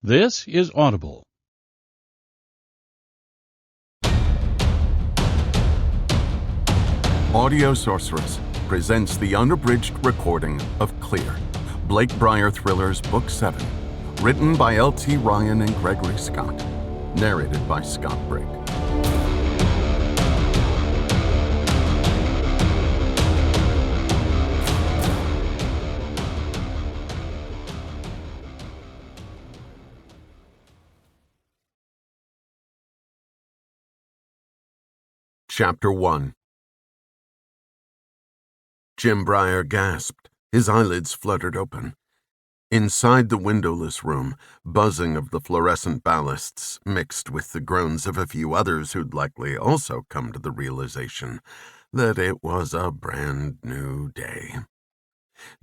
This is Audible. Audio Sorceress presents the unabridged recording of Clear, Blake Brier Thrillers Book 7, written by L.T. Ryan and Gregory Scott, narrated by Scott Brigg. Chapter 1. Jim Brier gasped. His eyelids fluttered open. Inside the windowless room, buzzing of the fluorescent ballasts mixed with the groans of a few others who'd likely also come to the realization that it was a brand new day.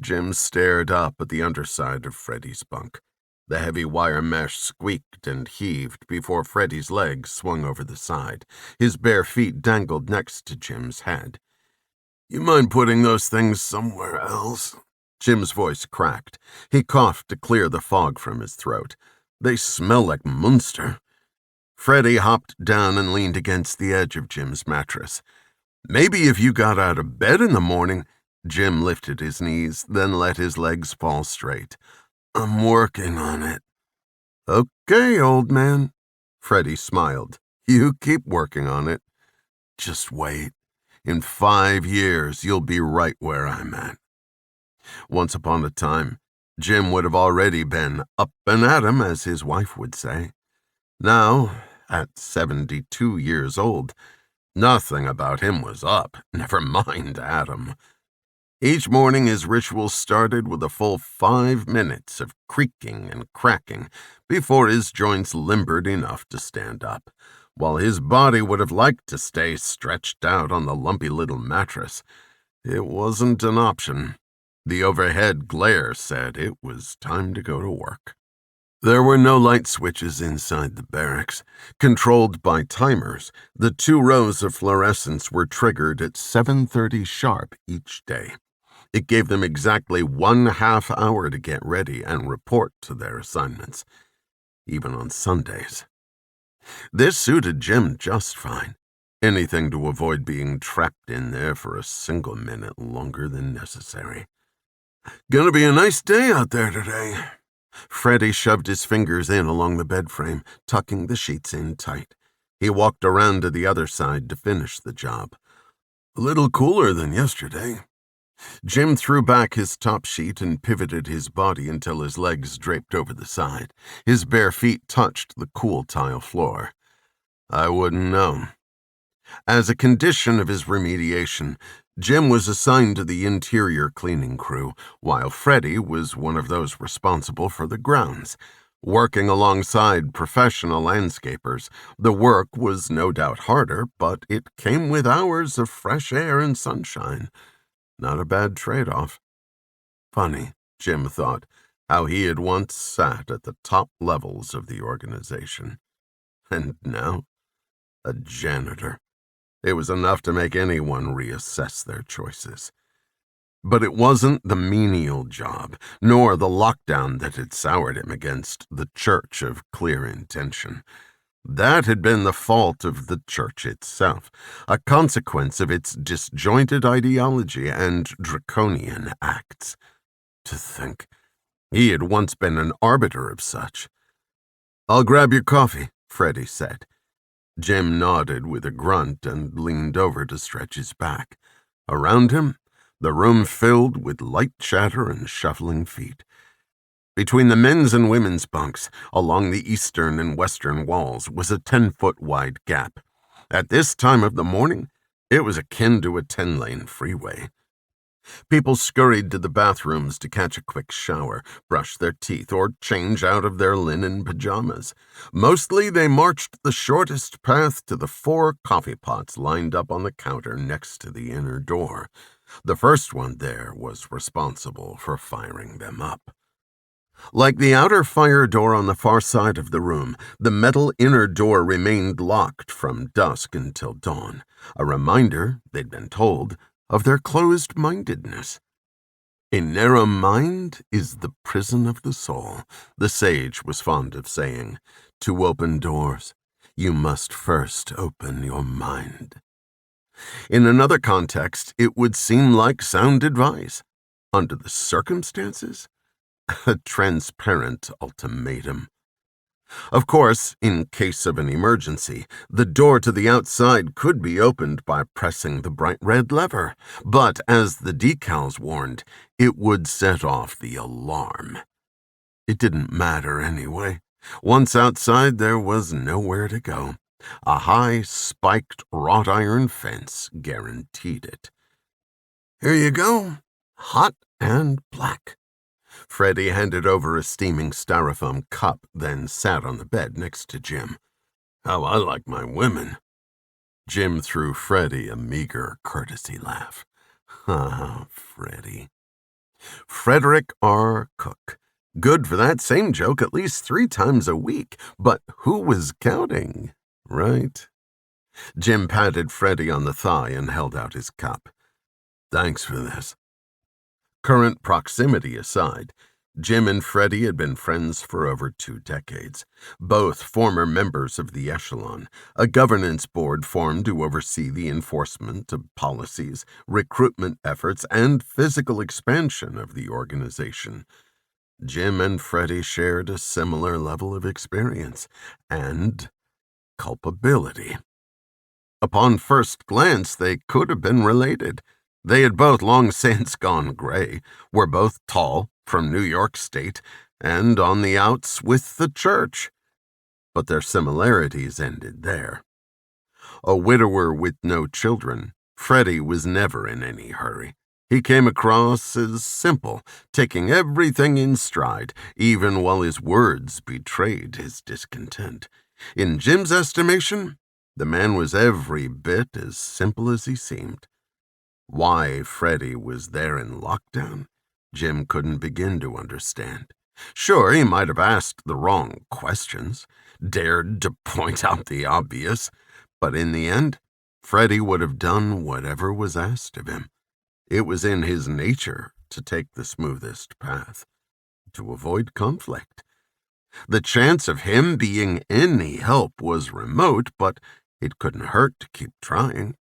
Jim stared up at the underside of Freddy's bunk. The heavy wire mesh squeaked and heaved before Freddy's legs swung over the side. His bare feet dangled next to Jim's head. "You mind putting those things somewhere else?" Jim's voice cracked. He coughed to clear the fog from his throat. "They smell like Munster." Freddy hopped down and leaned against the edge of Jim's mattress. "Maybe if you got out of bed in the morning..." Jim lifted his knees, then let his legs fall straight. "I'm working on it." "Okay, old man." Freddy smiled. "You keep working on it. Just wait. In 5 years, you'll be right where I'm at." Once upon a time, Jim would have already been up and at 'em, as his wife would say. Now, at 72 years old, nothing about him was up, never mind at 'em. Each morning his ritual started with a full 5 minutes of creaking and cracking before his joints limbered enough to stand up, while his body would have liked to stay stretched out on the lumpy little mattress. It wasn't an option. The overhead glare said it was time to go to work. There were no light switches inside the barracks. Controlled by timers, the 2 rows of fluorescents were triggered at 7:30 sharp each day. It gave them exactly 1/2 hour to get ready and report to their assignments, even on Sundays. This suited Jim just fine. Anything to avoid being trapped in there for a single minute longer than necessary. "Gonna be a nice day out there today." Freddy shoved his fingers in along the bed frame, tucking the sheets in tight. He walked around to the other side to finish the job. "A little cooler than yesterday." Jim threw back his top sheet and pivoted his body until his legs draped over the side. His bare feet touched the cool tile floor. "I wouldn't know." As a condition of his remediation, Jim was assigned to the interior cleaning crew, while Freddy was one of those responsible for the grounds. Working alongside professional landscapers, the work was no doubt harder, but it came with hours of fresh air and sunshine. Not a bad trade-off. Funny, Jim thought, how he had once sat at the top levels of the organization. And now, a janitor. It was enough to make anyone reassess their choices. But it wasn't the menial job, nor the lockdown that had soured him against the Church of Clear Intention. That had been the fault of the church itself, a consequence of its disjointed ideology and draconian acts. To think, he had once been an arbiter of such. "I'll grab your coffee," Freddy said. Jim nodded with a grunt and leaned over to stretch his back. Around him, the room filled with light chatter and shuffling feet. Between the men's and women's bunks, along the eastern and western walls, was a 10-foot-wide gap. At this time of the morning, it was akin to a 10-lane freeway. People scurried to the bathrooms to catch a quick shower, brush their teeth, or change out of their linen pajamas. Mostly they marched the shortest path to the 4 coffee pots lined up on the counter next to the inner door. The first one there was responsible for firing them up. Like the outer fire door on the far side of the room, the metal inner door remained locked from dusk until dawn, a reminder, they'd been told, of their closed-mindedness. A narrow mind is the prison of the soul, the sage was fond of saying. To open doors, you must first open your mind. In another context, it would seem like sound advice. Under the circumstances, a transparent ultimatum. Of course, in case of an emergency, the door to the outside could be opened by pressing the bright red lever, but as the decals warned, it would set off the alarm. It didn't matter anyway. Once outside, there was nowhere to go. A high, spiked wrought iron fence guaranteed it. Here you go, hot and black. Freddie handed over a steaming styrofoam cup, then sat on the bed next to Jim. How I like my women. Jim threw Freddie a meager courtesy laugh. Ah, Freddie. Frederick R. Cook. Good for that same joke at least 3 times a week, but who was counting, right? Jim patted Freddie on the thigh and held out his cup. Thanks for this. Current proximity aside, Jim and Freddie had been friends for over 2 decades, both former members of the Echelon, a governance board formed to oversee the enforcement of policies, recruitment efforts, and physical expansion of the organization. Jim and Freddie shared a similar level of experience and culpability. Upon first glance, they could have been related. They had both long since gone gray, were both tall, from New York State, and on the outs with the church. But their similarities ended there. A widower with no children, Freddie was never in any hurry. He came across as simple, taking everything in stride, even while his words betrayed his discontent. In Jim's estimation, the man was every bit as simple as he seemed. Why Freddie was there in lockdown, Jim couldn't begin to understand. Sure, he might have asked the wrong questions, dared to point out the obvious, but in the end, Freddie would have done whatever was asked of him. It was in his nature to take the smoothest path, to avoid conflict. The chance of him being any help was remote, but it couldn't hurt to keep trying.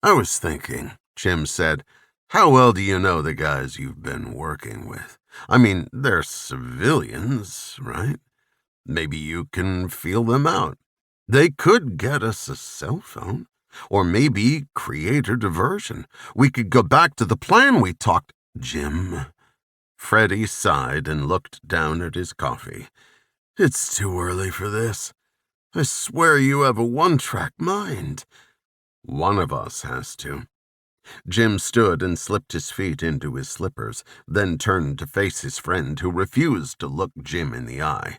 I was thinking, Jim said, how well do you know the guys you've been working with? I mean, they're civilians, right? Maybe you can feel them out. They could get us a cell phone, or maybe create a diversion. We could go back to the plan we talked. Jim. Freddie sighed and looked down at his coffee. It's too early for this. I swear you have a one-track mind. One of us has to. Jim stood and slipped his feet into his slippers, then turned to face his friend, who refused to look Jim in the eye.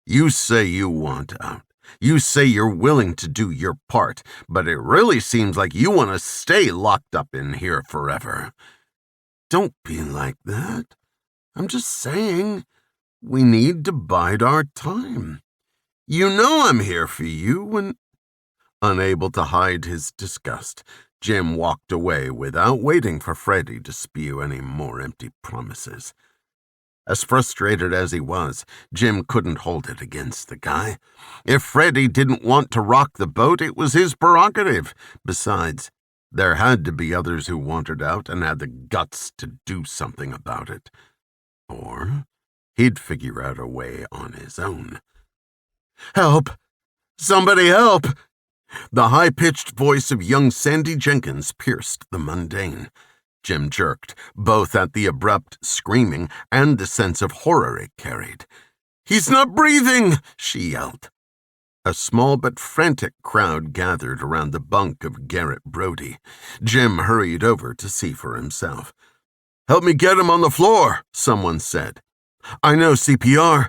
You say you want out. You say you're willing to do your part, but it really seems like you want to stay locked up in here forever. Don't be like that. I'm just saying, we need to bide our time. You know I'm here for you, and... Unable to hide his disgust, Jim walked away without waiting for Freddie to spew any more empty promises. As frustrated as he was, Jim couldn't hold it against the guy. If Freddie didn't want to rock the boat, it was his prerogative. Besides, there had to be others who wanted out and had the guts to do something about it. Or he'd figure out a way on his own. Help! Somebody help! The high-pitched voice of young Sandy Jenkins pierced the mundane. Jim jerked, both at the abrupt screaming and the sense of horror it carried. He's not breathing, she yelled. A small but frantic crowd gathered around the bunk of Garrett Brody. Jim hurried over to see for himself. Help me get him on the floor, someone said. I know CPR.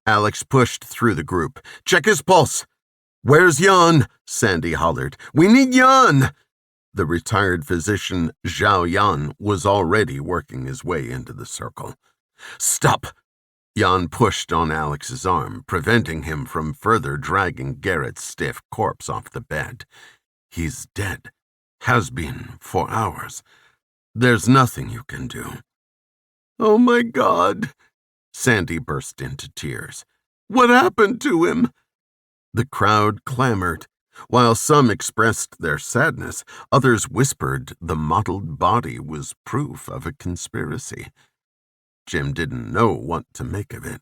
Alex pushed through the group. Check his pulse. Where's Jan? Sandy hollered. We need Jan! The retired physician, Zhao Yan, was already working his way into the circle. Stop! Jan pushed on Alex's arm, preventing him from further dragging Garrett's stiff corpse off the bed. He's dead. Has been for hours. There's nothing you can do. "Oh, my God!" Sandy burst into tears. "What happened to him?" The crowd clamored. While some expressed their sadness, others whispered the mottled body was proof of a conspiracy. Jim didn't know what to make of it.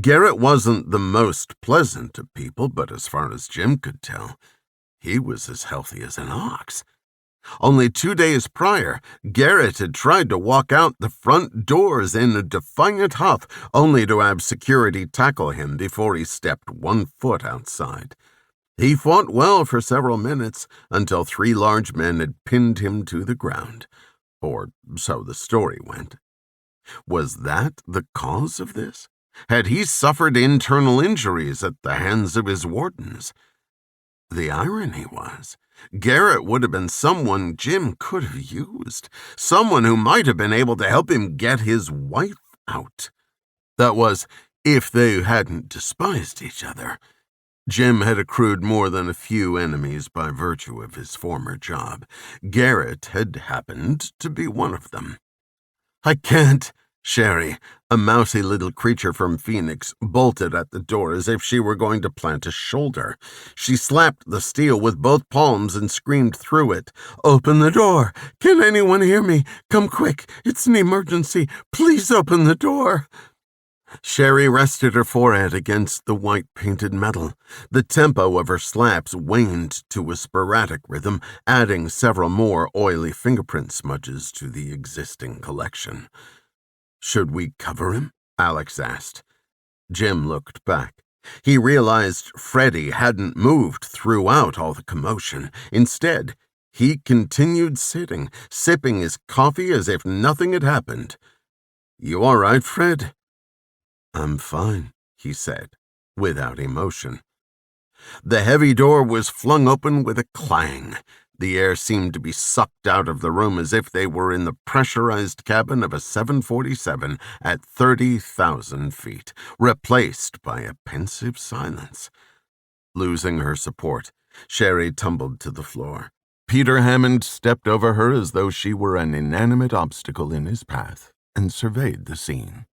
Garrett wasn't the most pleasant of people, but as far as Jim could tell, he was as healthy as an ox. Only 2 days prior, Garrett had tried to walk out the front doors in a defiant huff, only to have security tackle him before he stepped 1 foot outside. He fought well for several minutes, until 3 large men had pinned him to the ground. Or so the story went. Was that the cause of this? Had he suffered internal injuries at the hands of his wardens? The irony was, Garrett would have been someone Jim could have used, someone who might have been able to help him get his wife out. That was, if they hadn't despised each other. Jim had accrued more than a few enemies by virtue of his former job. Garrett had happened to be one of them. "I can't." Sherry, a mousy little creature from Phoenix, bolted at the door as if she were going to plant a shoulder. She slapped the steel with both palms and screamed through it. "Open the door! Can anyone hear me? Come quick! It's an emergency! Please open the door!" Sherry rested her forehead against the white-painted metal. The tempo of her slaps waned to a sporadic rhythm, adding several more oily fingerprint smudges to the existing collection. "Should we cover him?" Alex asked. Jim looked back. He realized Freddie hadn't moved throughout all the commotion. Instead, he continued sitting, sipping his coffee as if nothing had happened. "You all right, Fred?" "I'm fine," he said, without emotion. The heavy door was flung open with a clang. The air seemed to be sucked out of the room as if they were in the pressurized cabin of a 747 at 30,000 feet, replaced by a pensive silence. Losing her support, Sherry tumbled to the floor. Peter Hammond stepped over her as though she were an inanimate obstacle in his path and surveyed the scene.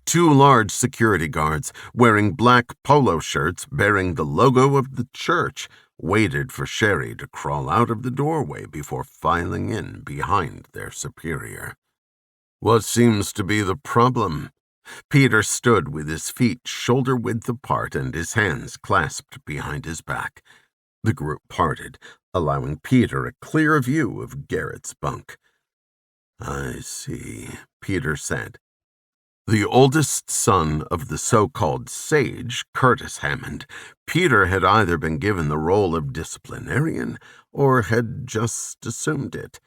2 large security guards, wearing black polo shirts bearing the logo of the church, waited for Sherry to crawl out of the doorway before filing in behind their superior. "What seems to be the problem?" Peter stood with his feet shoulder-width apart and his hands clasped behind his back. The group parted, allowing Peter a clear view of Garrett's bunk. "I see," Peter said. The oldest son of the so-called sage, Curtis Hammond, Peter had either been given the role of disciplinarian or had just assumed it.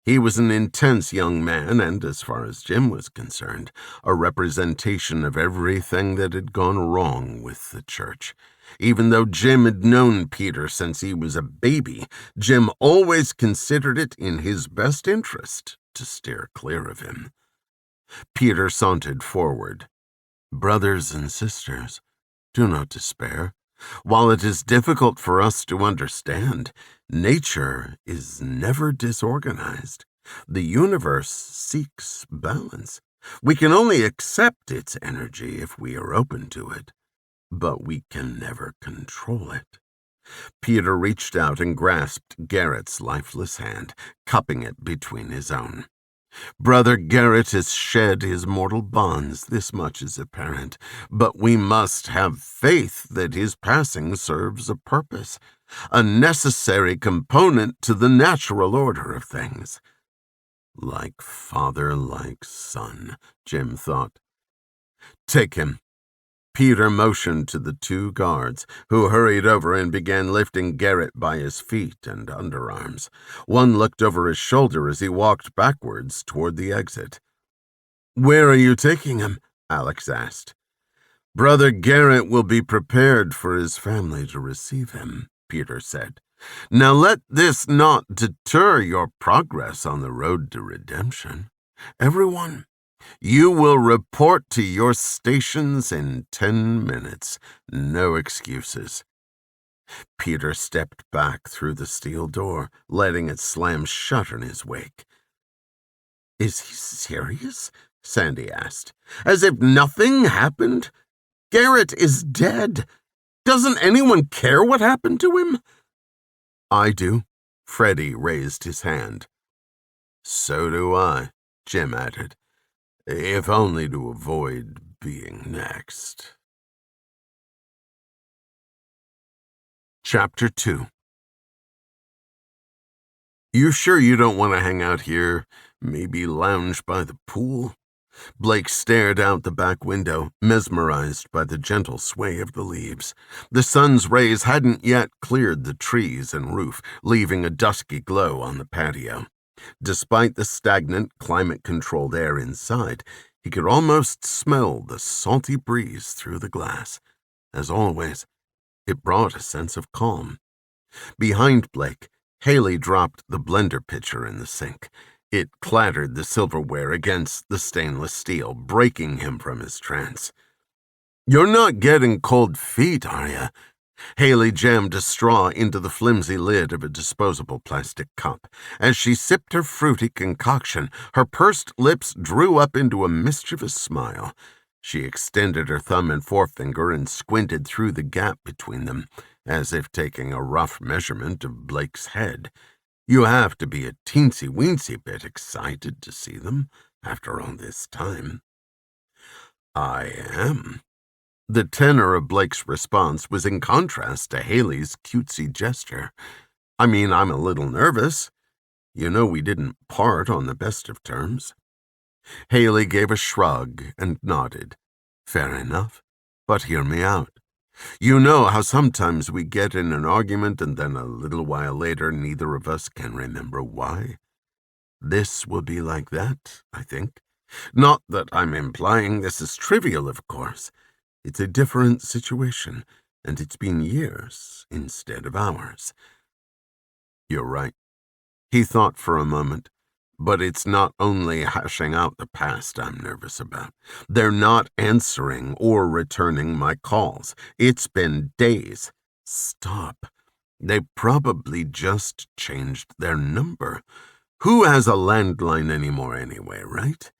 He was an intense young man and, as far as Jim was concerned, a representation of everything that had gone wrong with the church. Even though Jim had known Peter since he was a baby, Jim always considered it in his best interest to steer clear of him. Peter sauntered forward. "Brothers and sisters, do not despair. While it is difficult for us to understand, nature is never disorganized. The universe seeks balance. We can only accept its energy if we are open to it, but we can never control it." Peter reached out and grasped Garrett's lifeless hand, cupping it between his own. "Brother Garrett has shed his mortal bonds, this much is apparent, but we must have faith that his passing serves a purpose, a necessary component to the natural order of things." Like father, like son, Jim thought. "Take him." Peter motioned to the 2 guards, who hurried over and began lifting Garrett by his feet and underarms. One looked over his shoulder as he walked backwards toward the exit. "Where are you taking him?" Alex asked. "Brother Garrett will be prepared for his family to receive him," Peter said. "Now let this not deter your progress on the road to redemption. Everyone, you will report to your stations in 10 minutes. No excuses." Peter stepped back through the steel door, letting it slam shut in his wake. "Is he serious?" Sandy asked. As if nothing happened? Garrett is dead. Doesn't anyone care what happened to him? I do. Freddie raised his hand. So do I, Jim added, if only to avoid being next. Chapter 2. You sure you don't want to hang out here? Maybe lounge by the pool? Blake stared out the back window, mesmerized by the gentle sway of the leaves. The sun's rays hadn't yet cleared the trees and roof, leaving a dusky glow on the patio. Despite the stagnant, climate-controlled air inside, he could almost smell the salty breeze through the glass. As always, it brought a sense of calm. Behind Blake, Haeli dropped the blender pitcher in the sink. It clattered the silverware against the stainless steel, breaking him from his trance. You're not getting cold feet, are you? Haeli jammed a straw into the flimsy lid of a disposable plastic cup. As she sipped her fruity concoction, her pursed lips drew up into a mischievous smile. She extended her thumb and forefinger and squinted through the gap between them, as if taking a rough measurement of Blake's head. You have to be a teensy-weensy bit excited to see them after all this time. I am. The tenor of Blake's response was in contrast to Haeli's cutesy gesture. I mean, I'm a little nervous. You know we didn't part on the best of terms. Haeli gave a shrug and nodded. Fair enough, but hear me out. You know how sometimes we get in an argument and then a little while later neither of us can remember why? This will be like that, I think. Not that I'm implying this is trivial, of course. It's a different situation, and it's been years instead of hours. You're right. He thought for a moment. But it's not only hashing out the past I'm nervous about. They're not answering or returning my calls. It's been days. Stop. They probably just changed their number. Who has a landline anymore anyway, right?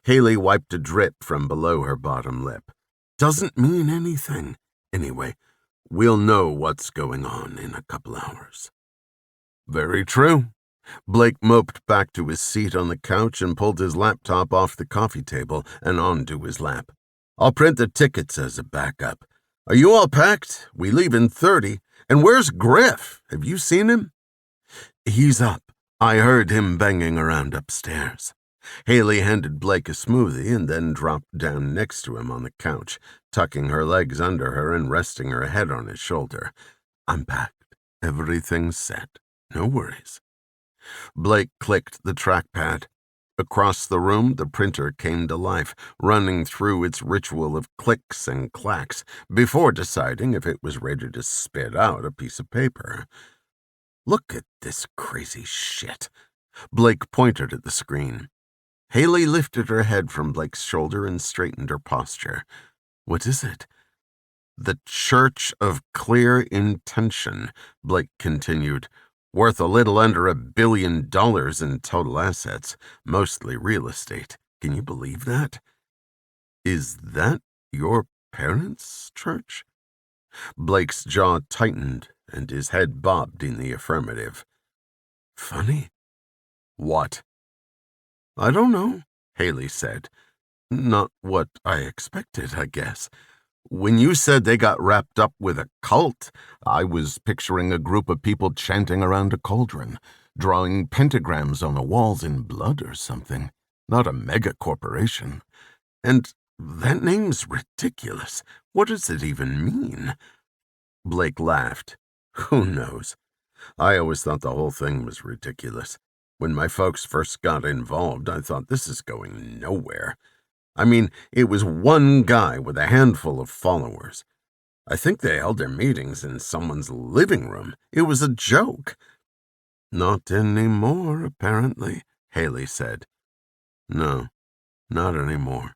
Haeli wiped a drip from below her bottom lip. Doesn't mean anything. Anyway, we'll know what's going on in a couple hours. Very true. Blake moped back to his seat on the couch and pulled his laptop off the coffee table and onto his lap. I'll print the tickets as a backup. Are you all packed? We leave in 30. And where's Griff? Have you seen him? He's up. I heard him banging around upstairs. Haeli handed Blake a smoothie and then dropped down next to him on the couch, tucking her legs under her and resting her head on his shoulder. I'm packed. Everything's set. No worries. Blake clicked the trackpad. Across the room, the printer came to life, running through its ritual of clicks and clacks before deciding if it was ready to spit out a piece of paper. Look at this crazy shit. Blake pointed at the screen. Haeli lifted her head from Blake's shoulder and straightened her posture. What is it? The Church of Clear Intention, Blake continued. Worth a little under $1 billion in total assets, mostly real estate. Can you believe that? Is that your parents' church? Blake's jaw tightened and his head bobbed in the affirmative. Funny. What? I don't know, Haeli said. Not what I expected, I guess. When you said they got wrapped up with a cult, I was picturing a group of people chanting around a cauldron, drawing pentagrams on the walls in blood or something. Not a mega corporation. And that name's ridiculous. What does it even mean? Blake laughed. Who knows? I always thought the whole thing was ridiculous. When my folks first got involved, I thought this is going nowhere. I mean, it was one guy with a handful of followers. I think they held their meetings in someone's living room. It was a joke. Not anymore, apparently, Haeli said. No, not anymore.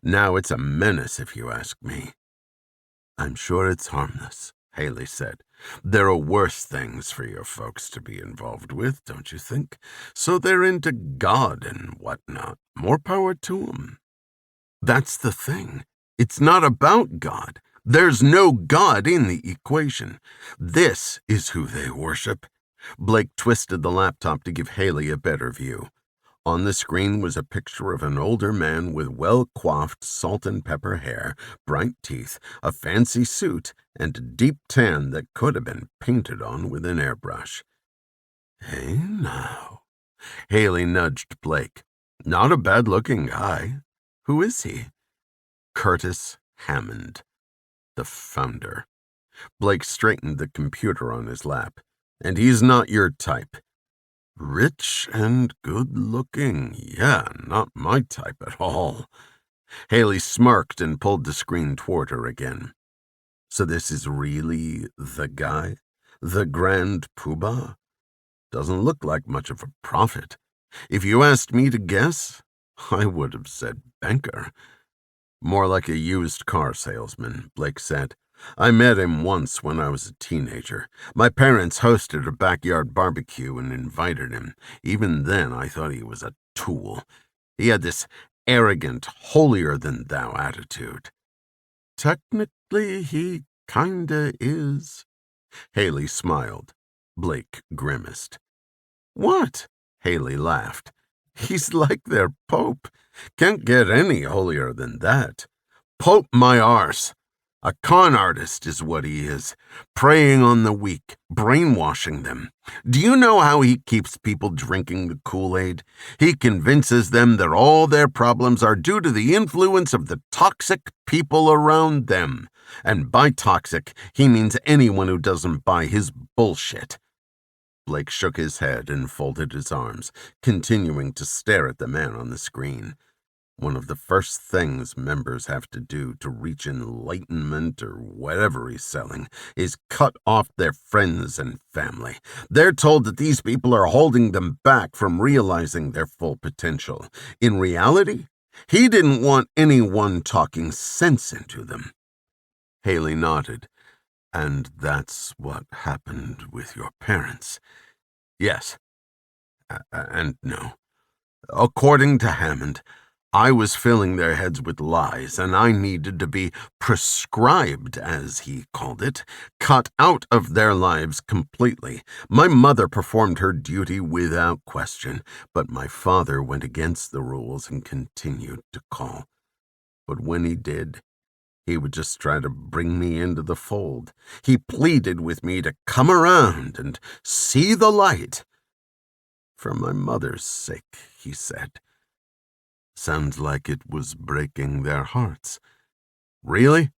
Now it's a menace, if you ask me. I'm sure it's harmless, Haeli said. "There are worse things for your folks to be involved with, don't you think? So they're into God and whatnot. More power to 'em." "That's the thing. It's not about God. There's no God in the equation. This is who they worship." Blake twisted the laptop to give Haeli a better view. On the screen was a picture of an older man with well-coiffed salt and pepper hair, bright teeth, a fancy suit, and a deep tan that could have been painted on with an airbrush. "Hey, now." Haeli nudged Blake. "Not a bad-looking guy. Who is he?" "Curtis Hammond, the founder." Blake straightened the computer on his lap. "And he's not your type." "Rich and good-looking. Yeah, not my type at all." Haeli smirked and pulled the screen toward her again. "So this is really the guy? The Grand Poobah? Doesn't look like much of a prophet. If you asked me to guess, I would have said banker." "More like a used car salesman," Blake said. "I met him once when I was a teenager. My parents hosted a backyard barbecue and invited him. Even then, I thought he was a tool. He had this arrogant, holier-than-thou attitude." "Technically, he kinda is." Haeli smiled. Blake grimaced. "What?" Haeli laughed. "He's like their Pope. Can't get any holier than that. Pope my arse. A con artist is what he is, preying on the weak, brainwashing them. Do you know how he keeps people drinking the Kool-Aid? He convinces them that all their problems are due to the influence of the toxic people around them. And by toxic, he means anyone who doesn't buy his bullshit." Blake shook his head and folded his arms, continuing to stare at the man on the screen. One of the first things members have to do to reach enlightenment or whatever he's selling is cut off their friends and family. They're told that these people are holding them back from realizing their full potential. In reality, he didn't want anyone talking sense into them. Haeli nodded. "And that's what happened with your parents?" "Yes. And no. According to Hammond, I was filling their heads with lies, and I needed to be prescribed, as he called it, cut out of their lives completely. My mother performed her duty without question, but my father went against the rules and continued to call. But when he did, he would just try to bring me into the fold. He pleaded with me to come around and see the light. For my mother's sake, he said. Sounds like it was breaking their hearts. Really?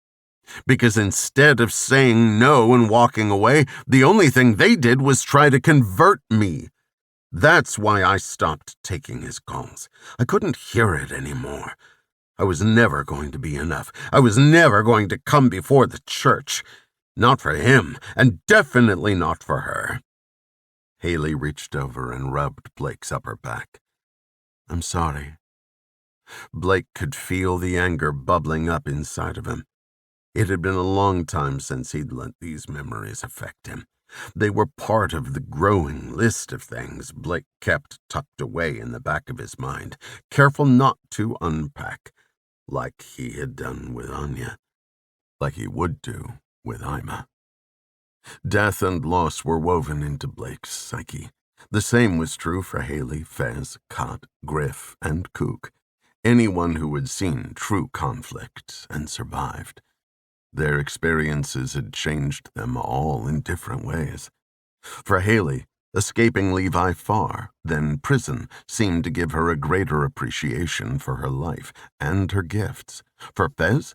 Because instead of saying no and walking away, the only thing they did was try to convert me. That's why I stopped taking his calls. I couldn't hear it anymore. I was never going to be enough. I was never going to come before the church. Not for him, and definitely not for her. Haeli reached over and rubbed Blake's upper back. I'm sorry. Blake could feel the anger bubbling up inside of him. It had been a long time since he'd let these memories affect him. They were part of the growing list of things Blake kept tucked away in the back of his mind, careful not to unpack, like he had done with Anya, like he would do with Ima. Death and loss were woven into Blake's psyche. The same was true for Haeli, Fez, Cott, Griff, and Kook, anyone who had seen true conflict and survived. Their experiences had changed them all in different ways. For Haeli, escaping Levi Farr, then prison, seemed to give her a greater appreciation for her life and her gifts. For Fez,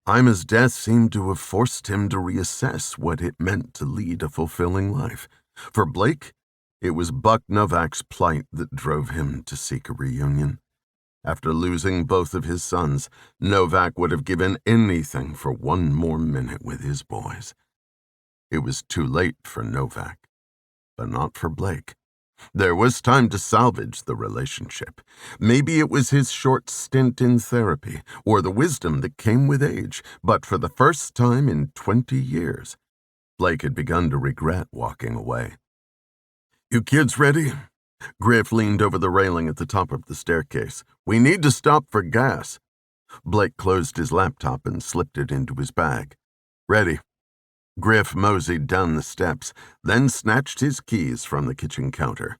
Ima's death seemed to have forced him to reassess what it meant to lead a fulfilling life. For Blake, it was Buck Novak's plight that drove him to seek a reunion. After losing both of his sons, Novak would have given anything for one more minute with his boys. It was too late for Novak, but not for Blake. There was time to salvage the relationship. Maybe it was his short stint in therapy, or the wisdom that came with age, but for the first time in 20 years, Blake had begun to regret walking away. "You kids ready?" Griff leaned over the railing at the top of the staircase. "We need to stop for gas." Blake closed his laptop and slipped it into his bag. "Ready." Griff moseyed down the steps, then snatched his keys from the kitchen counter.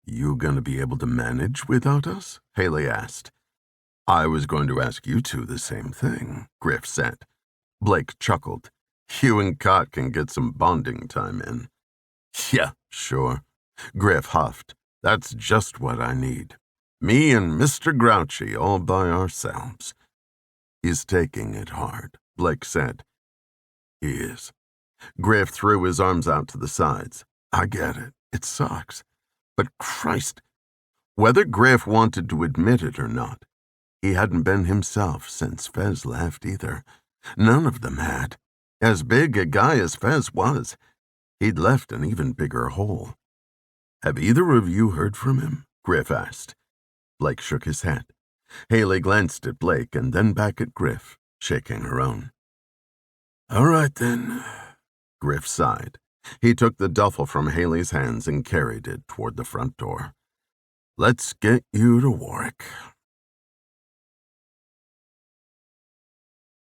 "You gonna be able to manage without us?" Haeli asked. "I was going to ask you two the same thing," Griff said. Blake chuckled. "You and Cot can get some bonding time in." "Yeah, sure." Griff huffed. "That's just what I need. Me and Mr. Grouchy all by ourselves." "He's taking it hard," Blake said. "He is." Griff threw his arms out to the sides. "I get it. It sucks. But Christ," whether Griff wanted to admit it or not, he hadn't been himself since Fez left either. None of them had. As big a guy as Fez was, he'd left an even bigger hole. "Have either of you heard from him?" Griff asked. Blake shook his head. Haeli glanced at Blake and then back at Griff, shaking her own. "All right, then." Griff sighed. He took the duffel from Haeli's hands and carried it toward the front door. "Let's get you to Warwick."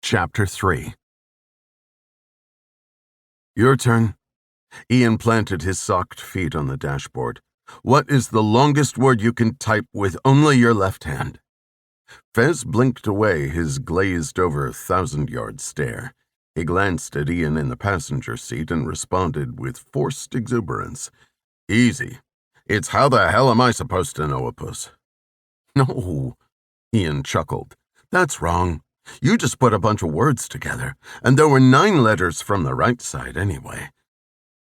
Chapter 3. "Your turn." Ian planted his socked feet on the dashboard. "What is the longest word you can type with only your left hand?" Fez blinked away his glazed-over 1,000-yard stare. He glanced at Ian in the passenger seat and responded with forced exuberance. "Easy. It's how the hell am I supposed to know a puss?" "No," Ian chuckled. "That's wrong. You just put a bunch of words together, and there were 9 letters from the right side anyway."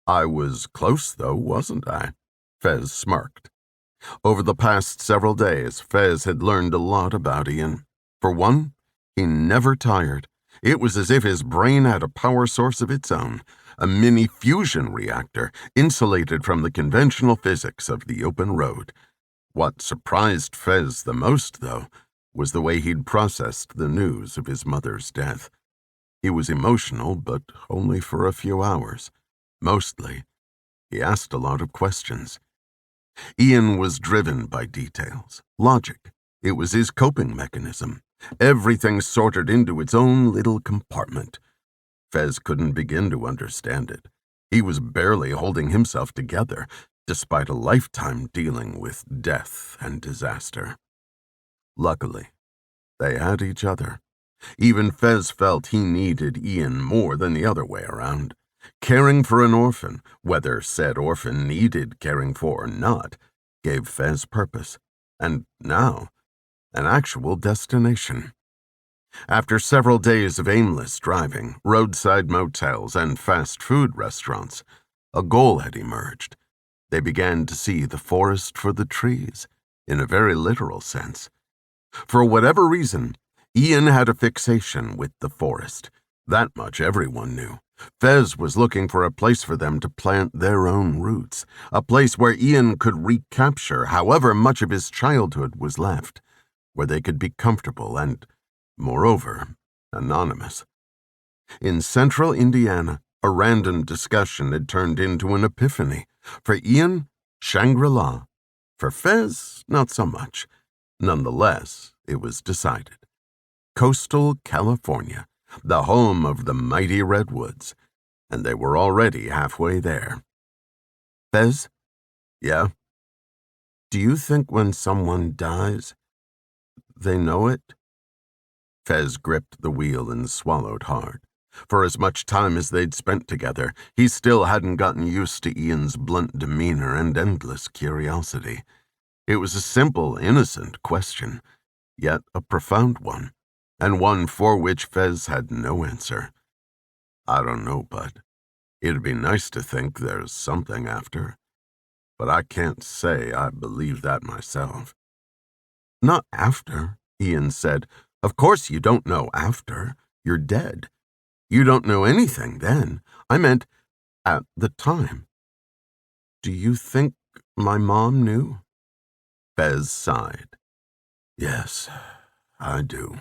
"I was close, though, wasn't I?" Fez smirked. Over the past several days, Fez had learned a lot about Ian. For one, he never tired. It was as if his brain had a power source of its own, a mini fusion reactor insulated from the conventional physics of the open road. What surprised Fez the most, though, was the way he'd processed the news of his mother's death. He was emotional, but only for a few hours. Mostly, he asked a lot of questions. Ian was driven by details, logic. It was his coping mechanism. Everything sorted into its own little compartment. Fez couldn't begin to understand it. He was barely holding himself together, despite a lifetime dealing with death and disaster. Luckily, they had each other. Even Fez felt he needed Ian more than the other way around. Caring for an orphan, whether said orphan needed caring for or not, gave Fez purpose, and now, an actual destination. After several days of aimless driving, roadside motels, and fast food restaurants, a goal had emerged. They began to see the forest for the trees, in a very literal sense. For whatever reason, Ian had a fixation with the forest. That much everyone knew. Fez was looking for a place for them to plant their own roots, a place where Ian could recapture however much of his childhood was left, where they could be comfortable and, moreover, anonymous. In central Indiana, a random discussion had turned into an epiphany. For Ian, Shangri-La. For Fez, not so much. Nonetheless, it was decided. Coastal California, the home of the mighty redwoods, and they were already halfway there. "Fez?" "Yeah?" "Do you think when someone dies, they know it?" Fez gripped the wheel and swallowed hard. For as much time as they'd spent together, he still hadn't gotten used to Ian's blunt demeanor and endless curiosity. It was a simple, innocent question, yet a profound one, and one for which Fez had no answer. "I don't know, bud. It'd be nice to think there's something after, but I can't say I believe that myself." "Not after," Ian said. "Of course you don't know after. You're dead. You don't know anything then. I meant at the time. Do you think my mom knew?" Fez sighed. "Yes, I do."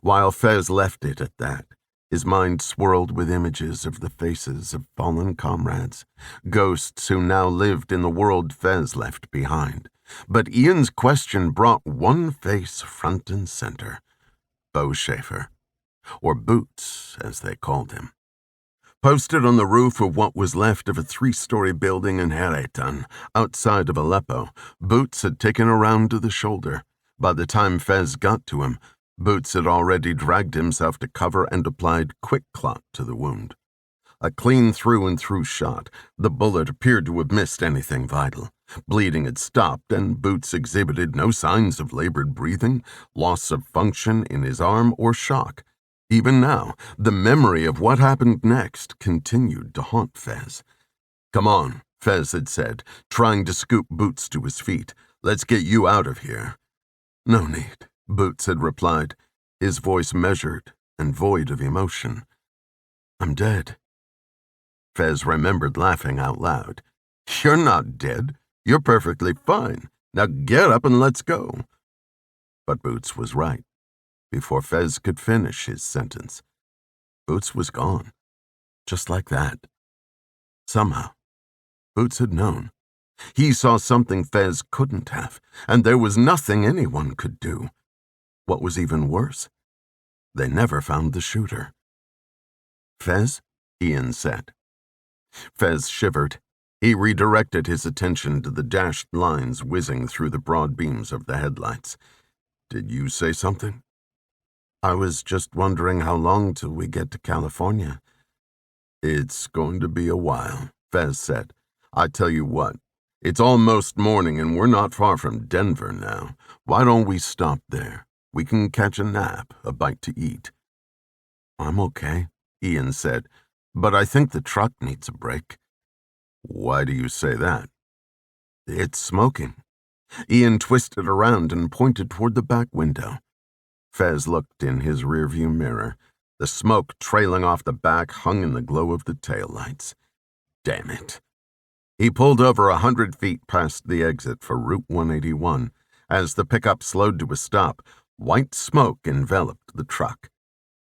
While Fez left it at that, His mind swirled with images of the faces of fallen comrades, ghosts who now lived in the world Fez left behind. But Ian's question brought one face front and center: Bo Schaefer, or Boots, as they called him. Posted on the roof of what was left of a 3-story building in Haeli, outside of Aleppo, Boots had taken a round to the shoulder. By the time Fez got to him, Boots had already dragged himself to cover and applied quick clot to the wound. A clean through-and-through shot, the bullet appeared to have missed anything vital. Bleeding had stopped, and Boots exhibited no signs of labored breathing, loss of function in his arm, or shock. Even now, the memory of what happened next continued to haunt Fez. "Come on," Fez had said, trying to scoop Boots to his feet. "Let's get you out of here." "No need," Boots had replied, his voice measured and void of emotion. "I'm dead." Fez remembered laughing out loud. "You're not dead. You're perfectly fine. Now get up and let's go." But Boots was right. Before Fez could finish his sentence, Boots was gone. Just like that. Somehow, Boots had known. He saw something Fez couldn't have, and there was nothing anyone could do. What was even worse, they never found the shooter. "Fez?" Ian said. Fez shivered. He redirected his attention to the dashed lines whizzing through the broad beams of the headlights. "Did you say something?" "I was just wondering how long till we get to California." "It's going to be a while," Fez said. "I tell you what, it's almost morning and we're not far from Denver now. Why don't we stop there? We can catch a nap, a bite to eat." "I'm okay," Ian said, "but I think the truck needs a break." "Why do you say that?" "It's smoking." Ian twisted around and pointed toward the back window. Fez looked in his rearview mirror. The smoke trailing off the back hung in the glow of the taillights. Damn it. He pulled over 100 feet past the exit for Route 181. As the pickup slowed to a stop, white smoke enveloped the truck.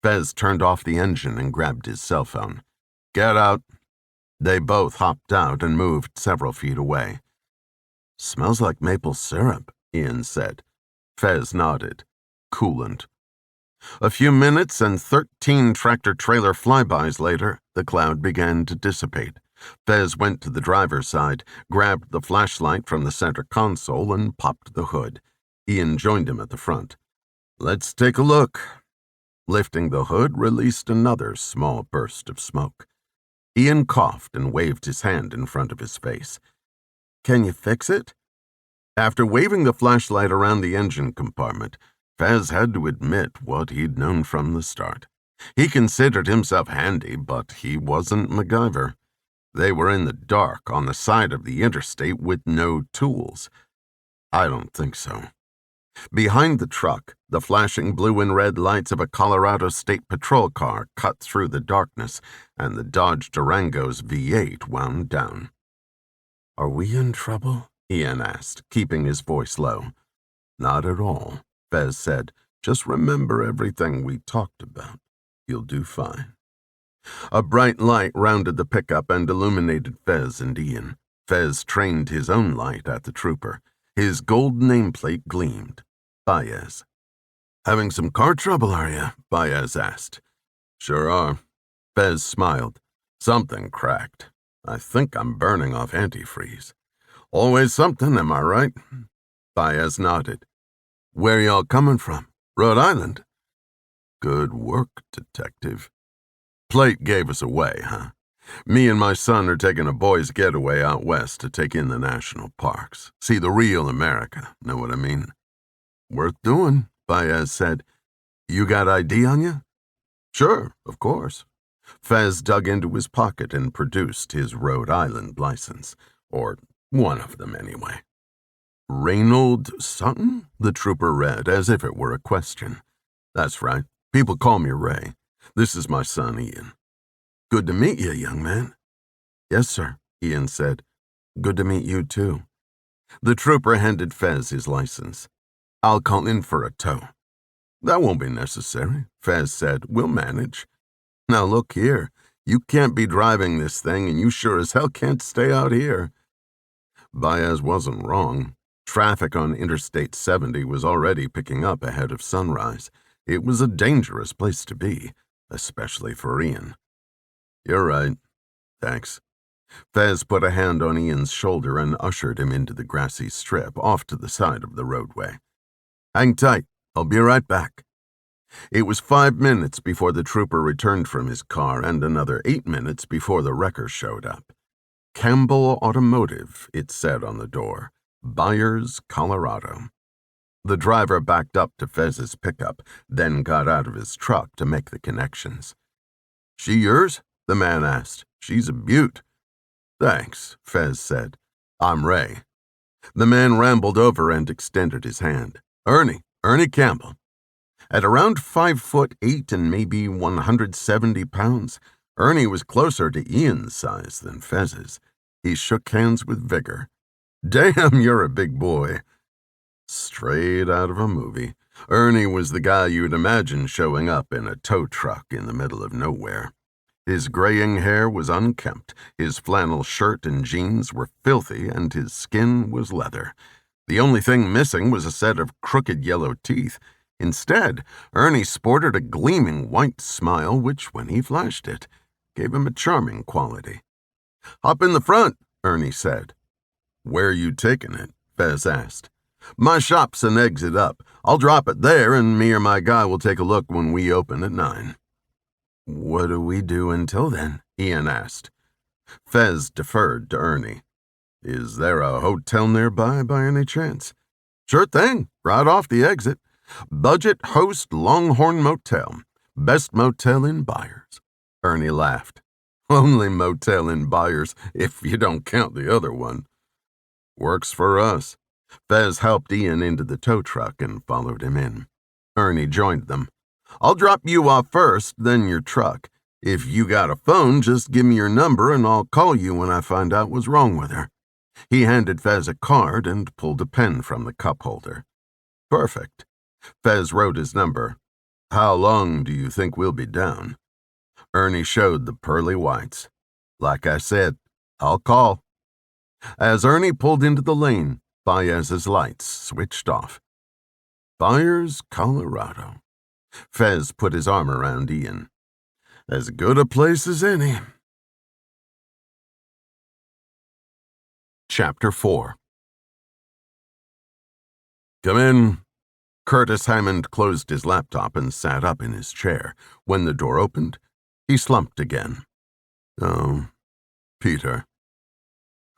Fez turned off the engine and grabbed his cell phone. "Get out." They both hopped out and moved several feet away. "Smells like maple syrup," Ian said. Fez nodded. "Coolant." A few minutes and 13 tractor-trailer flybys later, the cloud began to dissipate. Fez went to the driver's side, grabbed the flashlight from the center console, and popped the hood. Ian joined him at the front. "Let's take a look." Lifting the hood released another small burst of smoke. Ian coughed and waved his hand in front of his face. "Can you fix it?" After waving the flashlight around the engine compartment, Fez had to admit what he'd known from the start. He considered himself handy, but he wasn't MacGyver. They were in the dark on the side of the interstate with no tools. "I don't think so." Behind the truck, the flashing blue and red lights of a Colorado State Patrol car cut through the darkness, and the Dodge Durango's V8 wound down. "Are we in trouble?" Ian asked, keeping his voice low. "Not at all," Fez said. "Just remember everything we talked about. You'll do fine." A bright light rounded the pickup and illuminated Fez and Ian. Fez trained his own light at the trooper. His gold nameplate gleamed. Baez. "Having some car trouble, are you?" Baez asked. "Sure are." Fez smiled. "Something cracked. I think I'm burning off antifreeze." "Always something, am I right?" Baez nodded. "Where y'all coming from? Rhode Island?" "Good work, detective." "Plate gave us away, huh? Me and my son are taking a boys' getaway out west to take in the national parks. See the real America, know what I mean?" "Worth doing," Baez said. "You got ID on you?" "Sure, of course." Fez dug into his pocket and produced his Rhode Island license, or one of them anyway. "Reynold something?" the trooper read, as if it were a question. "That's right. People call me Ray. This is my son, Ian." "Good to meet you, young man." "Yes, sir," Ian said. "Good to meet you, too." The trooper handed Fez his license. "I'll call in for a tow." "That won't be necessary," Fez said. "We'll manage." Now look here. You can't be driving this thing, and you sure as hell can't stay out here. Baez wasn't wrong. Traffic on Interstate 70 was already picking up ahead of sunrise. It was a dangerous place to be, especially for Ian. You're right. Thanks. Fez put a hand on Ian's shoulder and ushered him into the grassy strip off to the side of the roadway. Hang tight. I'll be right back. It was 5 minutes before the trooper returned from his car and another 8 minutes before the wrecker showed up. Campbell Automotive, it said on the door. Byers, Colorado. The driver backed up to Fez's pickup, then got out of his truck to make the connections. She yours? The man asked. She's a beaut. Thanks, Fez said. I'm Ray. The man rambled over and extended his hand. Ernie Campbell. At around 5'8" and maybe 170 pounds, Ernie was closer to Ian's size than Fez's. He shook hands with vigor. Damn, you're a big boy. Straight out of a movie. Ernie was the guy you'd imagine showing up in a tow truck in the middle of nowhere. His graying hair was unkempt, his flannel shirt and jeans were filthy, and his skin was leather. The only thing missing was a set of crooked yellow teeth. Instead, Ernie sported a gleaming white smile which, when he flashed it, gave him a charming quality. Hop in the front, Ernie said. Where you taking it? Fez asked. My shop's an exit up. I'll drop it there, and me or my guy will take a look when we open at 9. What do we do until then? Ian asked. Fez deferred to Ernie. Is there a hotel nearby by any chance? Sure thing, right off the exit. Budget Host Longhorn Motel. Best motel in Byers. Ernie laughed. Only motel in Byers if you don't count the other one. Works for us. Fez helped Ian into the tow truck and followed him in. Ernie joined them. I'll drop you off first, then your truck. If you got a phone, just give me your number and I'll call you when I find out what's wrong with her. He handed Fez a card and pulled a pen from the cup holder. Perfect. Fez wrote his number. How long do you think we'll be down? Ernie showed the pearly whites. Like I said, I'll call. As Ernie pulled into the lane, Baez's lights switched off. Byers, Colorado. Fez put his arm around Ian. As good a place as any. Chapter 4. Come in. Curtis Hammond closed his laptop and sat up in his chair. When the door opened, he slumped again. Oh, Peter.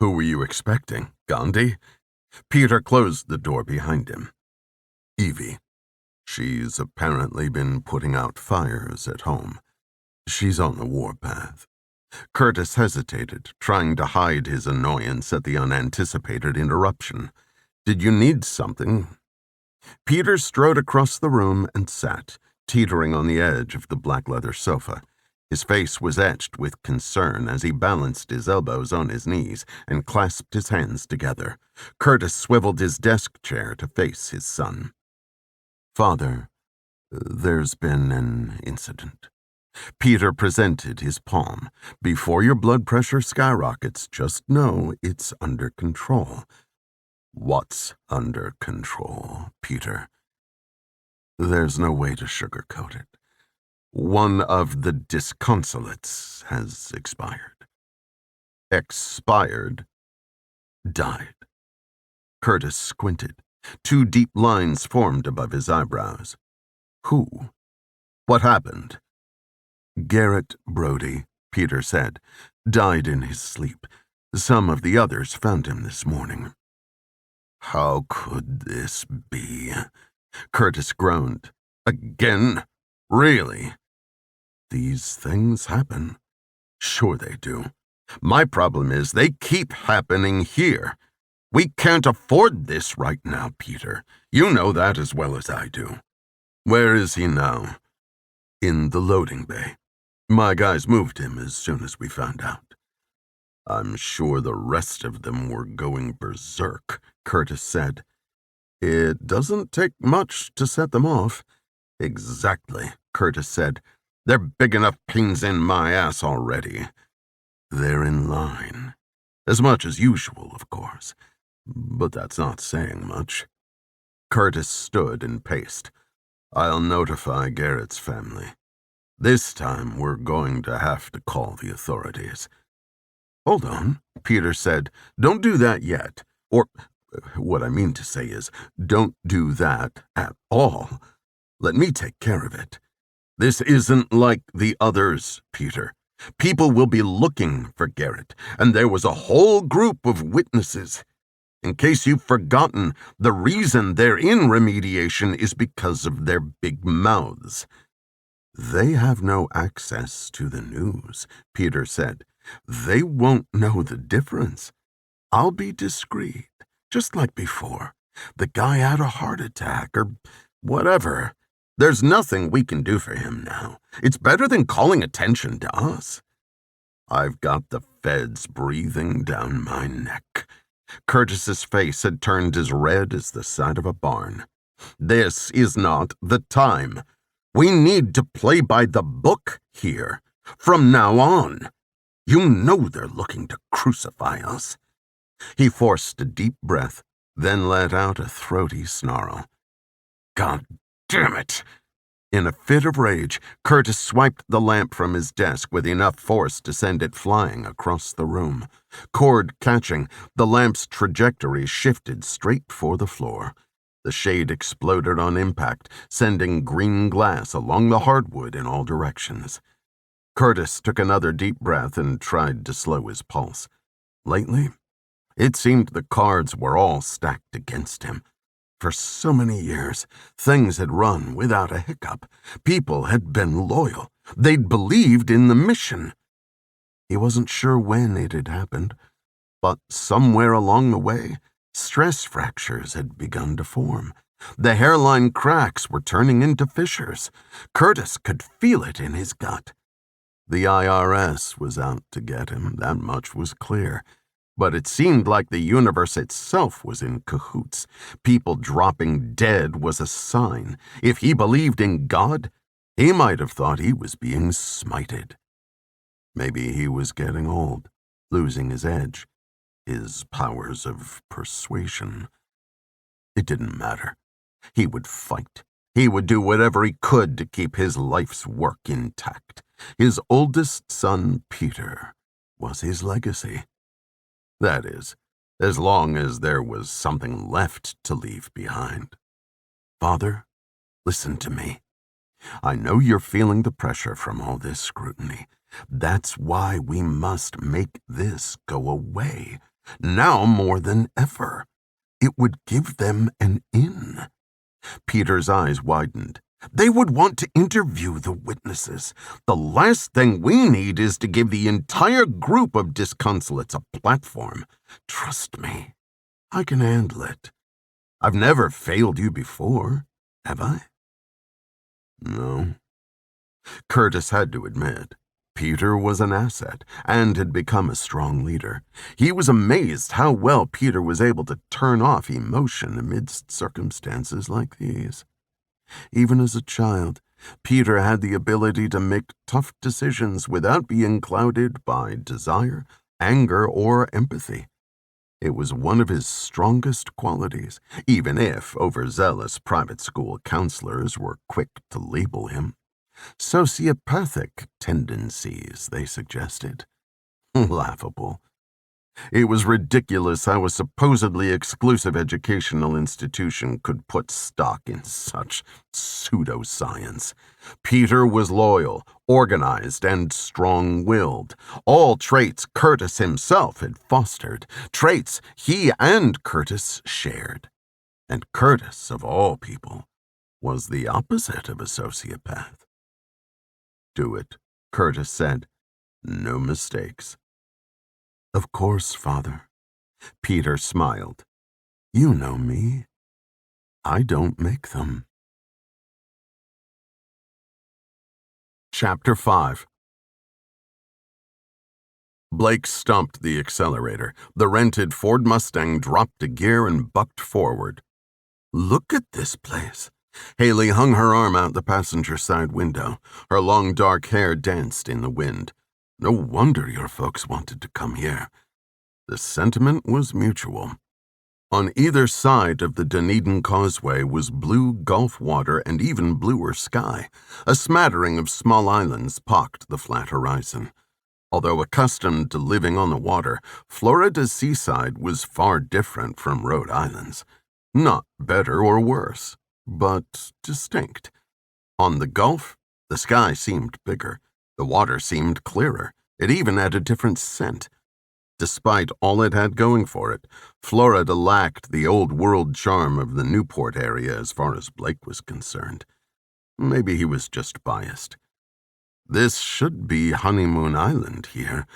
Who were you expecting, Gandhi? Peter closed the door behind him. Evie. She's apparently been putting out fires at home. She's on the warpath. Curtis hesitated, trying to hide his annoyance at the unanticipated interruption. Did you need something? Peter strode across the room and sat, teetering on the edge of the black leather sofa. His face was etched with concern as he balanced his elbows on his knees and clasped his hands together. Curtis swiveled his desk chair to face his son. Father, there's been an incident. Peter presented his palm. Before your blood pressure skyrockets, just know it's under control. What's under control, Peter? There's no way to sugarcoat it. One of the disconsolates has expired. Expired? Died. Curtis squinted. 2 deep lines formed above his eyebrows. Who? What happened? Garrett Brody, Peter said, died in his sleep. Some of the others found him this morning. How could this be? Curtis groaned. Again? Really? These things happen. Sure they do. My problem is they keep happening here. We can't afford this right now, Peter. You know that as well as I do. Where is he now? In the loading bay. My guys moved him as soon as we found out. I'm sure the rest of them were going berserk, Curtis said. It doesn't take much to set them off. Exactly, Curtis said. They're big enough pains in my ass already. They're in line. As much as usual, of course. But that's not saying much. Curtis stood and paced. I'll notify Garrett's family. This time we're going to have to call the authorities. Hold on, Peter said. Don't do that yet. Or, what I mean to say is, don't do that at all. Let me take care of it. This isn't like the others, Peter. People will be looking for Garrett, and there was a whole group of witnesses. In case you've forgotten, the reason they're in remediation is because of their big mouths. They have no access to the news, Peter said. They won't know the difference. I'll be discreet, just like before. The guy had a heart attack or whatever. There's nothing we can do for him now. It's better than calling attention to us. I've got the feds breathing down my neck. Curtis's face had turned as red as the side of a barn. This is not the time. We need to play by the book here. From now on. You know they're looking to crucify us. He forced a deep breath, then let out a throaty snarl. God damn it! In a fit of rage, Curtis swiped the lamp from his desk with enough force to send it flying across the room. Cord catching, the lamp's trajectory shifted straight for the floor. The shade exploded on impact, sending green glass along the hardwood in all directions. Curtis took another deep breath and tried to slow his pulse. Lately, it seemed the cards were all stacked against him. For so many years, things had run without a hiccup. People had been loyal. They'd believed in the mission. He wasn't sure when it had happened, but somewhere along the way, stress fractures had begun to form. The hairline cracks were turning into fissures. Curtis could feel it in his gut. The IRS was out to get him, that much was clear. But it seemed like the universe itself was in cahoots. People dropping dead was a sign. If he believed in God, he might have thought he was being smited. Maybe he was getting old, losing his edge, his powers of persuasion. It didn't matter. He would fight. He would do whatever he could to keep his life's work intact. His oldest son, Peter, was his legacy. That is, as long as there was something left to leave behind. Father, listen to me. I know you're feeling the pressure from all this scrutiny. That's why we must make this go away, now more than ever. It would give them an in. Peter's eyes widened. They would want to interview the witnesses. The last thing we need is to give the entire group of disconsolates a platform. Trust me, I can handle it. I've never failed you before, have I? No. Curtis had to admit, Peter was an asset and had become a strong leader. He was amazed how well Peter was able to turn off emotion amidst circumstances like these. Even as a child, Peter had the ability to make tough decisions without being clouded by desire, anger, or empathy. It was one of his strongest qualities, even if overzealous private school counselors were quick to label him. Sociopathic tendencies, they suggested. Laughable. It was ridiculous how a supposedly exclusive educational institution could put stock in such pseudoscience. Peter was loyal, organized, and strong-willed, all traits Curtis himself had fostered, traits he and Curtis shared. And Curtis, of all people, was the opposite of a sociopath. Do it, Curtis said. No mistakes. Of course, Father. Peter smiled. You know me. I don't make them. Chapter 5. Blake stumped the accelerator. The rented Ford Mustang dropped a gear and bucked forward. Look at this place. Haeli hung her arm out the passenger side window. Her long dark hair danced in the wind. No wonder your folks wanted to come here. The sentiment was mutual. On either side of the Dunedin Causeway was blue Gulf water and even bluer sky. A smattering of small islands pocked the flat horizon. Although accustomed to living on the water, Florida's seaside was far different from Rhode Island's. Not better or worse, but distinct. On the Gulf, the sky seemed bigger. The water seemed clearer. It even had a different scent. Despite all it had going for it, Florida lacked the old-world charm of the Newport area as far as Blake was concerned. Maybe he was just biased. This should be Honeymoon Island here.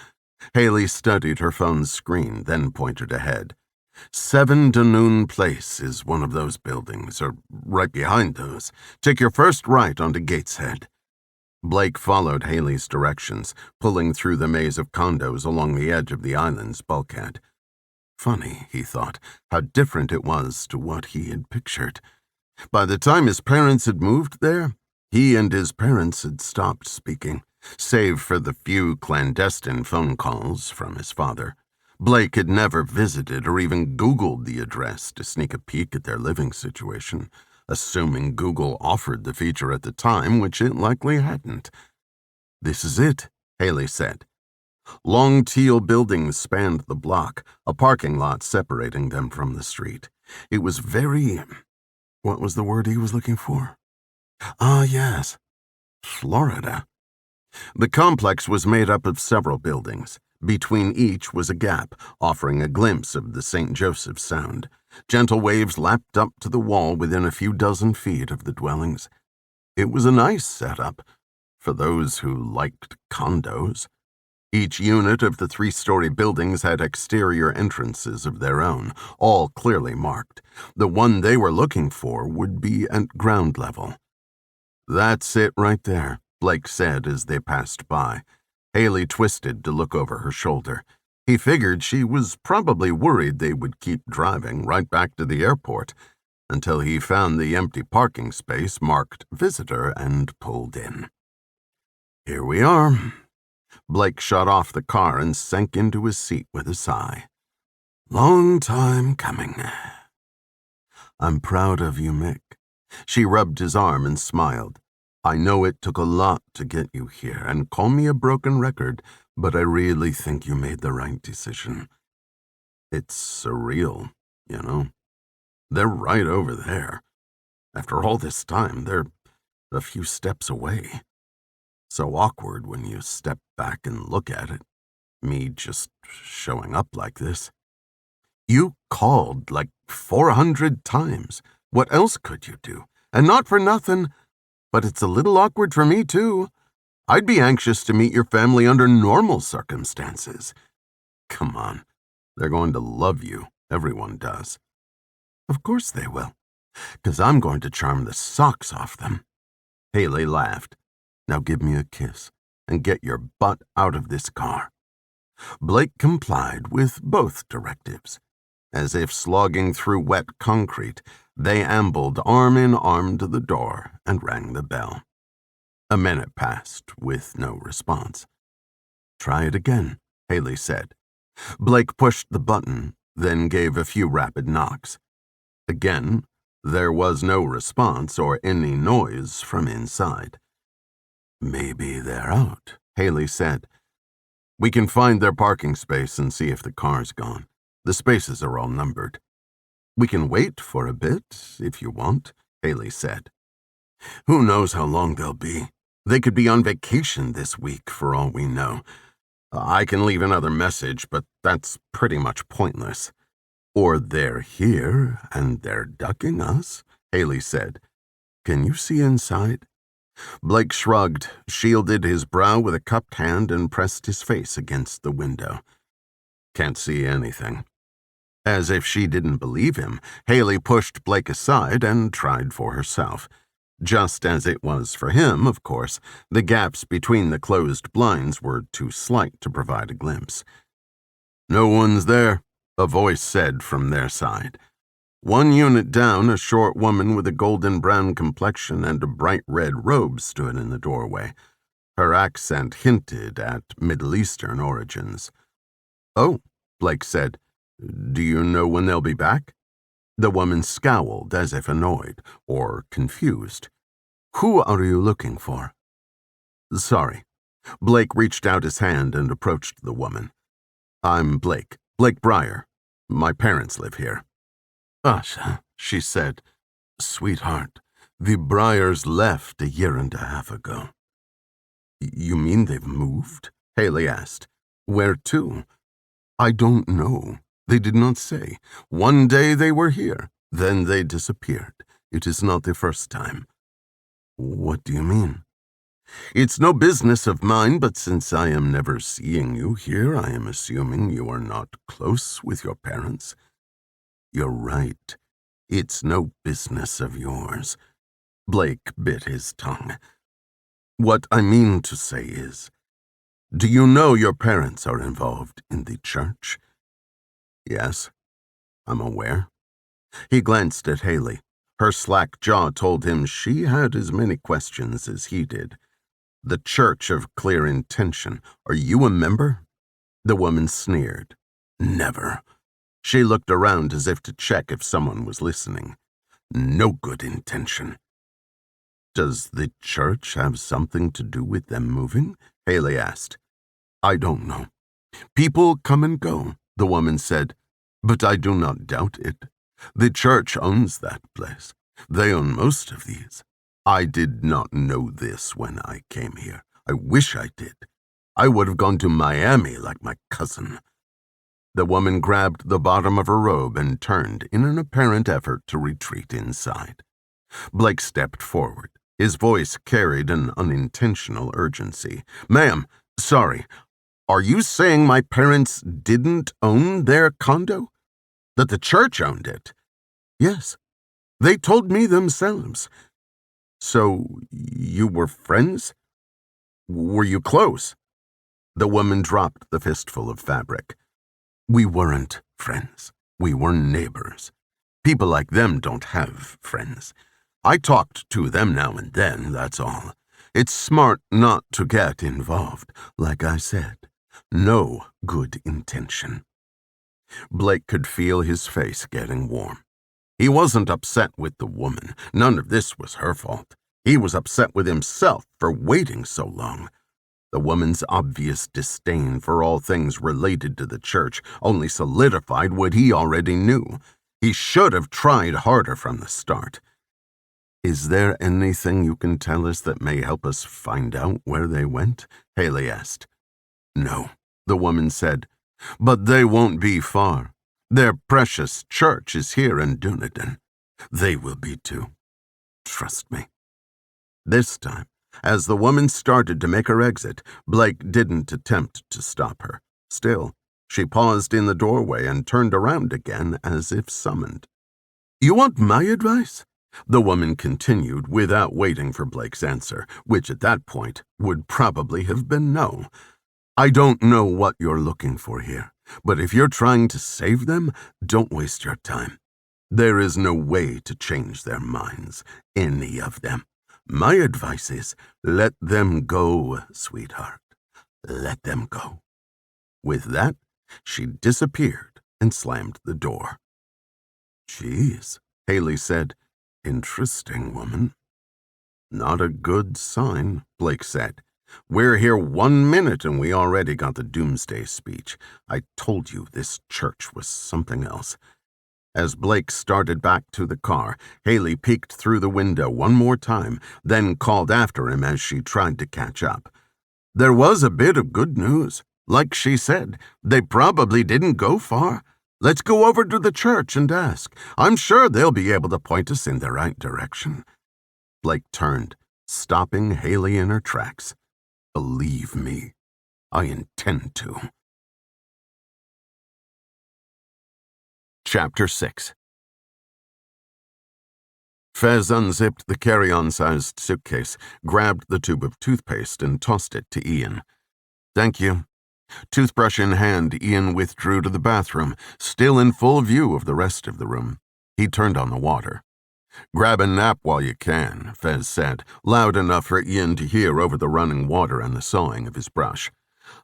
Haeli studied her phone's screen, then pointed ahead. 7 Dunoon Place is one of those buildings, or right behind those. Take your first right onto Gateshead. Blake followed Haeli's directions, pulling through the maze of condos along the edge of the island's bulkhead. Funny, he thought, how different it was to what he had pictured. By the time his parents had moved there, he and his parents had stopped speaking, save for the few clandestine phone calls from his father. Blake had never visited or even Googled the address to sneak a peek at their living situation, assuming Google offered the feature at the time, which it likely hadn't. "This is it," Haeli said. Long teal buildings spanned the block, a parking lot separating them from the street. It was very... what was the word he was looking for? Ah, yes. Florida. The complex was made up of several buildings. Between each was a gap, offering a glimpse of the St. Joseph Sound. Gentle waves lapped up to the wall within a few dozen feet of the dwellings. It was a nice setup for those who liked condos. Each unit of the 3-story buildings had exterior entrances of their own, all clearly marked. The one they were looking for would be at ground level. "That's it right there," Blake said as they passed by. Haeli twisted to look over her shoulder. He figured she was probably worried they would keep driving right back to the airport until he found the empty parking space marked visitor and pulled in. "Here we are." Blake shut off the car and sank into his seat with a sigh. "Long time coming." "I'm proud of you, Mick." She rubbed his arm and smiled. "I know it took a lot to get you here, and call me a broken record, but I really think you made the right decision. It's surreal, you know. They're right over there. After all this time, they're a few steps away. So awkward when you step back and look at it. Me just showing up like this. You called like 400 times. What else could you do? And not for nothing, but it's a little awkward for me, too. I'd be anxious to meet your family under normal circumstances. Come on, they're going to love you. Everyone does." "Of course they will, 'cause I'm going to charm the socks off them." Haeli laughed. "Now give me a kiss and get your butt out of this car." Blake complied with both directives. As if slogging through wet concrete, they ambled arm in arm to the door and rang the bell. A minute passed with no response. "Try it again," Haeli said. Blake pushed the button, then gave a few rapid knocks. Again, there was no response or any noise from inside. "Maybe they're out," Haeli said. "We can find their parking space and see if the car's gone. The spaces are all numbered." "We can wait for a bit, if you want," Haeli said. "Who knows how long they'll be? They could be on vacation this week, for all we know. I can leave another message, but that's pretty much pointless." "Or they're here, and they're ducking us," Haeli said. "Can you see inside?" Blake shrugged, shielded his brow with a cupped hand, and pressed his face against the window. "Can't see anything." As if she didn't believe him, Haeli pushed Blake aside and tried for herself. Just as it was for him, of course, the gaps between the closed blinds were too slight to provide a glimpse. "No one's there," a voice said from their side. One unit down, a short woman with a golden brown complexion and a bright red robe stood in the doorway. Her accent hinted at Middle Eastern origins. "Oh," Blake said. "Do you know when they'll be back?" The woman scowled as if annoyed or confused. "Who are you looking for?" "Sorry." Blake reached out his hand and approached the woman. "I'm Blake Brier. My parents live here." "Asha," she said. "Sweetheart, the Briers left 1.5 years ago." "You mean they've moved?" Haeli asked. "Where to?" "I don't know. They did not say. One day they were here, then they disappeared. It is not the first time." "What do you mean?" "It's no business of mine, but since I am never seeing you here, I am assuming you are not close with your parents." "You're right. It's no business of yours." Blake bit his tongue. "What I mean to say is, do you know your parents are involved in the church?" "Yes, I'm aware." He glanced at Haeli. Her slack jaw told him she had as many questions as he did. "The Church of Clear Intention. Are you a member?" The woman sneered. "Never." She looked around as if to check if someone was listening. "No good intention." "Does the church have something to do with them moving?" Haeli asked. "I don't know. People come and go," the woman said, "but I do not doubt it. The church owns that place. They own most of these. I did not know this when I came here. I wish I did. I would have gone to Miami like my cousin." The woman grabbed the bottom of her robe and turned in an apparent effort to retreat inside. Blake stepped forward. His voice carried an unintentional urgency. "Ma'am, sorry. Are you saying my parents didn't own their condo? That the church owned it?" "Yes. They told me themselves." "So you were friends? Were you close?" The woman dropped the fistful of fabric. "We weren't friends. We were neighbors. People like them don't have friends. I talked to them now and then, that's all. It's smart not to get involved, like I said. No good intention." Blake could feel his face getting warm. He wasn't upset with the woman. None of this was her fault. He was upset with himself for waiting so long. The woman's obvious disdain for all things related to the church only solidified what he already knew. He should have tried harder from the start. "Is there anything you can tell us that may help us find out where they went?" Haeli asked. "No," the woman said, "but they won't be far. Their precious church is here in Dunedin. They will be too. Trust me." This time, as the woman started to make her exit, Blake didn't attempt to stop her. Still, she paused in the doorway and turned around again as if summoned. "You want my advice?" The woman continued without waiting for Blake's answer, which at that point would probably have been no. "I don't know what you're looking for here, but if you're trying to save them, don't waste your time. There is no way to change their minds, any of them. My advice is, let them go, sweetheart. Let them go." With that, she disappeared and slammed the door. "Geez," Haeli said. "Interesting woman." "Not a good sign," Blake said. "We're here 1 minute and we already got the doomsday speech. I told you this church was something else." As Blake started back to the car, Haeli peeked through the window one more time, then called after him as she tried to catch up. "There was a bit of good news. Like she said, they probably didn't go far. Let's go over to the church and ask. I'm sure they'll be able to point us in the right direction." Blake turned, stopping Haeli in her tracks. "Believe me, I intend to." Chapter 6. Fez unzipped the carry-on-sized suitcase, grabbed the tube of toothpaste, and tossed it to Ian. "Thank you." Toothbrush in hand, Ian withdrew to the bathroom, still in full view of the rest of the room. He turned on the water. "Grab a nap while you can," Fez said, loud enough for Ian to hear over the running water and the sawing of his brush.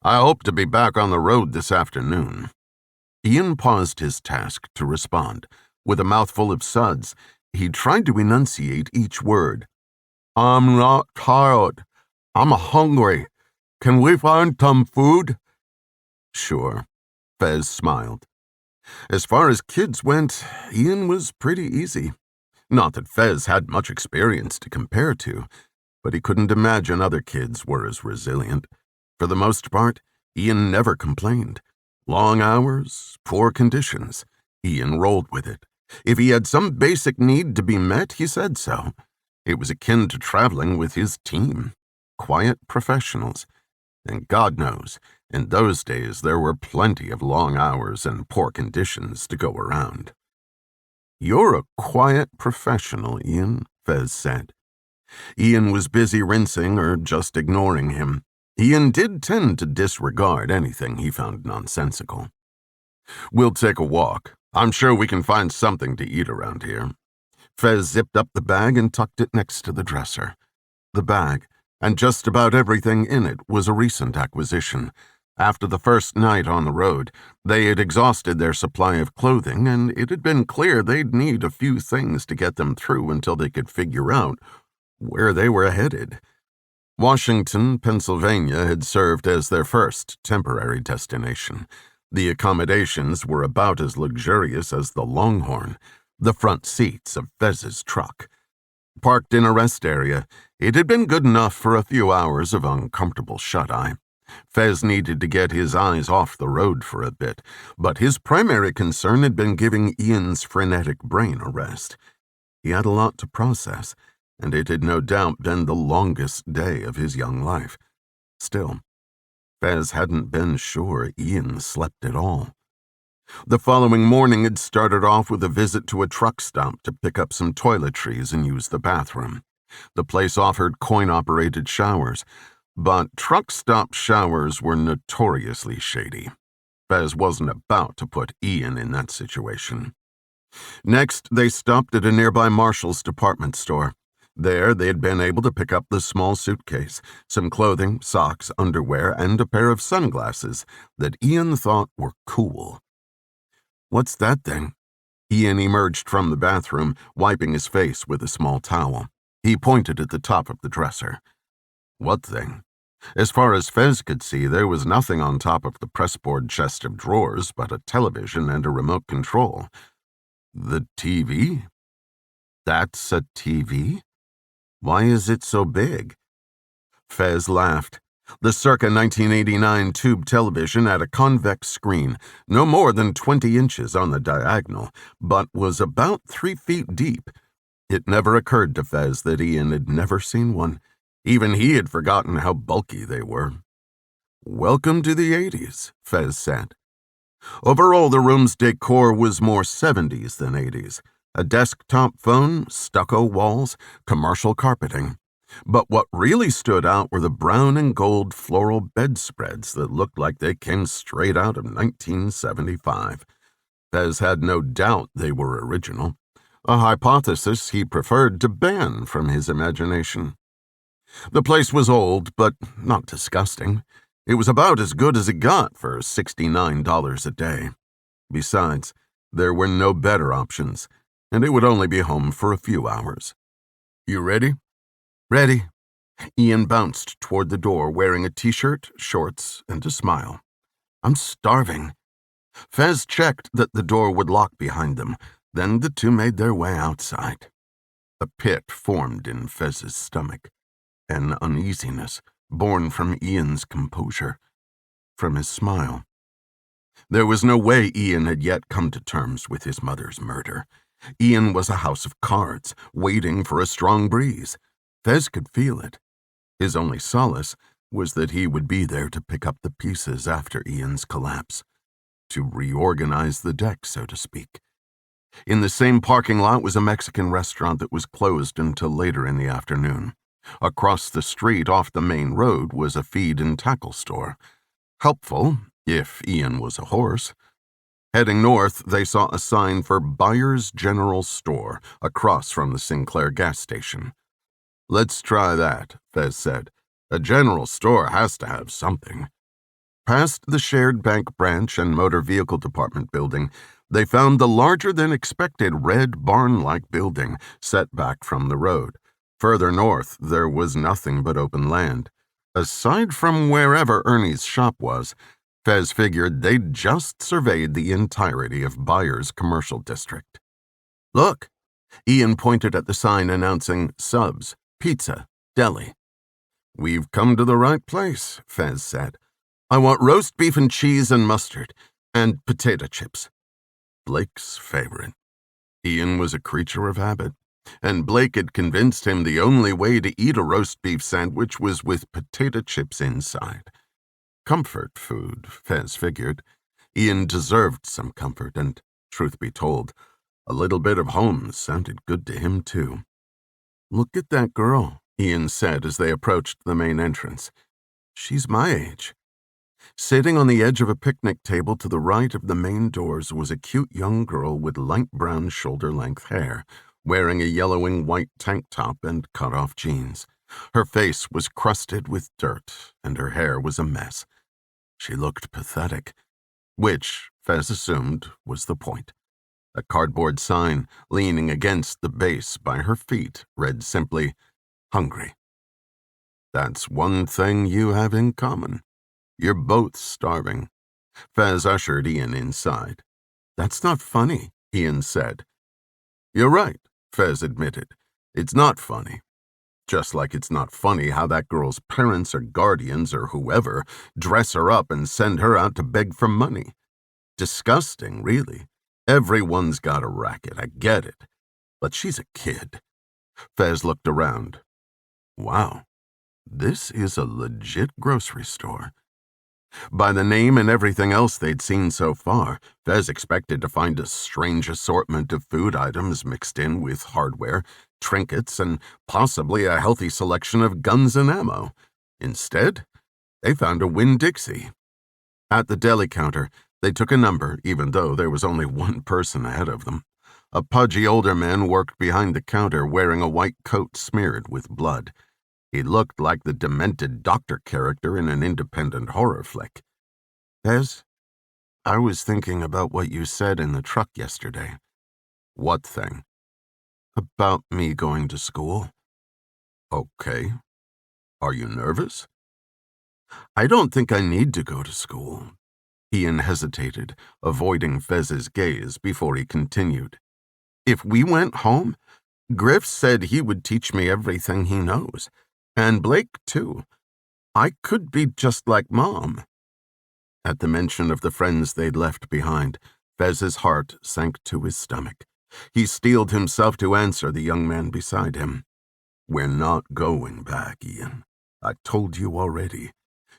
"I hope to be back on the road this afternoon." Ian paused his task to respond. With a mouthful of suds, he tried to enunciate each word. "I'm not tired. I'm hungry. Can we find some food?" "Sure," Fez smiled. As far as kids went, Ian was pretty easy. Not that Fez had much experience to compare to, but he couldn't imagine other kids were as resilient. For the most part, Ian never complained. Long hours, poor conditions. Ian rolled with it. If he had some basic need to be met, he said so. It was akin to traveling with his team. Quiet professionals. And God knows, in those days there were plenty of long hours and poor conditions to go around. "You're a quiet professional, Ian," Fez said. Ian was busy rinsing or just ignoring him. Ian did tend to disregard anything he found nonsensical. "We'll take a walk. I'm sure we can find something to eat around here." Fez zipped up the bag and tucked it next to the dresser. The bag, and just about everything in it, was a recent acquisition. After the first night on the road, they had exhausted their supply of clothing, and it had been clear they'd need a few things to get them through until they could figure out where they were headed. Washington, Pennsylvania had served as their first temporary destination. The accommodations were about as luxurious as the Longhorn, the front seats of Fez's truck. Parked in a rest area, it had been good enough for a few hours of uncomfortable shut-eye. Fez needed to get his eyes off the road for a bit, but his primary concern had been giving Ian's frenetic brain a rest. He had a lot to process, and it had no doubt been the longest day of his young life. Still, Fez hadn't been sure Ian slept at all. The following morning had started off with a visit to a truck stop to pick up some toiletries and use the bathroom. The place offered coin-operated showers, but truck stop showers were notoriously shady. Fez wasn't about to put Ian in that situation. Next, they stopped at a nearby Marshall's department store. There, they had been able to pick up the small suitcase, some clothing, socks, underwear, and a pair of sunglasses that Ian thought were cool. "What's that thing?" Ian emerged from the bathroom, wiping his face with a small towel. He pointed at the top of the dresser. "What thing?" As far as Fez could see, there was nothing on top of the pressboard chest of drawers but a television and a remote control. "The TV?" "That's a TV? Why is it so big?" Fez laughed. The circa 1989 tube television had a convex screen, no more than 20 inches on the diagonal, but was about 3 feet deep. It never occurred to Fez that Ian had never seen one. Even he had forgotten how bulky they were. "Welcome to the 80s, Fez said. Overall, the room's decor was more 70s than 80s. A desktop phone, stucco walls, commercial carpeting. But what really stood out were the brown and gold floral bedspreads that looked like they came straight out of 1975. Fez had no doubt they were original, a hypothesis he preferred to ban from his imagination. The place was old, but not disgusting. It was about as good as it got for $69 a day. Besides, there were no better options, and it would only be home for a few hours. "You ready?" "Ready." Ian bounced toward the door, wearing a t-shirt, shorts, and a smile. "I'm starving." Fez checked that the door would lock behind them. Then the two made their way outside. A pit formed in Fez's stomach, an uneasiness born from Ian's composure, from his smile. There was no way Ian had yet come to terms with his mother's murder. Ian was a house of cards, waiting for a strong breeze. Fez could feel it. His only solace was that he would be there to pick up the pieces after Ian's collapse, to reorganize the deck, so to speak. In the same parking lot was a Mexican restaurant that was closed until later in the afternoon. Across the street off the main road was a feed and tackle store. Helpful, if Ian was a horse. Heading north, they saw a sign for Brier's General Store across from the Sinclair gas station. "Let's try that," Fez said. "A general store has to have something." Past the shared bank branch and motor vehicle department building, they found the larger-than-expected red barn-like building set back from the road. Further north, there was nothing but open land. Aside from wherever Ernie's shop was, Fez figured they'd just surveyed the entirety of Brier's commercial district. "Look," Ian pointed at the sign announcing subs, pizza, deli. "We've come to the right place," Fez said. "I want roast beef and cheese and mustard, and potato chips." Blake's favorite. Ian was a creature of habit, and Blake had convinced him the only way to eat a roast beef sandwich was with potato chips inside. Comfort food, Fez figured. Ian deserved some comfort, and, truth be told, a little bit of home sounded good to him too. "Look at that girl," Ian said as they approached the main entrance. "She's my age." Sitting on the edge of a picnic table to the right of the main doors was a cute young girl with light brown shoulder-length hair, wearing a yellowing white tank top and cut-off jeans. Her face was crusted with dirt, and her hair was a mess. She looked pathetic, which, Fez assumed, was the point. A cardboard sign, leaning against the base by her feet, read simply, "Hungry." "That's one thing you have in common. You're both starving." Fez ushered Ian inside. "That's not funny," Ian said. "You're right," Fez admitted. "It's not funny. Just like it's not funny how that girl's parents or guardians or whoever dress her up and send her out to beg for money. Disgusting, really. Everyone's got a racket, I get it. But she's a kid." Fez looked around. Wow, this is a legit grocery store. By the name and everything else they'd seen so far, Fez expected to find a strange assortment of food items mixed in with hardware, trinkets, and possibly a healthy selection of guns and ammo. Instead, they found a Winn-Dixie. At the deli counter, they took a number, even though there was only one person ahead of them. A pudgy older man worked behind the counter wearing a white coat smeared with blood. He looked like the demented doctor character in an independent horror flick. "Fez, I was thinking about what you said in the truck yesterday." "What thing?" "About me going to school." "Okay. Are you nervous?" "I don't think I need to go to school." Ian hesitated, avoiding Fez's gaze before he continued. "If we went home, Griff said he would teach me everything he knows. And Blake, too. I could be just like Mom." At the mention of the friends they'd left behind, Fez's heart sank to his stomach. He steeled himself to answer the young man beside him. "We're not going back, Ian. I told you already.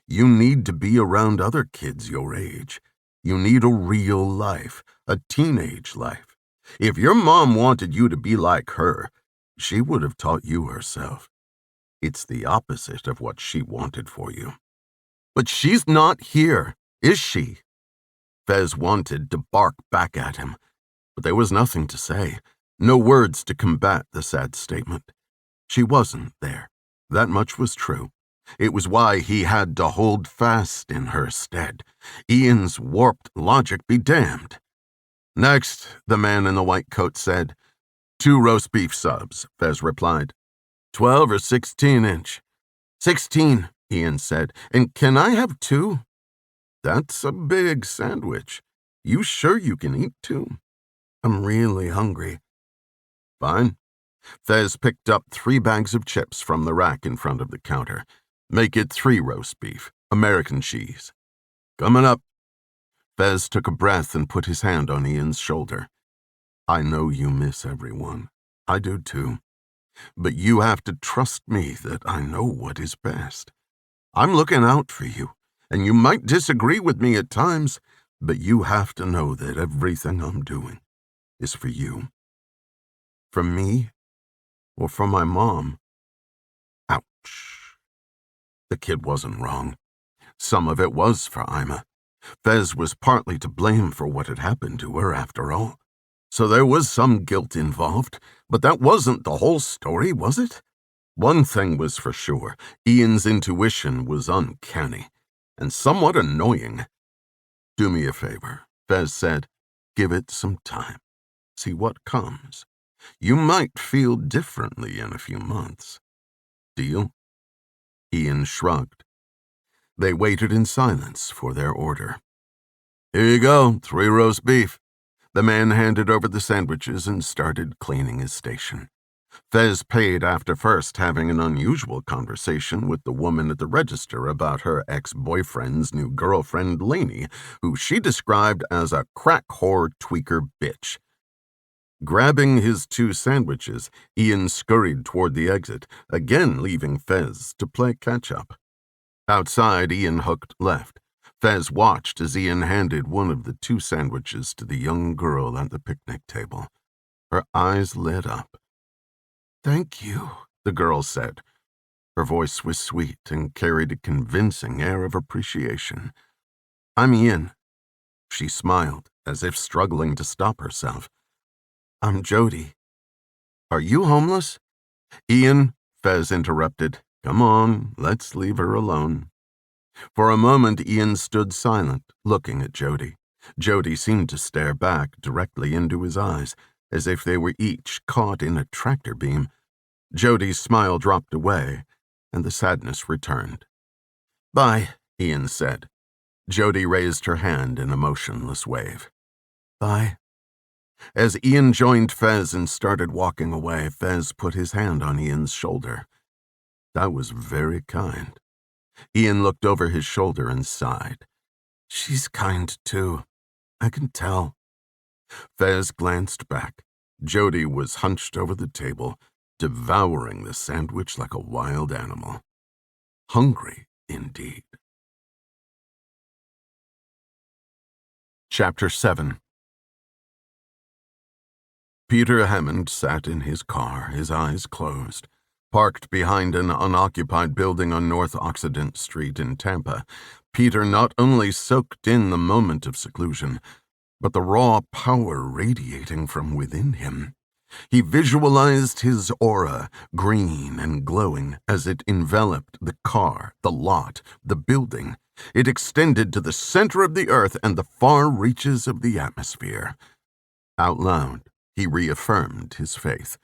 You need to be around other kids your age. You need a real life, a teenage life. If your mom wanted you to be like her, she would have taught you herself. It's the opposite of what she wanted for you." "But she's not here, is she?" Fez wanted to bark back at him, but there was nothing to say, no words to combat the sad statement. She wasn't there. That much was true. It was why he had to hold fast in her stead. Ian's warped logic be damned. "Next," the man in the white coat said. "2 roast beef subs," Fez replied. 12 or 16-inch. 16, Ian said. "And can I have 2? "That's a big sandwich. You sure you can eat 2? "I'm really hungry." "Fine." Fez picked up 3 bags of chips from the rack in front of the counter. "Make it 3 roast beef, American cheese." "Coming up." Fez took a breath and put his hand on Ian's shoulder. "I know you miss everyone. I do too. But you have to trust me that I know what is best. I'm looking out for you, and you might disagree with me at times, but you have to know that everything I'm doing is for you." "For me? Or for my mom?" Ouch. The kid wasn't wrong. Some of it was for Ima. Fez was partly to blame for what had happened to her, after all. So there was some guilt involved, but that wasn't the whole story, was it? One thing was for sure, Ian's intuition was uncanny, and somewhat annoying. "Do me a favor," Fez said. "Give it some time. See what comes. You might feel differently in a few months. Deal?" Ian shrugged. They waited in silence for their order. "Here you go, 3 roast beef." The man handed over the sandwiches and started cleaning his station. Fez paid after first having an unusual conversation with the woman at the register about her ex-boyfriend's new girlfriend, Lainey, who she described as a crack whore tweaker bitch. Grabbing his 2 sandwiches, Ian scurried toward the exit, again leaving Fez to play catch-up. Outside, Ian hooked left. Fez watched as Ian handed one of the 2 sandwiches to the young girl at the picnic table. Her eyes lit up. "Thank you," the girl said. Her voice was sweet and carried a convincing air of appreciation. "I'm Ian." She smiled, as if struggling to stop herself. "I'm Jody. Are you homeless?" "Ian," Fez interrupted. "Come on, let's leave her alone." For a moment, Ian stood silent, looking at Jody. Jody seemed to stare back directly into his eyes, as if they were each caught in a tractor beam. Jody's smile dropped away, and the sadness returned. "Bye," Ian said. Jody raised her hand in a motionless wave. "Bye." As Ian joined Fez and started walking away, Fez put his hand on Ian's shoulder. "That was very kind." Ian looked over his shoulder and sighed. "She's kind, too. I can tell." Fez glanced back. Jody was hunched over the table, devouring the sandwich like a wild animal. Hungry, indeed. Chapter 7. Peter Hammond sat in his car, his eyes closed. Parked behind an unoccupied building on North Occident Street in Tampa, Peter not only soaked in the moment of seclusion, but the raw power radiating from within him. He visualized his aura, green and glowing, as it enveloped the car, the lot, the building. It extended to the center of the earth and the far reaches of the atmosphere. Out loud, he reaffirmed his faith.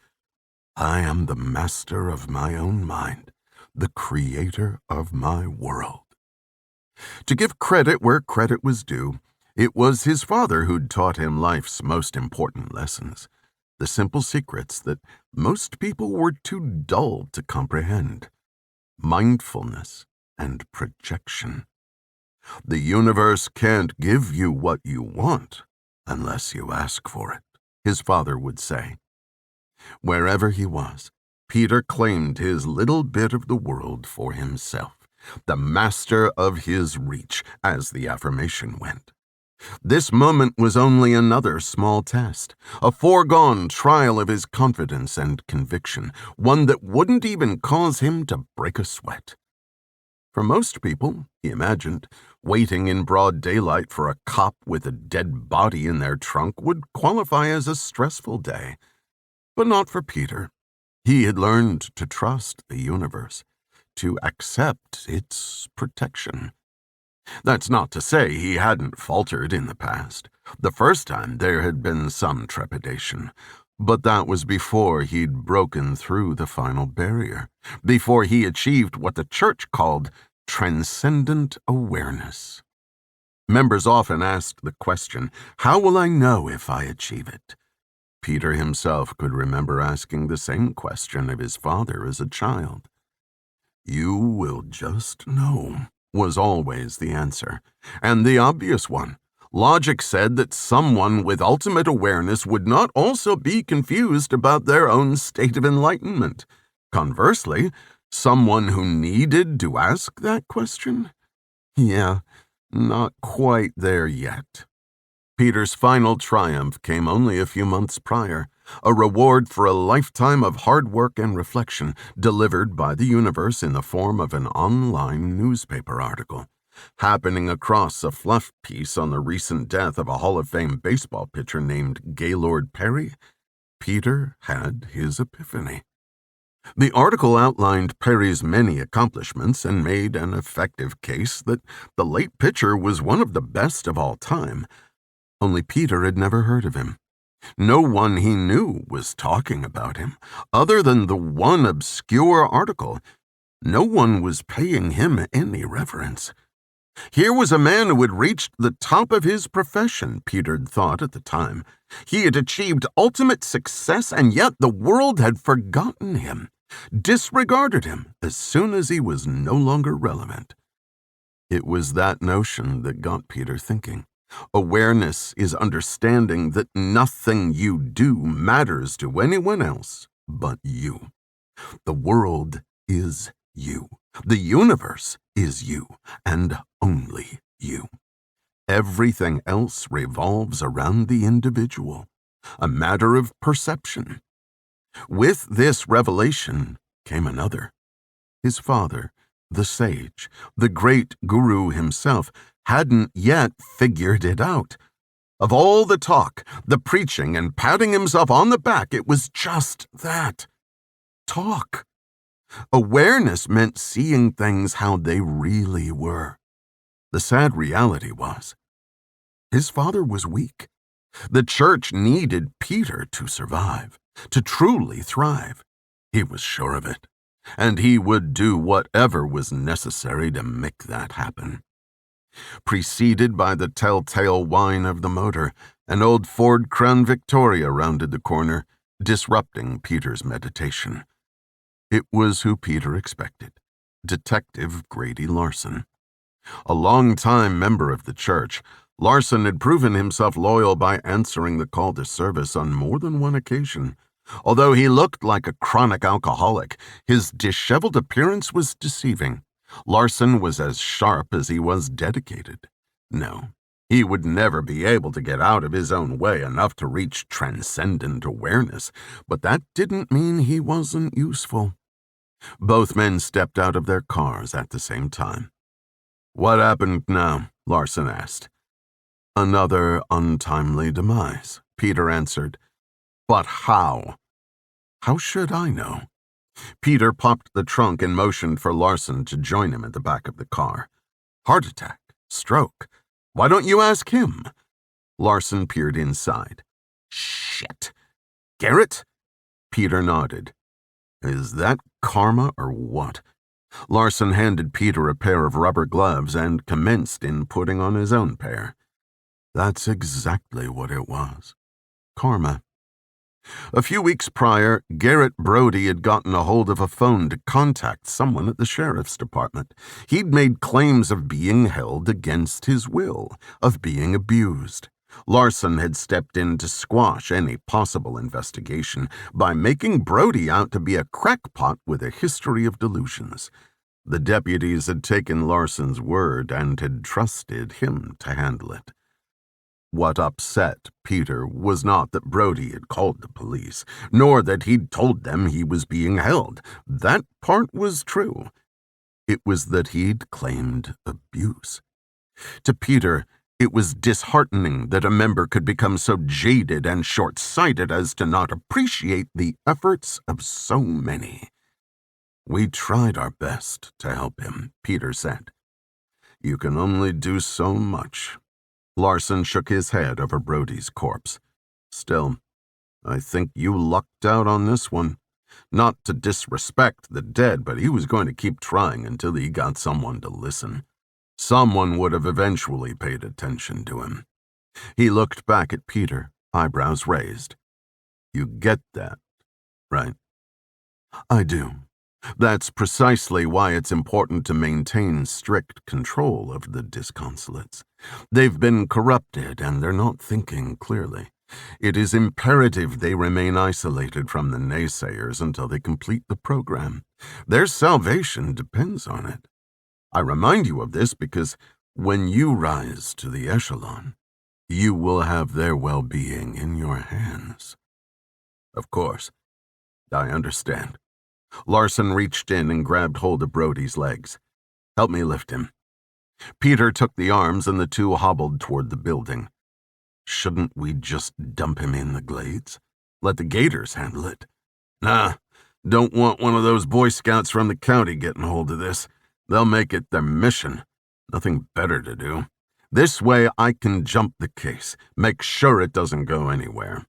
"I am the master of my own mind, the creator of my world." To give credit where credit was due, it was his father who'd taught him life's most important lessons, the simple secrets that most people were too dull to comprehend. Mindfulness and projection. The universe can't give you what you want unless you ask for it, his father would say. Wherever he was, Peter claimed his little bit of the world for himself, the master of his reach, as the affirmation went. This moment was only another small test, a foregone trial of his confidence and conviction, one that wouldn't even cause him to break a sweat. For most people, he imagined, waiting in broad daylight for a cop with a dead body in their trunk would qualify as a stressful day. But not for Peter. He had learned to trust the universe, to accept its protection. That's not to say he hadn't faltered in the past. The first time there had been some trepidation, but that was before he'd broken through the final barrier, before he achieved what the church called transcendent awareness. Members often asked the question, "How will I know if I achieve it?" Peter himself could remember asking the same question of his father as a child. "You will just know," was always the answer, and the obvious one. Logic said that someone with ultimate awareness would not also be confused about their own state of enlightenment. Conversely, someone who needed to ask that question? Yeah, not quite there yet. Peter's final triumph came only a few months prior, a reward for a lifetime of hard work and reflection delivered by the universe in the form of an online newspaper article. happening across a fluff piece on the recent death of a Hall of Fame baseball pitcher named Gaylord Perry, Peter had his epiphany. The article outlined Perry's many accomplishments and made an effective case that the late pitcher was one of the best of all time. Only Peter had never heard of him. No one he knew was talking about him, other than the one obscure article. No one was paying him any reverence. Here was a man who had reached the top of his profession, Peter'd thought at the time. He had achieved ultimate success, and yet the world had forgotten him, disregarded him as soon as he was no longer relevant. It was that notion that got Peter thinking. Awareness is understanding that nothing you do matters to anyone else but you. The world is you. The universe is you, and only you. Everything else revolves around the individual, a matter of perception. With this revelation came another. His father, the sage, the great guru himself, hadn't yet figured it out. Of all the talk, the preaching, and patting himself on the back, it was just that. Talk. Awareness meant seeing things how they really were. The sad reality was, his father was weak. The church needed Peter to survive, to truly thrive. He was sure of it, and he would do whatever was necessary to make that happen. Preceded by the telltale whine of the motor, an old Ford Crown Victoria rounded the corner, disrupting Peter's meditation. It was who Peter expected, Detective Grady Larson. A long-time member of the church, Larson had proven himself loyal by answering the call to service on more than one occasion. Although he looked like a chronic alcoholic, his disheveled appearance was deceiving. Larson was as sharp as he was dedicated. No, he would never be able to get out of his own way enough to reach transcendent awareness, but that didn't mean he wasn't useful. Both men stepped out of their cars at the same time. "What happened now?" Larson asked. "Another untimely demise," Peter answered. "But how?" "How should I know?" Peter popped the trunk and motioned for Larson to join him at the back of the car. "Heart attack? Stroke? Why don't you ask him?" Larson peered inside. "Shit. Garrett?" Peter nodded. "Is that karma or what?" Larson handed Peter a pair of rubber gloves and commenced in putting on his own pair. That's exactly what it was. Karma. A few weeks prior, Garrett Brody had gotten a hold of a phone to contact someone at the sheriff's department. He'd made claims of being held against his will, of being abused. Larson had stepped in to squash any possible investigation by making Brody out to be a crackpot with a history of delusions. The deputies had taken Larson's word and had trusted him to handle it. What upset Peter was not that Brody had called the police, nor that he'd told them he was being held. That part was true. It was that he'd claimed abuse. To Peter, it was disheartening that a member could become so jaded and short-sighted as to not appreciate the efforts of so many. "We tried our best to help him," Peter said. "You can only do so much." Larson shook his head over Brody's corpse. "Still, I think you lucked out on this one. Not to disrespect the dead, but he was going to keep trying until he got someone to listen. Someone would have eventually paid attention to him." He looked back at Peter, eyebrows raised. "You get that, right?" "I do. That's precisely why it's important to maintain strict control of the disconsolates. They've been corrupted and they're not thinking clearly. It is imperative they remain isolated from the naysayers until they complete the program. Their salvation depends on it. I remind you of this because when you rise to the echelon, you will have their well-being in your hands." "Of course. I understand." Larson reached in and grabbed hold of Brody's legs. "Help me lift him." Peter took the arms and the two hobbled toward the building. Shouldn't we just dump him in the glades? Let the gators handle it. Nah, don't want one of those Boy Scouts from the county getting hold of this. They'll make it their mission. Nothing better to do. This way I can jump the case, make sure it doesn't go anywhere.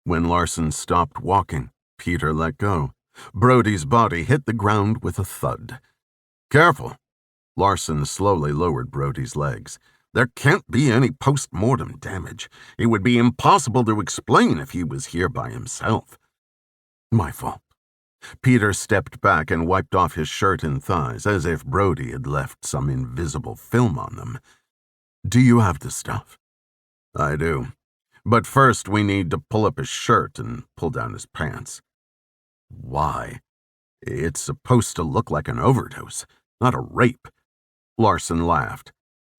When Larson stopped walking, Peter let go. Brody's body hit the ground with a thud. Careful. Larson slowly lowered Brody's legs. There can't be any post-mortem damage. It would be impossible to explain if he was here by himself. My fault. Peter stepped back and wiped off his shirt and thighs as if Brody had left some invisible film on them. Do you have the stuff? I do. But first we need to pull up his shirt and pull down his pants. Why? It's supposed to look like an overdose, not a rape. Larson laughed.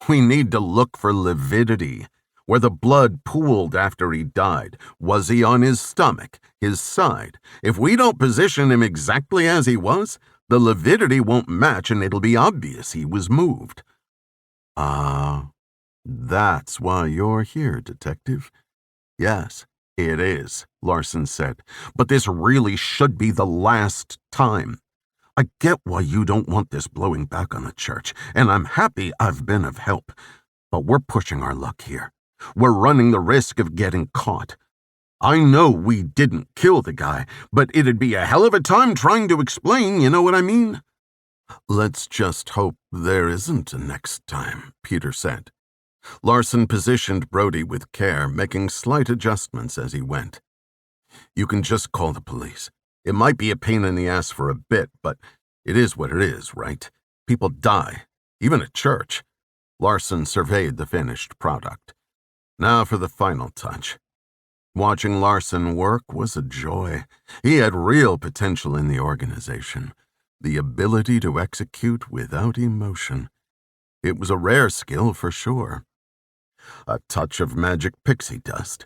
We need to look for lividity. Where the blood pooled after he died. Was he on his stomach, his side? If we don't position him exactly as he was, the lividity won't match and it'll be obvious he was moved. That's why you're here, Detective. Yes, it is, Larson said, but this really should be the last time. I get why you don't want this blowing back on the church, and I'm happy I've been of help, but we're pushing our luck here. We're running the risk of getting caught. I know we didn't kill the guy, but it'd be a hell of a time trying to explain, you know what I mean? Let's just hope there isn't a next time, Peter said. Larson positioned Brody with care, making slight adjustments as he went. You can just call the police. It might be a pain in the ass for a bit, but it is what it is, right? People die, even at church. Larson surveyed the finished product. Now for the final touch. Watching Larson work was a joy. He had real potential in the organization, the ability to execute without emotion. It was a rare skill for sure. A touch of magic pixie dust.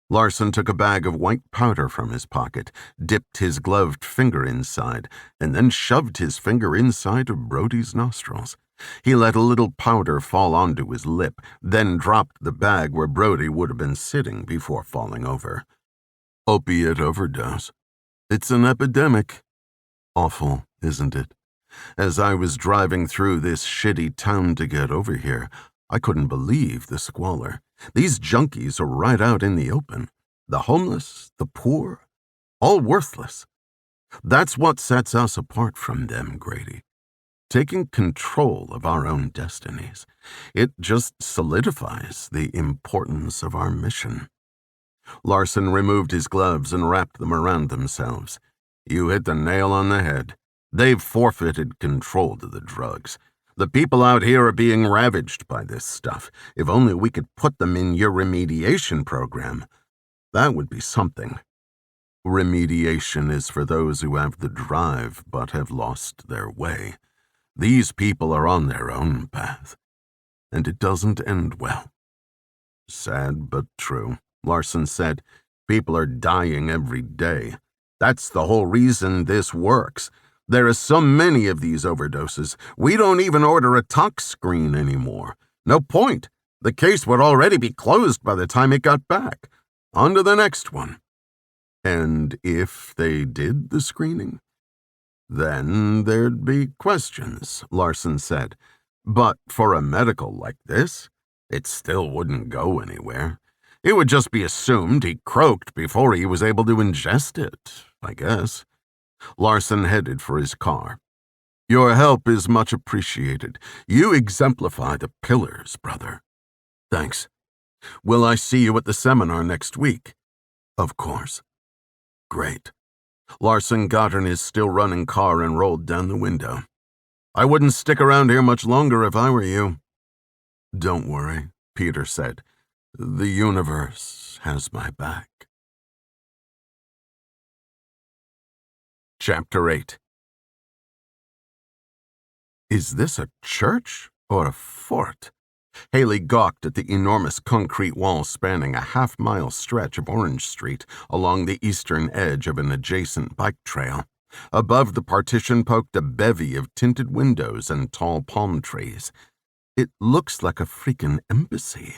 Larson took a bag of white powder from his pocket, dipped his gloved finger inside, and then shoved his finger inside of Brody's nostrils. He let a little powder fall onto his lip, then dropped the bag where Brody would have been sitting before falling over. Opiate overdose. It's an epidemic. Awful, isn't it? As I was driving through this shitty town to get over here, I couldn't believe the squalor. These junkies are right out in the open. The homeless, the poor, all worthless. That's what sets us apart from them, Grady. Taking control of our own destinies. It just solidifies the importance of our mission. Larson removed his gloves and wrapped them around themselves. You hit the nail on the head. They've forfeited control to the drugs. The people out here are being ravaged by this stuff. If only we could put them in your remediation program. That would be something. Remediation is for those who have the drive but have lost their way. These people are on their own path, and it doesn't end well. Sad but true, Larson said. People are dying every day. That's the whole reason this works. There are so many of these overdoses, we don't even order a tox screen anymore. No point. The case would already be closed by the time it got back. On to the next one. And if they did the screening? Then there'd be questions, Larson said. But for a medical like this, it still wouldn't go anywhere. It would just be assumed he croaked before he was able to ingest it, I guess. Larson headed for his car. Your help is much appreciated. You exemplify the pillars, brother. Thanks. Will I see you at the seminar next week? Of course. Great. Larson got in his still-running car and rolled down the window. I wouldn't stick around here much longer if I were you. Don't worry, Peter said. The universe has my back. Chapter 8. Is this a church or a fort? Haeli gawked at the enormous concrete wall spanning a half-mile stretch of Orange Street along the eastern edge of an adjacent bike trail. Above the partition poked a bevy of tinted windows and tall palm trees. It looks like a freaking embassy.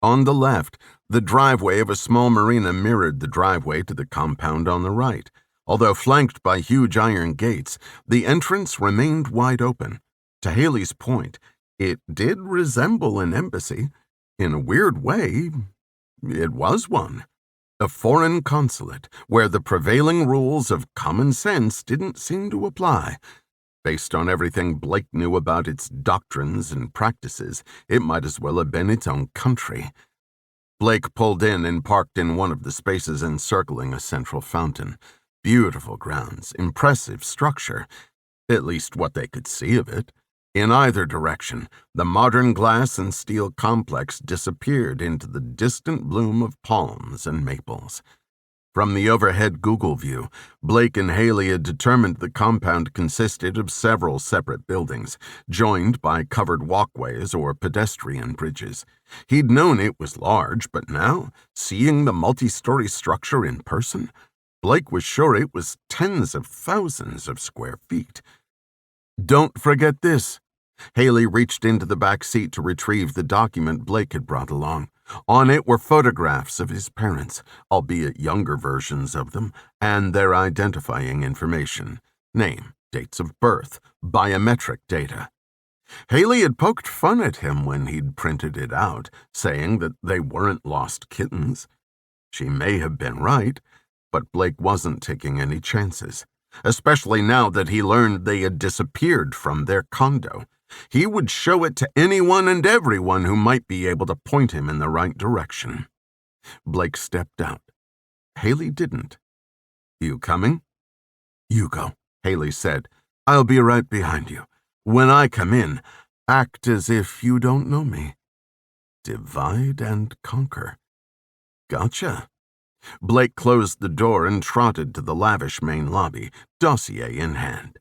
On the left, the driveway of a small marina mirrored the driveway to the compound on the right. Although flanked by huge iron gates, the entrance remained wide open. To Haeli's point, it did resemble an embassy. In a weird way, it was one. A foreign consulate, where the prevailing rules of common sense didn't seem to apply. Based on everything Blake knew about its doctrines and practices, it might as well have been its own country. Blake pulled in and parked in one of the spaces encircling a central fountain. Beautiful grounds, impressive structure, at least what they could see of it. In either direction, the modern glass and steel complex disappeared into the distant bloom of palms and maples. From the overhead Google view, Blake and Haeli had determined the compound consisted of several separate buildings, joined by covered walkways or pedestrian bridges. He'd known it was large, but now, seeing the multi-story structure in person, Blake was sure it was tens of thousands of square feet. "Don't forget this." Haeli reached into the back seat to retrieve the document Blake had brought along. On it were photographs of his parents, albeit younger versions of them, and their identifying information: name, dates of birth, biometric data. Haeli had poked fun at him when he'd printed it out, saying that they weren't lost kittens. She may have been right, but Blake wasn't taking any chances, especially now that he learned they had disappeared from their condo. He would show it to anyone and everyone who might be able to point him in the right direction. Blake stepped out. Haeli didn't. "You coming?" "You go," Haeli said. "I'll be right behind you. When I come in, act as if you don't know me. Divide and conquer." "Gotcha." Blake closed the door and trotted to the lavish main lobby, dossier in hand.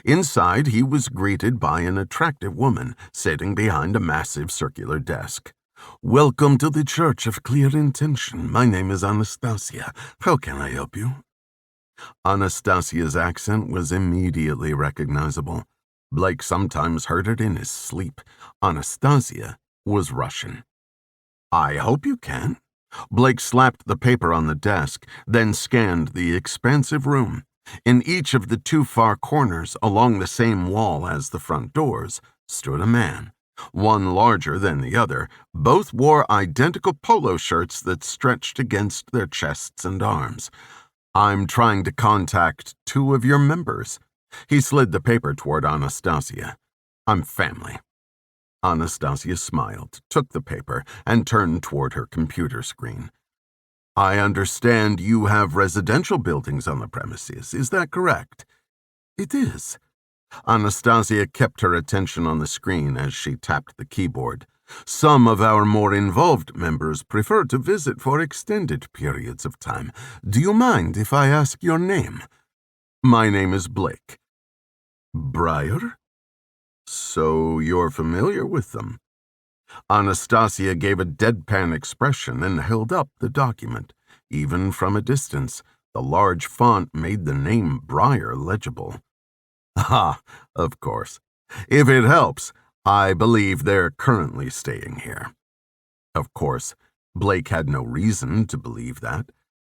Inside, he was greeted by an attractive woman sitting behind a massive circular desk. "Welcome to the Church of Clear Intention. My name is Anastasia. How can I help you?" Anastasia's accent was immediately recognizable. Blake sometimes heard it in his sleep. Anastasia was Russian. "I hope you can." Blake slapped the paper on the desk, then scanned the expansive room. In each of the two far corners, along the same wall as the front doors, stood a man, one larger than the other. Both wore identical polo shirts that stretched against their chests and arms. "I'm trying to contact two of your members." He slid the paper toward Anastasia. "I'm family." Anastasia smiled, took the paper, and turned toward her computer screen. "I understand you have residential buildings on the premises. Is that correct?" "It is." Anastasia kept her attention on the screen as she tapped the keyboard. "Some of our more involved members prefer to visit for extended periods of time. Do you mind if I ask your name?" "My name is Blake." "Brier? So you're familiar with them?" Anastasia gave a deadpan expression and held up the document. Even from a distance, the large font made the name Brier legible. "Ah, of course. If it helps, I believe they're currently staying here." Of course, Blake had no reason to believe that,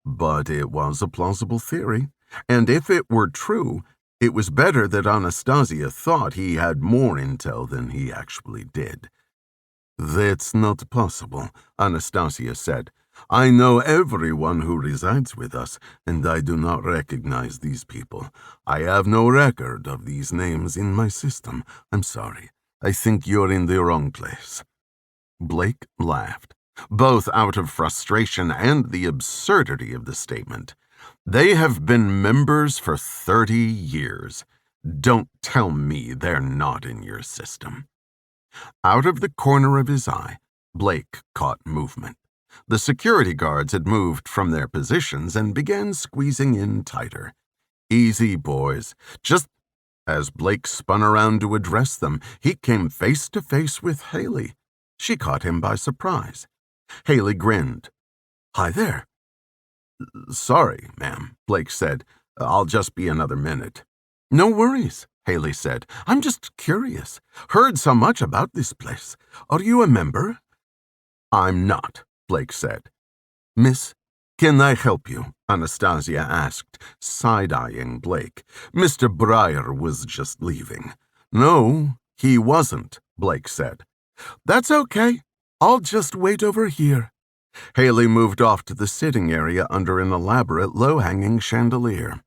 but it was a plausible theory, and if it were true, it was better that Anastasia thought he had more intel than he actually did. "That's not possible," Anastasia said. "I know everyone who resides with us, and I do not recognize these people. I have no record of these names in my system. I'm sorry. I think you're in the wrong place." Blake laughed, both out of frustration and the absurdity of the statement. "They have been members for 30 years. Don't tell me they're not in your system." Out of the corner of his eye, Blake caught movement. The security guards had moved from their positions and began squeezing in tighter. "Easy, boys." Just as Blake spun around to address them, he came face to face with Haeli. She caught him by surprise. Haeli grinned. "Hi there." "Sorry, ma'am," Blake said. "I'll just be another minute." "No worries," Haeli said. "I'm just curious. Heard so much about this place. Are you a member?" "I'm not," Blake said. "Miss, can I help you?" Anastasia asked, side-eyeing Blake. "Mr. Brier was just leaving." "No, he wasn't," Blake said. "That's okay. I'll just wait over here." Haeli moved off to the sitting area under an elaborate low-hanging chandelier.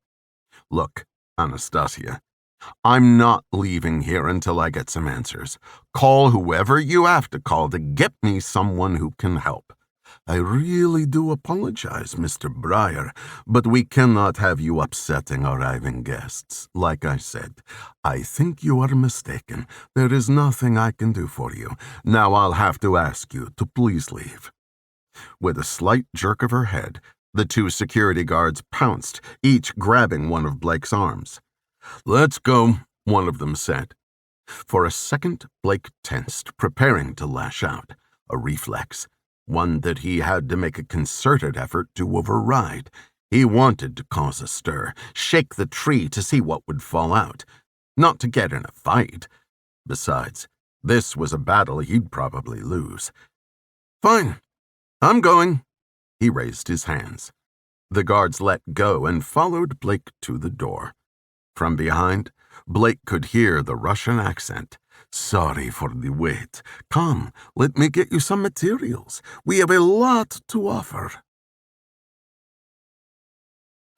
"Look, Anastasia, I'm not leaving here until I get some answers. Call whoever you have to call to get me someone who can help. I really do apologize, Mr. Brier, but we cannot have you upsetting arriving guests. Like I said, I think you are mistaken. There is nothing I can do for you. Now I'll have to ask you to please leave." With a slight jerk of her head, the two security guards pounced, each grabbing one of Blake's arms. "Let's go," one of them said. For a second, Blake tensed, preparing to lash out, a reflex, one that he had to make a concerted effort to override. He wanted to cause a stir, shake the tree to see what would fall out, not to get in a fight. Besides, this was a battle he'd probably lose. "Fine, I'm going." He raised his hands. The guards let go and followed Blake to the door. From behind, Blake could hear the Russian accent. "Sorry for the wait. Come, let me get you some materials. We have a lot to offer."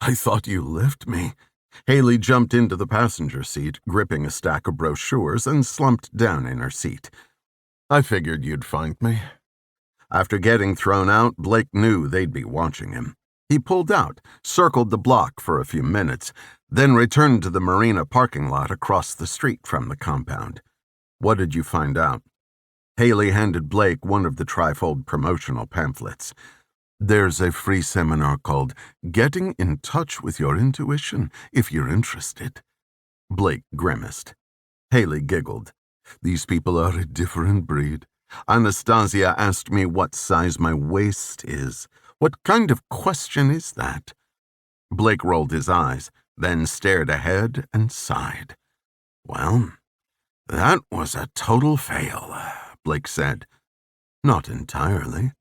"I thought you left me." Haeli jumped into the passenger seat, gripping a stack of brochures, and slumped down in her seat. "I figured you'd find me." After getting thrown out, Blake knew they'd be watching him. He pulled out, circled the block for a few minutes, then returned to the marina parking lot across the street from the compound. "What did you find out?" Haeli handed Blake one of the trifold promotional pamphlets. "There's a free seminar called Getting in Touch with Your Intuition, if you're interested." Blake grimaced. Haeli giggled. "These people are a different breed. Anastasia asked me what size my waist is. What kind of question is that?" Blake rolled his eyes, then stared ahead and sighed. "Well, that was a total fail," Blake said. "Not entirely."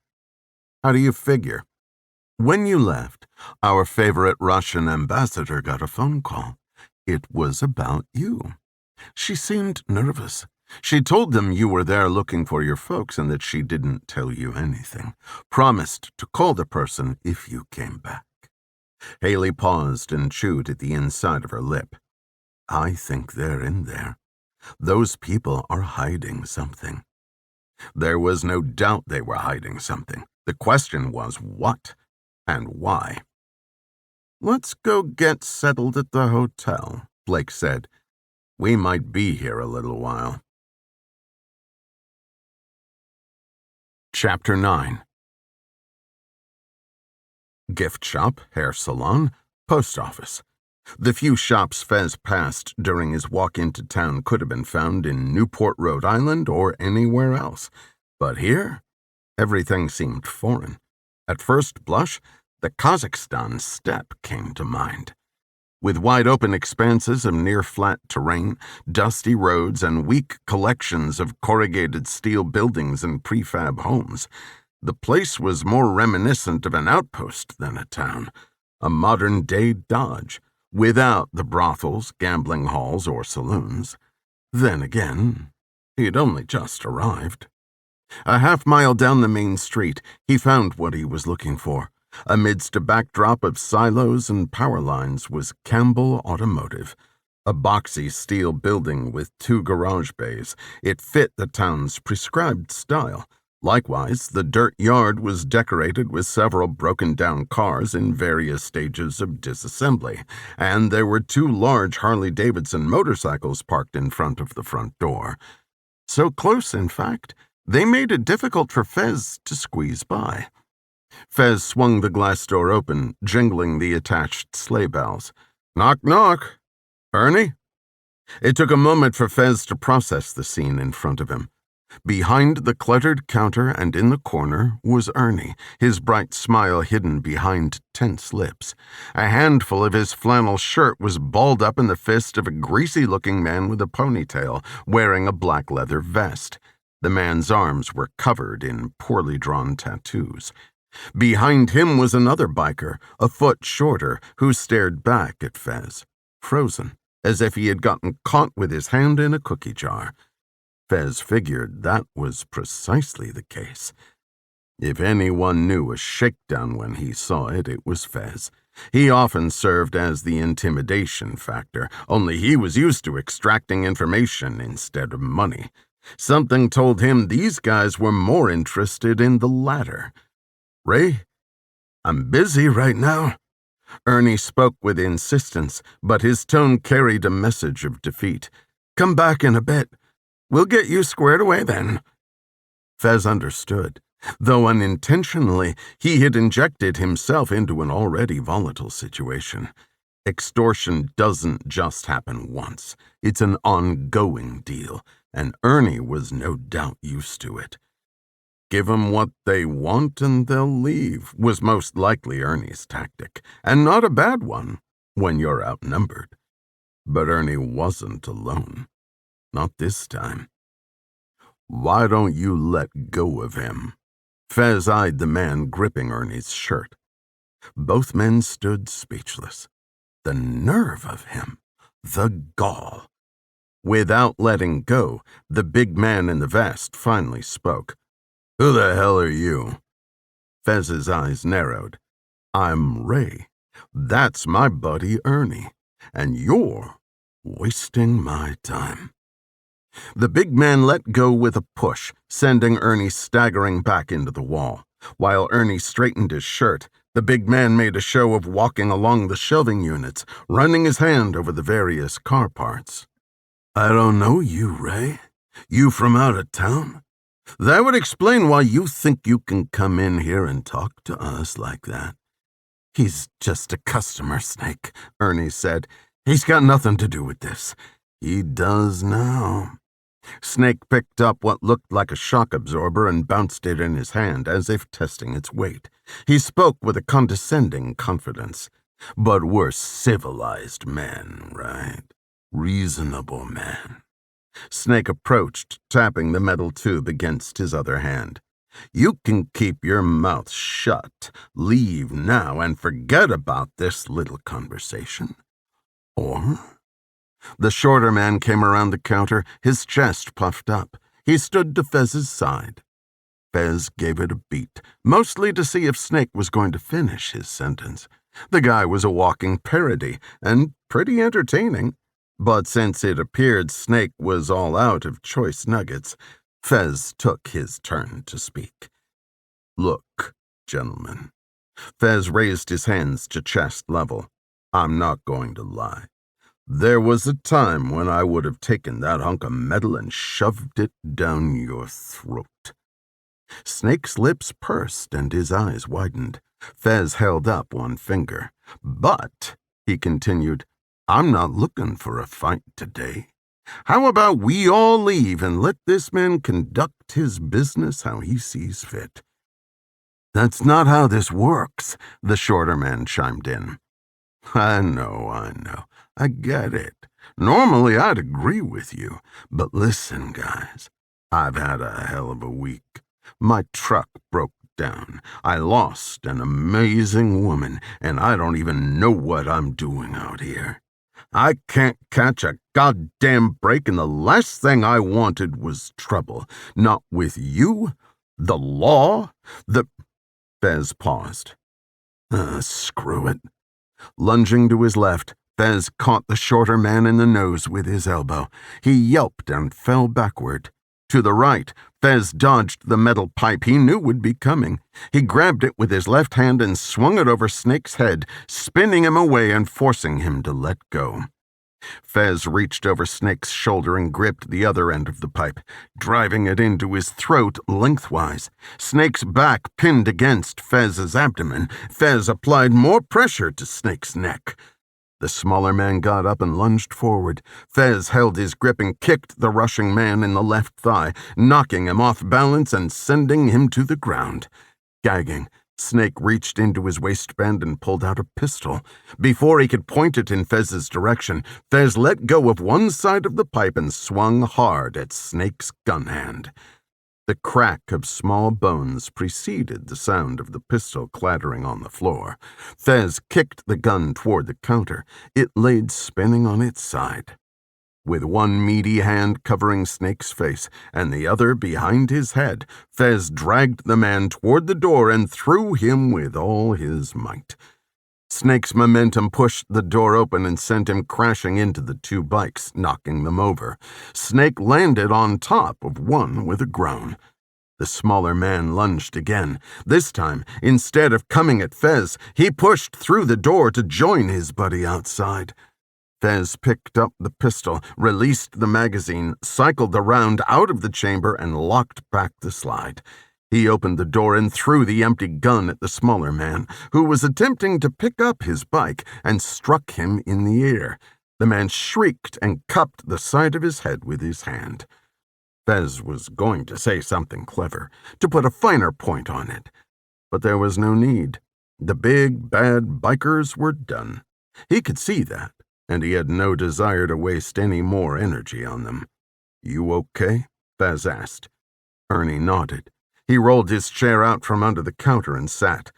"How do you figure?" "When you left, our favorite Russian ambassador got a phone call. It was about you. She seemed nervous. She told them you were there looking for your folks and that she didn't tell you anything. Promised to call the person if you came back." Haeli paused and chewed at the inside of her lip. "I think they're in there. Those people are hiding something." There was no doubt they were hiding something. The question was what and why. "Let's go get settled at the hotel," Blake said. "We might be here a little while." Chapter 9. Gift shop, hair salon, post office. The few shops Fez passed during his walk into town could have been found in Newport, Rhode Island, or anywhere else. But here, everything seemed foreign. At first blush, the Kazakhstan steppe came to mind. With wide-open expanses of near-flat terrain, dusty roads, and weak collections of corrugated steel buildings and prefab homes, the place was more reminiscent of an outpost than a town, a modern-day Dodge, without the brothels, gambling halls, or saloons. Then again, he'd only just arrived. A half-mile down the main street, he found what he was looking for. Amidst a backdrop of silos and power lines was Campbell Automotive, a boxy steel building with 2 garage bays. It fit the town's prescribed style. Likewise, the dirt yard was decorated with several broken-down cars in various stages of disassembly, and there were 2 large Harley-Davidson motorcycles parked in front of the front door. So close, in fact, they made it difficult for Fez to squeeze by. Fez swung the glass door open, jingling the attached sleigh bells. "Knock, knock. Ernie?" It took a moment for Fez to process the scene in front of him. Behind the cluttered counter and in the corner was Ernie, his bright smile hidden behind tense lips. A handful of his flannel shirt was balled up in the fist of a greasy-looking man with a ponytail, wearing a black leather vest. The man's arms were covered in poorly drawn tattoos. Behind him was another biker, a foot shorter, who stared back at Fez, frozen, as if he had gotten caught with his hand in a cookie jar. Fez figured that was precisely the case. If anyone knew a shakedown when he saw it, it was Fez. He often served as the intimidation factor, only he was used to extracting information instead of money. Something told him these guys were more interested in the latter. "Ray, I'm busy right now." Ernie spoke with insistence, but his tone carried a message of defeat. "Come back in a bit. We'll get you squared away then." Fez understood. Though unintentionally, he had injected himself into an already volatile situation. Extortion doesn't just happen once. It's an ongoing deal, and Ernie was no doubt used to it. Give 'em what they want and they'll leave was most likely Ernie's tactic, and not a bad one when you're outnumbered. But Ernie wasn't alone. Not this time. "Why don't you let go of him?" Fez eyed the man gripping Ernie's shirt. Both men stood speechless. The nerve of him! The gall! Without letting go, the big man in the vest finally spoke. "Who the hell are you?" Fez's eyes narrowed. "I'm Ray. That's my buddy Ernie. And you're wasting my time." The big man let go with a push, sending Ernie staggering back into the wall. While Ernie straightened his shirt, the big man made a show of walking along the shelving units, running his hand over the various car parts. "I don't know you, Ray. You from out of town? That would explain why you think you can come in here and talk to us like that." "He's just a customer, Snake," Ernie said. "He's got nothing to do with this." "He does now." Snake picked up what looked like a shock absorber and bounced it in his hand as if testing its weight. He spoke with a condescending confidence. "But we're civilized men, right? Reasonable men." Snake approached, tapping the metal tube against his other hand. "You can keep your mouth shut, leave now, and forget about this little conversation. Or..." The shorter man came around the counter, his chest puffed up. He stood to Fez's side. Fez gave it a beat, mostly to see if Snake was going to finish his sentence. The guy was a walking parody, and pretty entertaining. But since it appeared Snake was all out of choice nuggets, Fez took his turn to speak. "Look, gentlemen." Fez raised his hands to chest level. "I'm not going to lie. There was a time when I would have taken that hunk of metal and shoved it down your throat." Snake's lips pursed and his eyes widened. Fez held up one finger. "But," he continued, "I'm not looking for a fight today. How about we all leave and let this man conduct his business how he sees fit?" "That's not how this works," the shorter man chimed in. I know. I get it. Normally I'd agree with you, but listen, guys, I've had a hell of a week. My truck broke down. I lost an amazing woman, and I don't even know what I'm doing out here. I can't catch a goddamn break, and the last thing I wanted was trouble. Not with you, the law, the... Fez paused. Screw it. Lunging to his left, Fez caught the shorter man in the nose with his elbow. He yelped and fell backward. To the right, Fez dodged the metal pipe he knew would be coming. He grabbed it with his left hand and swung it over Snake's head, spinning him away and forcing him to let go. Fez reached over Snake's shoulder and gripped the other end of the pipe, driving it into his throat lengthwise. Snake's back pinned against Fez's abdomen. Fez applied more pressure to Snake's neck. The smaller man got up and lunged forward. Fez held his grip and kicked the rushing man in the left thigh, knocking him off balance and sending him to the ground. Gagging, Snake reached into his waistband and pulled out a pistol. Before he could point it in Fez's direction, Fez let go of one side of the pipe and swung hard at Snake's gun hand. The crack of small bones preceded the sound of the pistol clattering on the floor. Fez kicked the gun toward the counter. It laid spinning on its side. With one meaty hand covering Snake's face and the other behind his head, Fez dragged the man toward the door and threw him with all his might. Snake's momentum pushed the door open and sent him crashing into the two bikes, knocking them over. Snake landed on top of one with a groan. The smaller man lunged again. This time, instead of coming at Fez, he pushed through the door to join his buddy outside. Fez picked up the pistol, released the magazine, cycled the round out of the chamber, and locked back the slide. He opened the door and threw the empty gun at the smaller man, who was attempting to pick up his bike, and struck him in the ear. The man shrieked and cupped the side of his head with his hand. Fez was going to say something clever, to put a finer point on it. But there was no need. The big, bad bikers were done. He could see that, and he had no desire to waste any more energy on them. "You okay?" Fez asked. Ernie nodded. He rolled his chair out from under the counter and sat.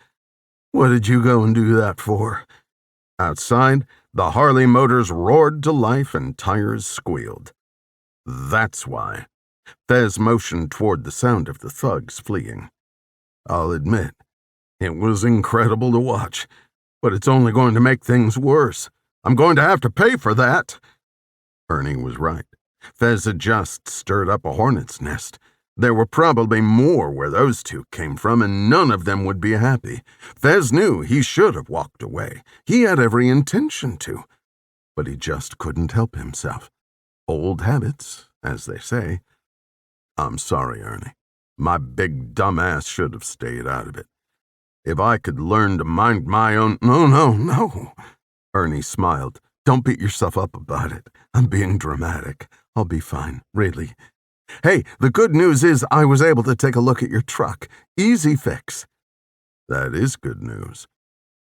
"What did you go and do that for?" Outside, the Harley motors roared to life and tires squealed. "That's why." Fez motioned toward the sound of the thugs fleeing. "I'll admit, it was incredible to watch, but it's only going to make things worse. I'm going to have to pay for that." Ernie was right. Fez had just stirred up a hornet's nest. There were probably more where those two came from, and none of them would be happy. Fez knew he should have walked away. He had every intention to. But he just couldn't help himself. Old habits, as they say. "I'm sorry, Ernie. My big dumb ass should have stayed out of it. If I could learn to mind my own—" No. Ernie smiled. "Don't beat yourself up about it. I'm being dramatic. I'll be fine, really. Hey, the good news is I was able to take a look at your truck. Easy fix." "That is good news.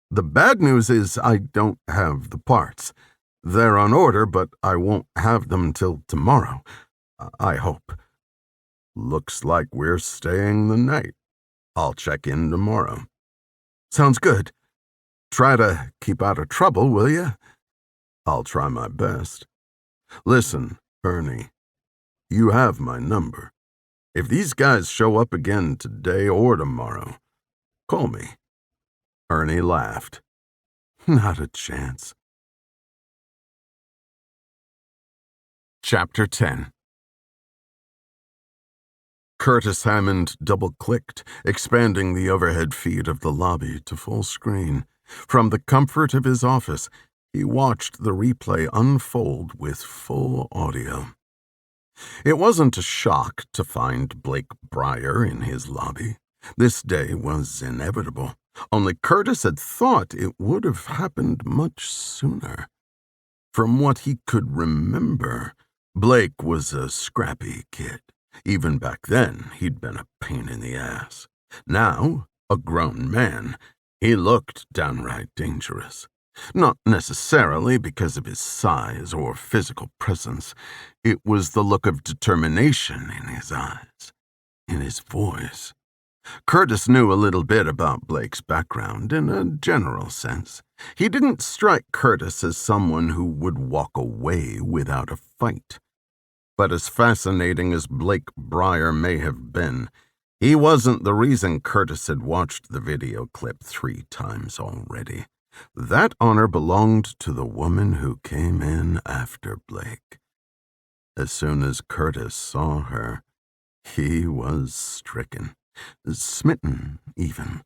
The bad news is I don't have the parts. They're on order, but I won't have them till tomorrow. I hope. Looks like we're staying the night. I'll check in tomorrow." "Sounds good. Try to keep out of trouble, will you?" "I'll try my best. Listen, Ernie, you have my number. If these guys show up again today or tomorrow, call me." Ernie laughed. "Not a chance." Chapter 10. Curtis Hammond double-clicked, expanding the overhead feed of the lobby to full screen. From the comfort of his office, he watched the replay unfold with full audio. It wasn't a shock to find Blake Brier in his lobby. This day was inevitable. Only Curtis had thought it would have happened much sooner. From what he could remember, Blake was a scrappy kid. Even back then, he'd been a pain in the ass. Now, a grown man, he looked downright dangerous. Not necessarily because of his size or physical presence. It was the look of determination in his eyes, in his voice. Curtis knew a little bit about Blake's background in a general sense. He didn't strike Curtis as someone who would walk away without a fight. But as fascinating as Blake Brier may have been, he wasn't the reason Curtis had watched the video clip 3 times already. That honor belonged to the woman who came in after Blake. As soon as Curtis saw her, he was stricken, smitten even.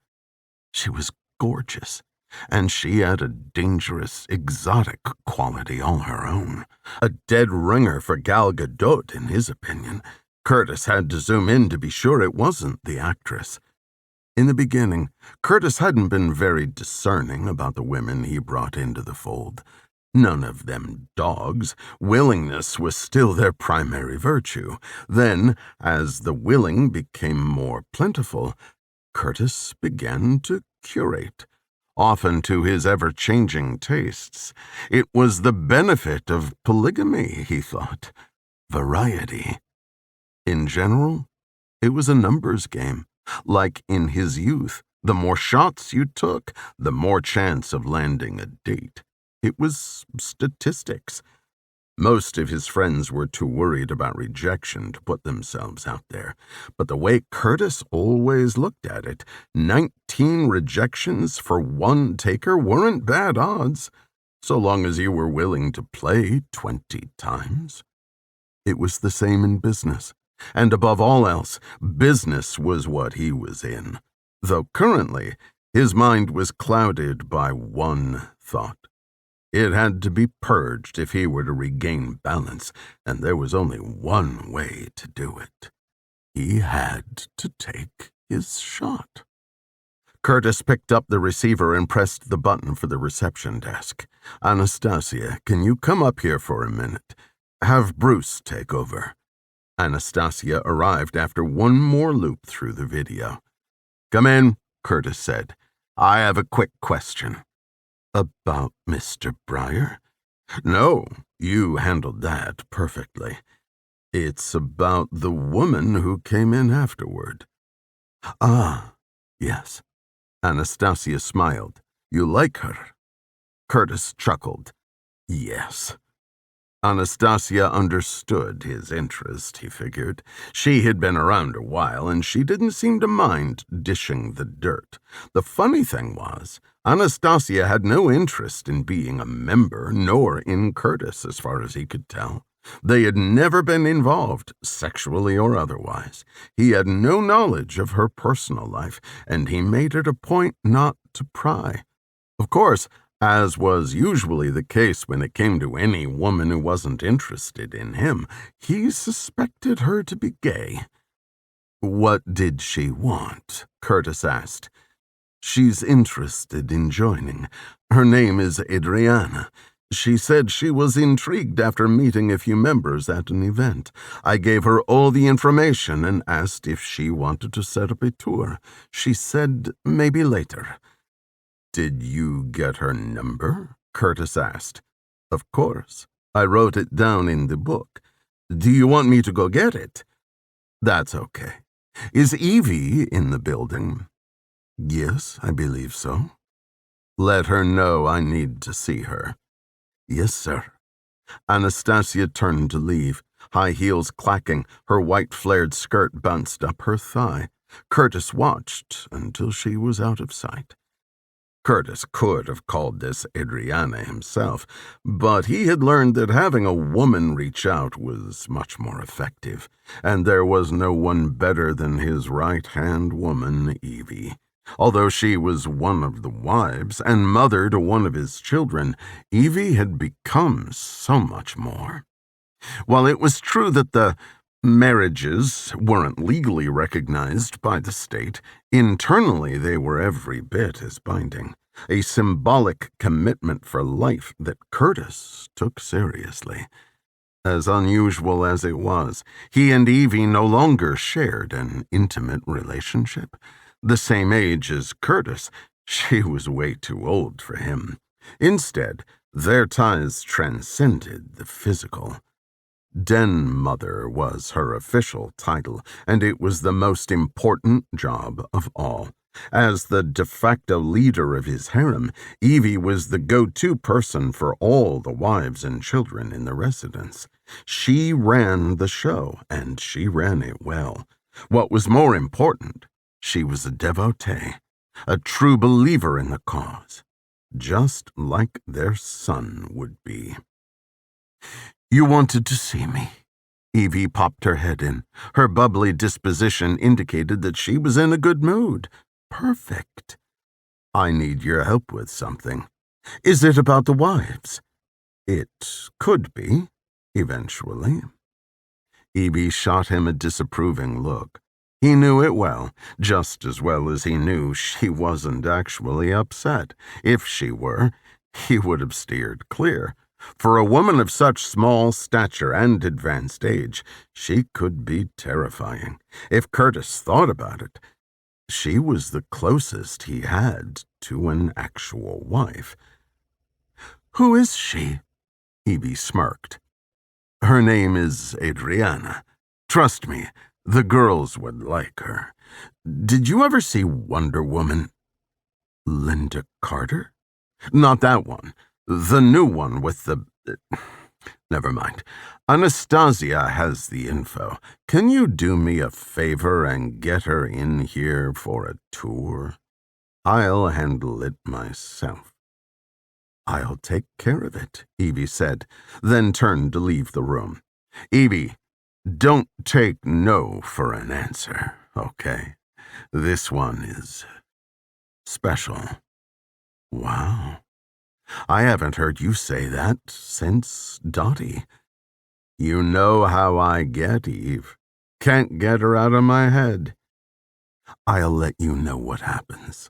She was gorgeous, and she had a dangerous, exotic quality all her own. A dead ringer for Gal Gadot, in his opinion. Curtis had to zoom in to be sure it wasn't the actress. In the beginning, Curtis hadn't been very discerning about the women he brought into the fold. None of them dogs. Willingness was still their primary virtue. Then, as the willing became more plentiful, Curtis began to curate, often to his ever-changing tastes. It was the benefit of polygamy, he thought. Variety. In general, it was a numbers game. Like in his youth, the more shots you took, the more chance of landing a date. It was statistics. Most of his friends were too worried about rejection to put themselves out there. But the way Curtis always looked at it, 19 rejections for one taker weren't bad odds, so long as you were willing to play 20 times. It was the same in business. And above all else, business was what he was in. Though currently, his mind was clouded by one thought. It had to be purged if he were to regain balance, and there was only one way to do it. He had to take his shot. Curtis picked up the receiver and pressed the button for the reception desk. "Anastasia, can you come up here for a minute? Have Bruce take over." Anastasia arrived after one more loop through the video. "Come in," Curtis said. "I have a quick question." "About Mr. Brier?" "No, you handled that perfectly. It's about the woman who came in afterward." "Ah, yes." Anastasia smiled. "You like her?" Curtis chuckled. "Yes." Anastasia understood his interest, he figured. She had been around a while, and she didn't seem to mind dishing the dirt. The funny thing was, Anastasia had no interest in being a member, nor in Curtis, as far as he could tell. They had never been involved, sexually or otherwise. He had no knowledge of her personal life, and he made it a point not to pry. Of course, as was usually the case when it came to any woman who wasn't interested in him, he suspected her to be gay. "What did she want?" Curtis asked. "She's interested in joining. Her name is Adriana. She said she was intrigued after meeting a few members at an event. I gave her all the information and asked if she wanted to set up a tour. She said maybe later." "Did you get her number?" Curtis asked. "Of course. I wrote it down in the book. Do you want me to go get it?" "That's okay. Is Evie in the building?" "Yes, I believe so." "Let her know I need to see her." "Yes, sir." Anastasia turned to leave, high heels clacking, her white flared skirt bounced up her thigh. Curtis watched until she was out of sight. Curtis could have called this Adriana himself, but he had learned that having a woman reach out was much more effective, and there was no one better than his right-hand woman, Evie. Although she was one of the wives and mother to one of his children, Evie had become so much more. While it was true that the marriages weren't legally recognized by the state, internally they were every bit as binding, a symbolic commitment for life that Curtis took seriously. As unusual as it was, he and Evie no longer shared an intimate relationship. The same age as Curtis, she was way too old for him. Instead, their ties transcended the physical. Den Mother was her official title, and it was the most important job of all. As the de facto leader of his harem, Evie was the go-to person for all the wives and children in the residence. She ran the show, and she ran it well. What was more important, she was a devotee, a true believer in the cause, just like their son would be. "You wanted to see me." Evie popped her head in. Her bubbly disposition indicated that she was in a good mood. "Perfect. I need your help with something." "Is it about the wives?" "It could be, eventually." Evie shot him a disapproving look. He knew it well, just as well as he knew she wasn't actually upset. If she were, He would have steered clear. For a woman of such small stature and advanced age, she could be terrifying. If Curtis thought about it, she was the closest he had to an actual wife. "Who is she?" Evie smirked. "Her name is Adriana. Trust me, the girls would like her. Did you ever see Wonder Woman?" "Linda Carter?" "Not that one. The new one with the... Never mind. Anastasia has the info. Can you do me a favor and get her in here for a tour? I'll handle it myself." "I'll take care of it," Evie said, then turned to leave the room. "Evie, don't take no for an answer, okay? This one is special." "Wow. I haven't heard you say that since Dottie." "You know how I get, Eve. Can't get her out of my head." "I'll let you know what happens."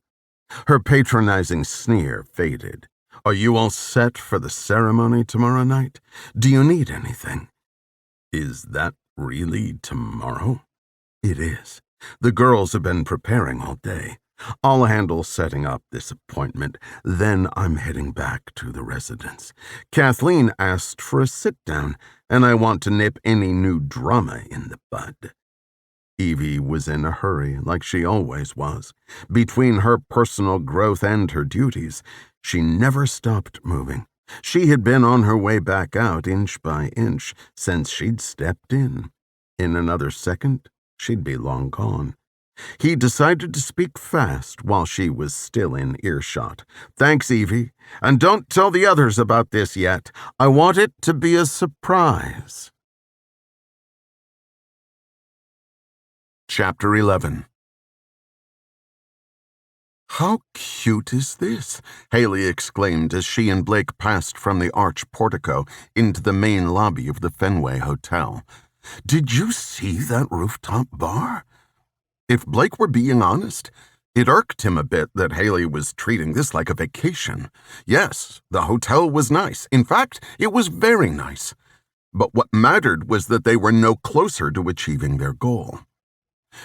Her patronizing sneer faded. "Are you all set for the ceremony tomorrow night? Do you need anything?" "Is that really tomorrow?" "It is. The girls have been preparing all day. I'll handle setting up this appointment, then I'm heading back to the residence. Kathleen asked for a sit-down, and I want to nip any new drama in the bud." Evie was in a hurry, like she always was. Between her personal growth and her duties, she never stopped moving. She had been on her way back out inch by inch since she'd stepped in. In another second, she'd be long gone. He decided to speak fast while she was still in earshot. "Thanks, Evie, and don't tell the others about this yet. I want it to be a surprise." Chapter 11. "How cute is this?" Haeli exclaimed as she and Blake passed from the arch portico into the main lobby of the Fenway Hotel. "Did you see that rooftop bar?" If Blake were being honest, it irked him a bit that Haeli was treating this like a vacation. Yes, the hotel was nice. In fact, it was very nice. But what mattered was that they were no closer to achieving their goal.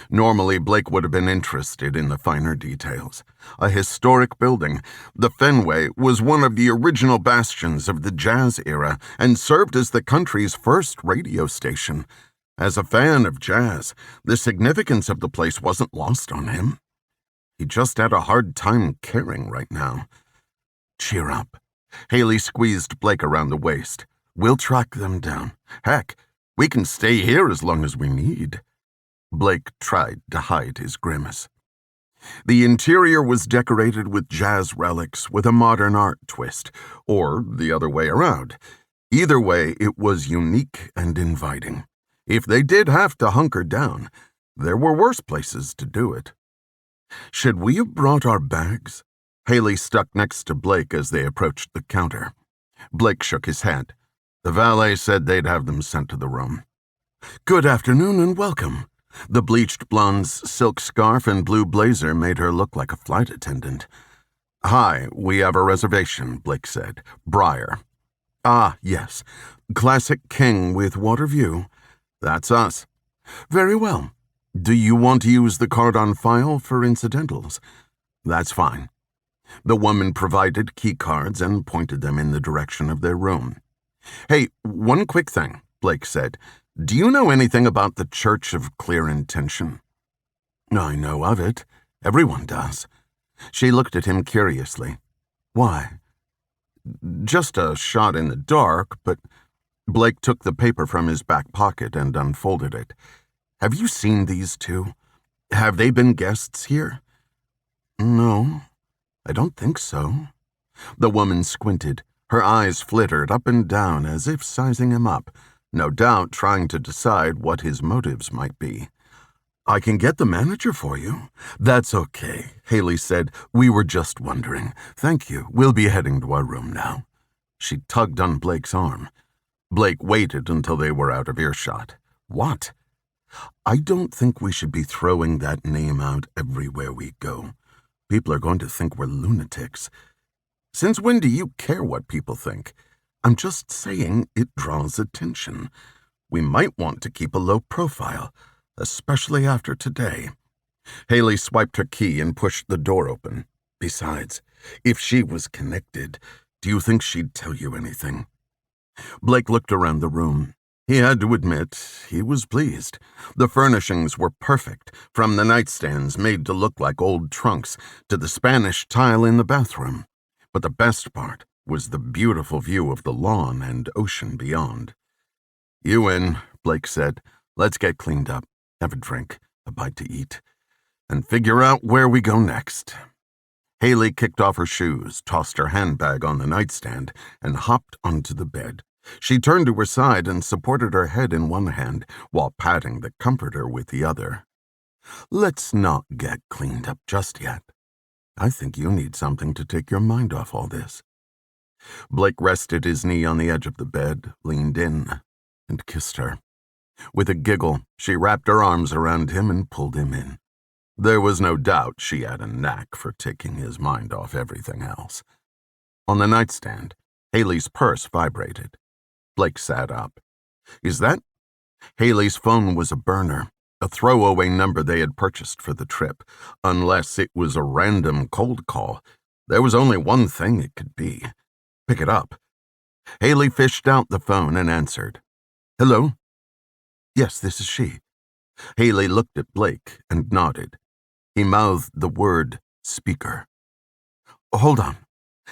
Normally, Blake would have been interested in the finer details. A historic building, the Fenway was one of the original bastions of the jazz era and served as the country's first radio station. As a fan of jazz, the significance of the place wasn't lost on him. He just had a hard time caring right now. "Cheer up." Haeli squeezed Blake around the waist. "We'll track them down. Heck, we can stay here as long as we need." Blake tried to hide his grimace. The interior was decorated with jazz relics with a modern art twist, or the other way around. Either way, it was unique and inviting. If they did have to hunker down, there were worse places to do it. "Should we have brought our bags?" Haeli stuck next to Blake as they approached the counter. Blake shook his head. The valet said they'd have them sent to the room. "Good afternoon and welcome." The bleached blonde's silk scarf and blue blazer made her look like a flight attendant. "Hi, we have a reservation," Blake said. "Brier." "Ah, yes. Classic king with water view." "That's us." "Very well. Do you want to use the card on file for incidentals?" "That's fine." The woman provided key cards and pointed them in the direction of their room. "Hey, one quick thing," Blake said. "Do you know anything about the Church of Clear Intention?" "I know of it. Everyone does." She looked at him curiously. "Why?" "Just a shot in the dark, but..." Blake took the paper from his back pocket and unfolded it. "Have you seen these two? Have they been guests here?" "No, I don't think so." The woman squinted. Her eyes flittered up and down as if sizing him up, no doubt trying to decide what his motives might be. "I can get the manager for you." "That's okay," Haeli said. "We were just wondering. Thank you. We'll be heading to our room now." She tugged on Blake's arm. Blake waited until they were out of earshot. "What?" "I don't think we should be throwing that name out everywhere we go. People are going to think we're lunatics." Since when do you care what people think? I'm just saying it draws attention. We might want to keep a low profile, especially after today." Haeli swiped her key and pushed the door open. Besides, if she was connected, do you think she'd tell you anything? Blake looked around the room. He had to admit he was pleased. The furnishings were perfect, from the nightstands made to look like old trunks to the Spanish tile in the bathroom. But the best part was the beautiful view of the lawn and ocean beyond. "You in," Blake said. "Let's get cleaned up, have a drink, a bite to eat, and figure out where we go next." Haeli kicked off her shoes, tossed her handbag on the nightstand, and hopped onto the bed. She turned to her side and supported her head in one hand while patting the comforter with the other. "Let's not get cleaned up just yet. I think you need something to take your mind off all this." Blake rested his knee on the edge of the bed, leaned in, and kissed her. With a giggle, she wrapped her arms around him and pulled him in. There was no doubt she had a knack for taking his mind off everything else. On the nightstand, Haeli's purse vibrated. Blake sat up. "Is that?" Haeli's phone was a burner, a throwaway number they had purchased for the trip. Unless it was a random cold call, there was only one thing it could be. "Pick it up." Haeli fished out the phone and answered. "Hello?" "Yes, this is she." Haeli looked at Blake and nodded. He mouthed the word speaker. "Hold on."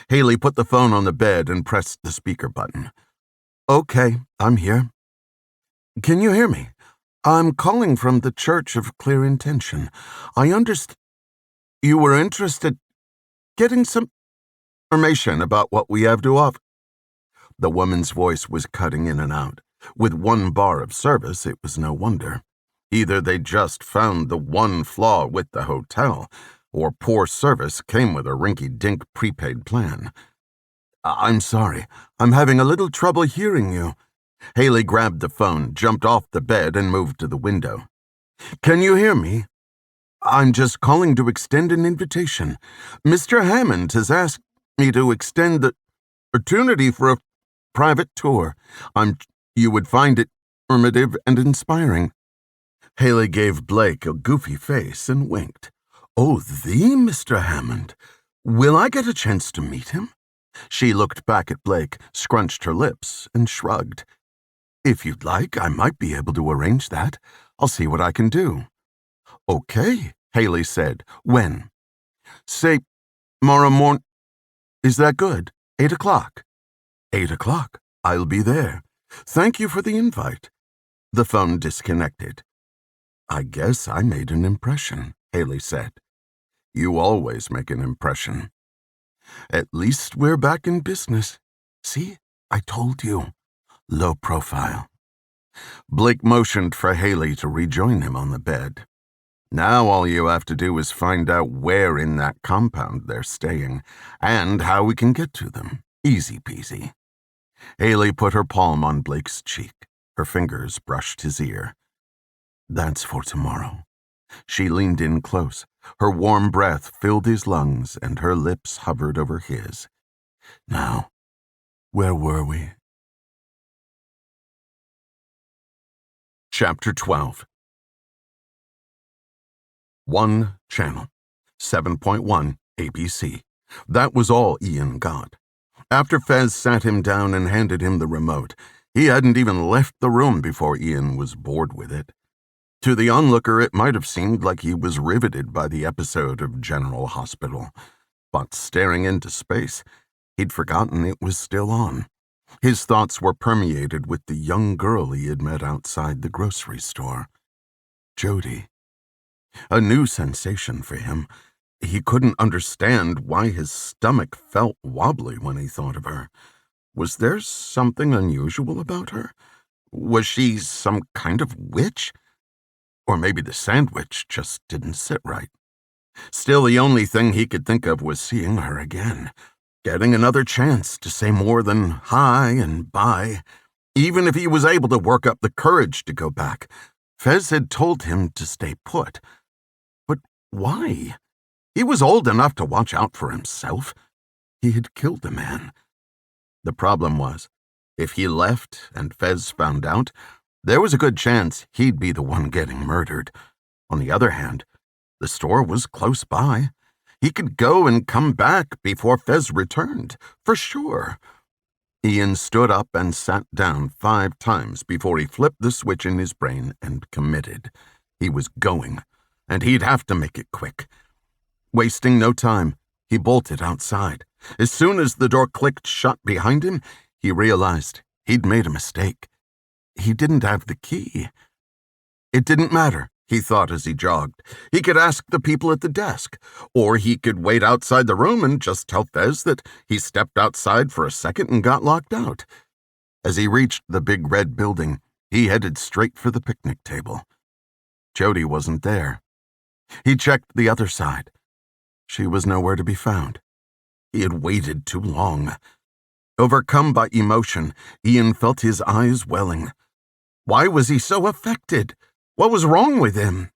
Haeli put the phone on the bed and pressed the speaker button. "Okay, I'm here." "Can you hear me? I'm calling from the Church of Clear Intention. I understand you were interested getting some information about what we have to offer." The woman's voice was cutting in and out. With one bar of service, it was no wonder. Either they just found the one flaw with the hotel, or poor service came with a rinky-dink prepaid plan. "I'm sorry. I'm having a little trouble hearing you." Haeli grabbed the phone, jumped off the bed, and moved to the window. "Can you hear me? I'm just calling to extend an invitation. Mr. Hammond has asked me to extend the opportunity for a private tour. You would find it informative and inspiring." Haeli gave Blake a goofy face and winked. "Oh, the Mr. Hammond. Will I get a chance to meet him?" She looked back at Blake, scrunched her lips, and shrugged. "If you'd like, I might be able to arrange that. I'll see what I can do." "Okay," Haeli said. "When?" "Say, tomorrow morning. Is that good? 8 o'clock? 8 o'clock. I'll be there. Thank you for the invite." The phone disconnected. "I guess I made an impression," Haeli said. "You always make an impression." "At least we're back in business. See, I told you. Low profile." Blake motioned for Haeli to rejoin him on the bed. "Now all you have to do is find out where in that compound they're staying, and how we can get to them. Easy peasy." Haeli put her palm on Blake's cheek. Her fingers brushed his ear. "That's for tomorrow." She leaned in close. Her warm breath filled his lungs, and her lips hovered over his. "Now, where were we?" Chapter 12. One channel. 7.1 ABC. That was all Ian got. After Fez sat him down and handed him the remote, he hadn't even left the room before Ian was bored with it. To the onlooker, it might have seemed like he was riveted by the episode of General Hospital. But staring into space, he'd forgotten it was still on. His thoughts were permeated with the young girl he had met outside the grocery store. Jody. A new sensation for him. He couldn't understand why his stomach felt wobbly when he thought of her. Was there something unusual about her? Was she some kind of witch? Or maybe the sandwich just didn't sit right. Still, the only thing he could think of was seeing her again, getting another chance to say more than hi and bye, even if he was able to work up the courage to go back. Fez had told him to stay put. But why? He was old enough to watch out for himself. He had killed a man. The problem was, if he left and Fez found out, there was a good chance he'd be the one getting murdered. On the other hand, the store was close by. He could go and come back before Fez returned, for sure. Ian stood up and sat down 5 times before he flipped the switch in his brain and committed. He was going, and he'd have to make it quick. Wasting no time, he bolted outside. As soon as the door clicked shut behind him, he realized he'd made a mistake. He didn't have the key. It didn't matter, he thought as he jogged. He could ask the people at the desk, or he could wait outside the room and just tell Fez that he stepped outside for a second and got locked out. As he reached the big red building, he headed straight for the picnic table. Jody wasn't there. He checked the other side. She was nowhere to be found. He had waited too long. Overcome by emotion, Ian felt his eyes welling. Why was he so affected? What was wrong with him?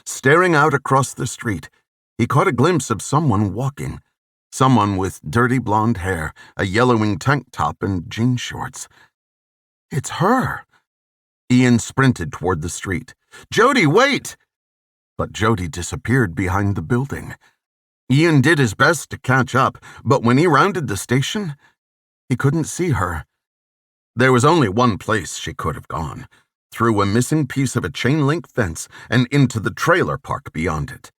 Staring out across the street, he caught a glimpse of someone walking. Someone with dirty blonde hair, a yellowing tank top, and jean shorts. It's her. Ian sprinted toward the street. Jody, wait! But Jody disappeared behind the building. Ian did his best to catch up, but when he rounded the station, he couldn't see her. There was only one place she could have gone, through a missing piece of a chain-link fence and into the trailer park beyond it.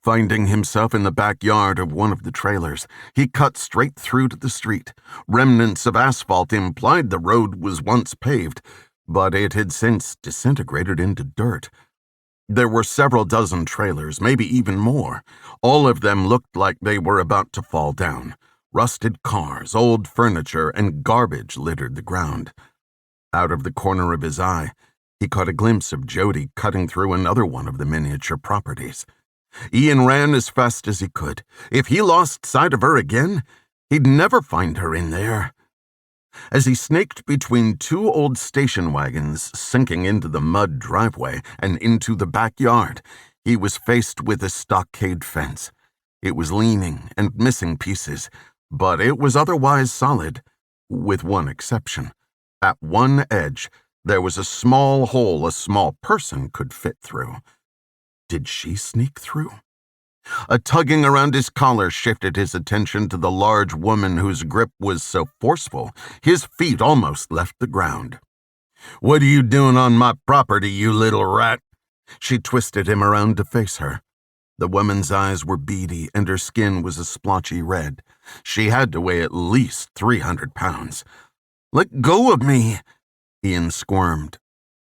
Finding himself in the backyard of one of the trailers, he cut straight through to the street. Remnants of asphalt implied the road was once paved, but it had since disintegrated into dirt. There were several dozen trailers, maybe even more. All of them looked like they were about to fall down. Rusted cars, old furniture, and garbage littered the ground. Out of the corner of his eye, he caught a glimpse of Jody cutting through another one of the miniature properties. Ian ran as fast as he could. If he lost sight of her again, he'd never find her in there. As he snaked between 2 old station wagons sinking into the mud driveway and into the backyard, he was faced with a stockade fence. It was leaning and missing pieces, but it was otherwise solid, with one exception. At one edge, there was a small hole a small person could fit through. Did she sneak through? A tugging around his collar shifted his attention to the large woman whose grip was so forceful, his feet almost left the ground. "What are you doing on my property, you little rat?" She twisted him around to face her. The woman's eyes were beady and her skin was a splotchy red. She had to weigh at least 300 pounds. "Let go of me!" Ian squirmed.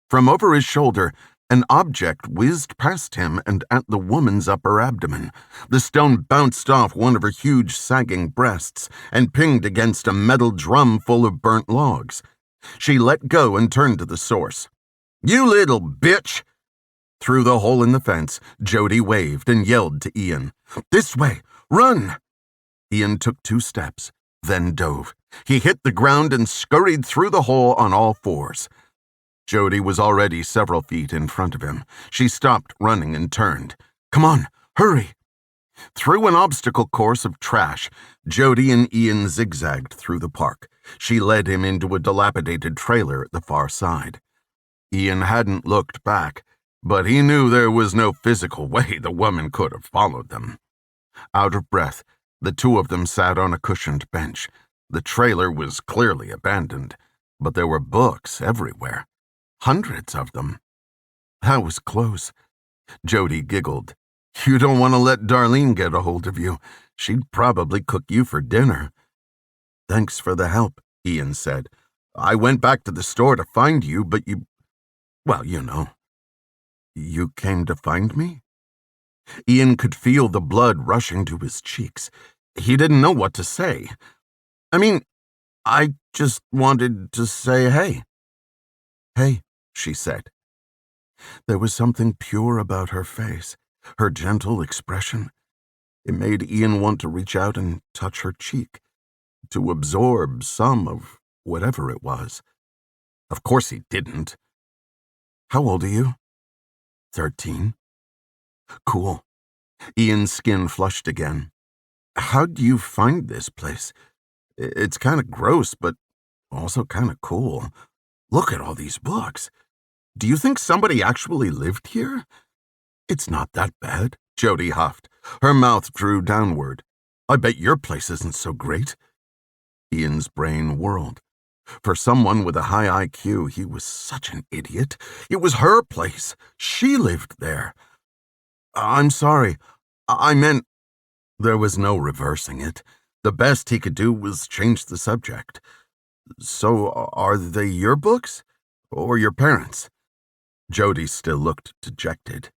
From over his shoulder, an object whizzed past him and at the woman's upper abdomen. The stone bounced off one of her huge sagging breasts and pinged against a metal drum full of burnt logs. She let go and turned to the source. "You little bitch!" Through the hole in the fence, Jody waved and yelled to Ian. "This way! Run!" Ian took 2 steps, then dove. He hit the ground and scurried through the hole on all 4s. Jody was already several feet in front of him. She stopped running and turned. "Come on, hurry!" Through an obstacle course of trash, Jody and Ian zigzagged through the park. She led him into a dilapidated trailer at the far side. Ian hadn't looked back, but he knew there was no physical way the woman could have followed them. Out of breath, the 2 of them sat on a cushioned bench. The trailer was clearly abandoned, but there were books everywhere. Hundreds of them. That was close. Jody giggled. "You don't want to let Darlene get a hold of you. She'd probably cook you for dinner." "Thanks for the help," Ian said. "I went back to the store to find you, but well, you know." "You came to find me?" Ian could feel the blood rushing to his cheeks. He didn't know what to say. I just wanted to say hey." "Hey," she said. There was something pure about her face, her gentle expression. It made Ian want to reach out and touch her cheek, to absorb some of whatever it was. Of course he didn't. "How old are you?" 13. "Cool." Ian's skin flushed again. How'd you find this place? It's kind of gross, but also kind of cool. Look at all these books. Do you think somebody actually lived here? It's not that bad, Jody huffed. Her mouth drew downward. I bet your place isn't so great. Ian's brain whirled. For someone with a high IQ, he was such an idiot. It was her place. She lived there. I'm sorry. I meant... There was no reversing it. The best he could do was change the subject. So, are they your books? Or your parents'? Jody still looked dejected.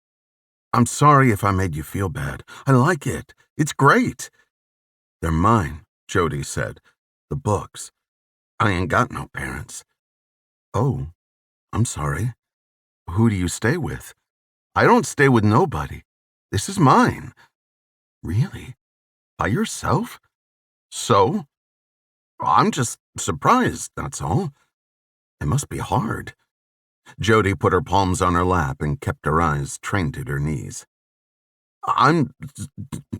I'm sorry if I made you feel bad. I like it. It's great. They're mine, Jody said. The books. I ain't got no parents. Oh, I'm sorry. Who do you stay with? I don't stay with nobody. This is mine. Really? By yourself? So? I'm just surprised, that's all. It must be hard. Jody put her palms on her lap and kept her eyes trained at her knees. I'm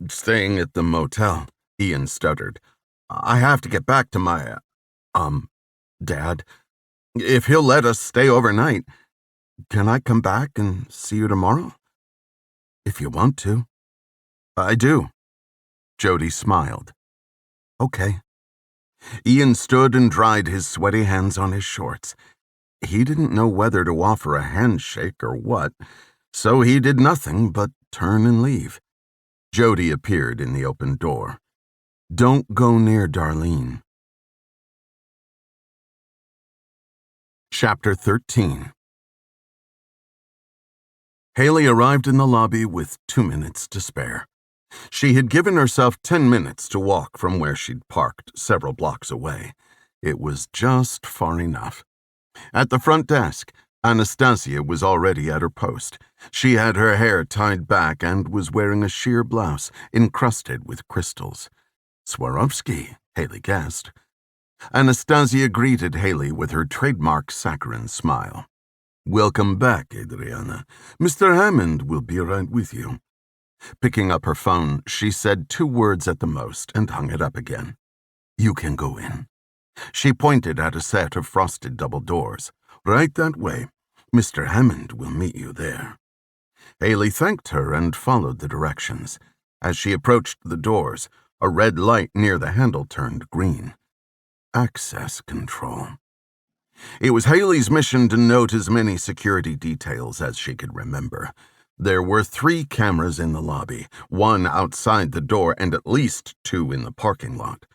staying at the motel, Ian stuttered. I have to get back to my, Dad. If he'll let us stay overnight, can I come back and see you tomorrow? If you want to. I do. Jody smiled. Okay. Ian stood and dried his sweaty hands on his shorts. He didn't know whether to offer a handshake or what, so he did nothing but turn and leave. Jody appeared in the open door. Don't go near Darlene. Chapter 13. Haeli arrived in the lobby with 2 minutes to spare. She had given herself 10 minutes to walk from where she'd parked several blocks away. It was just far enough. At the front desk, Anastasia was already at her post. She had her hair tied back and was wearing a sheer blouse encrusted with crystals. Swarovski, Haeli guessed. Anastasia greeted Haeli with her trademark saccharine smile. Welcome back, Adriana. Mr. Hammond will be right with you. Picking up her phone, she said 2 words at the most and hung it up again. You can go in. She pointed at a set of frosted double doors. Right that way. Mr. Hammond will meet you there. Haeli thanked her and followed the directions. As she approached the doors, a red light near the handle turned green. Access control. It was Haeli's mission to note as many security details as she could remember. There were 3 cameras in the lobby, 1 outside the door and at least 2 in the parking lot.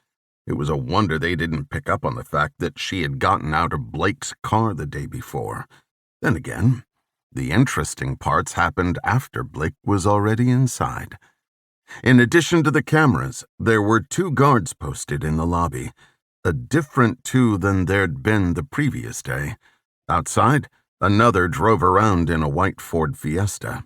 It was a wonder they didn't pick up on the fact that she had gotten out of Blake's car the day before. Then again, the interesting parts happened after Blake was already inside. In addition to the cameras, there were 2 guards posted in the lobby, a different 2 than there'd been the previous day. Outside, another drove around in a white Ford Fiesta.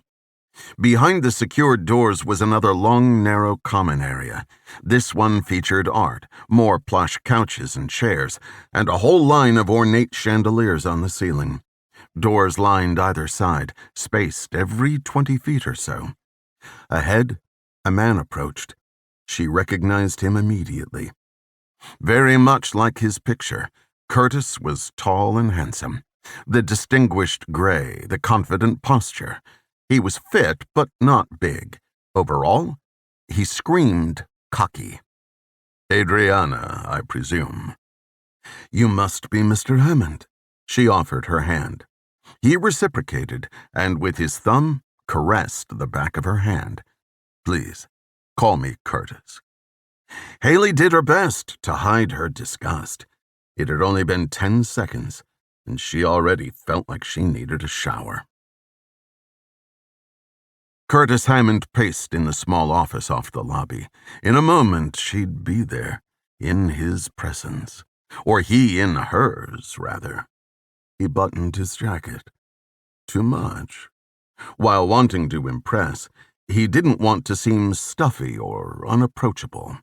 Behind the secured doors was another long, narrow common area. This one featured art, more plush couches and chairs, and a whole line of ornate chandeliers on the ceiling. Doors lined either side, spaced every 20 feet or so. Ahead, a man approached. She recognized him immediately. Very much like his picture, Curtis was tall and handsome. The distinguished gray, the confident posture. He was fit, but not big. Overall, he screamed cocky. Adriana, I presume. You must be Mr. Hammond. She offered her hand. He reciprocated, and with his thumb, caressed the back of her hand. Please, call me Curtis. Haeli did her best to hide her disgust. It had only been 10 seconds, and she already felt like she needed a shower. Curtis Hammond paced in the small office off the lobby. In a moment, she'd be there, in his presence. Or he in hers, rather. He buttoned his jacket. Too much. While wanting to impress, he didn't want to seem stuffy or unapproachable.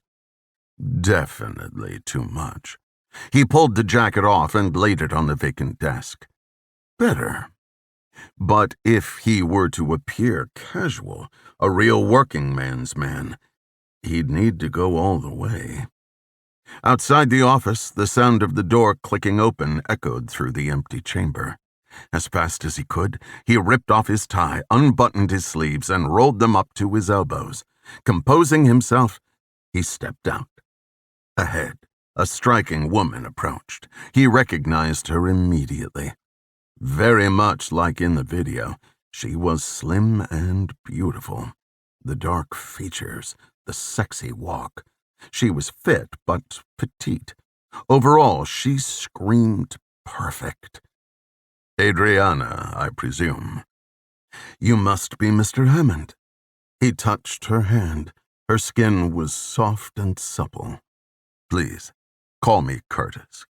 Definitely too much. He pulled the jacket off and laid it on the vacant desk. Better. But if he were to appear casual, a real working man's man, He'd need to go all the way. Outside the office, the sound of the door clicking open echoed through the empty chamber. As fast as he could, he ripped off his tie, unbuttoned his sleeves, and rolled them up to his elbows. Composing himself, he stepped out. Ahead, a striking woman approached. He recognized her immediately. Very much like in the video, she was slim and beautiful. The dark features, the sexy walk. She was fit but petite. Overall, she screamed perfect. Adriana, I presume. You must be Mr. Hammond. He touched her hand. Her skin was soft and supple. Please, call me Curtis.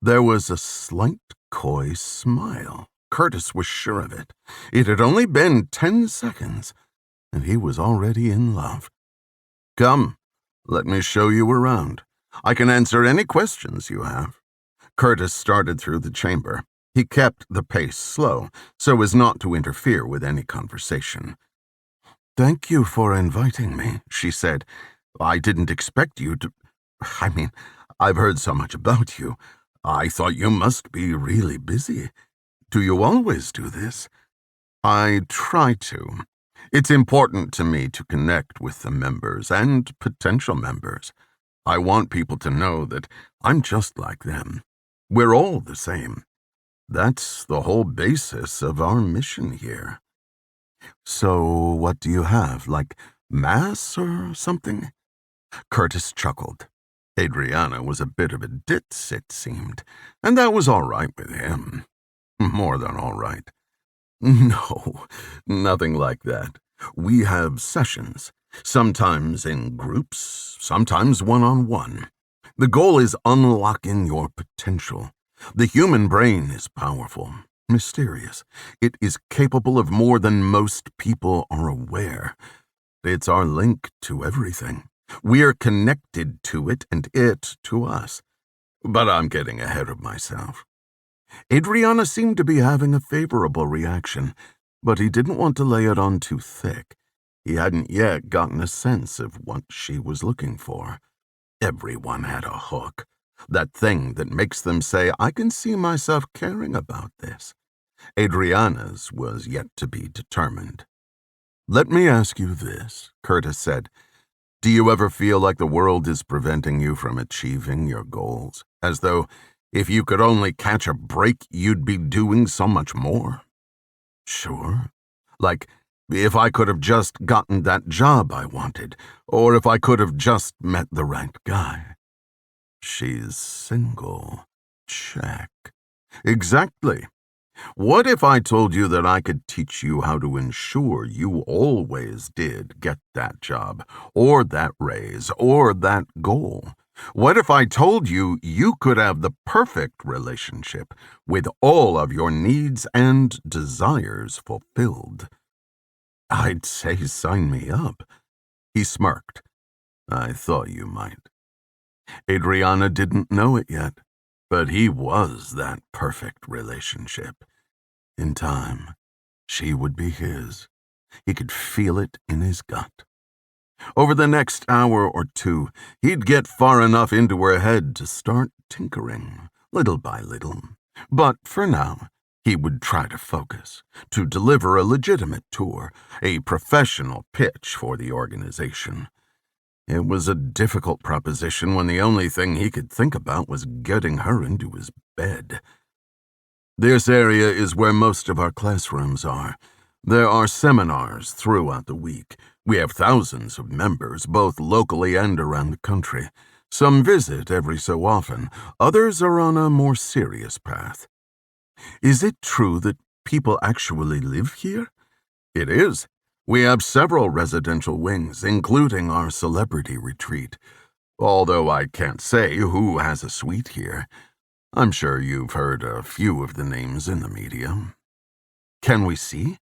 There was a slight coy smile. Curtis was sure of it. It had only been 10 seconds, and he was already in love. Come, let me show you around. I can answer any questions you have. Curtis started through the chamber. He kept the pace slow, so as not to interfere with any conversation. Thank you for inviting me, she said. I didn't expect you to... I've heard so much about you. I thought you must be really busy. Do you always do this? I try to. It's important to me to connect with the members and potential members. I want people to know that I'm just like them. We're all the same. That's the whole basis of our mission here. So what do you have, like mass or something? Curtis chuckled. Adriana was a bit of a ditz, it seemed, and that was all right with him. More than all right. No, nothing like that. We have sessions, sometimes in groups, sometimes one-on-one. The goal is unlocking your potential. The human brain is powerful, mysterious. It is capable of more than most people are aware. It's our link to everything. We're connected to it and it to us. But I'm getting ahead of myself. Adriana seemed to be having a favorable reaction, but he didn't want to lay it on too thick. He hadn't yet gotten a sense of what she was looking for. Everyone had a hook. That thing that makes them say, I can see myself caring about this. Adriana's was yet to be determined. Let me ask you this, Curtis said. Do you ever feel like the world is preventing you from achieving your goals? As though if you could only catch a break, you'd be doing so much more? Sure. Like, if I could have just gotten that job I wanted, or if I could have just met the right guy. She's single. Check. Exactly. What if I told you that I could teach you how to ensure you always did get that job, or that raise, or that goal? What if I told you you could have the perfect relationship with all of your needs and desires fulfilled? I'd say sign me up. He smirked. I thought you might. Adriana didn't know it yet, but he was that perfect relationship. In time, she would be his. He could feel it in his gut. Over the next hour or two, he'd get far enough into her head to start tinkering, little by little. But for now, he would try to focus, to deliver a legitimate tour, a professional pitch for the organization. It was a difficult proposition when the only thing he could think about was getting her into his bed. This area is where most of our classrooms are. There are seminars throughout the week. We have thousands of members, both locally and around the country. Some visit every so often. Others are on a more serious path. Is it true that people actually live here? It is. We have several residential wings, including our celebrity retreat. Although I can't say who has a suite here. I'm sure you've heard a few of the names in the media. Can we see?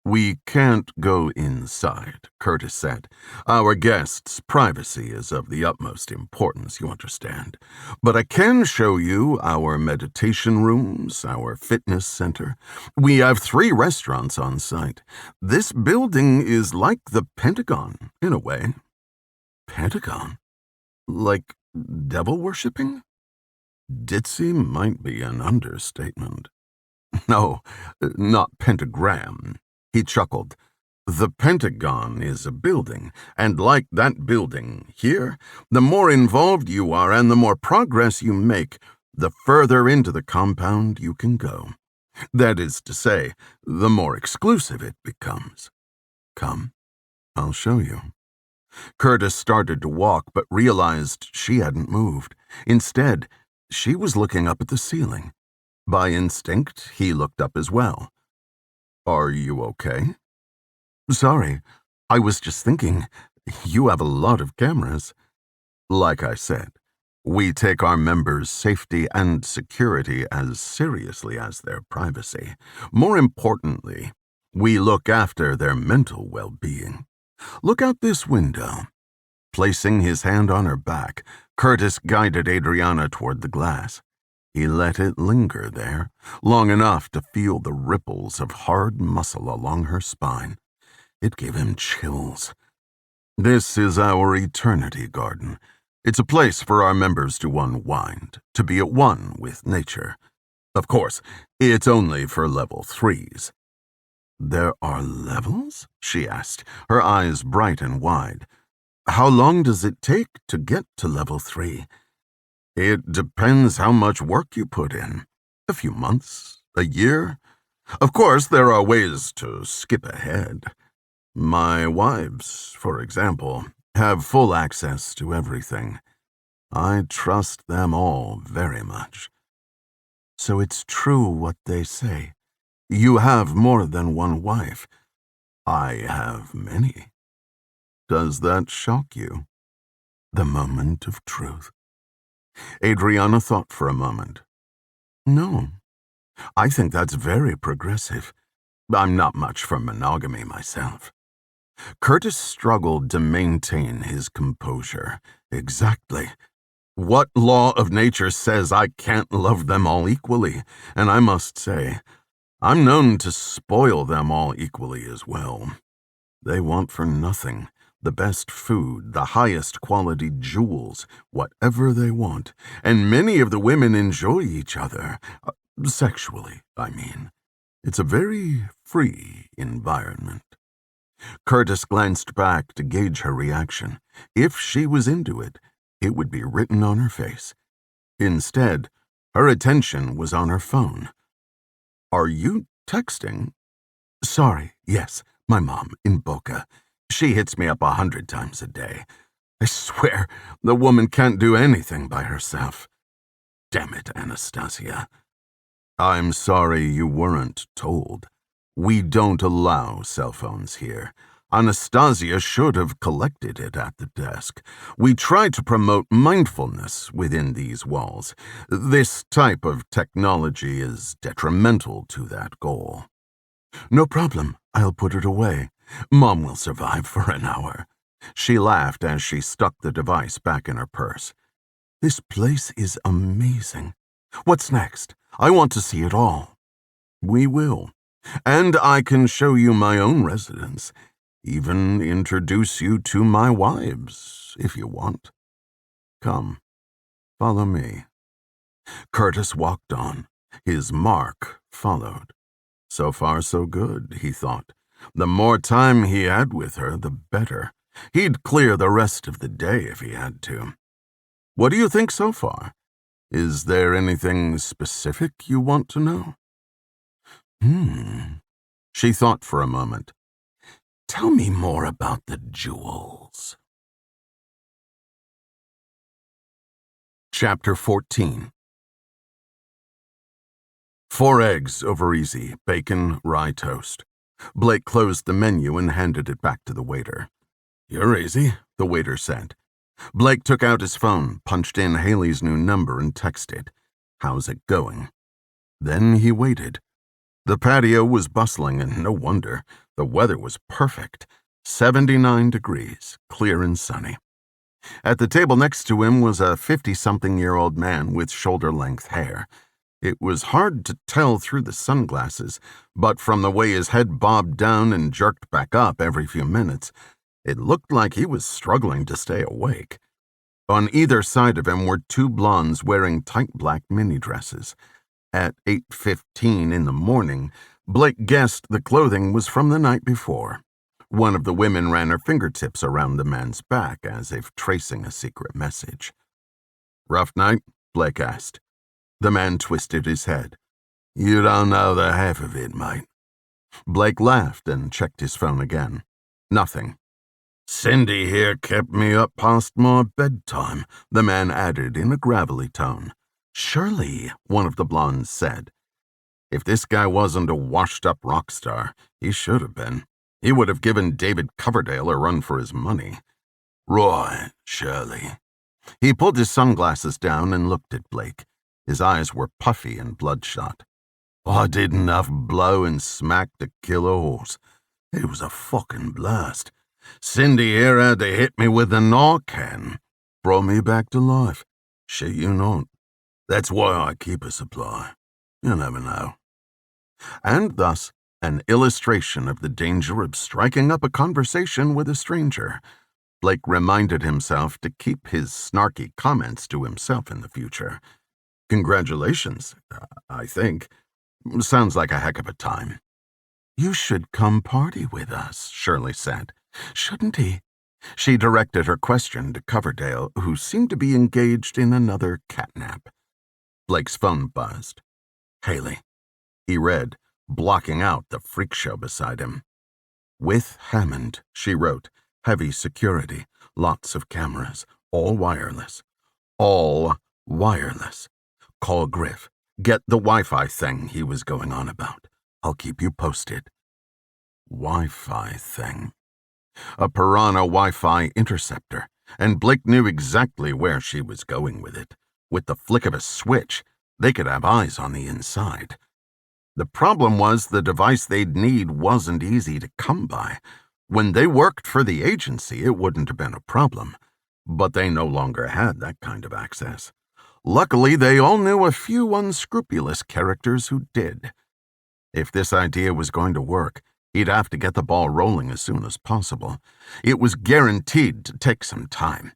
We can't go inside, Curtis said. Our guests' privacy is of the utmost importance, you understand. But I can show you our meditation rooms, our fitness center. We have 3 restaurants on site. This building is like the Pentagon, in a way. Pentagon? Like devil worshipping? Ditzy might be an understatement. No, not pentagram. He chuckled. The Pentagon is a building, and like that building here, the more involved you are and the more progress you make, the further into the compound you can go. That is to say, the more exclusive it becomes. Come, I'll show you. Curtis started to walk, but realized she hadn't moved. Instead, she was looking up at the ceiling. By instinct, he looked up as well. Are you okay? Sorry, I was just thinking, you have a lot of cameras. Like I said, we take our members' safety and security as seriously as their privacy. More importantly, we look after their mental well-being. Look out this window. Placing his hand on her back, Curtis guided Adriana toward the glass. He let it linger there, long enough to feel the ripples of hard muscle along her spine. It gave him chills. This is our eternity garden. It's a place for our members to unwind, to be at one with nature. Of course, it's only for level 3s. There are levels? She asked, her eyes bright and wide. How long does it take to get to level 3? It depends how much work you put in. A few months, a year. Of course, there are ways to skip ahead. My wives, for example, have full access to everything. I trust them all very much. So it's true what they say. You have more than one wife. I have many. Does that shock you? The moment of truth. Adriana thought for a moment. No, I think that's very progressive. I'm not much for monogamy myself. Curtis struggled to maintain his composure. Exactly. What law of nature says I can't love them all equally? And I must say, I'm known to spoil them all equally as well. They want for nothing. The best food, the highest quality jewels, whatever they want. And many of the women enjoy each other. Sexually, I mean. It's a very free environment. Curtis glanced back to gauge her reaction. If she was into it, it would be written on her face. Instead, her attention was on her phone. Are you texting? Sorry, yes, my mom in Boca. She hits me up 100 times a day. I swear, the woman can't do anything by herself. Damn it, Anastasia. I'm sorry you weren't told. We don't allow cell phones here. Anastasia should have collected it at the desk. We try to promote mindfulness within these walls. This type of technology is detrimental to that goal. No problem. I'll put it away. Mom will survive for an hour. She laughed as she stuck the device back in her purse. This place is amazing. What's next? I want to see it all. We will. And I can show you my own residence. Even introduce you to my wives, if you want. Come, follow me. Curtis walked on. His mark followed. So far, so good, he thought. The more time he had with her, the better. He'd clear the rest of the day if he had to. What do you think so far? Is there anything specific you want to know? She thought for a moment. Tell me more about the jewels. Chapter 14. 4 eggs over easy, bacon, rye toast. Blake closed the menu and handed it back to the waiter. You're easy, the waiter said. Blake took out his phone, punched in Haeli's new number, and texted. How's it going? Then he waited. The patio was bustling, and no wonder. The weather was perfect. 79 degrees, clear and sunny. At the table next to him was a 50-something-year-old man with shoulder-length hair. It was hard to tell through the sunglasses, but from the way his head bobbed down and jerked back up every few minutes, It looked like he was struggling to stay awake. On either side of him were two blondes wearing tight black mini-dresses. At 8:15 in the morning, Blake guessed the clothing was from the night before. One of the women ran her fingertips around the man's back as if tracing a secret message. "Rough night?" Blake asked. The man twisted his head. "You don't know the half of it, mate." Blake laughed and checked his phone again. Nothing. "Cindy here kept me up past my bedtime," the man added in a gravelly tone. "Surely," one of the blondes said. If this guy wasn't a washed-up rock star, he should have been. He would have given David Coverdale a run for his money. "Right, Shirley." He pulled his sunglasses down and looked at Blake. His eyes were puffy and bloodshot. "I did enough blow and smack to kill a horse. It was a fucking blast. Cindy here had to hit me with a Narcan. Brought me back to life. Shit you not. That's why I keep a supply. You never know." And thus, an illustration of the danger of striking up a conversation with a stranger. Blake reminded himself to keep his snarky comments to himself in the future. "Congratulations, I think. Sounds like a heck of a time." "You should come party with us," Shirley said. "Shouldn't he?" She directed her question to Coverdale, who seemed to be engaged in another catnap. Blake's phone buzzed. "Haeli," he read, blocking out the freak show beside him. "With Hammond," she wrote. "Heavy security, lots of cameras, all wireless. All wireless. Call Griff. Get the Wi-Fi thing he was going on about. I'll keep you posted." Wi-Fi thing. A Piranha Wi-Fi interceptor, and Blake knew exactly where she was going with it. With the flick of a switch, they could have eyes on the inside. The problem was the device they'd need wasn't easy to come by. When they worked for the agency, it wouldn't have been a problem. But they no longer had that kind of access. Luckily, they all knew a few unscrupulous characters who did. If this idea was going to work, he'd have to get the ball rolling as soon as possible. It was guaranteed to take some time.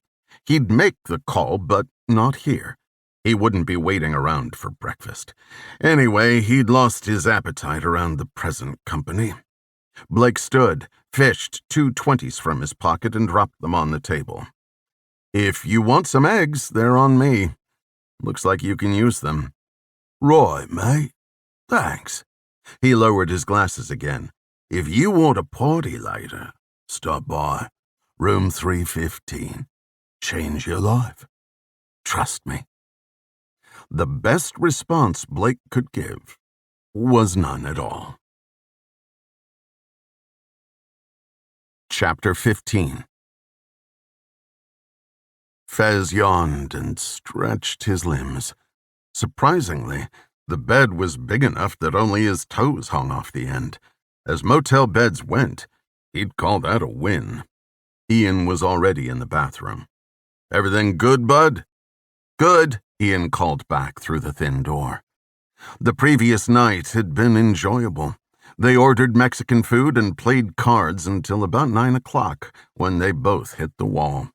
He'd make the call, but not here. He wouldn't be waiting around for breakfast. Anyway, he'd lost his appetite around the present company. Blake stood, fished 2 20s from his pocket, and dropped them on the table. "If you want some eggs, they're on me. Looks like you can use them." "Right, mate. Thanks." He lowered his glasses again. "If you want a party later, stop by. Room 315. Change your life. Trust me." The best response Blake could give was none at all. Chapter 15. Fez yawned and stretched his limbs. Surprisingly, the bed was big enough that only his toes hung off the end. As motel beds went, he'd call that a win. Ian was already in the bathroom. "Everything good, bud?" "Good," Ian called back through the thin door. The previous night had been enjoyable. They ordered Mexican food and played cards until about 9 o'clock, when they both hit the wall.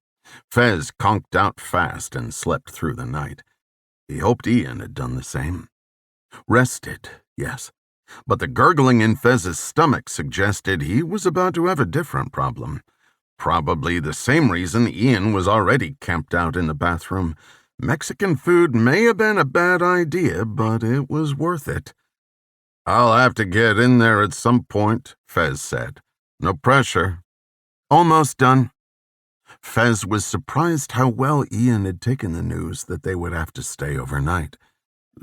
Fez conked out fast and slept through the night. He hoped Ian had done the same. Rested, yes, but the gurgling in Fez's stomach suggested he was about to have a different problem. Probably the same reason Ian was already camped out in the bathroom. Mexican food may have been a bad idea, but it was worth it. "I'll have to get in there at some point," Fez said. "No pressure." "Almost done." Fez was surprised how well Ian had taken the news that they would have to stay overnight.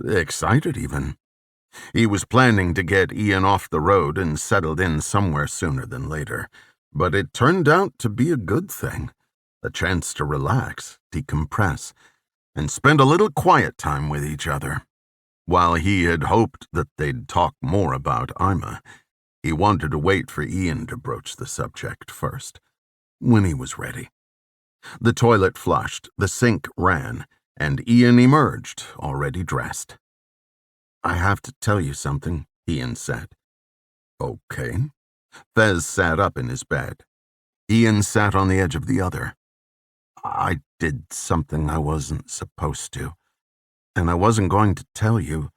Excited, even. He was planning to get Ian off the road and settled in somewhere sooner than later, but it turned out to be a good thing. A chance to relax, decompress, and spend a little quiet time with each other. While he had hoped that they'd talk more about Ima, he wanted to wait for Ian to broach the subject first, when he was ready. The toilet flushed, the sink ran, and Ian emerged, already dressed. "I have to tell you something," Ian said. "Okay." Fez sat up in his bed. Ian sat on the edge of the other. I did something I wasn't supposed to, and I wasn't going to tell you.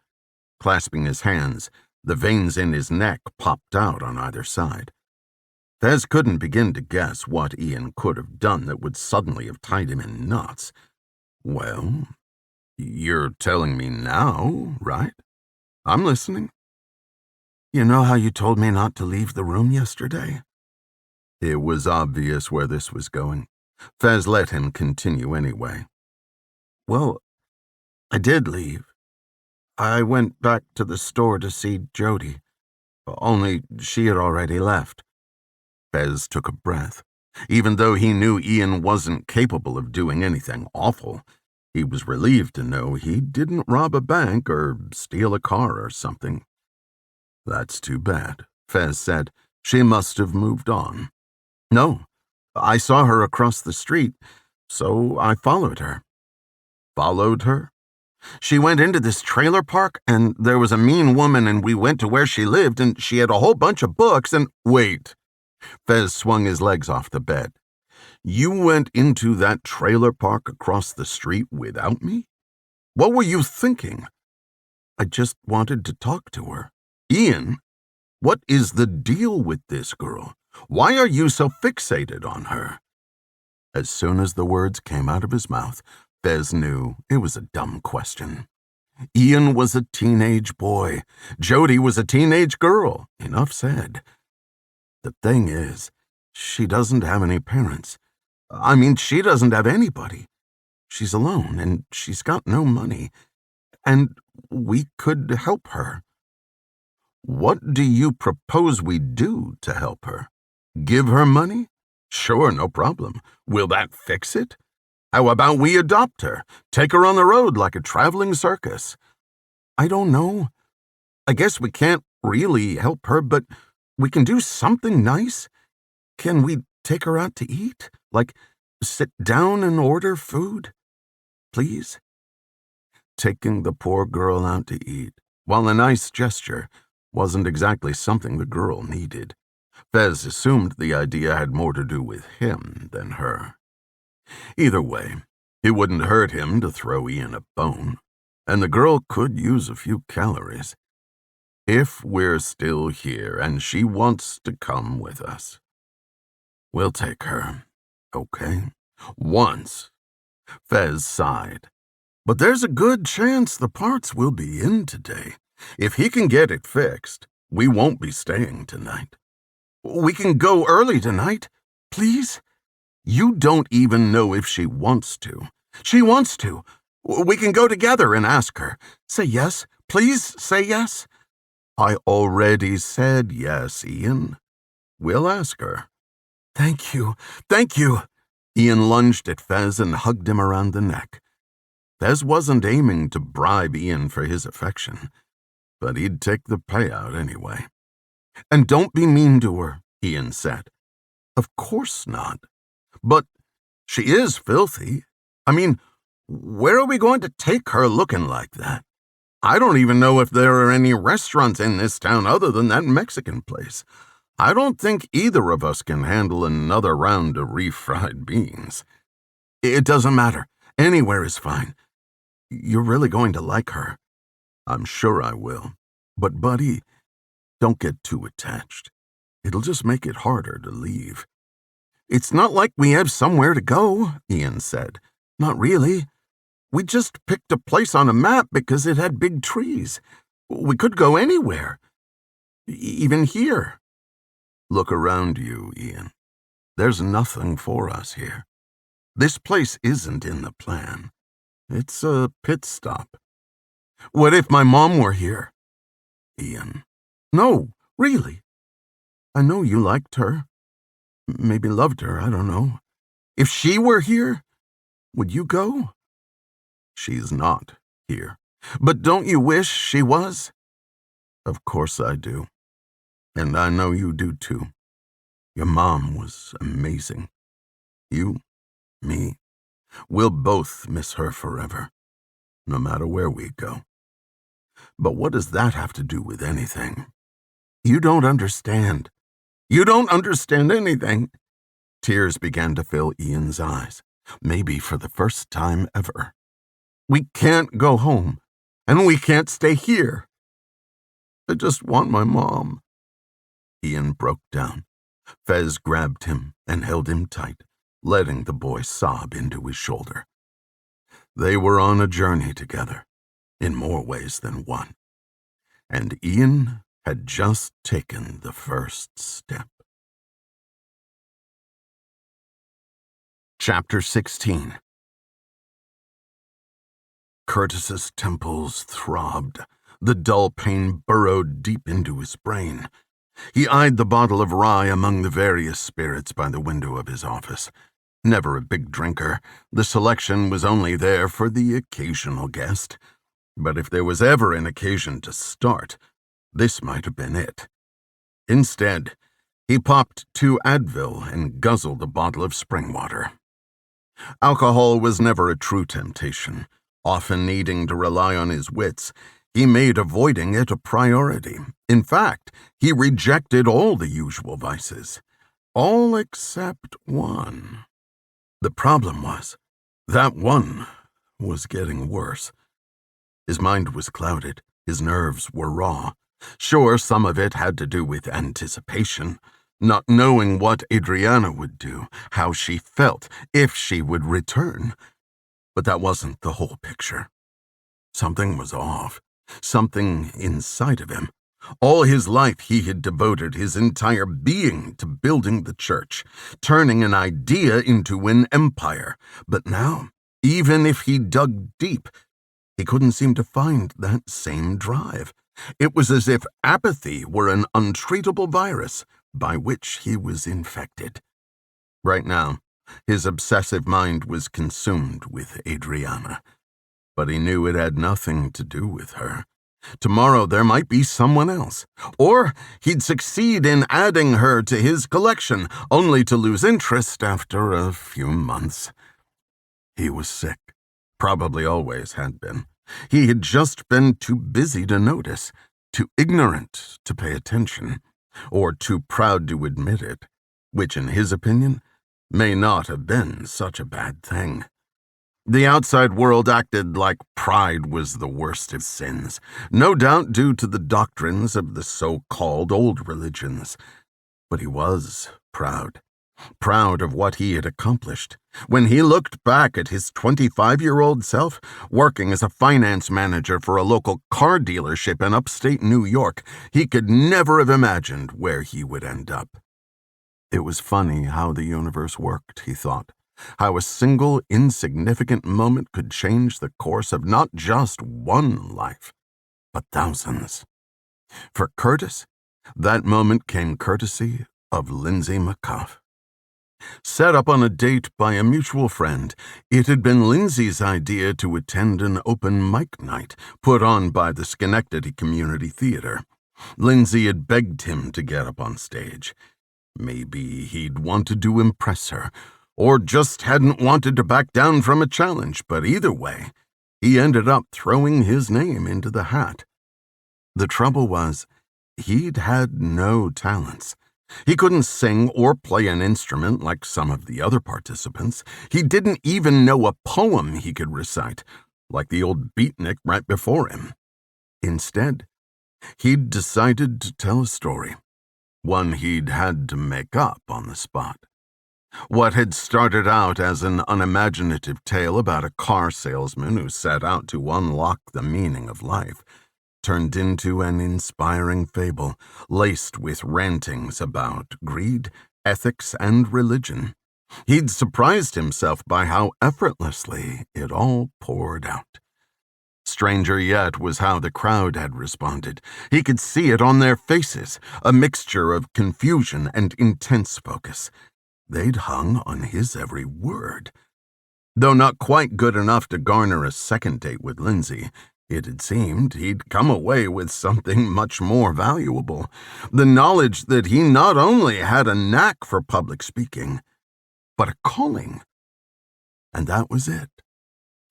Clasping his hands, the veins in his neck popped out on either side. Fez couldn't begin to guess what Ian could have done that would suddenly have tied him in knots. Well, you're telling me now, right? I'm listening. You know how you told me not to leave the room yesterday? It was obvious where this was going. Fez let him continue anyway. Well, I did leave. I went back to the store to see Jody, only she had already left. Fez took a breath. Even though he knew Ian wasn't capable of doing anything awful, he was relieved to know he didn't rob a bank or steal a car or something. That's too bad, Fez said. She must have moved on. No, I saw her across the street, so I followed her. Followed her? She went into this trailer park, and there was a mean woman, and we went to where she lived, and she had a whole bunch of books, and— Wait. Fez swung his legs off the bed. You went into that trailer park across the street without me? What were you thinking? I just wanted to talk to her. Ian, what is the deal with this girl? Why are you so fixated on her? As soon as the words came out of his mouth, Fez knew it was a dumb question. Ian was a teenage boy. Jody was a teenage girl. Enough said. The thing is, she doesn't have any parents. I mean, she doesn't have anybody. She's alone, and she's got no money. And we could help her. What do you propose we do to help her? Give her money? Sure, no problem. Will that fix it? How about we adopt her? Take her on the road like a traveling circus? I don't know. I guess we can't really help her, but we can do something nice. Can we take her out to eat? Like, sit down and order food? Please? Taking the poor girl out to eat, while a nice gesture, wasn't exactly something the girl needed. Fez assumed the idea had more to do with him than her. Either way, it wouldn't hurt him to throw Ian a bone, and the girl could use a few calories. If we're still here and she wants to come with us, we'll take her, okay? Once. Fez sighed. But there's a good chance the parts will be in today. If he can get it fixed, we won't be staying tonight. We can go early tonight, please? You don't even know if she wants to. She wants to. We can go together and ask her. Say yes. Please say yes. I already said yes, Ian. We'll ask her. Thank you. Thank you. Ian lunged at Fez and hugged him around the neck. Fez wasn't aiming to bribe Ian for his affection, but he'd take the payout anyway. And don't be mean to her, Ian said. Of course not. But she is filthy. I mean, where are we going to take her looking like that? I don't even know if there are any restaurants in this town other than that Mexican place. I don't think either of us can handle another round of refried beans. It doesn't matter. Anywhere is fine. You're really going to like her. I'm sure I will. But, buddy, don't get too attached. It'll just make it harder to leave. It's not like we have somewhere to go, Ian said. Not really. We just picked a place on a map because it had big trees. We could go anywhere. Even here. Look around you, Ian. There's nothing for us here. This place isn't in the plan. It's a pit stop. What if my mom were here? Ian. No, really. I know you liked her. Maybe loved her, I don't know. If she were here, would you go? She's not here. But don't you wish she was? Of course I do. And I know you do too. Your mom was amazing. You, me, we'll both miss her forever, no matter where we go. But what does that have to do with anything? You don't understand. You don't understand anything. Tears began to fill Ian's eyes, maybe for the first time ever. "We can't go home, and we can't stay here. I just want my mom." Ian broke down. Fez grabbed him and held him tight, letting the boy sob into his shoulder. They were on a journey together, in more ways than one, and Ian had just taken the first step. Chapter 16. Curtis's temples throbbed. The dull pain burrowed deep into his brain. He eyed the bottle of rye among the various spirits by the window of his office. Never a big drinker, the selection was only there for the occasional guest. But if there was ever an occasion to start, this might have been it. Instead, he popped 2 Advil and guzzled a bottle of spring water. Alcohol was never a true temptation. Often needing to rely on his wits, he made avoiding it a priority. In fact, he rejected all the usual vices. All except one. The problem was, that one was getting worse. His mind was clouded. His nerves were raw. Sure, some of it had to do with anticipation, not knowing what Adriana would do, how she felt, if she would return. But that wasn't the whole picture. Something was off. Something inside of him. All his life he had devoted his entire being to building the church, turning an idea into an empire. But now, even if he dug deep, he couldn't seem to find that same drive. It was as if apathy were an untreatable virus by which he was infected. Right now, his obsessive mind was consumed with Adriana. But he knew it had nothing to do with her. Tomorrow there might be someone else, or he'd succeed in adding her to his collection, only to lose interest after a few months. He was sick, probably always had been. He had just been too busy to notice, too ignorant to pay attention, or too proud to admit it, which in his opinion may not have been such a bad thing. The outside world acted like pride was the worst of sins, no doubt due to the doctrines of the so-called old religions. But he was proud of what he had accomplished. When he looked back at his 25-year-old self, working as a finance manager for a local car dealership in upstate New York, he could never have imagined where he would end up. It was funny how the universe worked, he thought. How a single insignificant moment could change the course of not just one life, but thousands. For Curtis, that moment came courtesy of Lindsay McCuff. Set up on a date by a mutual friend, it had been Lindsay's idea to attend an open mic night put on by the Schenectady Community Theater. Lindsay had begged him to get up on stage. Maybe he'd wanted to impress her, or just hadn't wanted to back down from a challenge, but either way, he ended up throwing his name into the hat. The trouble was, he'd had no talents. He couldn't sing or play an instrument like some of the other participants. He didn't even know a poem he could recite, like the old beatnik right before him. Instead, he'd decided to tell a story, one he'd had to make up on the spot. What had started out as an unimaginative tale about a car salesman who set out to unlock the meaning of life turned into an inspiring fable laced with rantings about greed, ethics, and religion. He'd surprised himself by how effortlessly it all poured out. Stranger yet was how the crowd had responded. He could see it on their faces, a mixture of confusion and intense focus. They'd hung on his every word. Though not quite good enough to garner a second date with Lindsay, it had seemed he'd come away with something much more valuable, the knowledge that he not only had a knack for public speaking, but a calling. And that was it,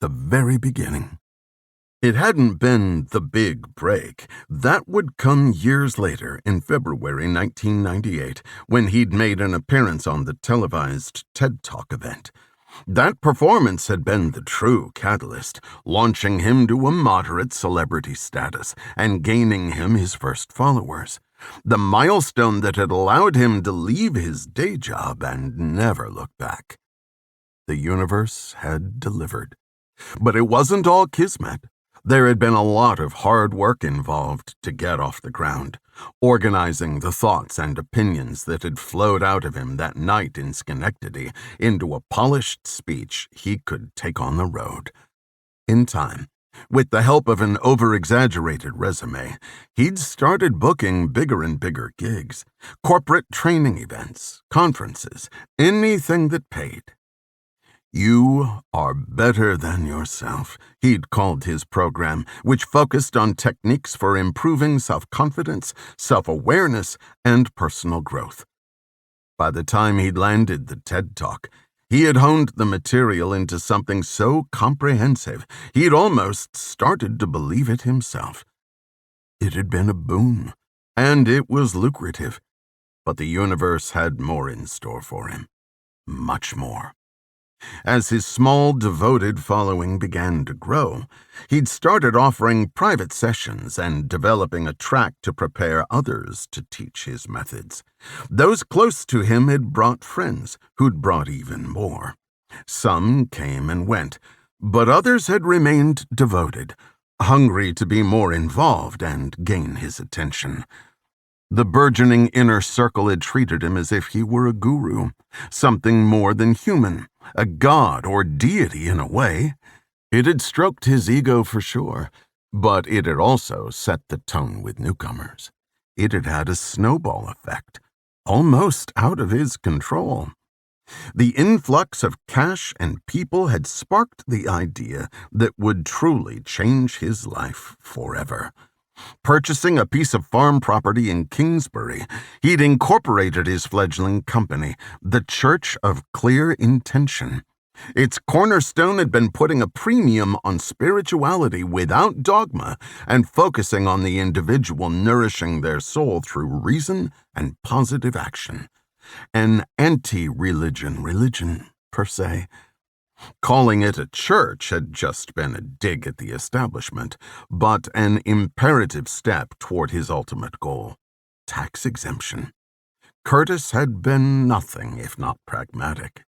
the very beginning. It hadn't been the big break. That would come years later, in February 1998, when he'd made an appearance on the televised TED Talk event. That performance had been the true catalyst, launching him to a moderate celebrity status and gaining him his first followers. The milestone that had allowed him to leave his day job and never look back. The universe had delivered. But it wasn't all kismet. There had been a lot of hard work involved to get off the ground, organizing the thoughts and opinions that had flowed out of him that night in Schenectady into a polished speech he could take on the road. In time, with the help of an over-exaggerated resume, he'd started booking bigger and bigger gigs, corporate training events, conferences, anything that paid. You are better than yourself, he'd called his program, which focused on techniques for improving self-confidence, self-awareness, and personal growth. By the time he'd landed the TED Talk, he had honed the material into something so comprehensive, he'd almost started to believe it himself. It had been a boon, and it was lucrative, but the universe had more in store for him. Much more. As his small, devoted following began to grow, he'd started offering private sessions and developing a track to prepare others to teach his methods. Those close to him had brought friends who'd brought even more. Some came and went, but others had remained devoted, hungry to be more involved and gain his attention. The burgeoning inner circle had treated him as if he were a guru, something more than human, a god or deity in a way. It had stroked his ego for sure, but it had also set the tone with newcomers. It had had a snowball effect, almost out of his control. The influx of cash and people had sparked the idea that would truly change his life forever. Purchasing a piece of farm property in Kingsbury, he'd incorporated his fledgling company, the Church of Clear Intention. Its cornerstone had been putting a premium on spirituality without dogma and focusing on the individual nourishing their soul through reason and positive action. An anti-religion religion, per se. Calling it a church had just been a dig at the establishment, but an imperative step toward his ultimate goal, tax exemption. Curtis had been nothing if not pragmatic.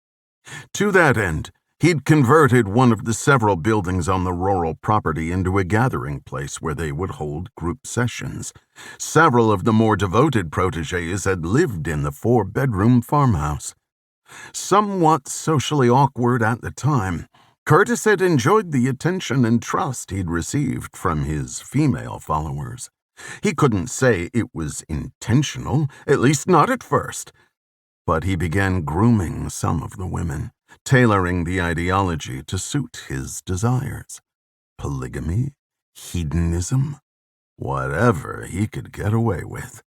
To that end, he'd converted one of the several buildings on the rural property into a gathering place where they would hold group sessions. Several of the more devoted protégés had lived in the 4-bedroom farmhouse. Somewhat socially awkward at the time, Curtis had enjoyed the attention and trust he'd received from his female followers. He couldn't say it was intentional, at least not at first. But he began grooming some of the women, tailoring the ideology to suit his desires. Polygamy, hedonism, whatever he could get away with.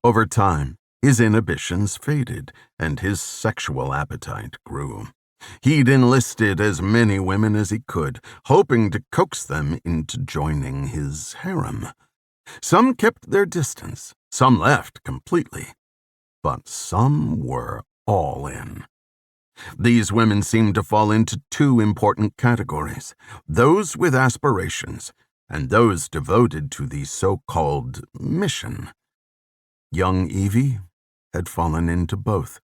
Over time, his inhibitions faded, and his sexual appetite grew. He'd enlisted as many women as he could, hoping to coax them into joining his harem. Some kept their distance, some left completely, but some were all in. These women seemed to fall into two important categories, those with aspirations and those devoted to the so-called mission. Young Evie had fallen into both.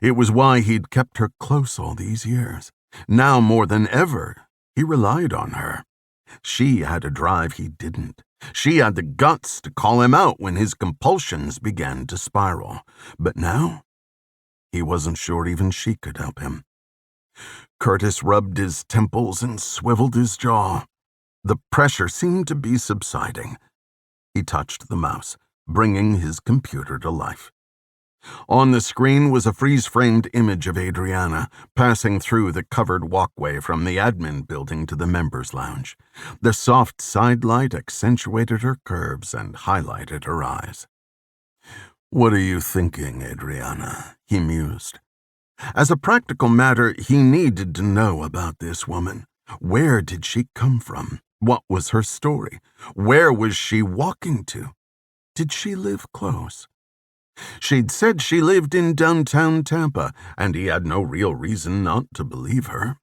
It was why he'd kept her close all these years. Now more than ever, he relied on her. She had a drive he didn't. She had the guts to call him out when his compulsions began to spiral. But now, he wasn't sure even she could help him. Curtis rubbed his temples and swiveled his jaw. The pressure seemed to be subsiding. He touched the mouse, bringing his computer to life. On the screen was a freeze-framed image of Adriana passing through the covered walkway from the admin building to the members' lounge. The soft sidelight accentuated her curves and highlighted her eyes. "What are you thinking, Adriana?" he mused. As a practical matter, he needed to know about this woman. Where did she come from? What was her story? Where was she walking to? Did she live close? She'd said she lived in downtown Tampa, and he had no real reason not to believe her.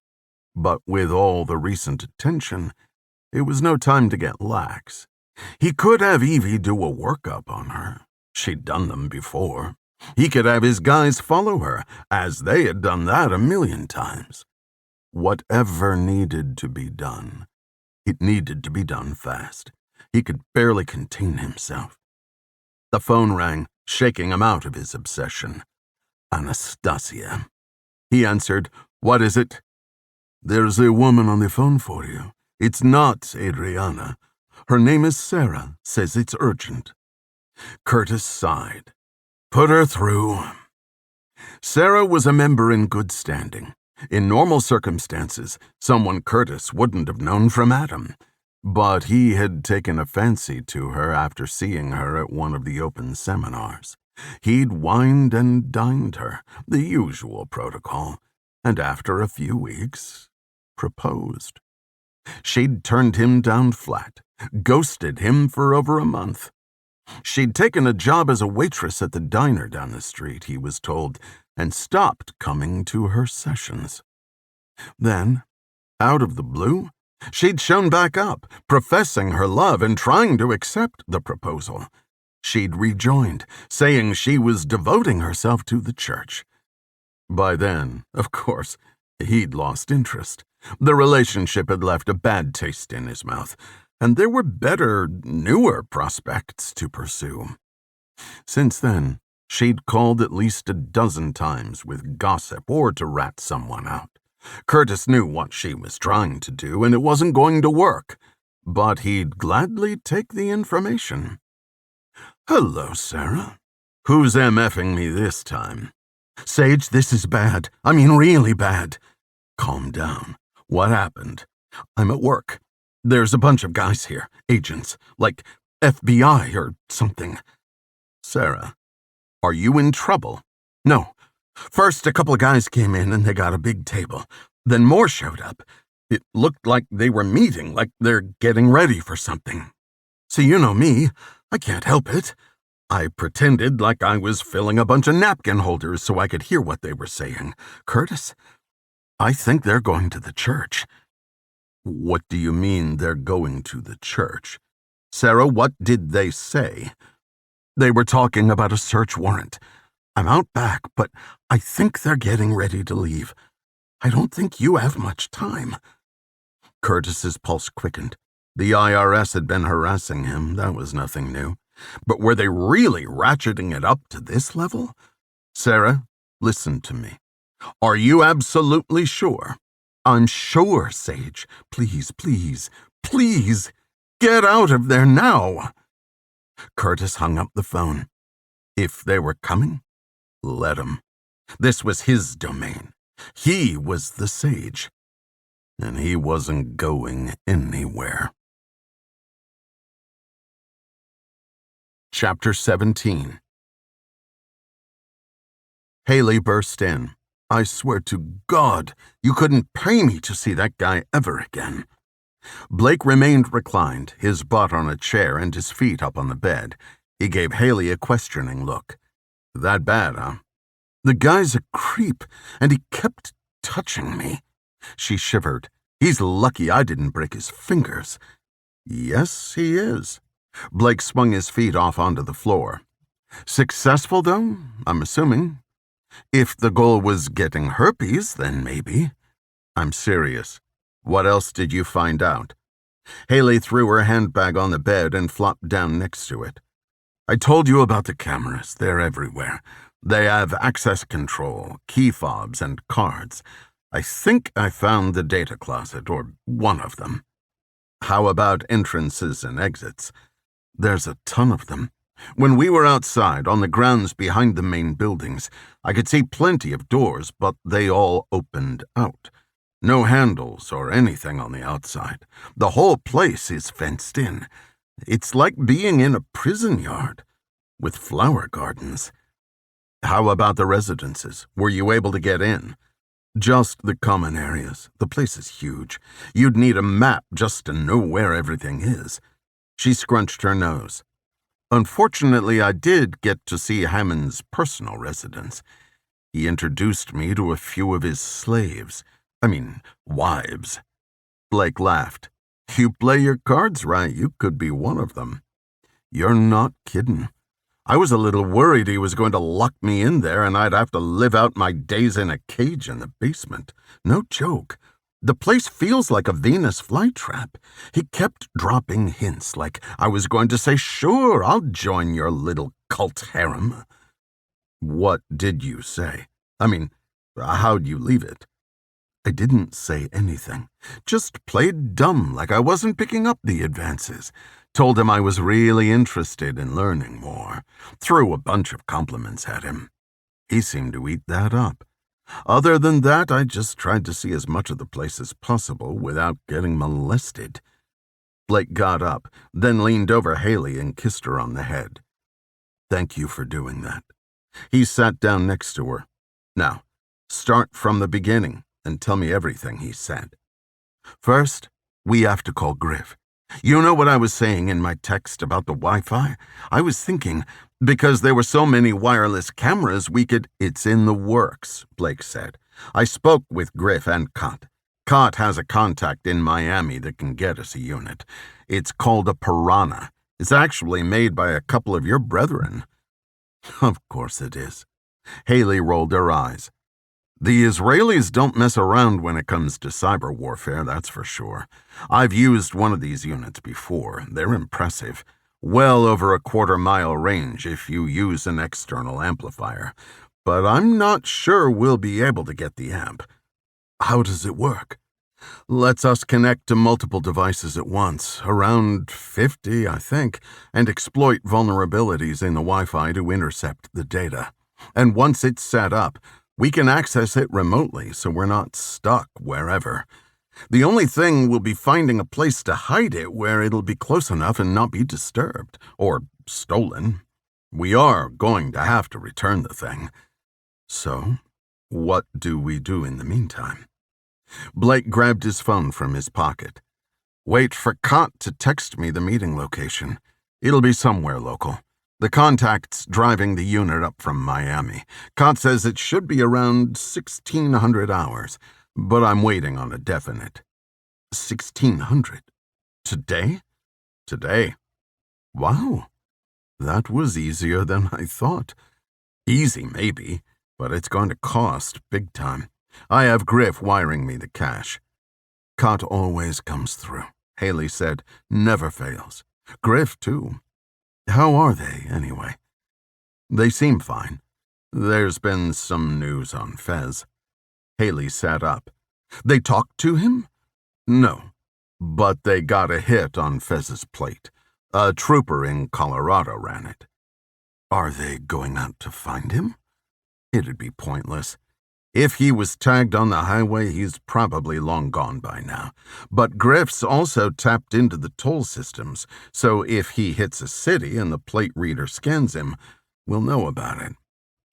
But with all the recent attention, it was no time to get lax. He could have Evie do a workup on her. She'd done them before. He could have his guys follow her, as they had done that a million times. Whatever needed to be done, it needed to be done fast. He could barely contain himself. The phone rang, shaking him out of his obsession. Anastasia. He answered, "What is it?" "There's a woman on the phone for you. It's not Adriana. Her name is Sarah, says it's urgent." Curtis sighed. "Put her through." Sarah was a member in good standing. In normal circumstances, someone Curtis wouldn't have known from Adam. But he had taken a fancy to her after seeing her at one of the open seminars. He'd wined and dined her, the usual protocol, and after a few weeks, proposed. She'd turned him down flat, ghosted him for over a month. She'd taken a job as a waitress at the diner down the street, he was told, and stopped coming to her sessions. Then, out of the blue, she'd shown back up, professing her love and trying to accept the proposal. She'd rejoined, saying she was devoting herself to the church. By then, of course, he'd lost interest. The relationship had left a bad taste in his mouth, and there were better, newer prospects to pursue. Since then, she'd called at least a dozen times with gossip or to rat someone out. Curtis knew what she was trying to do, and it wasn't going to work, but he'd gladly take the information. "Hello, Sarah. Who's MFing me this time?" "Sage, this is bad. I mean really bad." "Calm down. What happened?" "I'm at work. There's a bunch of guys here, agents, like FBI or something." "Sarah, are you in trouble?" "No. First, a couple of guys came in and they got a big table. Then more showed up. It looked like they were meeting, like they're getting ready for something. So you know me. I can't help it. I pretended like I was filling a bunch of napkin holders so I could hear what they were saying. Curtis, I think they're going to the church." "What do you mean they're going to the church? Sarah, what did they say?" "They were talking about a search warrant. I'm out back, but I think they're getting ready to leave. I don't think you have much time." Curtis's pulse quickened. The IRS had been harassing him. That was nothing new. But were they really ratcheting it up to this level? "Sarah, listen to me. Are you absolutely sure?" "I'm sure, Sage. Please, please, please, get out of there now." Curtis hung up the phone. If they were coming, let 'em. This was his domain. He was the sage. And he wasn't going anywhere. Chapter 17. Haeli burst in. "I swear to God, you couldn't pay me to see that guy ever again." Blake remained reclined, his butt on a chair and his feet up on the bed. He gave Haeli a questioning look. "That bad, huh?" "The guy's a creep, and he kept touching me." She shivered. "He's lucky I didn't break his fingers." "Yes, he is." Blake swung his feet off onto the floor. "Successful, though, I'm assuming. If the goal was getting herpes, then maybe." "I'm serious. What else did you find out?" Haeli threw her handbag on the bed and flopped down next to it. "I told you about the cameras. They're everywhere. They have access control, key fobs, and cards. I think I found the data closet, or one of them." "How about entrances and exits?" "There's a ton of them. When we were outside, on the grounds behind the main buildings, I could see plenty of doors, but they all opened out. No handles or anything on the outside. The whole place is fenced in. It's like being in a prison yard, with flower gardens." "How about the residences? Were you able to get in?" Just the common areas. The place is huge. You'd need a map just to know where everything is. She scrunched her nose. Unfortunately, I did get to see Hammond's personal residence. He introduced me to a few of his slaves. Wives. Blake laughed. You play your cards right, you could be one of them. You're not kidding. I was a little worried he was going to lock me in there and I'd have to live out my days in a cage in the basement. No joke. The place feels like a Venus flytrap. He kept dropping hints like I was going to say, sure, I'll join your little cult harem. What did you say? How'd you leave it? I didn't say anything. Just played dumb like I wasn't picking up the advances. Told him I was really interested in learning more. Threw a bunch of compliments at him. He seemed to eat that up. Other than that, I just tried to see as much of the place as possible without getting molested. Blake got up, then leaned over Haeli and kissed her on the head. Thank you for doing that. He sat down next to her. Now, start from the beginning and tell me everything he said. First, we have to call Griff. You know what I was saying in my text about the Wi-Fi? I was thinking, because there were so many wireless cameras, we could... It's in the works, Blake said. I spoke with Griff and Cott. Cott has a contact in Miami that can get us a unit. It's called a Piranha. It's actually made by a couple of your brethren. Of course it is. Haeli rolled her eyes. The Israelis don't mess around when it comes to cyber warfare, that's for sure. I've used one of these units before. They're impressive. Well over a quarter-mile range if you use an external amplifier. But I'm not sure we'll be able to get the amp. How does it work? Lets us connect to multiple devices at once, around 50, I think, and exploit vulnerabilities in the Wi-Fi to intercept the data. And once it's set up, we can access it remotely, so we're not stuck wherever. The only thing will be finding a place to hide it where it'll be close enough and not be disturbed, or stolen. We are going to have to return the thing. So, what do we do in the meantime? Blake grabbed his phone from his pocket. Wait for Cott to text me the meeting location. It'll be somewhere local. The contact's driving the unit up from Miami. Cott says it should be around 1600 hours, but I'm waiting on a definite. 1600? Today? Today. Wow. That was easier than I thought. Easy, maybe, but it's going to cost big time. I have Griff wiring me the cash. Cott always comes through, Haeli said. Never fails. Griff, too. How are they, anyway? They seem fine. There's been some news on Fez. Haeli sat up. They talked to him? No, but they got a hit on Fez's plate. A trooper in Colorado ran it. Are they going out to find him? It'd be pointless. If he was tagged on the highway, he's probably long gone by now. But Griff's also tapped into the toll systems, so if he hits a city and the plate reader scans him, we'll know about it.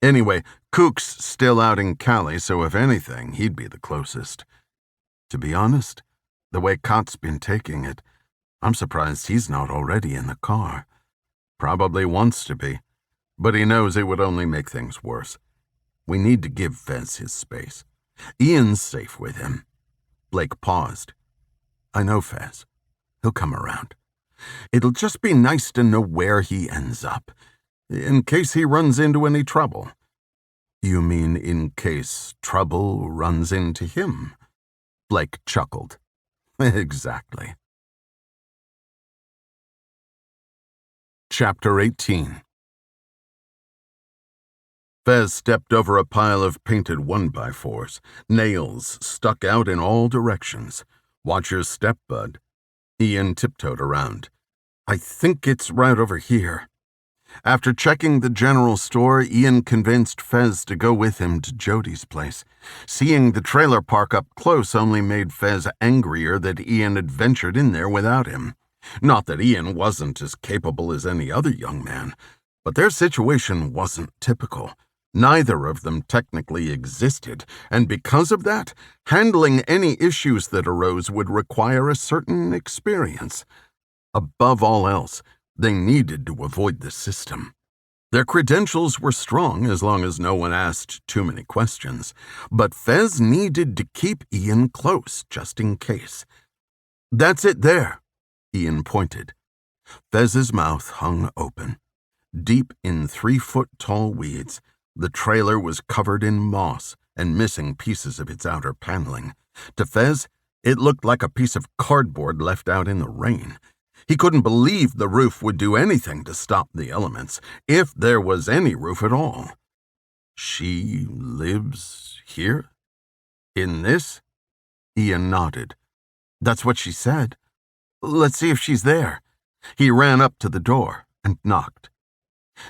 Anyway, Kook's still out in Cali, so if anything, he'd be the closest. To be honest, the way Kott's been taking it, I'm surprised he's not already in the car. Probably wants to be, but he knows it would only make things worse. We need to give Fez his space. Ian's safe with him. Blake paused. I know Fez. He'll come around. It'll just be nice to know where he ends up, in case he runs into any trouble. You mean in case trouble runs into him? Blake chuckled. Exactly. Chapter 18. Fez stepped over a pile of painted 1x4s. Nails stuck out in all directions. Watch your step, bud. Ian tiptoed around. I think it's right over here. After checking the general store, Ian convinced Fez to go with him to Jody's place. Seeing the trailer park up close only made Fez angrier that Ian had ventured in there without him. Not that Ian wasn't as capable as any other young man, but their situation wasn't typical. Neither of them technically existed, and because of that, handling any issues that arose would require a certain experience. Above all else, they needed to avoid the system. Their credentials were strong as long as no one asked too many questions, but Fez needed to keep Ian close just in case. "That's it there," Ian pointed. Fez's mouth hung open. Deep in 3-foot-tall weeds, the trailer was covered in moss and missing pieces of its outer paneling. To Fez, it looked like a piece of cardboard left out in the rain. He couldn't believe the roof would do anything to stop the elements, if there was any roof at all. "She lives here? In this?" Ian nodded. "That's what she said. Let's see if she's there." He ran up to the door and knocked.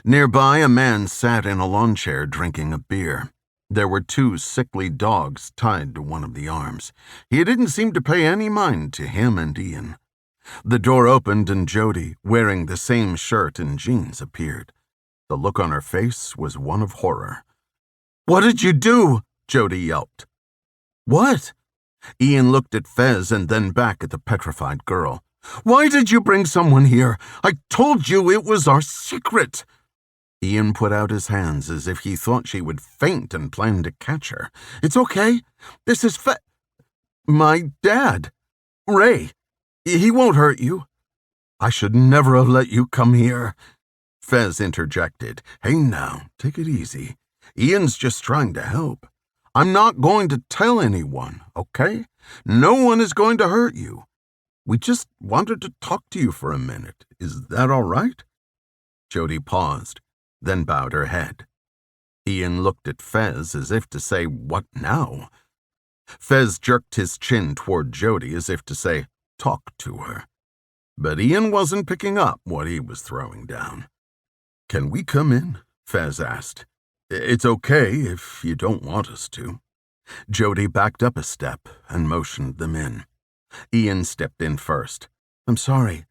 Nearby, a man sat in a lawn chair drinking a beer. There were 2 sickly dogs tied to one of the arms. He didn't seem to pay any mind to him and Ian. The door opened and Jody, wearing the same shirt and jeans, appeared. The look on her face was one of horror. "What did you do?" Jody yelped. "What?" Ian looked at Fez and then back at the petrified girl. "Why did you bring someone here? I told you it was our secret." Ian put out his hands as if he thought she would faint and planned to catch her. "It's okay. This is my dad. Ray. He won't hurt you." "I should never have let you come here." Fez interjected. "Hey now, take it easy. Ian's just trying to help. I'm not going to tell anyone, okay? No one is going to hurt you. We just wanted to talk to you for a minute. Is that all right?" Jody paused, then bowed her head. Ian looked at Fez as if to say, "What now?" Fez jerked his chin toward Jody as if to say, "Talk to her." But Ian wasn't picking up what he was throwing down. "Can we come in?" Fez asked. "It's okay if you don't want us to." Jody backed up a step and motioned them in. Ian stepped in first. "I'm sorry.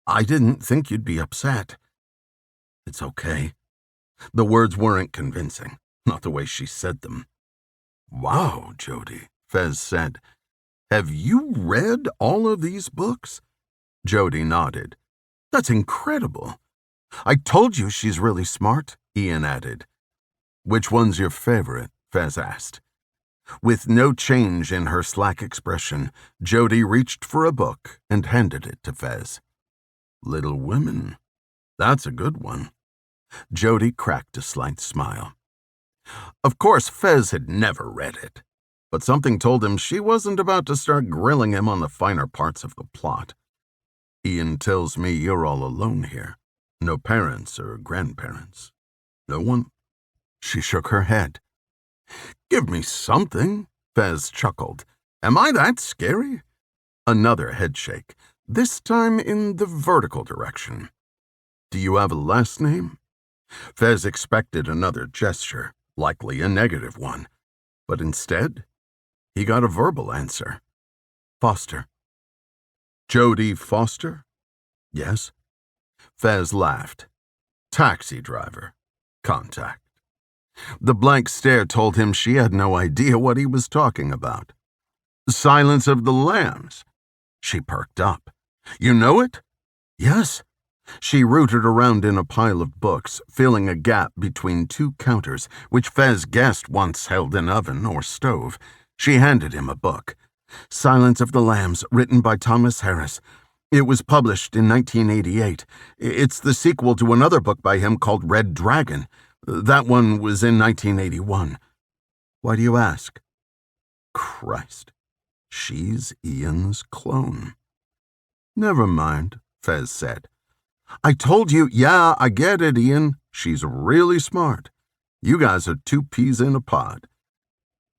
I didn't think you'd be upset." "It's okay." The words weren't convincing, not the way she said them. "Wow, Jody," Fez said. "Have you read all of these books?" Jody nodded. "That's incredible." "I told you she's really smart," Ian added. "Which one's your favorite?" Fez asked. With no change in her slack expression, Jody reached for a book and handed it to Fez. "Little Women. That's a good one." Jody cracked a slight smile. Of course, Fez had never read it, but something told him she wasn't about to start grilling him on the finer parts of the plot. "Ian tells me you're all alone here. No parents or grandparents. No one?" She shook her head. "Give me something," Fez chuckled. "Am I that scary?" Another headshake, this time in the vertical direction. "Do you have a last name?" Fez expected another gesture, likely a negative one, but instead, he got a verbal answer. "Foster." "Jody Foster?" "Yes." Fez laughed. "Taxi driver. Contact." The blank stare told him she had no idea what he was talking about. "Silence of the Lambs." She perked up. "You know it?" "Yes." She rooted around in a pile of books, filling a gap between 2 counters, which Fez guessed once held an oven or stove. She handed him a book. "Silence of the Lambs, written by Thomas Harris. It was published in 1988. It's the sequel to another book by him called Red Dragon. That one was in 1981. "Why do you ask?" Christ, she's Ian's clone. "Never mind," Fez said. "I told you, yeah, I get it, Ian. She's really smart. You guys are 2 peas in a pod."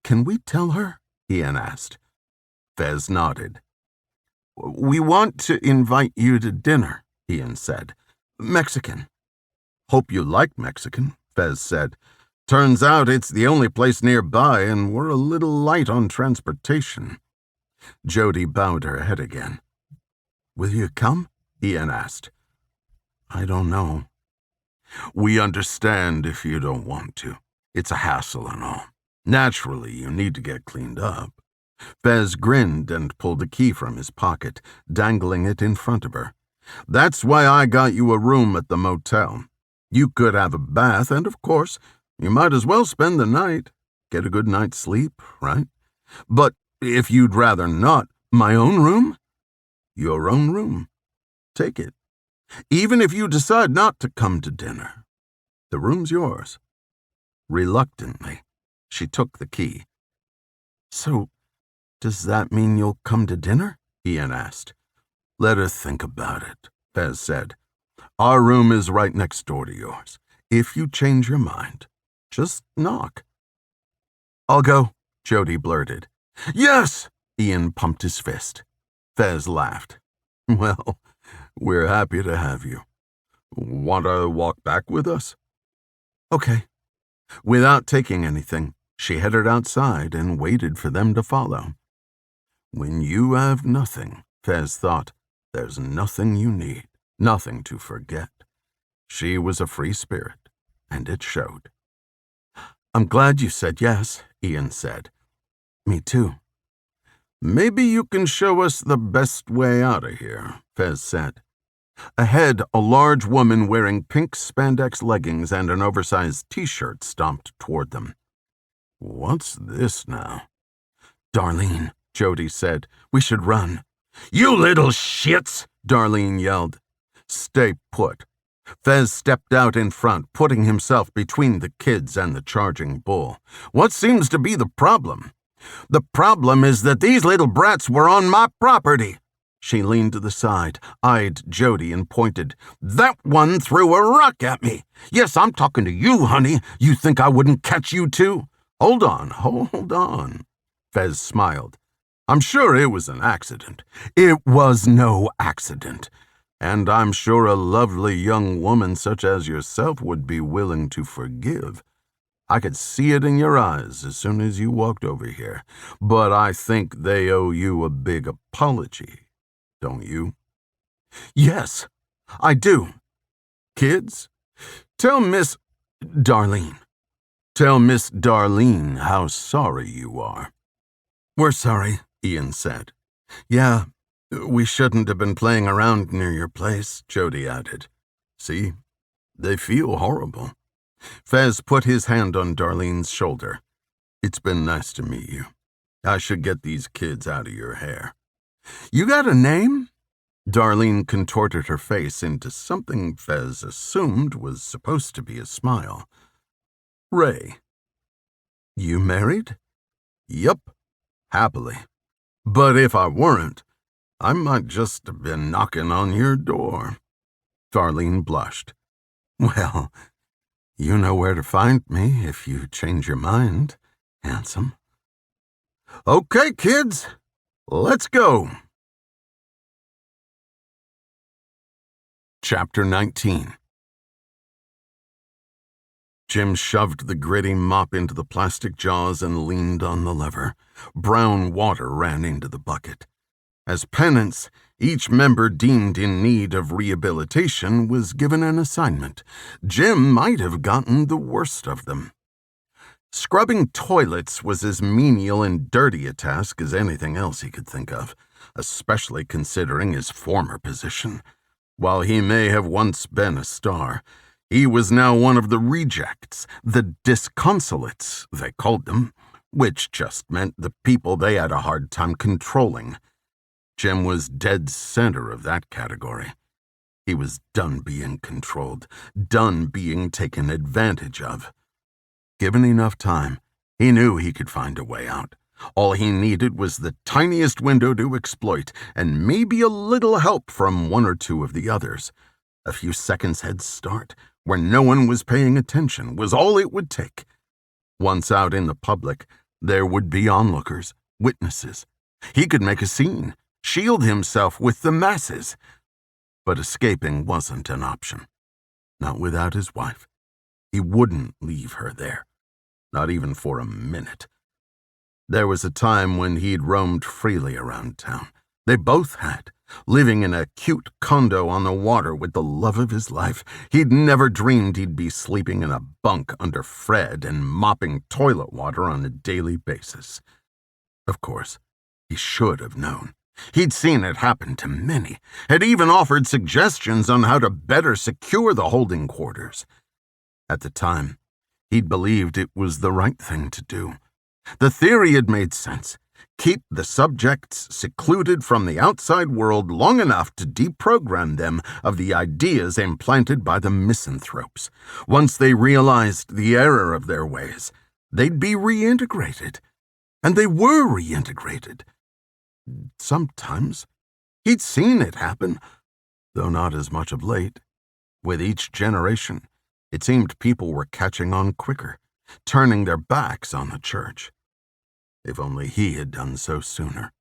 "Can we tell her?" Ian asked. Fez nodded. "We want to invite you to dinner," Ian said. "Mexican." "Hope you like Mexican," Fez said. "Turns out it's the only place nearby, and we're a little light on transportation." Jody bowed her head again. "Will you come?" Ian asked. "I don't know." "We understand if you don't want to. It's a hassle and all. Naturally, you need to get cleaned up. Fez grinned and pulled a key from his pocket, dangling it in front of her. That's why I got you a room at the motel. You could have a bath, and of course, you might as well spend the night. Get a good night's sleep, right? But if you'd rather not, my own room? Your own room. Take it. Even if you decide not to come to dinner. The room's yours. Reluctantly, she took the key. So, does that mean you'll come to dinner? Ian asked. Let her think about it, Fez said. Our room is right next door to yours. If you change your mind, just knock. I'll go, Jody blurted. Yes! Ian pumped his fist. Fez laughed. Well, we're happy to have you. Want to walk back with us? Okay. Without taking anything, she headed outside and waited for them to follow. When you have nothing, Fez thought, there's nothing you need, nothing to forget. She was a free spirit, and it showed. I'm glad you said yes, Ian said. Me too. Maybe you can show us the best way out of here, Fez said. Ahead, a large woman wearing pink spandex leggings and an oversized t-shirt stomped toward them. What's this now? Darlene, Jody said. We should run. You little shits, Darlene yelled. Stay put. Fez stepped out in front, putting himself between the kids and the charging bull. What seems to be the problem? The problem is that these little brats were on my property. She leaned to the side, eyed Jody, and pointed. That one threw a rock at me. Yes, I'm talking to you, honey. You think I wouldn't catch you too? Hold on. Fez smiled. I'm sure it was an accident. It was no accident. And I'm sure a lovely young woman such as yourself would be willing to forgive. I could see it in your eyes as soon as you walked over here. But I think they owe you a big apology. Don't you? Yes, I do. Kids, tell Miss Darlene how sorry you are. We're sorry, Ian said. Yeah, we shouldn't have been playing around near your place, Jody added. See, they feel horrible. Fez put his hand on Darlene's shoulder. It's been nice to meet you. I should get these kids out of your hair. You got a name? Darlene contorted her face into something Fez assumed was supposed to be a smile. Ray. You married? Yup, happily. But if I weren't, I might just have been knocking on your door. Darlene blushed. Well, you know where to find me if you change your mind, handsome. Okay, kids, let's go. Chapter 19. Jim shoved the gritty mop into the plastic jaws and leaned on the lever. Brown water ran into the bucket. As penance, each member deemed in need of rehabilitation was given an assignment. Jim might have gotten the worst of them. Scrubbing toilets was as menial and dirty a task as anything else he could think of, especially considering his former position. While he may have once been a star, he was now one of the rejects, the disconsolates, they called them, which just meant the people they had a hard time controlling. Jim was dead center of that category. He was done being controlled, done being taken advantage of. Given enough time, he knew he could find a way out. All he needed was the tiniest window to exploit, and maybe a little help from one or two of the others. A few seconds head start, where no one was paying attention, was all it would take. Once out in the public, there would be onlookers, witnesses. He could make a scene, shield himself with the masses. But escaping wasn't an option. Not without his wife. He wouldn't leave her there, not even for a minute. There was a time when he'd roamed freely around town. They both had. Living in a cute condo on the water with the love of his life, he'd never dreamed he'd be sleeping in a bunk under Fred and mopping toilet water on a daily basis. Of course, he should have known. He'd seen it happen to many, had even offered suggestions on how to better secure the holding quarters. At the time, he'd believed it was the right thing to do. The theory had made sense. Keep the subjects secluded from the outside world long enough to deprogram them of the ideas implanted by the misanthropes. Once they realized the error of their ways, they'd be reintegrated. And they were reintegrated. Sometimes. He'd seen it happen, though not as much of late. With each generation, it seemed people were catching on quicker, turning their backs on the church. If only he had done so sooner.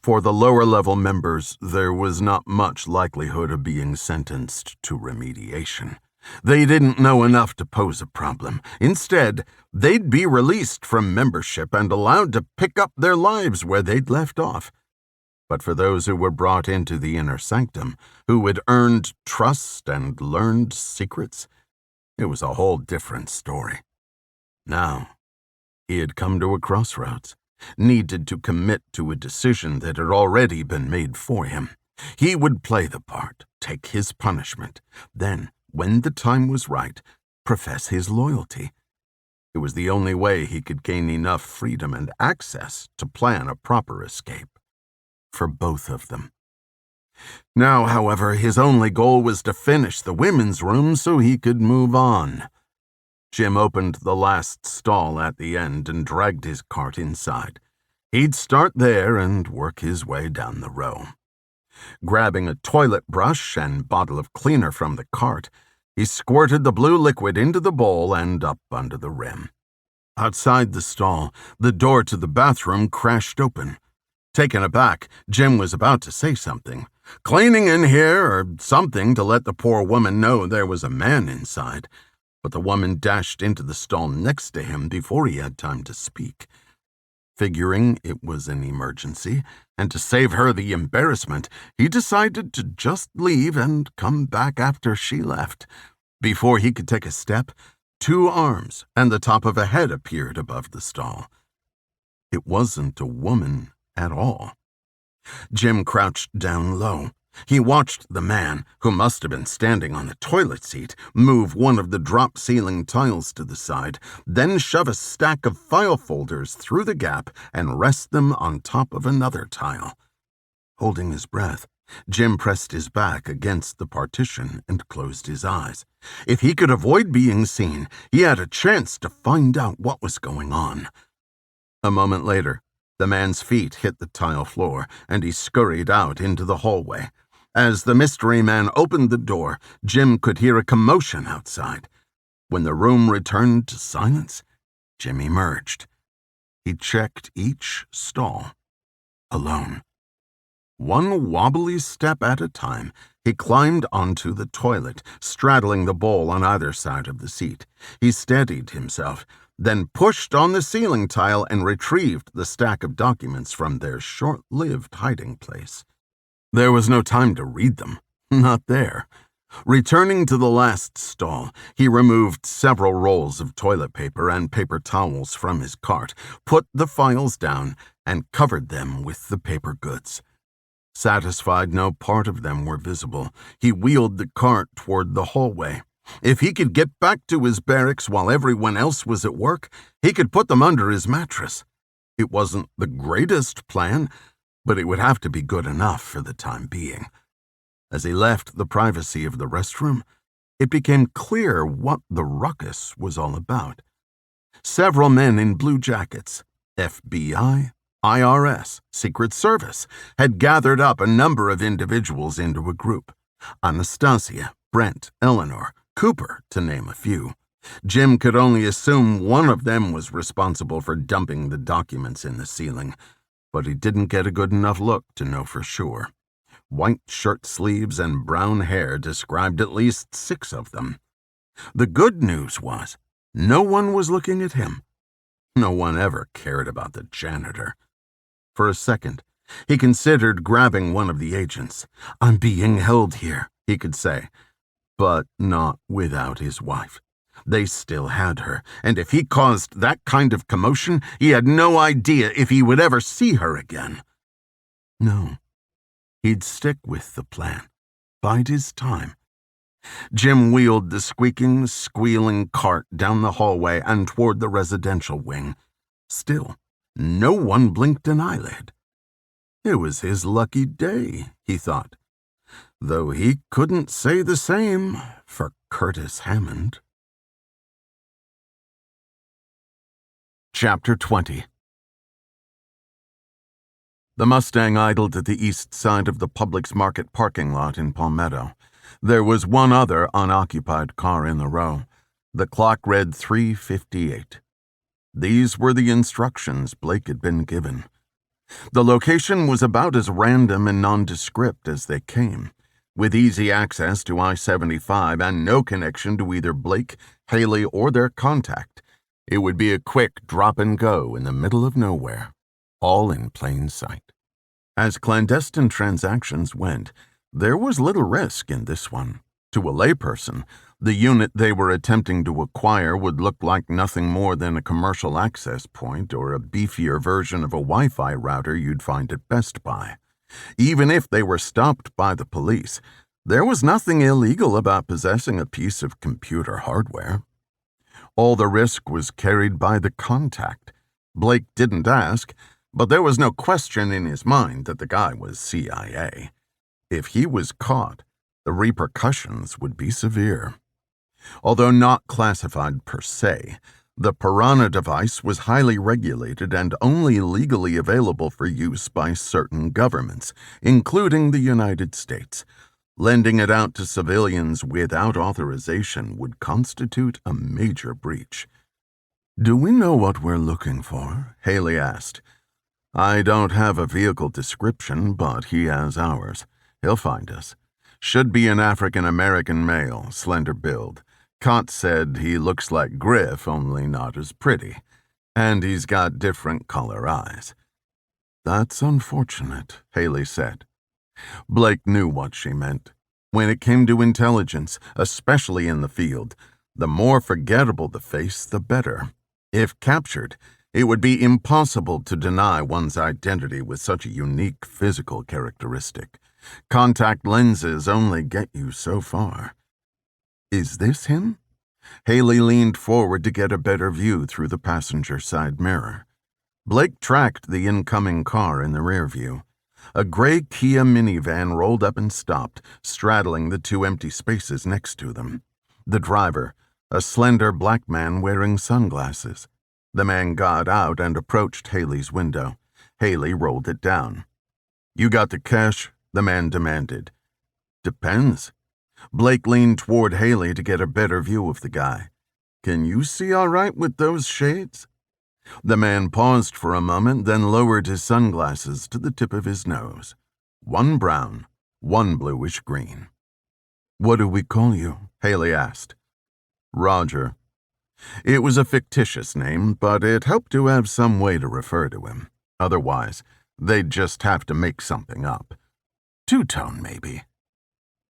For the lower-level members, there was not much likelihood of being sentenced to remediation. They didn't know enough to pose a problem. Instead, they'd be released from membership and allowed to pick up their lives where they'd left off. But for those who were brought into the inner sanctum, who had earned trust and learned secrets, it was a whole different story. Now, he had come to a crossroads, needed to commit to a decision that had already been made for him. He would play the part, take his punishment, then, when the time was right, profess his loyalty. It was the only way he could gain enough freedom and access to plan a proper escape. For both of them. Now, however, his only goal was to finish the women's room so he could move on. Jim opened the last stall at the end and dragged his cart inside. He'd start there and work his way down the row. Grabbing a toilet brush and bottle of cleaner from the cart, he squirted the blue liquid into the bowl and up under the rim. Outside the stall, the door to the bathroom crashed open. Taken aback, Jim was about to say something. Cleaning in here or something to let the poor woman know there was a man inside. But the woman dashed into the stall next to him before he had time to speak. Figuring it was an emergency, and to save her the embarrassment, he decided to just leave and come back after she left. Before he could take a step, 2 arms and the top of a head appeared above the stall. It wasn't a woman at all. Jim crouched down low. He watched the man, who must have been standing on the toilet seat, move one of the drop-ceiling tiles to the side, then shove a stack of file folders through the gap and rest them on top of another tile. Holding his breath, Jim pressed his back against the partition and closed his eyes. If he could avoid being seen, he had a chance to find out what was going on. A moment later, the man's feet hit the tile floor, and he scurried out into the hallway. As the mystery man opened the door, Jim could hear a commotion outside. When the room returned to silence, Jim emerged. He checked each stall, alone. One wobbly step at a time, he climbed onto the toilet, straddling the bowl on either side of the seat. He steadied himself, then pushed on the ceiling tile and retrieved the stack of documents from their short-lived hiding place. There was no time to read them. Not there. Returning to the last stall, he removed several rolls of toilet paper and paper towels from his cart, put the files down, and covered them with the paper goods. Satisfied no part of them were visible, he wheeled the cart toward the hallway. If he could get back to his barracks while everyone else was at work, he could put them under his mattress. It wasn't the greatest plan, but it would have to be good enough for the time being. As he left the privacy of the restroom, it became clear what the ruckus was all about. Several men in blue jackets, FBI, IRS, Secret Service, had gathered up a number of individuals into a group. Anastasia, Brent, Eleanor, Cooper, to name a few. Jim could only assume one of them was responsible for dumping the documents in the ceiling, but he didn't get a good enough look to know for sure. White shirt sleeves and brown hair described at least 6 of them. The good news was, no one was looking at him. No one ever cared about the janitor. For a second, He considered grabbing one of the agents. "I'm being held here," he could say, but not without his wife. They still had her, and if he caused that kind of commotion, he had no idea if he would ever see her again. No, he'd stick with the plan. Bide his time. Jim wheeled the squeaking, squealing cart down the hallway and toward the residential wing. Still, no one blinked an eyelid. It was his lucky day, he thought, though he couldn't say the same for Curtis Hammond. Chapter 20. The Mustang idled at the east side of the Publix Market parking lot in Palmetto. There was one other unoccupied car in the row. The clock read 3:58. These were the instructions Blake had been given. The location was about as random and nondescript as they came, with easy access to I-75 and no connection to either Blake, Haeli, or their contact. It would be a quick drop-and-go in the middle of nowhere, all in plain sight. As clandestine transactions went, there was little risk in this one. To a layperson, the unit they were attempting to acquire would look like nothing more than a commercial access point or a beefier version of a Wi-Fi router you'd find at Best Buy. Even if they were stopped by the police, there was nothing illegal about possessing a piece of computer hardware. All the risk was carried by the contact. Blake didn't ask, but there was no question in his mind that the guy was CIA. If he was caught, the repercussions would be severe. Although not classified per se, the Piranha device was highly regulated and only legally available for use by certain governments, including the United States. Lending it out to civilians without authorization would constitute a major breach. "Do we know what we're looking for?" Haeli asked. "I don't have a vehicle description, but he has ours. He'll find us. Should be an African-American male, slender build. Cott said he looks like Griff, only not as pretty. And he's got different color eyes." "That's unfortunate," Haeli said. Blake knew what she meant. When it came to intelligence, especially in the field, the more forgettable the face, the better. If captured, it would be impossible to deny one's identity with such a unique physical characteristic. Contact lenses only get you so far. "Is this him?" Haeli leaned forward to get a better view through the passenger side mirror. Blake tracked the incoming car in the rear view. A gray Kia minivan rolled up and stopped, straddling the two empty spaces next to them. The driver, a slender black man wearing sunglasses. The man got out and approached Haley's window. Haeli rolled it down. "You got the cash?" the man demanded. "Depends." Blake leaned toward Haeli to get a better view of the guy. "Can you see all right with those shades?" The man paused for a moment, then lowered his sunglasses to the tip of his nose. One brown, one bluish green. "What do we call you?" Haeli asked. "Roger." It was a fictitious name, but it helped to have some way to refer to him. Otherwise, they'd just have to make something up. Two-tone, maybe.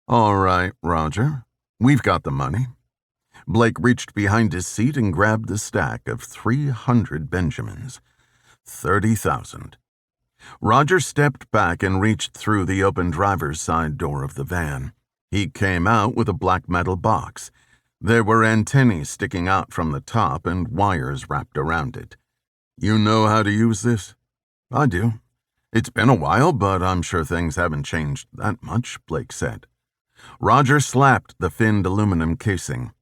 "All right, Roger. We've got the money." Blake reached behind his seat and grabbed the stack of 300 Benjamins. 30,000. Roger stepped back and reached through the open driver's side door of the van. He came out with a black metal box. There were antennae sticking out from the top and wires wrapped around it. "You know how to use this?" "I do. It's been a while, but I'm sure things haven't changed that much," Blake said. Roger slapped the finned aluminum casing.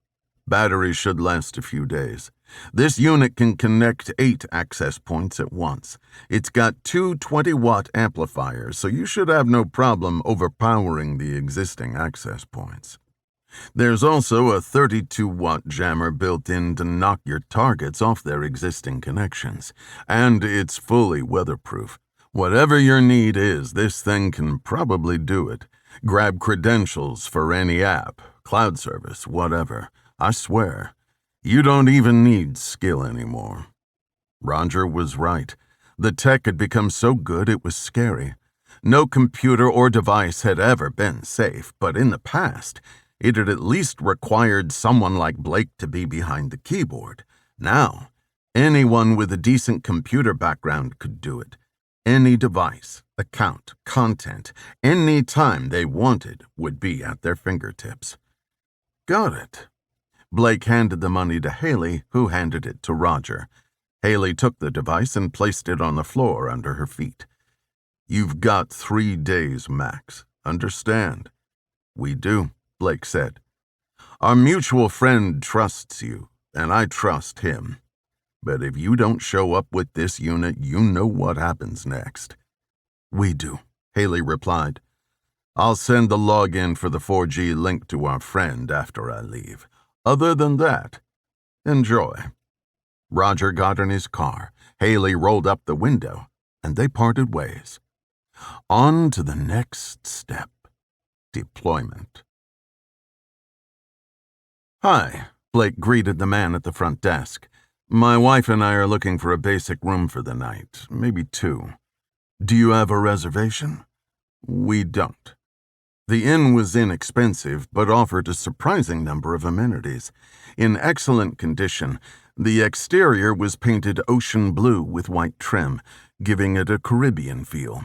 "Batteries should last a few days. This unit can connect 8 access points at once. It's got 2 20-watt amplifiers, so you should have no problem overpowering the existing access points. There's also a 32-watt jammer built in to knock your targets off their existing connections, and it's fully weatherproof. Whatever your need is, this thing can probably do it. Grab credentials for any app, cloud service, whatever. I swear, you don't even need skill anymore." Roger was right. The tech had become so good it was scary. No computer or device had ever been safe, but in the past, it had at least required someone like Blake to be behind the keyboard. Now, anyone with a decent computer background could do it. Any device, account, content, any time they wanted would be at their fingertips. Got it. Blake handed the money to Haeli, who handed it to Roger. Haeli took the device and placed it on the floor under her feet. You've got 3 days max. Understand? We do, Blake said. Our mutual friend trusts you, and I trust him. But if you don't show up with this unit, you know what happens next. We do, Haeli replied. I'll send the login for the 4G link to our friend after I leave. Other than that, enjoy. Roger got in his car. Haeli rolled up the window, and they parted ways. On to the next step. Deployment. Hi, Blake greeted the man at the front desk. My wife and I are looking for a basic room for the night, maybe 2. Do you have a reservation? We don't. The inn was inexpensive, but offered a surprising number of amenities. In excellent condition, the exterior was painted ocean blue with white trim, giving it a Caribbean feel.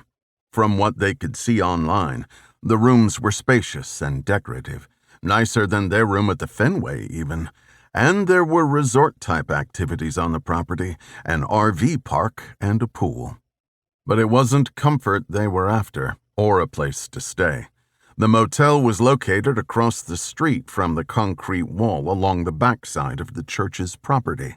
From what they could see online, the rooms were spacious and decorative, nicer than their room at the Fenway even. And there were resort-type activities on the property, an RV park, and a pool. But it wasn't comfort they were after, or a place to stay. The motel was located across the street from the concrete wall along the backside of the church's property.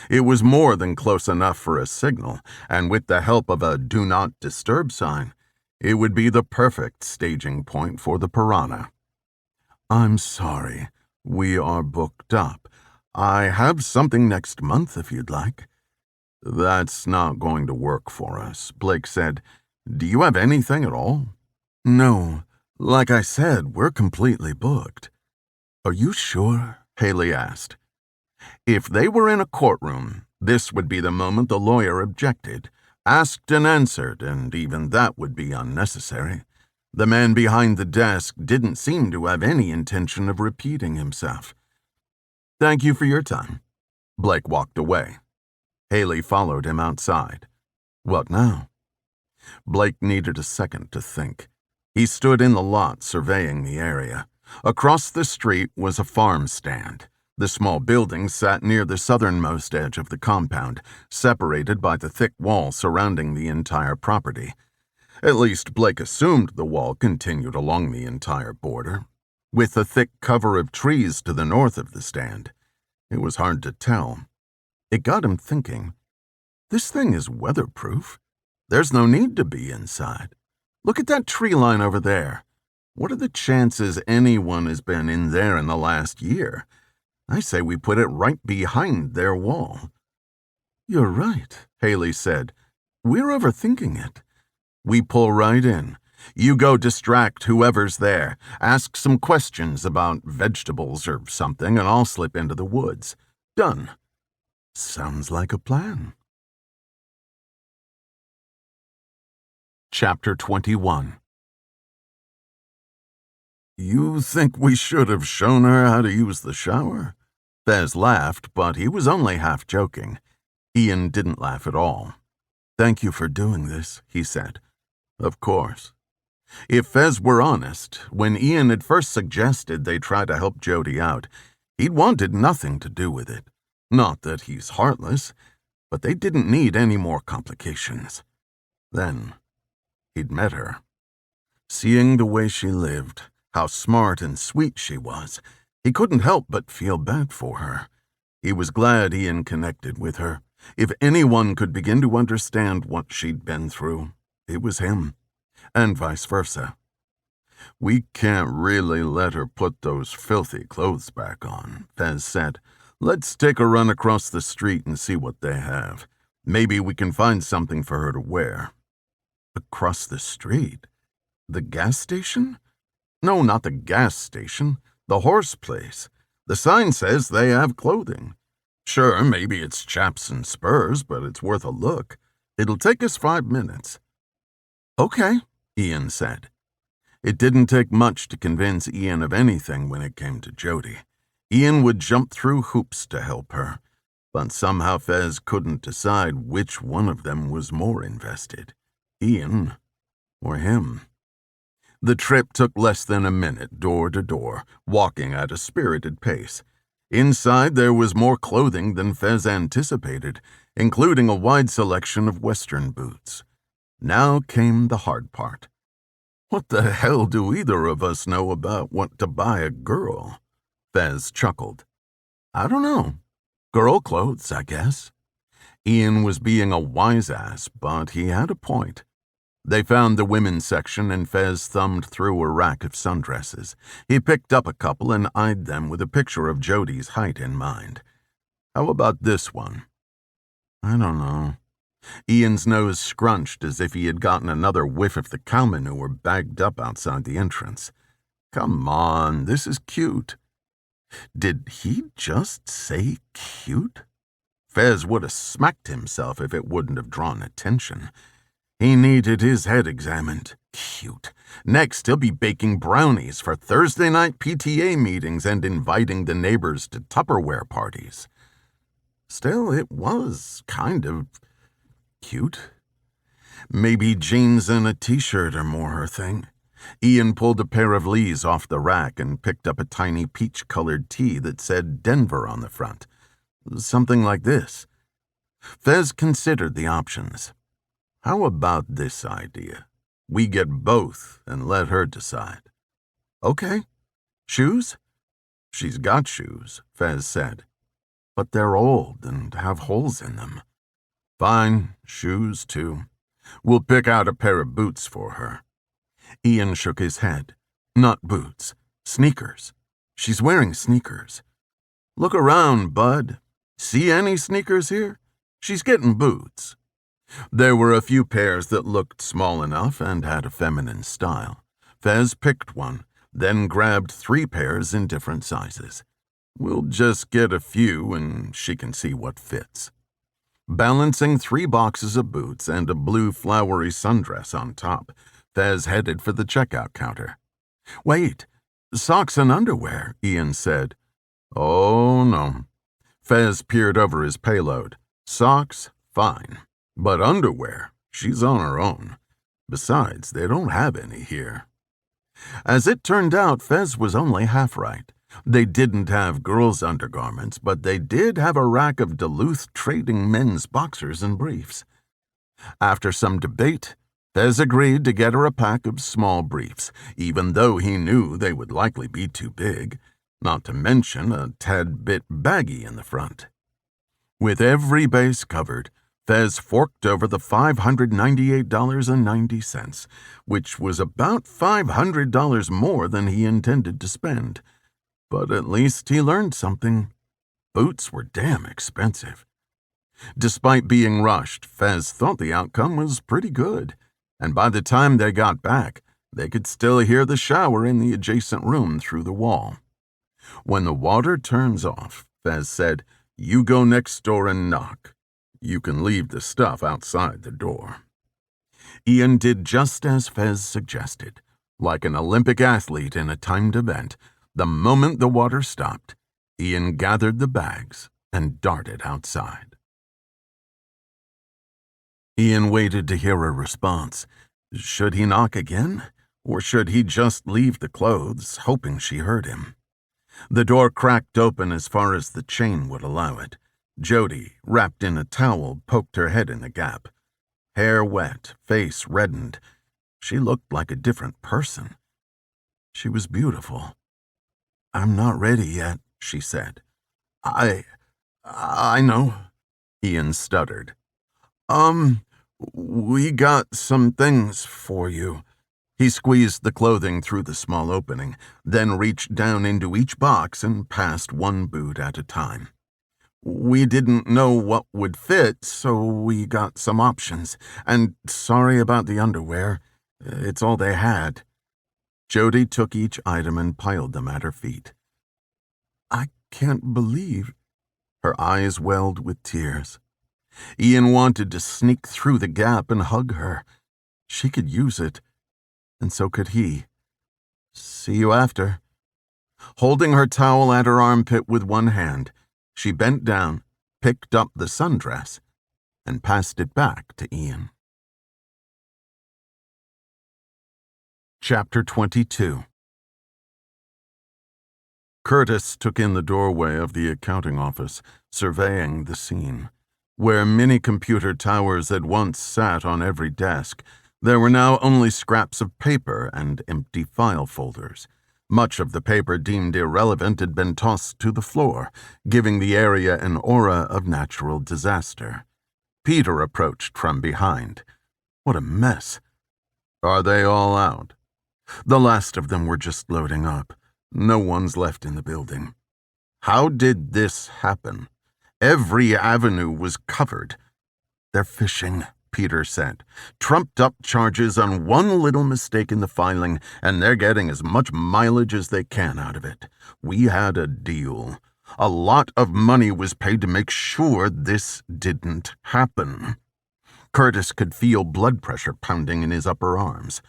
It was more than close enough for a signal, and with the help of a Do Not Disturb sign, it would be the perfect staging point for the piranha. I'm sorry, we are booked up. I have something next month if you'd like. That's not going to work for us, Blake said. Do you have anything at all? No. Like I said, we're completely booked. Are you sure? Haeli asked. If they were in a courtroom, this would be the moment the lawyer objected. Asked and answered, and even that would be unnecessary. The man behind the desk didn't seem to have any intention of repeating himself. Thank you for your time. Blake walked away. Haeli followed him outside. What now? Blake needed a second to think. He stood in the lot surveying the area. Across the street was a farm stand. The small building sat near the southernmost edge of the compound, separated by the thick wall surrounding the entire property. At least Blake assumed the wall continued along the entire border, with a thick cover of trees to the north of the stand. It was hard to tell. It got him thinking, this thing is weatherproof. There's no need to be inside. Look at that tree line over there. What are the chances anyone has been in there in the last year? I say we put it right behind their wall. You're right, Haeli said. We're overthinking it. We pull right in. You go distract whoever's there. Ask some questions about vegetables or something, and I'll slip into the woods. Done. Sounds like a plan. Chapter 21. You think we should have shown her how to use the shower? Fez laughed, but he was only half joking. Ian didn't laugh at all. Thank you for doing this, he said. Of course. If Fez were honest, when Ian had first suggested they try to help Jody out, he'd wanted nothing to do with it. Not that he's heartless, but they didn't need any more complications. Then, he'd met her. Seeing the way she lived, how smart and sweet she was, he couldn't help but feel bad for her. He was glad Ian connected with her. If anyone could begin to understand what she'd been through, it was him, and vice versa. We can't really let her put those filthy clothes back on, Fez said. Let's take a run across the street and see what they have. Maybe we can find something for her to wear. Across the street? The gas station? No, not the gas station. The horse place. The sign says they have clothing. Sure, maybe it's chaps and spurs, but it's worth a look. It'll take us 5 minutes." "Okay," Ian said. It didn't take much to convince Ian of anything when it came to Jody. Ian would jump through hoops to help her, but somehow Fez couldn't decide which one of them was more invested, Ian or him. The trip took less than a minute, door to door, walking at a spirited pace. Inside there was more clothing than Fez anticipated, including a wide selection of Western boots. Now came the hard part. What the hell do either of us know about what to buy a girl? Fez chuckled. I don't know. Girl clothes, I guess. Ian was being a wise-ass, but he had a point. They found the women's section and Fez thumbed through a rack of sundresses. He picked up a couple and eyed them with a picture of Jody's height in mind. How about this one? I don't know. Ian's nose scrunched as if he had gotten another whiff of the cow manure bagged up outside the entrance. Come on, this is cute. Did he just say cute? Fez would have smacked himself if it wouldn't have drawn attention. He needed his head examined. Cute. Next, he'll be baking brownies for Thursday night PTA meetings and inviting the neighbors to Tupperware parties. Still, it was kind of cute. Maybe jeans and a t-shirt are more her thing. Ian pulled a pair of Lees off the rack and picked up a tiny peach-colored tee that said Denver on the front. Something like this. Fez considered the options. How about this idea? We get both and let her decide. Okay. Shoes? She's got shoes, Fez said. But they're old and have holes in them. Fine, shoes too. We'll pick out a pair of boots for her. Ian shook his head. Not boots. Sneakers. She's wearing sneakers. Look around, bud. See any sneakers here? She's getting boots. There were a few pairs that looked small enough and had a feminine style. Fez picked one, then grabbed 3 pairs in different sizes. We'll just get a few and she can see what fits. Balancing 3 boxes of boots and a blue flowery sundress on top, Fez headed for the checkout counter. Wait, socks and underwear, Ian said. Oh, no. Fez peered over his payload. Socks, fine. But underwear, she's on her own. Besides, they don't have any here. As it turned out, Fez was only half right. They didn't have girls' undergarments, but they did have a rack of Duluth trading men's boxers and briefs. After some debate, Fez agreed to get her a pack of small briefs, even though he knew they would likely be too big, not to mention a tad bit baggy in the front. With every base covered, Fez forked over the $598.90, which was about $500 more than he intended to spend. But at least he learned something. Boots were damn expensive. Despite being rushed, Fez thought the outcome was pretty good, and by the time they got back, they could still hear the shower in the adjacent room through the wall. When the water turns off, Fez said, "You go next door and knock. You can leave the stuff outside the door." Ian did just as Fez suggested. Like an Olympic athlete in a timed event, the moment the water stopped, Ian gathered the bags and darted outside. Ian waited to hear a response. Should he knock again? Or should he just leave the clothes, hoping she heard him? The door cracked open as far as the chain would allow it. Jody, wrapped in a towel, poked her head in the gap. Hair wet, face reddened. She looked like a different person. She was beautiful. I'm not ready yet, she said. I know, Ian stuttered. We got some things for you. He squeezed the clothing through the small opening, then reached down into each box and passed one boot at a time. We didn't know what would fit, so we got some options. And sorry about the underwear. It's all they had. Jody took each item and piled them at her feet. I can't believe. Her eyes welled with tears. Ian wanted to sneak through the gap and hug her. She could use it, and so could he. See you after. Holding her towel at her armpit with one hand, she bent down, picked up the sundress, and passed it back to Ian. Chapter 22. Curtis took in the doorway of the accounting office, surveying the scene. Where many computer towers had once sat on every desk, there were now only scraps of paper and empty file folders. Much of the paper deemed irrelevant had been tossed to the floor, giving the area an aura of natural disaster. Peter approached from behind. What a mess. Are they all out? The last of them were just loading up. No one's left in the building. How did this happen? Every avenue was covered. They're fishing, Peter said. Trumped up charges on one little mistake in the filing, and they're getting as much mileage as they can out of it. We had a deal. A lot of money was paid to make sure this didn't happen. Curtis could feel blood pressure pounding in his upper arms.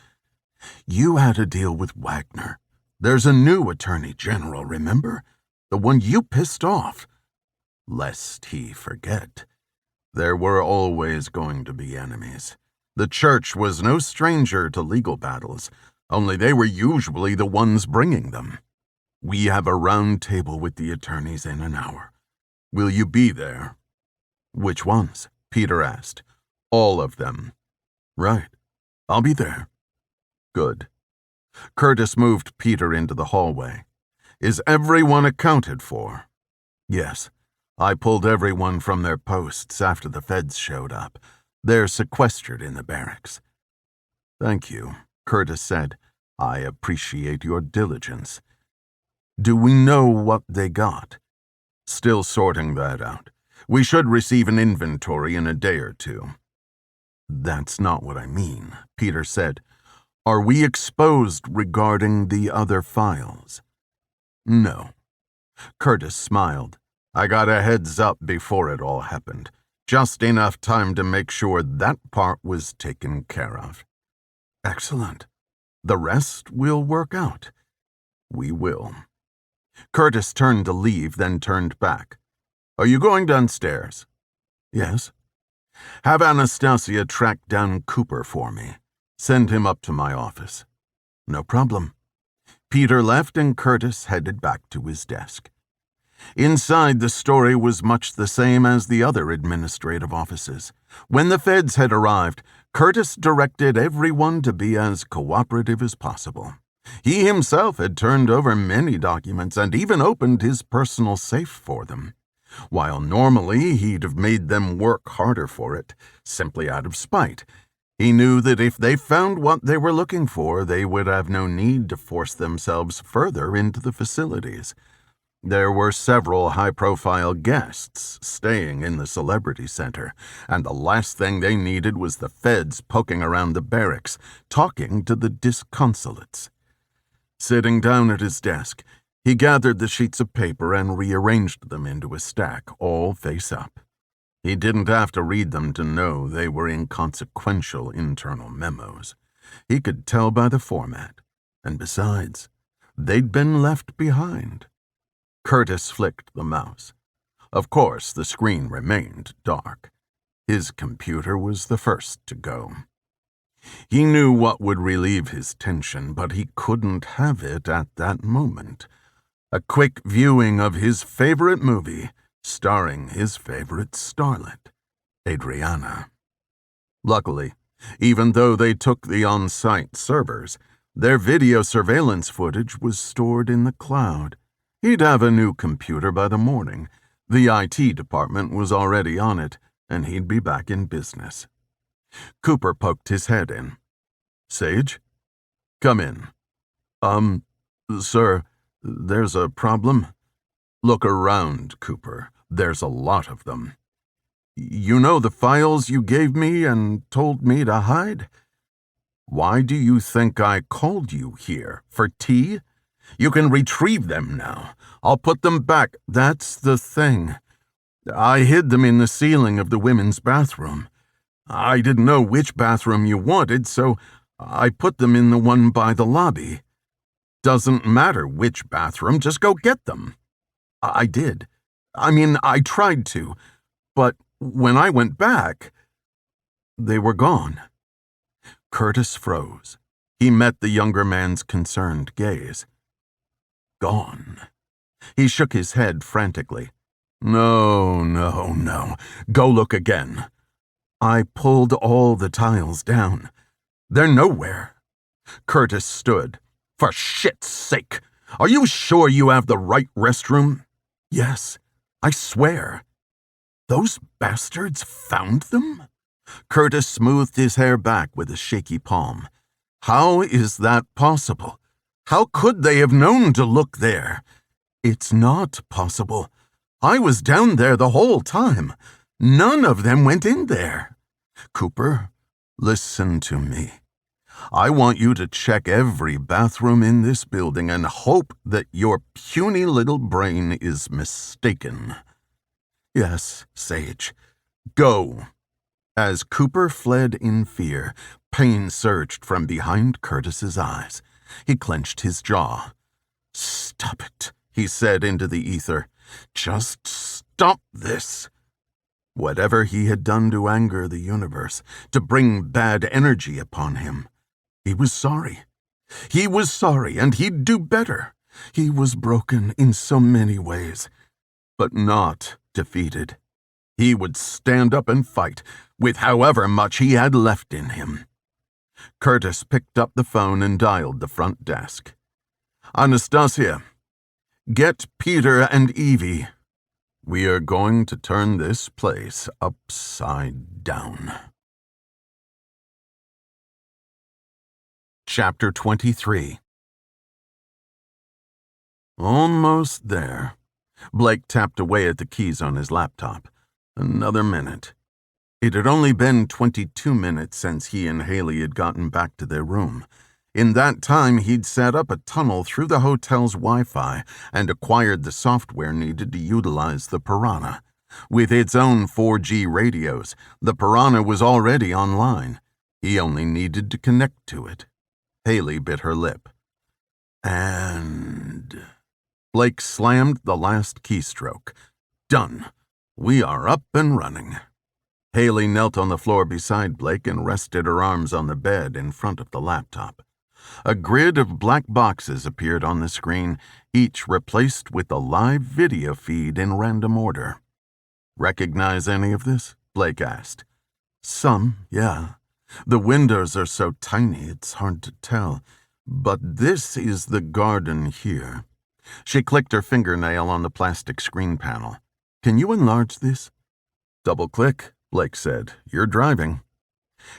You had a deal with Wagner. There's a new attorney general, remember? The one you pissed off. Lest he forget, there were always going to be enemies. The church was no stranger to legal battles, only they were usually the ones bringing them. We have a round table with the attorneys in an hour. Will you be there? Which ones? Peter asked. All of them. Right. I'll be there. Good. Curtis moved Peter into the hallway. Is everyone accounted for? Yes. I pulled everyone from their posts after the feds showed up. They're sequestered in the barracks. Thank you, Curtis said. I appreciate your diligence. Do we know what they got? Still sorting that out. We should receive an inventory in a day or two. That's not what I mean, Peter said. Are we exposed regarding the other files? No. Curtis smiled. I got a heads up before it all happened. Just enough time to make sure that part was taken care of. Excellent. The rest will work out. We will. Curtis turned to leave, then turned back. Are you going downstairs? Yes. Have Anastasia track down Cooper for me. Send him up to my office. No problem. Peter left and Curtis headed back to his desk. Inside, the story was much the same as the other administrative offices. When the feds had arrived, Curtis directed everyone to be as cooperative as possible. He himself had turned over many documents and even opened his personal safe for them. While normally he'd have made them work harder for it, simply out of spite, he knew that if they found what they were looking for, they would have no need to force themselves further into the facilities. There were several high-profile guests staying in the Celebrity Center, and the last thing they needed was the feds poking around the barracks, talking to the disconsolates. Sitting down at his desk, he gathered the sheets of paper and rearranged them into a stack, all face up. He didn't have to read them to know they were inconsequential internal memos. He could tell by the format, and besides, they'd been left behind. Curtis flicked the mouse. Of course, the screen remained dark. His computer was the first to go. He knew what would relieve his tension, but he couldn't have it at that moment. A quick viewing of his favorite movie, starring his favorite starlet, Adriana. Luckily, even though they took the on-site servers, their video surveillance footage was stored in the cloud. He'd have a new computer by the morning. The IT department was already on it, and he'd be back in business. Cooper poked his head in. Sage? Come in. Sir, there's a problem. Look around, Cooper. There's a lot of them. You know the files you gave me and told me to hide? Why do you think I called you here? For tea? You can retrieve them now. I'll put them back. That's the thing. I hid them in the ceiling of the women's bathroom. I didn't know which bathroom you wanted, so I put them in the one by the lobby. Doesn't matter which bathroom, just go get them. I did. I tried to, but when I went back, they were gone. Curtis froze. He met the younger man's concerned gaze. Gone. He shook his head frantically. No. Go look again. I pulled all the tiles down. They're nowhere. Curtis stood. For shit's sake! Are you sure you have the right restroom? Yes, I swear. Those bastards found them? Curtis smoothed his hair back with a shaky palm. How is that possible? How could they have known to look there? It's not possible. I was down there the whole time. None of them went in there. Cooper, listen to me. I want you to check every bathroom in this building and hope that your puny little brain is mistaken. Yes, Sage. Go. As Cooper fled in fear, pain surged from behind Curtis's eyes. He clenched his jaw. Stop it, he said into the ether. Just stop this. Whatever he had done to anger the universe, to bring bad energy upon him, he was sorry. He was sorry, and he'd do better. He was broken in so many ways, but not defeated. He would stand up and fight, with however much he had left in him. Curtis picked up the phone and dialed the front desk. Anastasia, get Peter and Evie. We are going to turn this place upside down. Chapter 23. Almost there. Blake tapped away at the keys on his laptop. Another minute. It had only been 22 minutes since he and Haeli had gotten back to their room. In that time, he'd set up a tunnel through the hotel's Wi-Fi and acquired the software needed to utilize the Piranha. With its own 4G radios, the Piranha was already online. He only needed to connect to it. Haeli bit her lip. And Blake slammed the last keystroke. Done. We are up and running. Haeli knelt on the floor beside Blake and rested her arms on the bed in front of the laptop. A grid of black boxes appeared on the screen, each replaced with a live video feed in random order. Recognize any of this? Blake asked. Some, yeah. The windows are so tiny it's hard to tell. But this is the garden here. She clicked her fingernail on the plastic screen panel. Can you enlarge this? Double-click, Blake said. You're driving.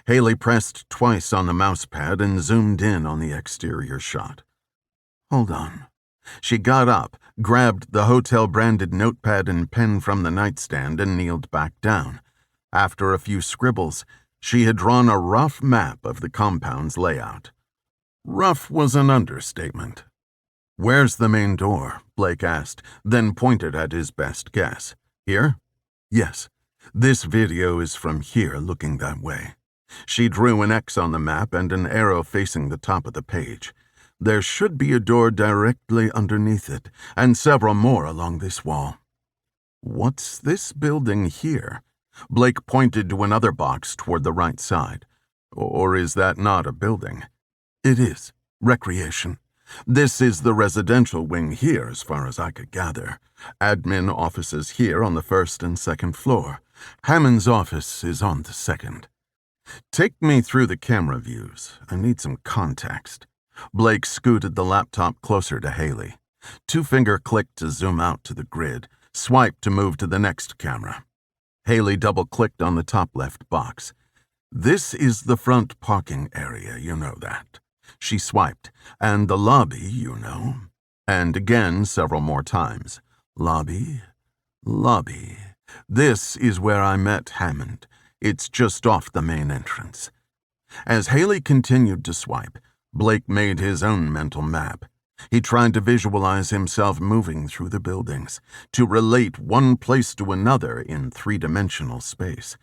Haeli pressed twice on the mouse pad and zoomed in on the exterior shot. Hold on. She got up, grabbed the hotel-branded notepad and pen from the nightstand and kneeled back down. After a few scribbles, she had drawn a rough map of the compound's layout. Rough was an understatement. Where's the main door? Blake asked, then pointed at his best guess. Here? Yes. This video is from here, looking that way. She drew an X on the map and an arrow facing the top of the page. There should be a door directly underneath it, and several more along this wall. What's this building here? Blake pointed to another box toward the right side. Or is that not a building? It is. Recreation. This is the residential wing here, as far as I could gather. Admin offices here on the first and second floor. Hammond's office is on the second. Take me through the camera views. I need some context. Blake scooted the laptop closer to Haeli. Two-finger clicked to zoom out to the grid. Swipe to move to the next camera. Haeli double-clicked on the top left box. This is the front parking area, you know that. She swiped. And the lobby, you know. And again several more times. Lobby. This is where I met Hammond. It's just off the main entrance. As Haeli continued to swipe, Blake made his own mental map. He tried to visualize himself moving through the buildings, to relate one place to another in three-dimensional space.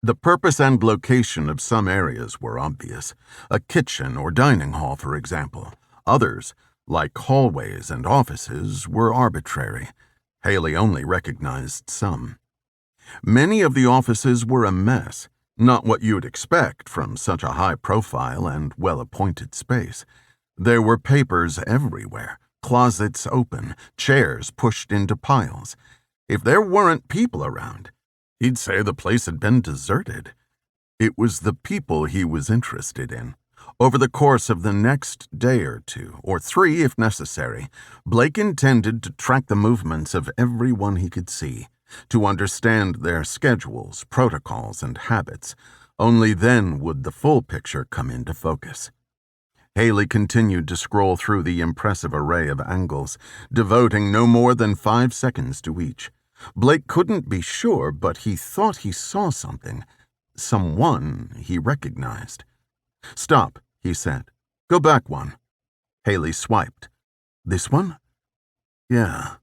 The purpose and location of some areas were obvious. A kitchen or dining hall, for example. Others, like hallways and offices, were arbitrary. Haeli only recognized some. Many of the offices were a mess, not what you'd expect from such a high-profile and well-appointed space. There were papers everywhere, closets open, chairs pushed into piles. If there weren't people around, he'd say the place had been deserted. It was the people he was interested in. Over the course of the next day or two, or 3 if necessary, Blake intended to track the movements of everyone he could see, to understand their schedules, protocols, and habits. Only then would the full picture come into focus. Haeli continued to scroll through the impressive array of angles, devoting no more than 5 seconds to each. Blake couldn't be sure, but he thought he saw something. Someone he recognized. "Stop," he said. "Go back one." Haeli swiped. "This one?" "Yeah."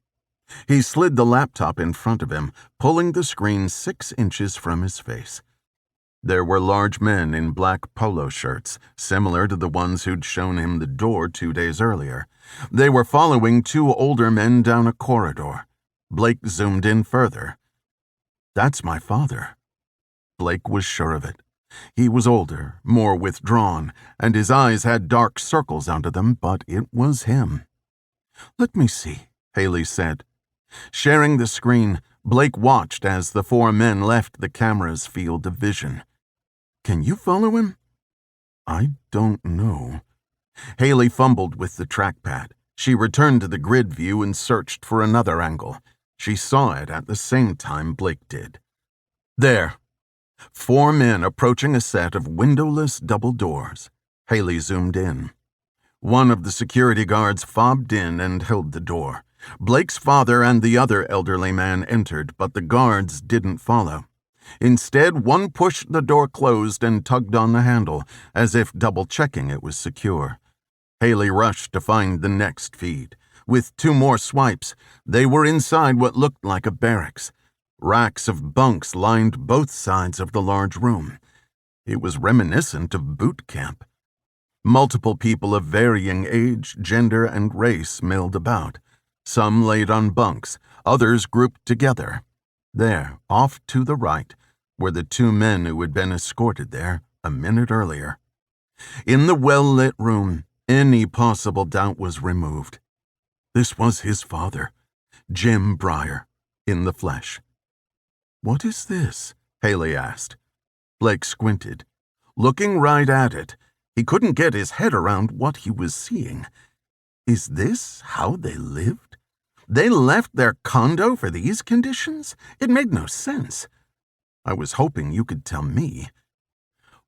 He slid the laptop in front of him, pulling the screen 6 inches from his face. There were large men in black polo shirts, similar to the ones who'd shown him the door 2 days earlier. They were following 2 older men down a corridor. Blake zoomed in further. "That's my father." Blake was sure of it. He was older, more withdrawn, and his eyes had dark circles under them, but it was him. "Let me see," Haeli said. Sharing the screen, Blake watched as the 4 men left the camera's field of vision. "Can you follow him?" "I don't know." Haeli fumbled with the trackpad. She returned to the grid view and searched for another angle. She saw it at the same time Blake did. There. 4 men approaching a set of windowless double doors. Haeli zoomed in. One of the security guards fobbed in and held the door. Blake's father and the other elderly man entered, but the guards didn't follow. Instead, one pushed the door closed and tugged on the handle, as if double-checking it was secure. Haeli rushed to find the next feed. With 2 more swipes, they were inside what looked like a barracks. Racks of bunks lined both sides of the large room. It was reminiscent of boot camp. Multiple people of varying age, gender, and race milled about. Some laid on bunks, others grouped together. There, off to the right, were the 2 men who had been escorted there a minute earlier. In the well-lit room, any possible doubt was removed. This was his father, Jim Brier, in the flesh. "What is this?" Haeli asked. Blake squinted. Looking right at it, he couldn't get his head around what he was seeing. Is this how they lived? They left their condo for these conditions? It made no sense. I was hoping you could tell me.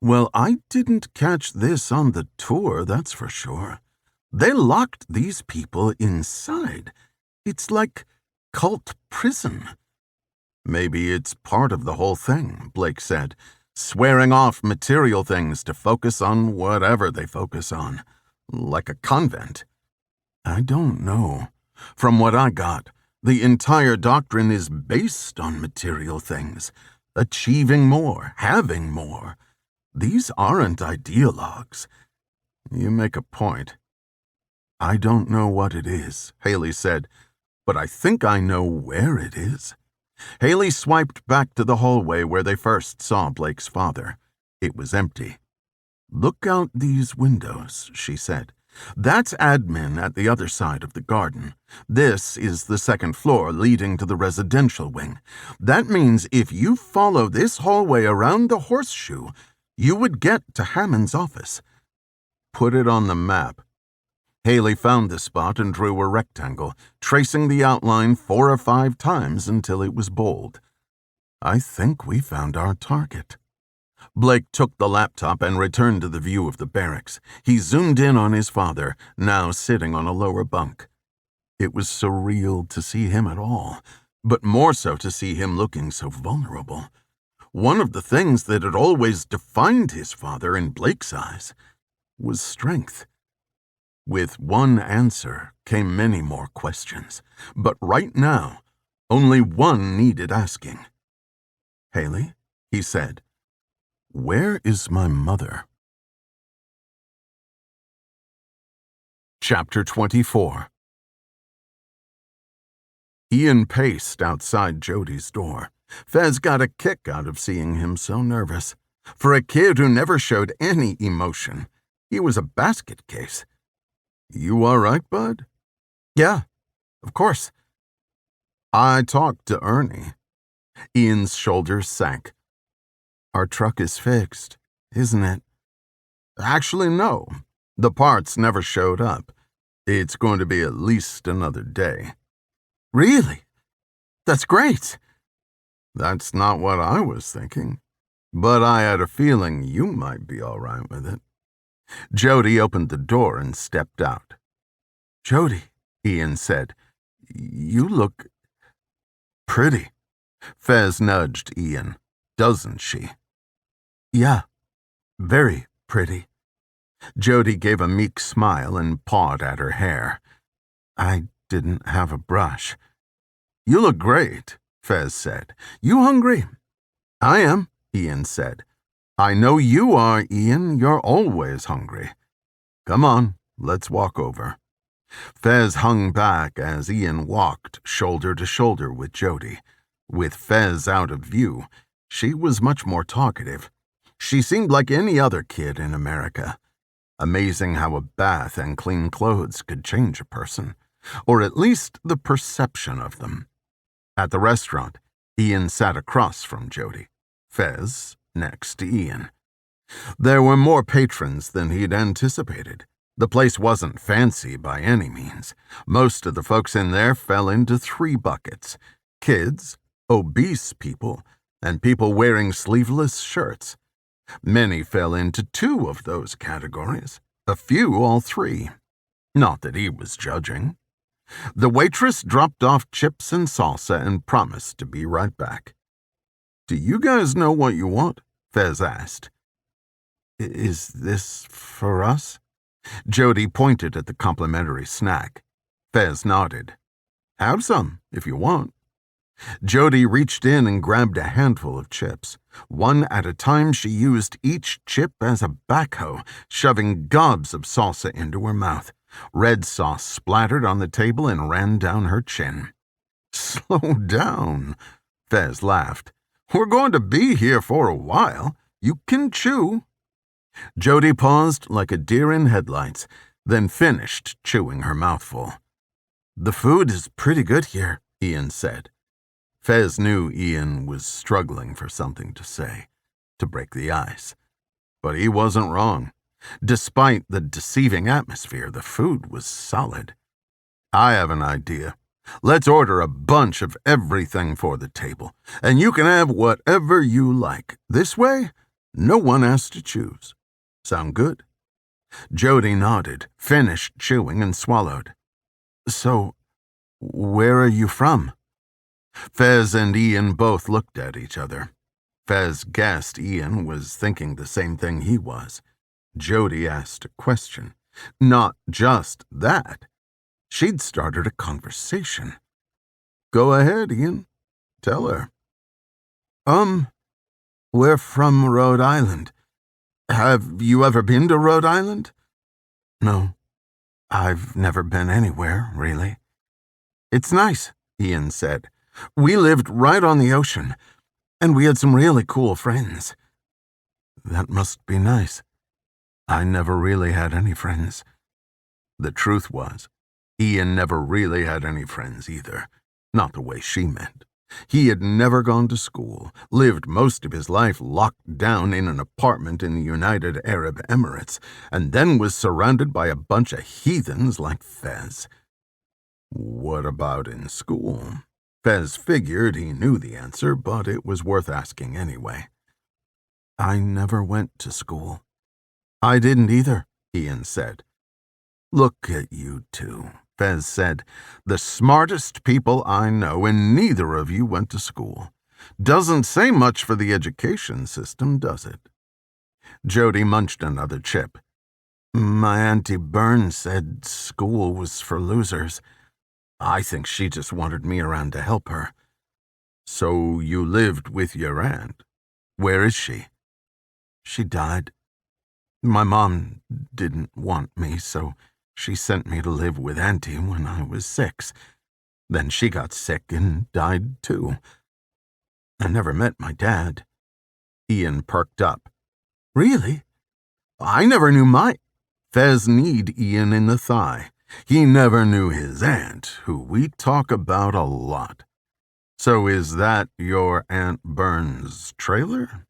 Well, I didn't catch this on the tour, that's for sure. They locked these people inside. It's like cult prison. Maybe it's part of the whole thing, Blake said, swearing off material things to focus on whatever they focus on, like a convent. I don't know. From what I got, the entire doctrine is based on material things, achieving more, having more. These aren't ideologues. You make a point. I don't know what it is, Haeli said, but I think I know where it is. Haeli swiped back to the hallway where they first saw Blake's father. It was empty. Look out these windows, she said. That's admin at the other side of the garden. This is the second floor leading to the residential wing. That means if you follow this hallway around the horseshoe, you would get to Hammond's office. Put it on the map. Haeli found the spot and drew a rectangle, tracing the outline 4 or 5 times until it was bold. I think we found our target. Blake took the laptop and returned to the view of the barracks. He zoomed in on his father, now sitting on a lower bunk. It was surreal to see him at all, but more so to see him looking so vulnerable. One of the things that had always defined his father in Blake's eyes was strength. With one answer came many more questions, but right now, only one needed asking. "Haeli," he said, "where is my mother?" Chapter 24. Ian paced outside Jody's door. Fez got a kick out of seeing him so nervous. For a kid who never showed any emotion, he was a basket case. "You all right, bud?" "Yeah, of course." "I talked to Ernie." Ian's shoulders sank. "Our truck is fixed, isn't it?" "Actually, no. The parts never showed up. It's going to be at least another day." "Really? That's great." "That's not what I was thinking, but I had a feeling you might be all right with it." Jody opened the door and stepped out. "Jody," Ian said, "you look pretty." Fez nudged Ian. "Doesn't she?" "Yeah, very pretty." Jody gave a meek smile and pawed at her hair. "I didn't have a brush." "You look great," Fez said. "You hungry?" "I am," Ian said. "I know you are, Ian. You're always hungry." "Come on, let's walk over." Fez hung back as Ian walked shoulder to shoulder with Jody. With Fez out of view, she was much more talkative. She seemed like any other kid in America. Amazing how a bath and clean clothes could change a person, or at least the perception of them. At the restaurant, Ian sat across from Jody, Fez next to Ian. There were more patrons than he'd anticipated. The place wasn't fancy by any means. Most of the folks in there fell into 3 buckets: kids, obese people, and people wearing sleeveless shirts. Many fell into 2 of those categories, a few all 3. Not that he was judging. The waitress dropped off chips and salsa and promised to be right back. "Do you guys know what you want?" Fez asked. "Is this for us?" Jody pointed at the complimentary snack. Fez nodded. "Have some, if you want." Jody reached in and grabbed a handful of chips. One at a time, she used each chip as a backhoe, shoving gobs of salsa into her mouth. Red sauce splattered on the table and ran down her chin. "Slow down," Fez laughed. "We're going to be here for a while. You can chew." Jody paused like a deer in headlights, then finished chewing her mouthful. "The food is pretty good here," Ian said. Fez knew Ian was struggling for something to say, to break the ice. But he wasn't wrong. Despite the deceiving atmosphere, the food was solid. "I have an idea. Let's order a bunch of everything for the table, and you can have whatever you like. This way, no one has to choose. Sound good?" Jody nodded, finished chewing, and swallowed. "So, where are you from?" Fez and Ian both looked at each other. Fez guessed Ian was thinking the same thing he was. Jody asked a question. Not just that. She'd started a conversation. "Go ahead, Ian. Tell her." We're from Rhode Island. Have you ever been to Rhode Island?" "No, I've never been anywhere, really." "It's nice," Ian said. "We lived right on the ocean, and we had some really cool friends." "That must be nice. I never really had any friends." The truth was, Ian never really had any friends either, not the way she meant. He had never gone to school, lived most of his life locked down in an apartment in the United Arab Emirates, and then was surrounded by a bunch of heathens like Fez. What about in school? Fez figured he knew the answer, but it was worth asking anyway. "I never went to school." "I didn't either," Ian said. "Look at you two," Fez said. "The smartest people I know, and neither of you went to school. Doesn't say much for the education system, does it?" Jody munched another chip. My Auntie Byrne said school was for losers. I think she just wanted me around to help her. So you lived with your aunt. Where is she? She died. My mom didn't want me, so she sent me to live with Auntie when I was 6. Then she got sick and died too. I never met my dad. Ian perked up. Really? I never knew my... Fez kneed Ian in the thigh. He never knew his aunt, who we talk about a lot. So is that your Aunt Byrne's trailer?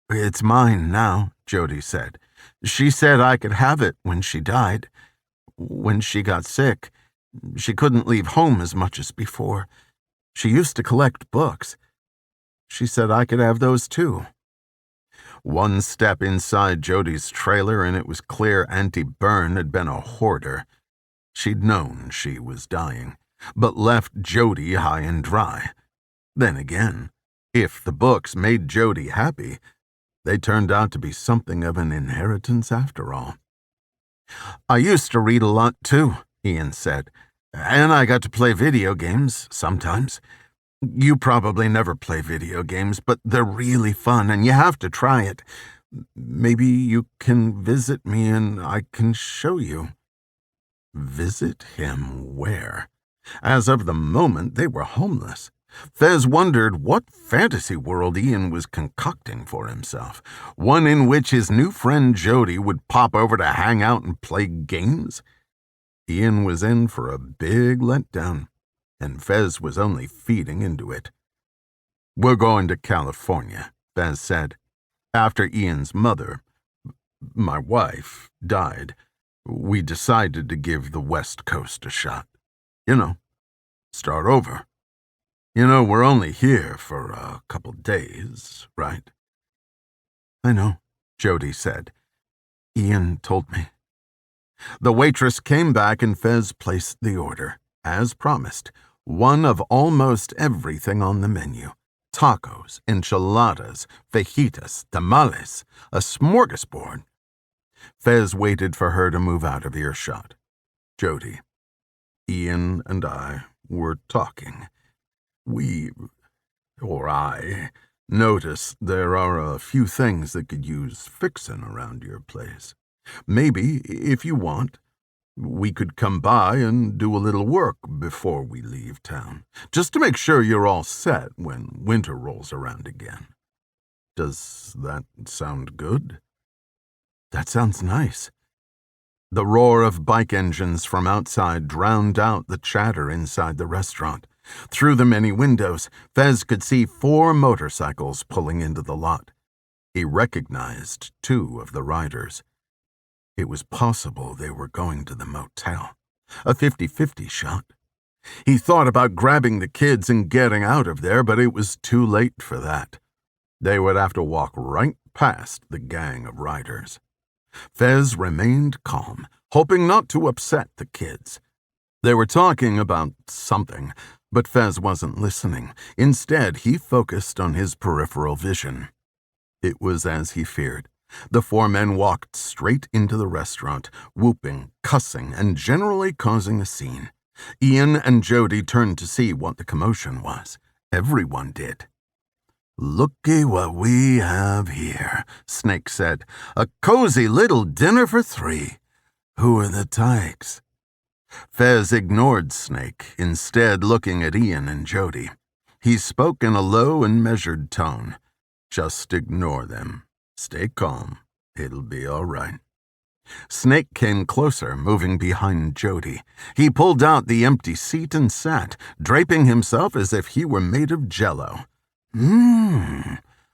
It's mine now, Jody said. She said I could have it when she died. When she got sick, she couldn't leave home as much as before. She used to collect books. She said I could have those too. One step inside Jody's trailer and it was clear Auntie Byrne had been a hoarder. She'd known she was dying, but left Jody high and dry. Then again, if the books made Jody happy, they turned out to be something of an inheritance after all. I used to read a lot too, Ian said, and I got to play video games sometimes. You probably never play video games, but they're really fun and you have to try it. Maybe you can visit me and I can show you. Visit him where? As of the moment, they were homeless. Fez wondered what fantasy world Ian was concocting for himself, one in which his new friend Jody would pop over to hang out and play games. Ian was in for a big letdown, and Fez was only feeding into it. We're going to California, Fez said. After Ian's mother, my wife, died, we decided to give the West Coast a shot. Start over. We're only here for a couple days, right? I know, Jody said. Ian told me. The waitress came back and Fez placed the order, as promised, one of almost everything on the menu. Tacos, enchiladas, fajitas, tamales, a smorgasbord. Fez waited for her to move out of earshot. Jody, Ian and I were talking. I noticed there are a few things that could use fixin' around your place. Maybe, if you want, we could come by and do a little work before we leave town, just to make sure you're all set when winter rolls around again. Does that sound good? That sounds nice. The roar of bike engines from outside drowned out the chatter inside the restaurant. Through the many windows, Fez could see 4 motorcycles pulling into the lot. He recognized 2 of the riders. It was possible they were going to the motel. A 50-50 shot. He thought about grabbing the kids and getting out of there, but it was too late for that. They would have to walk right past the gang of riders. Fez remained calm, hoping not to upset the kids. They were talking about something, but Fez wasn't listening. Instead, he focused on his peripheral vision. It was as he feared. The 4 men walked straight into the restaurant, whooping, cussing, and generally causing a scene. Ian and Jody turned to see what the commotion was. Everyone did. "Looky what we have here," Snake said. "A cozy little dinner for 3. Who are the tykes?" Fez ignored Snake, instead looking at Ian and Jody. He spoke in a low and measured tone. "Just ignore them. Stay calm. It'll be all right." Snake came closer, moving behind Jody. He pulled out the empty seat and sat, draping himself as if he were made of jello.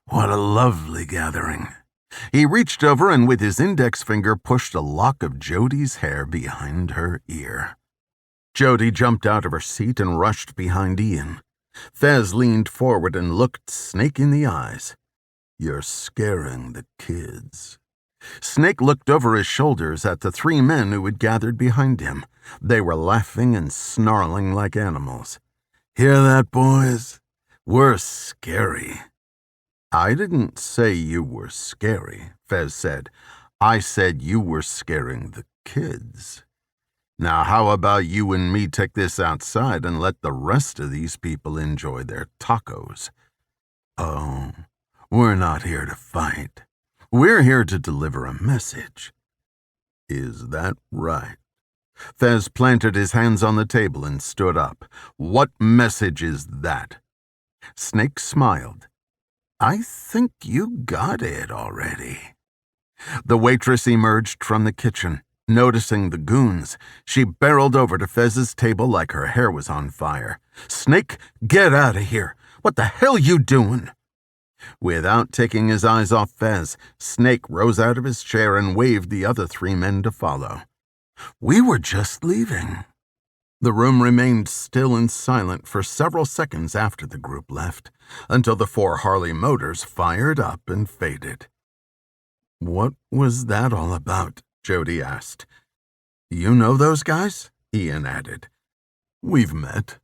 What a lovely gathering. He reached over and with his index finger pushed a lock of Jody's hair behind her ear. Jody jumped out of her seat and rushed behind Ian. Fez leaned forward and looked Snake in the eyes. "You're scaring the kids." Snake looked over his shoulders at the 3 men who had gathered behind him. They were laughing and snarling like animals. "Hear that, boys? We're scary." "I didn't say you were scary," Fez said. I said you were scaring the kids. Now how about you and me take this outside and let the rest of these people enjoy their tacos? Oh, we're not here to fight. We're here to deliver a message. Is that right? Fez planted his hands on the table and stood up. What message is that? Snake smiled. I think you got it already. The waitress emerged from the kitchen. Noticing the goons, she barreled over to Fez's table like her hair was on fire. Snake, get out of here! What the hell you doing? Without taking his eyes off Fez, Snake rose out of his chair and waved the other 3 men to follow. We were just leaving. The room remained still and silent for several seconds after the group left, until the 4 Harley motors fired up and faded. What was that all about? Jody asked. You know those guys? Ian added. We've met.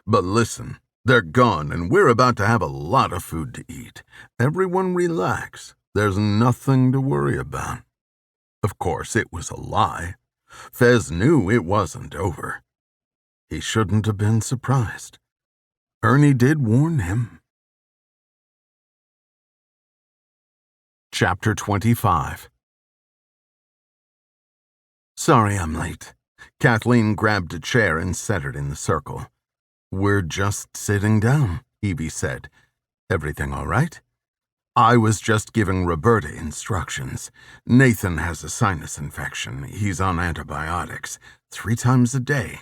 But listen, they're gone and we're about to have a lot of food to eat. Everyone relax. There's nothing to worry about. Of course, it was a lie. Fez knew it wasn't over. He shouldn't have been surprised. Ernie did warn him. Chapter 25. Sorry I'm late. Kathleen grabbed a chair and set it in the circle. We're just sitting down, Evie said. Everything all right? I was just giving Roberta instructions. Nathan has a sinus infection. He's on antibiotics 3 times a day.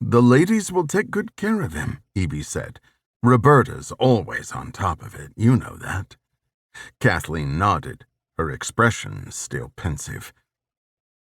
The ladies will take good care of him, Evie said. Roberta's always on top of it, you know that. Kathleen nodded, her expression still pensive.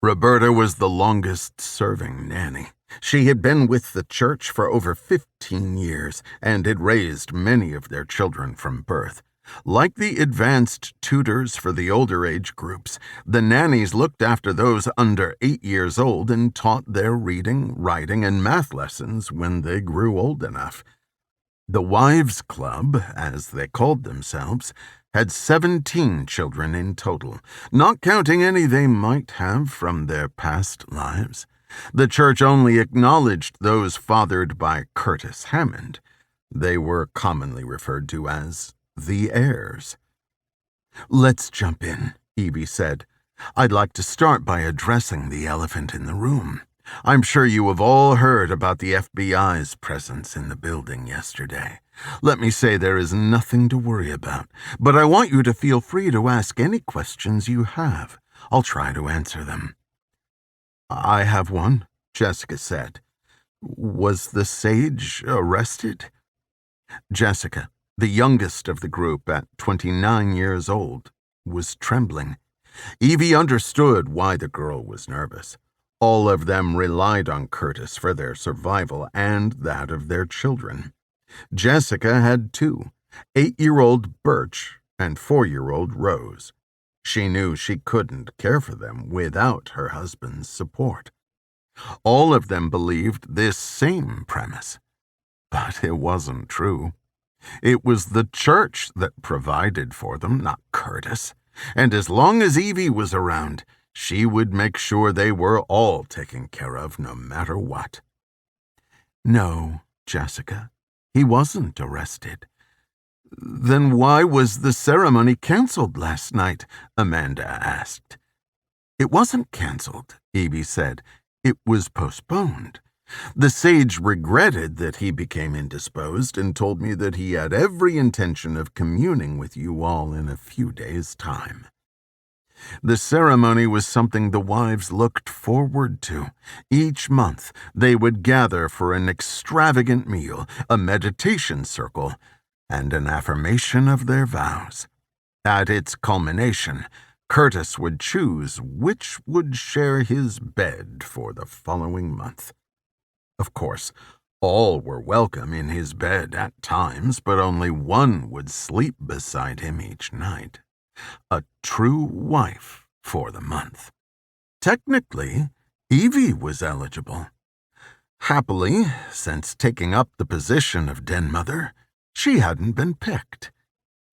Roberta was the longest-serving nanny. She had been with the church for over 15 years and had raised many of their children from birth. Like the advanced tutors for the older age groups, the nannies looked after those under 8 years old and taught their reading, writing, and math lessons when they grew old enough. The Wives Club, as they called themselves, had 17 children in total, not counting any they might have from their past lives. The church only acknowledged those fathered by Curtis Hammond. They were commonly referred to as the heirs. Let's jump in, Evie said. I'd like to start by addressing the elephant in the room. I'm sure you have all heard about the FBI's presence in the building yesterday. Let me say there is nothing to worry about, but I want you to feel free to ask any questions you have. I'll try to answer them. I have one, Jessica said. Was the sage arrested? Jessica, the youngest of the group at 29 years old, was trembling. Evie understood why the girl was nervous. All of them relied on Curtis for their survival and that of their children. Jessica had 2, 8-year-old Birch and 4-year-old Rose. She knew she couldn't care for them without her husband's support. All of them believed this same premise. But it wasn't true. It was the church that provided for them, not Curtis. And as long as Evie was around, she would make sure they were all taken care of no matter what. No, Jessica, he wasn't arrested. Then why was the ceremony canceled last night? Amanda asked. It wasn't canceled, Evie said. It was postponed. The sage regretted that he became indisposed and told me that he had every intention of communing with you all in a few days' time. The ceremony was something the wives looked forward to. Each month, they would gather for an extravagant meal, a meditation circle, and an affirmation of their vows. At its culmination, Curtis would choose which would share his bed for the following month. Of course, all were welcome in his bed at times, but only one would sleep beside him each night. A true wife for the month. Technically, Evie was eligible. Happily, since taking up the position of den mother, she hadn't been picked.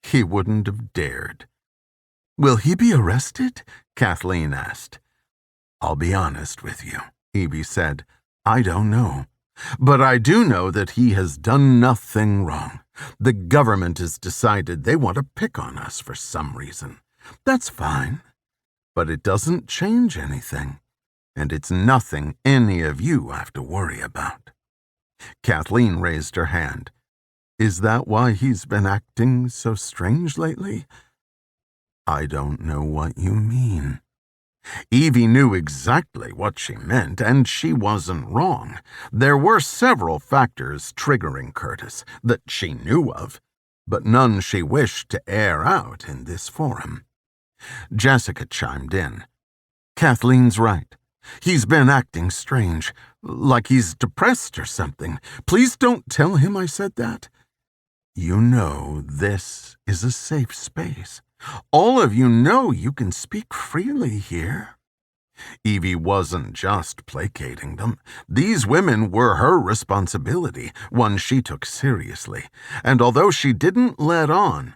He wouldn't have dared. Will he be arrested? Kathleen asked. I'll be honest with you, Evie said. I don't know. But I do know that he has done nothing wrong. The government has decided they want to pick on us for some reason. That's fine. But it doesn't change anything. And it's nothing any of you have to worry about. Kathleen raised her hand. Is that why he's been acting so strange lately? I don't know what you mean. Evie knew exactly what she meant, and she wasn't wrong. There were several factors triggering Curtis that she knew of, but none she wished to air out in this forum. Jessica chimed in. Kathleen's right. He's been acting strange, like he's depressed or something. Please don't tell him I said that. You know this is a safe space. All of you know you can speak freely here. Evie wasn't just placating them. These women were her responsibility, one she took seriously, and although she didn't let on,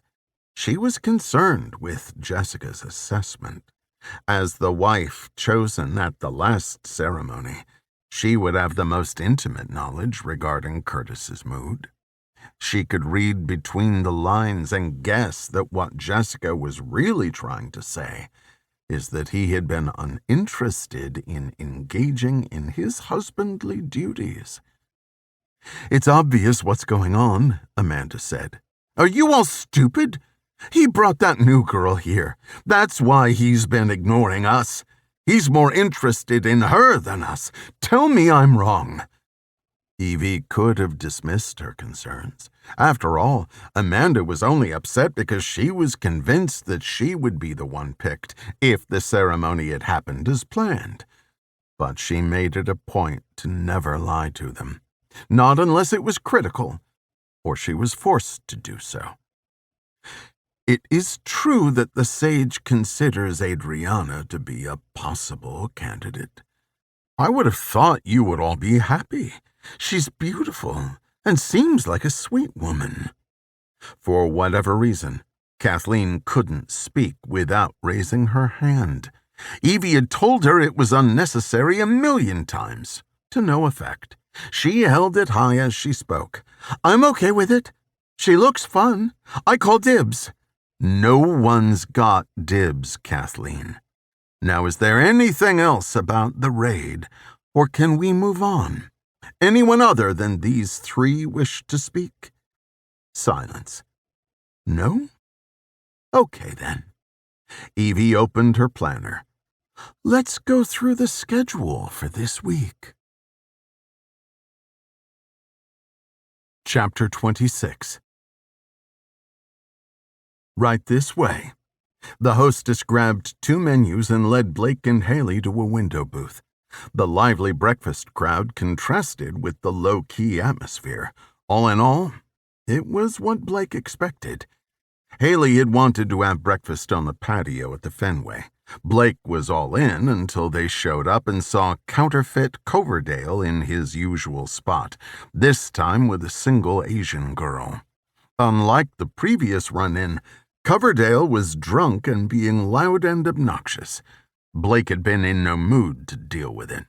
she was concerned with Jessica's assessment. As the wife chosen at the last ceremony, she would have the most intimate knowledge regarding Curtis's mood. She could read between the lines and guess that what Jessica was really trying to say is that he had been uninterested in engaging in his husbandly duties. It's obvious what's going on, Amanda said. Are you all stupid? He brought that new girl here. That's why he's been ignoring us. He's more interested in her than us. Tell me I'm wrong. Evie could have dismissed her concerns. After all, Amanda was only upset because she was convinced that she would be the one picked if the ceremony had happened as planned. But she made it a point to never lie to them, not unless it was critical, or she was forced to do so. It is true that the sage considers Adriana to be a possible candidate. I would have thought you would all be happy. She's beautiful and seems like a sweet woman. For whatever reason, Kathleen couldn't speak without raising her hand. Evie had told her it was unnecessary 1,000,000 times, to no effect. She held it high as she spoke. I'm okay with it. She looks fun. I call dibs. No one's got dibs, Kathleen. Now, is there anything else about the raid, or can we move on? Anyone other than these three wish to speak? Silence. No? Okay, then. Evie opened her planner. Let's go through the schedule for this week. Chapter 26. Right this way. The hostess grabbed 2 menus and led Blake and Haeli to a window booth. The lively breakfast crowd contrasted with the low-key atmosphere. All in all, it was what Blake expected. Haeli had wanted to have breakfast on the patio at the Fenway. Blake was all in until they showed up and saw counterfeit Coverdale in his usual spot, this time with a single Asian girl. Unlike the previous run-in, Coverdale was drunk and being loud and obnoxious. Blake had been in no mood to deal with it.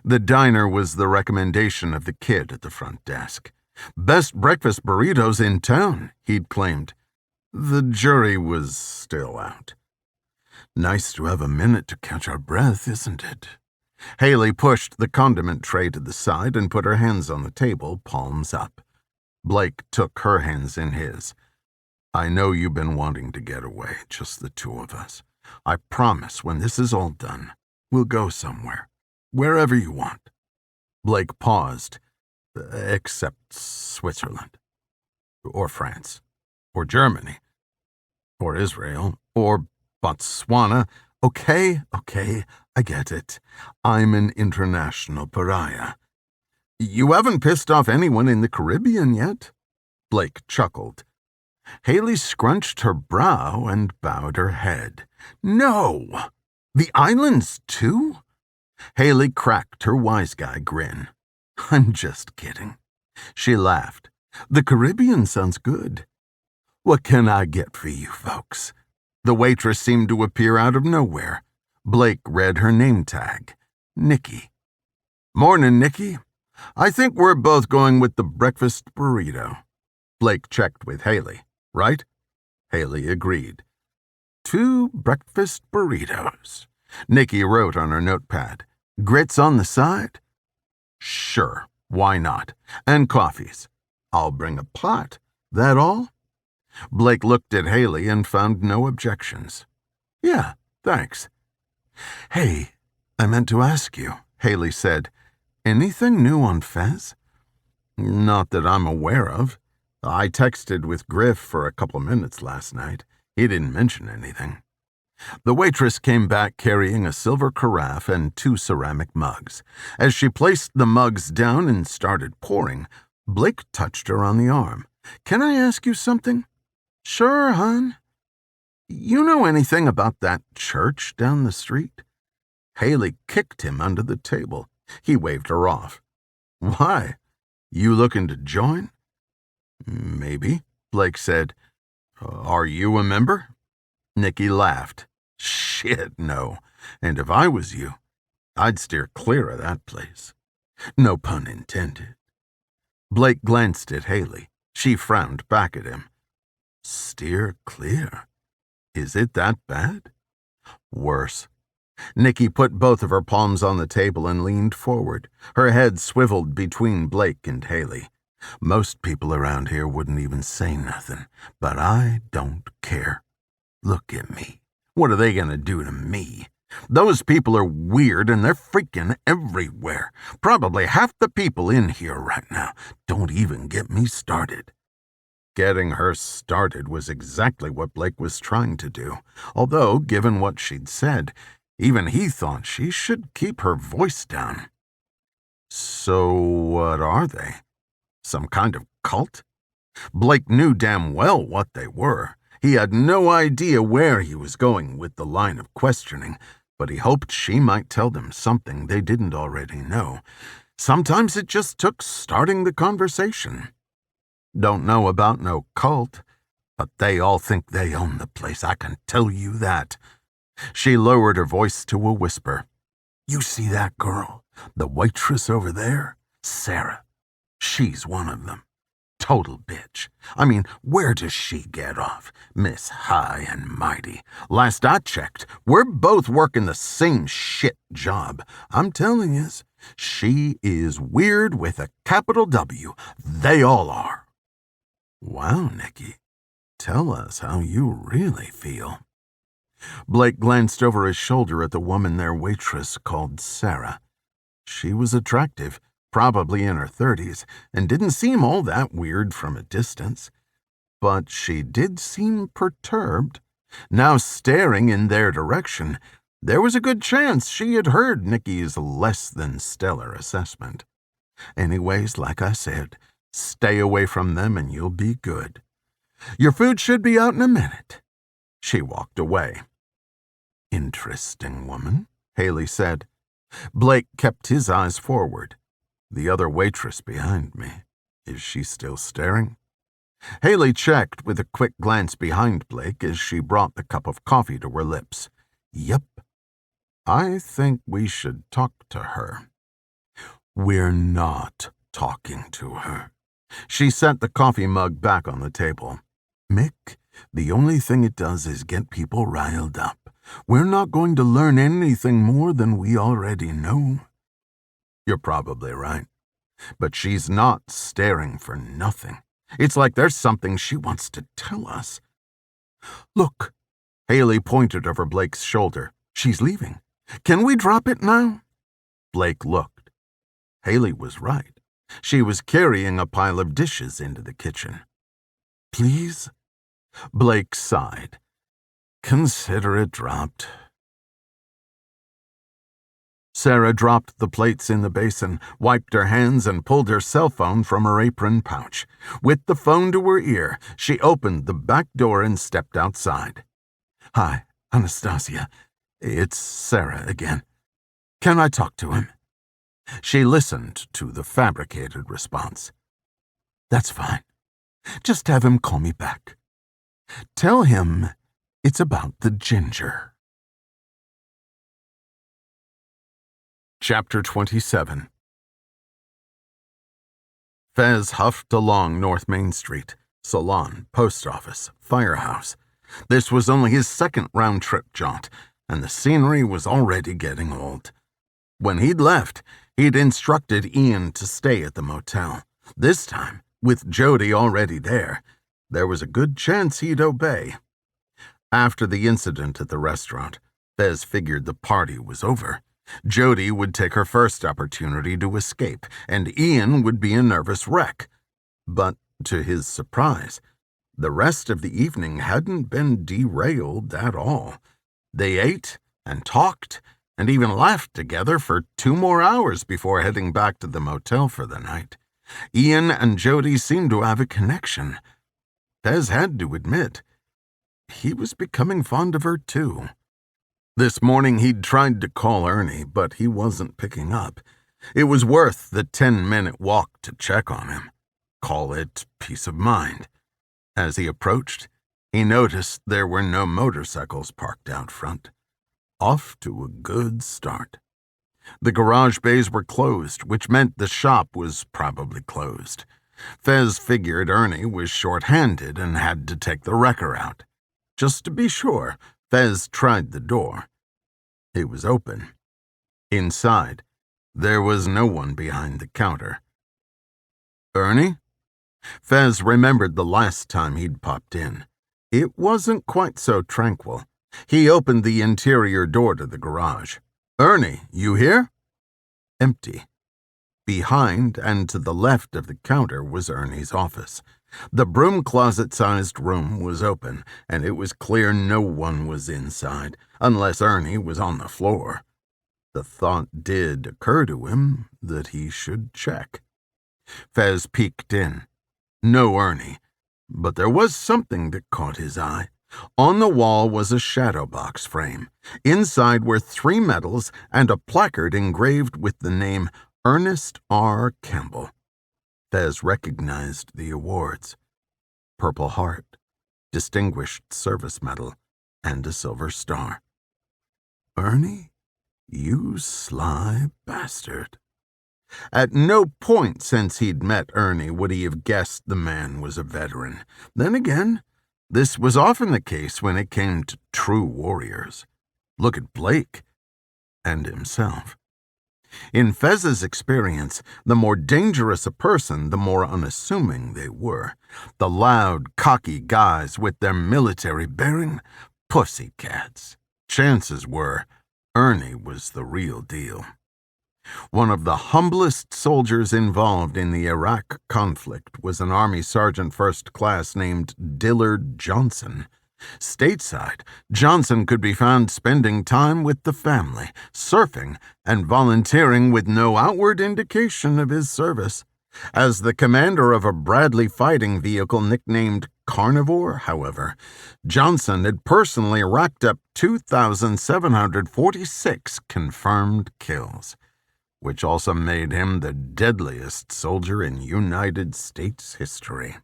The diner was the recommendation of the kid at the front desk. Best breakfast burritos in town, he'd claimed. The jury was still out. Nice to have a minute to catch our breath, isn't it? Haeli pushed the condiment tray to the side and put her hands on the table, palms up. Blake took her hands in his. I know you've been wanting to get away, just the two of us. I promise when this is all done, we'll go somewhere, wherever you want. Blake paused. Except Switzerland, or France, or Germany, or Israel, or Botswana. Okay, I get it. I'm an international pariah. You haven't pissed off anyone in the Caribbean yet? Blake chuckled. Haeli scrunched her brow and bowed her head. No! The islands, too? Haeli cracked her wise guy grin. I'm just kidding. She laughed. The Caribbean sounds good. What can I get for you folks? The waitress seemed to appear out of nowhere. Blake read her name tag, Nikki. "Morning, Nikki. I think we're both going with the breakfast burrito." Blake checked with Haeli. "Right?" Haeli agreed. "2 breakfast burritos." Nikki wrote on her notepad. "Grits on the side?" "Sure, why not? And coffees. I'll bring a pot. That all?" Blake looked at Haeli and found no objections. "Yeah, thanks." "Hey, I meant to ask you," Haeli said. "Anything new on Fez?" "Not that I'm aware of. I texted with Griff for a couple minutes last night. He didn't mention anything." The waitress came back carrying a silver carafe and 2 ceramic mugs. As she placed the mugs down and started pouring, Blake touched her on the arm. "Can I ask you something?" "Sure, hon." "You know anything about that church down the street?" Haeli kicked him under the table. He waved her off. "Why? You looking to join?" "Maybe," Blake said. "Are you a member?" Nikki laughed. "Shit, no. And if I was you, I'd steer clear of that place." No pun intended. Blake glanced at Haeli. She frowned back at him. "Steer clear? Is it that bad?" "Worse." Nikki put both of her palms on the table and leaned forward. Her head swiveled between Blake and Haeli. "Most people around here wouldn't even say nothing, but I don't care. Look at me. What are they going to do to me? Those people are weird and they're freaking everywhere. Probably half the people in here right now. Don't even get me started." Getting her started was exactly what Blake was trying to do, although, given what she'd said, even he thought she should keep her voice down. "So what are they? Some kind of cult?" Blake knew damn well what they were. He had no idea where he was going with the line of questioning, but he hoped she might tell them something they didn't already know. Sometimes it just took starting the conversation. "Don't know about no cult, but they all think they own the place, I can tell you that." She lowered her voice to a whisper. "You see that girl? The waitress over there? Sarah. She's one of them. Total bitch. I mean, where does she get off? Miss High and Mighty. Last I checked, we're both working the same shit job. I'm telling you, she is weird with a capital W. They all are." "Wow, Nikki. Tell us how you really feel." Blake glanced over his shoulder at the woman their waitress called Sarah. She was attractive, probably in her 30s, and didn't seem all that weird from a distance. But she did seem perturbed. Now staring in their direction, there was a good chance she had heard Nikki's less-than-stellar assessment. Anyways, like I said, stay away from them and you'll be good. Your food should be out in a minute." She walked away. "Interesting woman," Haeli said. Blake kept his eyes forward. "The other waitress behind me. Is she still staring?" Haeli checked with a quick glance behind Blake as she brought the cup of coffee to her lips. "Yep. I think we should talk to her." "We're not talking to her." She set the coffee mug back on the table. "Mick, the only thing it does is get people riled up. We're not going to learn anything more than we already know." "You're probably right. But she's not staring for nothing. It's like there's something she wants to tell us." "Look." Haeli pointed over Blake's shoulder. "She's leaving. Can we drop it now?" Blake looked. Haeli was right. She was carrying a pile of dishes into the kitchen. "Please?" Blake sighed. "Consider it dropped." Sarah dropped the plates in the basin, wiped her hands, and pulled her cell phone from her apron pouch. With the phone to her ear, she opened the back door and stepped outside. "Hi, Anastasia. It's Sarah again. Can I talk to him?" She listened to the fabricated response. "That's fine. Just have him call me back. Tell him It's about the ginger. Chapter 27. Fez huffed along North Main Street, salon, post office, firehouse. This was only his second round-trip jaunt, and the scenery was already getting old. When he'd left, he'd instructed Ian to stay at the motel. This time, with Jody already there was a good chance he'd obey. After the incident at the restaurant, Fez figured the party was over. Jody would take her first opportunity to escape, and Ian would be a nervous wreck. But, to his surprise, the rest of the evening hadn't been derailed at all. They ate and talked and even laughed together for 2 more hours before heading back to the motel for the night. Ian and Jody seemed to have a connection. Fez had to admit, he was becoming fond of her too. This morning he'd tried to call Ernie, but he wasn't picking up. It was worth the 10-minute walk to check on him. Call it peace of mind. As he approached, he noticed there were no motorcycles parked out front. Off to a good start. The garage bays were closed, which meant the shop was probably closed. Fez figured Ernie was short-handed and had to take the wrecker out. Just to be sure, Fez tried the door. It was open. Inside, there was no one behind the counter. Ernie? Fez remembered the last time he'd popped in. It wasn't quite so tranquil. He opened the interior door to the garage. Ernie, you here? Empty. Behind and to the left of the counter was Ernie's office. The broom closet-sized room was open, and it was clear no one was inside, unless Ernie was on the floor. The thought did occur to him that he should check. Fez peeked in. No Ernie, but there was something that caught his eye. On the wall was a shadow box frame. Inside were 3 medals and a placard engraved with the name Ernest R. Campbell. Fez recognized the awards. Purple Heart, Distinguished Service Medal, and a Silver Star. Ernie, you sly bastard. At no point since he'd met Ernie would he have guessed the man was a veteran. Then again, this was often the case when it came to true warriors. Look at Blake and himself. In Fez's experience, the more dangerous a person, the more unassuming they were. The loud, cocky guys with their military bearing, pussycats. Chances were, Ernie was the real deal. One of the humblest soldiers involved in the Iraq conflict was an Army Sergeant First Class named Dillard Johnson. Stateside, Johnson could be found spending time with the family, surfing, and volunteering with no outward indication of his service. As the commander of a Bradley fighting vehicle nicknamed Carnivore, however, Johnson had personally racked up 2,746 confirmed kills, which also made him the deadliest soldier in United States history.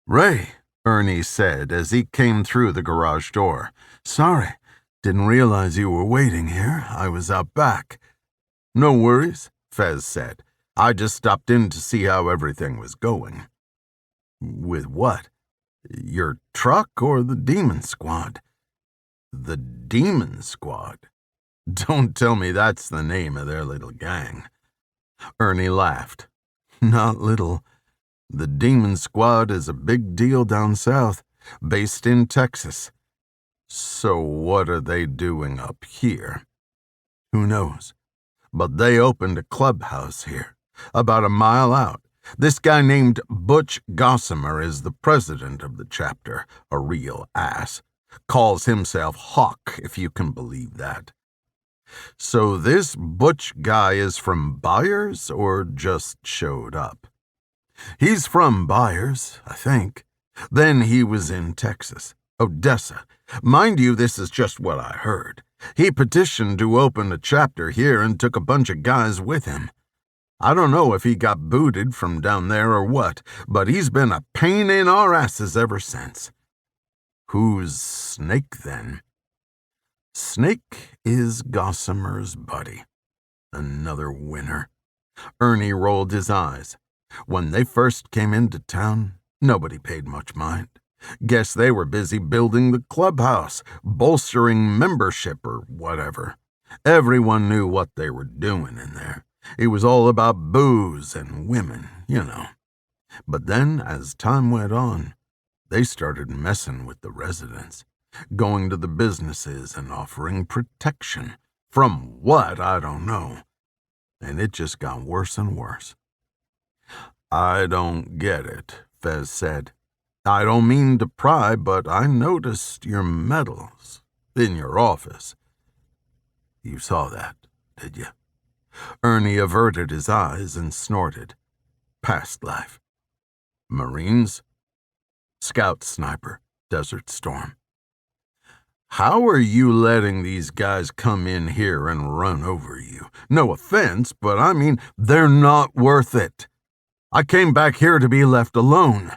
"Ray," Ernie said as he came through the garage door. "Sorry, didn't realize you were waiting here. I was out back." "No worries," Fez said. "I just stopped in to see how everything was going." "With what? Your truck or the Demon Squad?" "The Demon Squad? Don't tell me that's the name of their little gang." Ernie laughed. "Not little. The Demon Squad is a big deal down south, based in Texas." "So what are they doing up here?" "Who knows? But they opened a clubhouse here, about a mile out. This guy named Butch Gossamer is the president of the chapter, a real ass. Calls himself Hawk, if you can believe that." "So this Butch guy is from Brier or just showed up?" "He's from Brier, I think. Then he was in Texas, Odessa. Mind you, this is just what I heard. He petitioned to open a chapter here and took a bunch of guys with him. I don't know if he got booted from down there or what, but he's been a pain in our asses ever since." Who's Snake, then? Snake is Gossamer's buddy. Another winner. Ernie rolled his eyes. When they first came into town, nobody paid much mind. Guess they were busy building the clubhouse, bolstering membership or whatever. Everyone knew what they were doing in there. It was all about booze and women, you know. But then, as time went on, they started messing with the residents, going to the businesses and offering protection. From what, I don't know. And it just got worse and worse. I don't get it, Fez said. I don't mean to pry, but I noticed your medals in your office. You saw that, did you? Ernie averted his eyes and snorted. Past life. Marines? Scout Sniper, Desert Storm. How are you letting these guys come in here and run over you? No offense, but I mean, they're not worth it. I came back here to be left alone.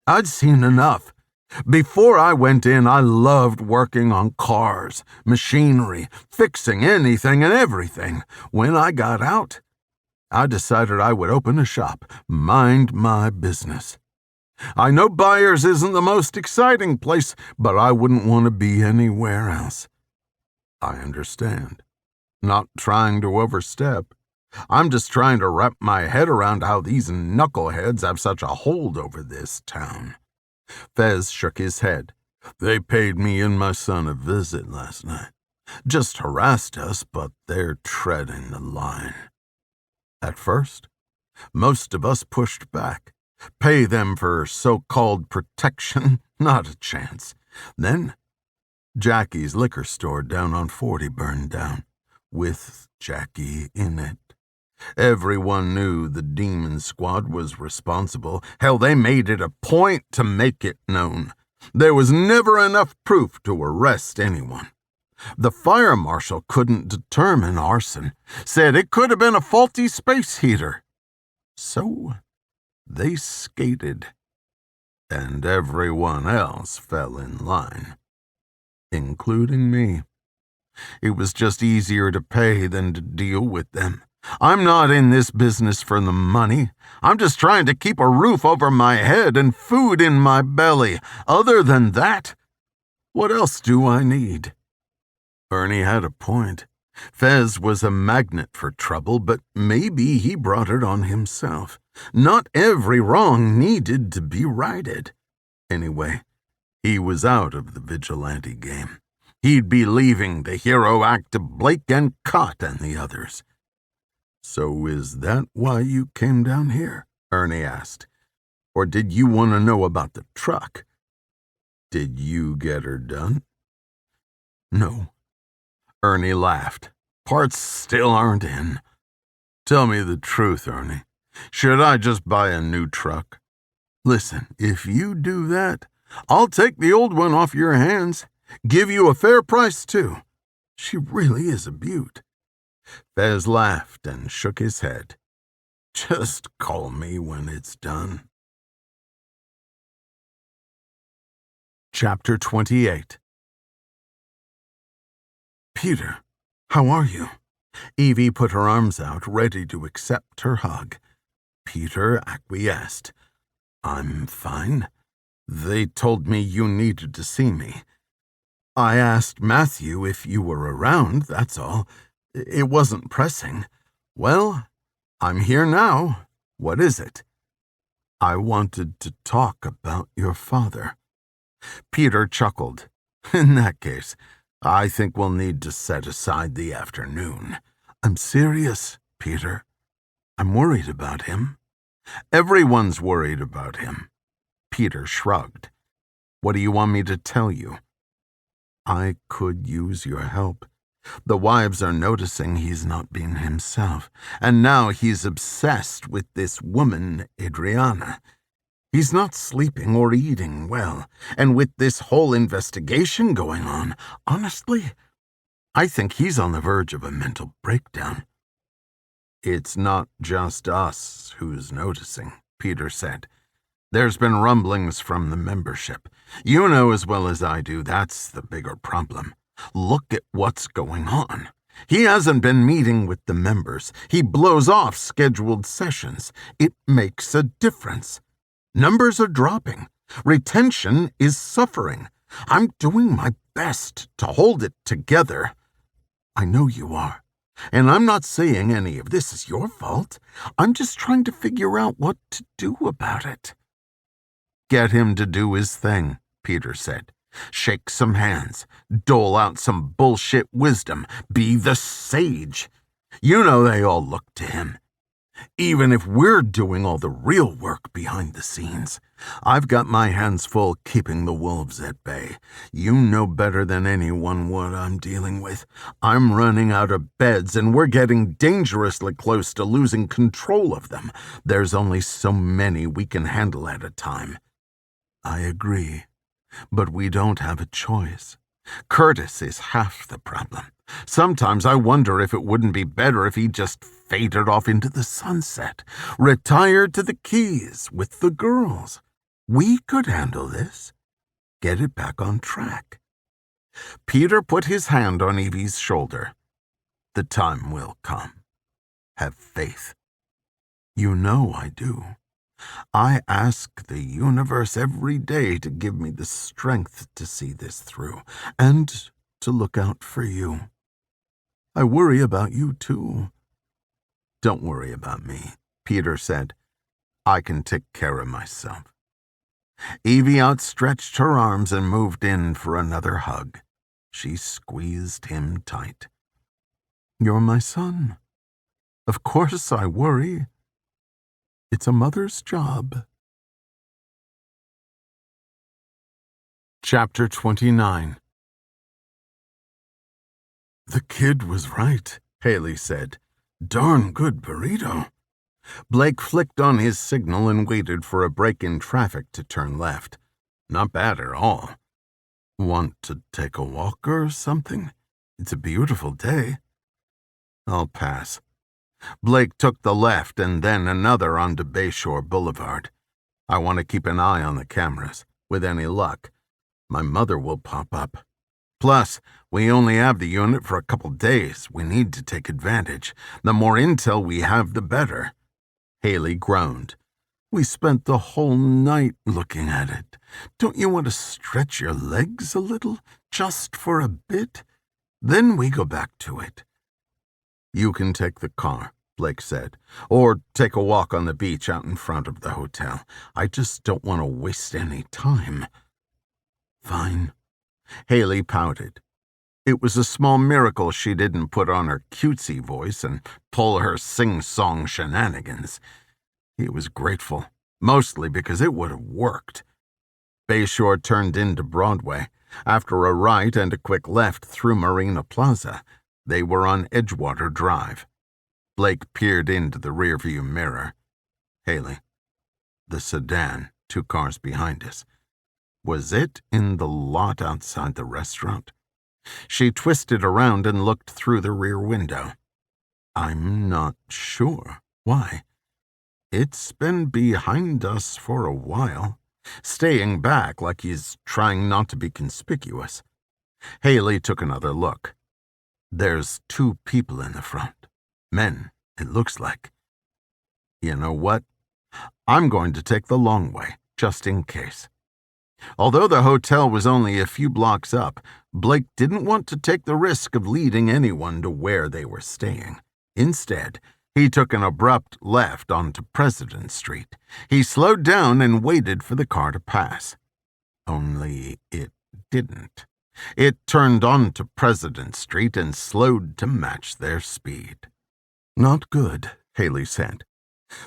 I'd seen enough. Before I went in, I loved working on cars, machinery, fixing anything and everything. When I got out, I decided I would open a shop, mind my business. I know Brier isn't the most exciting place, but I wouldn't want to be anywhere else. I understand. Not trying to overstep. I'm just trying to wrap my head around how these knuckleheads have such a hold over this town. Fez shook his head. They paid me and my son a visit last night. Just harassed us, but they're treading the line. At first, most of us pushed back. Pay them for so-called protection? Not a chance. Then, Jackie's liquor store down on 40 burned down, with Jackie in it. Everyone knew the Demon Squad was responsible. Hell, they made it a point to make it known. There was never enough proof to arrest anyone. The fire marshal couldn't determine arson, said it could have been a faulty space heater. So they skated, and everyone else fell in line, including me. It was just easier to pay than to deal with them. I'm not in this business for the money. I'm just trying to keep a roof over my head and food in my belly. Other than that, what else do I need? Ernie had a point. Fez was a magnet for trouble, but maybe he brought it on himself. Not every wrong needed to be righted. Anyway, he was out of the vigilante game. He'd be leaving the hero act to Blake and Cott and the others. So is that why you came down here? Ernie asked. Or did you want to know about the truck? Did you get her done? No. Ernie laughed. Parts still aren't in. Tell me the truth, Ernie. Should I just buy a new truck? Listen, if you do that, I'll take the old one off your hands. Give you a fair price, too. She really is a beaut. Fez laughed and shook his head. Just call me when it's done. Chapter 28. Peter, how are you? Evie put her arms out, ready to accept her hug. Peter acquiesced. I'm fine. They told me you needed to see me. I asked Matthew if you were around, that's all. It wasn't pressing. Well, I'm here now. What is it? I wanted to talk about your father. Peter chuckled. In that case, I think we'll need to set aside the afternoon. I'm serious, Peter. I'm worried about him. Everyone's worried about him. Peter shrugged. What do you want me to tell you? I could use your help. The wives are noticing he's not being himself, and now he's obsessed with this woman, Adriana. He's not sleeping or eating well, and with this whole investigation going on, honestly, I think he's on the verge of a mental breakdown. It's not just us who's noticing, Peter said. There's been rumblings from the membership. You know as well as I do that's the bigger problem. Look at what's going on. He hasn't been meeting with the members. He blows off scheduled sessions. It makes a difference. Numbers are dropping. Retention is suffering. I'm doing my best to hold it together. I know you are. And I'm not saying any of this is your fault. I'm just trying to figure out what to do about it. Get him to do his thing, Peter said. Shake some hands. Dole out some bullshit wisdom. Be the sage. You know they all look to him. Even if we're doing all the real work behind the scenes, I've got my hands full keeping the wolves at bay. You know better than anyone what I'm dealing with. I'm running out of beds, and we're getting dangerously close to losing control of them. There's only so many we can handle at a time. I agree, but we don't have a choice. Curtis is half the problem. Sometimes I wonder if it wouldn't be better if he just faded off into the sunset, retired to the Keys with the girls. We could handle this. Get it back on track. Peter put his hand on Evie's shoulder. The time will come. Have faith. You know I do. I ask the universe every day to give me the strength to see this through and to look out for you. I worry about you, too. Don't worry about me, Peter said. I can take care of myself. Evie outstretched her arms and moved in for another hug. She squeezed him tight. You're my son. Of course I worry. It's a mother's job. Chapter 29. The kid was right, Haeli said. Darn good burrito. Blake flicked on his signal and waited for a break in traffic to turn left. Not bad at all. Want to take a walk or something? It's a beautiful day. I'll pass. Blake took the left and then another onto Bayshore Boulevard. I want to keep an eye on the cameras. With any luck, my mother will pop up. Plus, we only have the unit for a couple days. We need to take advantage. The more intel we have, the better. Haeli groaned. We spent the whole night looking at it. Don't you want to stretch your legs a little, just for a bit? Then we go back to it. You can take the car, Blake said, or take a walk on the beach out in front of the hotel. I just don't want to waste any time. Fine. Haeli pouted. It was a small miracle she didn't put on her cutesy voice and pull her sing-song shenanigans. He was grateful, mostly because it would have worked. Bayshore turned into Broadway. After a right and a quick left through Marina Plaza, they were on Edgewater Drive. Blake peered into the rearview mirror. Haeli. The sedan, 2 cars behind us. Was it in the lot outside the restaurant? She twisted around and looked through the rear window. I'm not sure. Why? It's been behind us for a while, staying back like he's trying not to be conspicuous. Haeli took another look. There's 2 people in the front. Men, it looks like. You know what? I'm going to take the long way, just in case. Although the hotel was only a few blocks up, Blake didn't want to take the risk of leading anyone to where they were staying. Instead, he took an abrupt left onto President Street. He slowed down and waited for the car to pass. Only it didn't. It turned onto President Street and slowed to match their speed. Not good, Haeli said.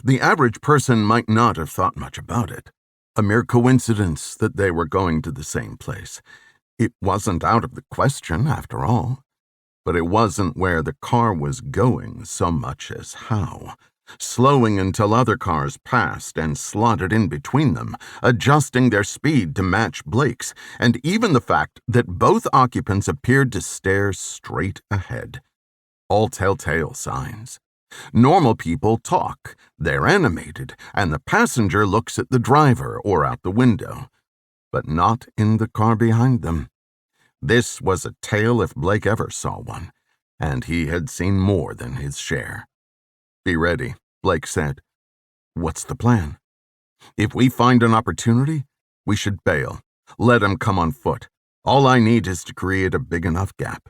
The average person might not have thought much about it. A mere coincidence that they were going to the same place. It wasn't out of the question, after all. But it wasn't where the car was going so much as how. Slowing until other cars passed and slotted in between them, adjusting their speed to match Blake's, and even the fact that both occupants appeared to stare straight ahead. All telltale signs. Normal people talk, they're animated, and the passenger looks at the driver or out the window. but not in the car behind them. This was a tale if Blake ever saw one, and he had seen more than his share. "Be ready," Blake said. "What's the plan?" "If we find an opportunity, we should bail. Let him come on foot. All I need is to create a big enough gap."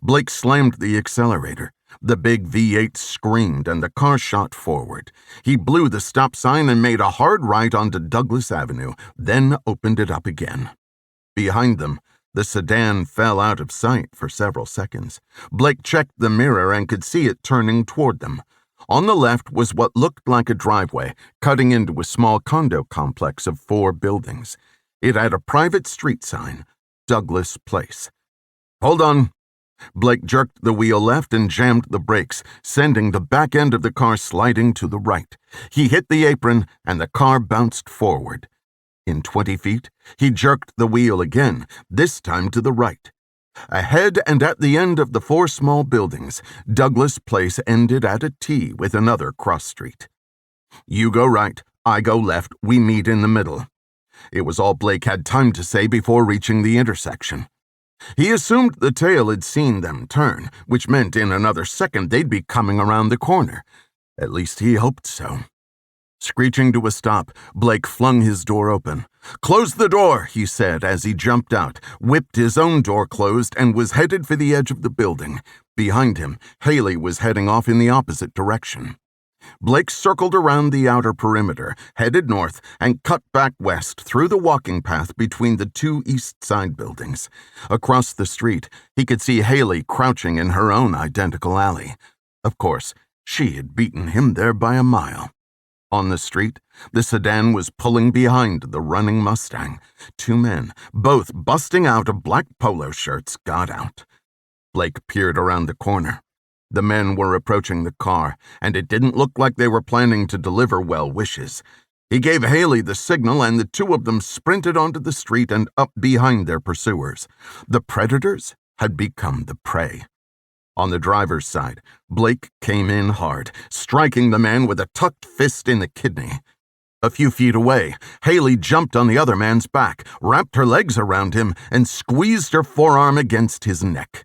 Blake slammed the accelerator. The big V8 screamed and the car shot forward. He blew the stop sign and made a hard right onto Douglas Avenue, then opened it up again. Behind them, the sedan fell out of sight for several seconds. Blake checked the mirror and could see it turning toward them. On the left was what looked like a driveway, cutting into a small condo complex of 4 buildings. It had a private street sign, Douglas Place. "Hold on." Blake jerked the wheel left and jammed the brakes, sending the back end of the car sliding to the right. He hit the apron, and the car bounced forward. In 20 feet, he jerked the wheel again, this time to the right. Ahead and at the end of the 4 small buildings, Douglas Place ended at a T with another cross street. "You go right, I go left, we meet in the middle." It was all Blake had time to say before reaching the intersection. He assumed the tail had seen them turn, which meant in another second they'd be coming around the corner. At least he hoped so. Screeching to a stop, Blake flung his door open. "Close the door," he said as he jumped out, whipped his own door closed, and was headed for the edge of the building. Behind him, Haeli was heading off in the opposite direction. Blake circled around the outer perimeter, headed north, and cut back west through the walking path between the 2 east side buildings. Across the street, he could see Haeli crouching in her own identical alley. Of course, she had beaten him there by a mile. On the street, the sedan was pulling behind the running Mustang. 2 men, both busting out of black polo shirts, got out. Blake peered around the corner. The men were approaching the car, and it didn't look like they were planning to deliver well wishes. He gave Haeli the signal, and the 2 of them sprinted onto the street and up behind their pursuers. The predators had become the prey. On the driver's side, Blake came in hard, striking the man with a tucked fist in the kidney. A few feet away, Haeli jumped on the other man's back, wrapped her legs around him, and squeezed her forearm against his neck.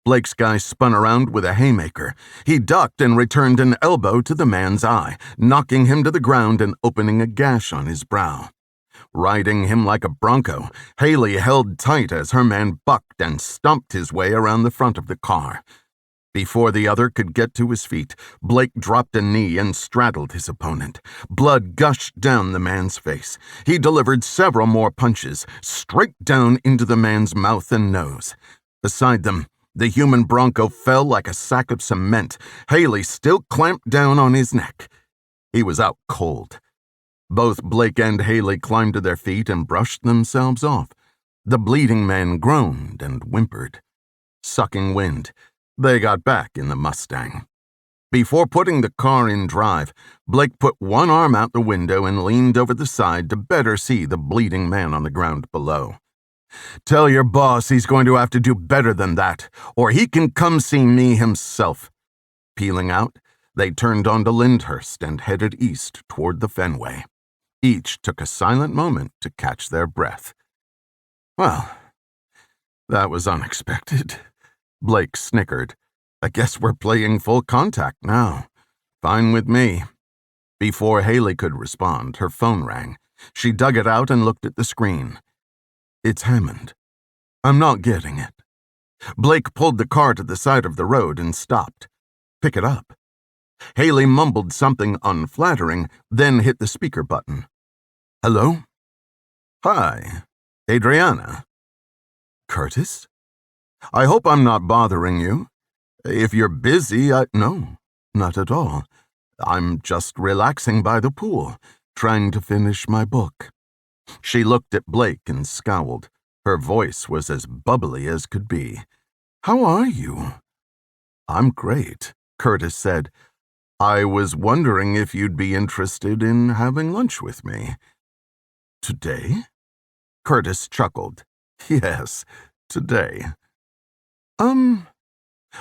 Blake's guy spun around with a haymaker. He ducked and returned an elbow to the man's eye, knocking him to the ground and opening a gash on his brow. Riding him like a bronco, Haeli held tight as her man bucked and stumped his way around the front of the car. Before the other could get to his feet, Blake dropped a knee and straddled his opponent. Blood gushed down the man's face. He delivered several more punches, straight down into the man's mouth and nose. Beside them, the human bronco fell like a sack of cement, Haeli still clamped down on his neck. He was out cold. Both Blake and Haeli climbed to their feet and brushed themselves off. The bleeding man groaned and whimpered. Sucking wind, they got back in the Mustang. Before putting the car in drive, Blake put one arm out the window and leaned over the side to better see the bleeding man on the ground below. "Tell your boss he's going to have to do better than that, or he can come see me himself." Peeling out, they turned onto Lyndhurst and headed east toward the Fenway. Each took a silent moment to catch their breath. "Well, that was unexpected," Blake snickered. "I guess we're playing full contact now. Fine with me." Before Haeli could respond, her phone rang. She dug it out and looked at the screen. "It's Hammond. I'm not getting it." Blake pulled the car to the side of the road and stopped. "Pick it up." Haeli mumbled something unflattering, then hit the speaker button. "Hello?" "Hi, Adriana." "Curtis? I hope I'm not bothering you. If you're busy, No, not at all. I'm just relaxing by the pool, trying to finish my book." She looked at Blake and scowled. Her voice was as bubbly as could be. "How are you?" "I'm great," Curtis said. "I was wondering if you'd be interested in having lunch with me." "Today?" Curtis chuckled. "Yes, today."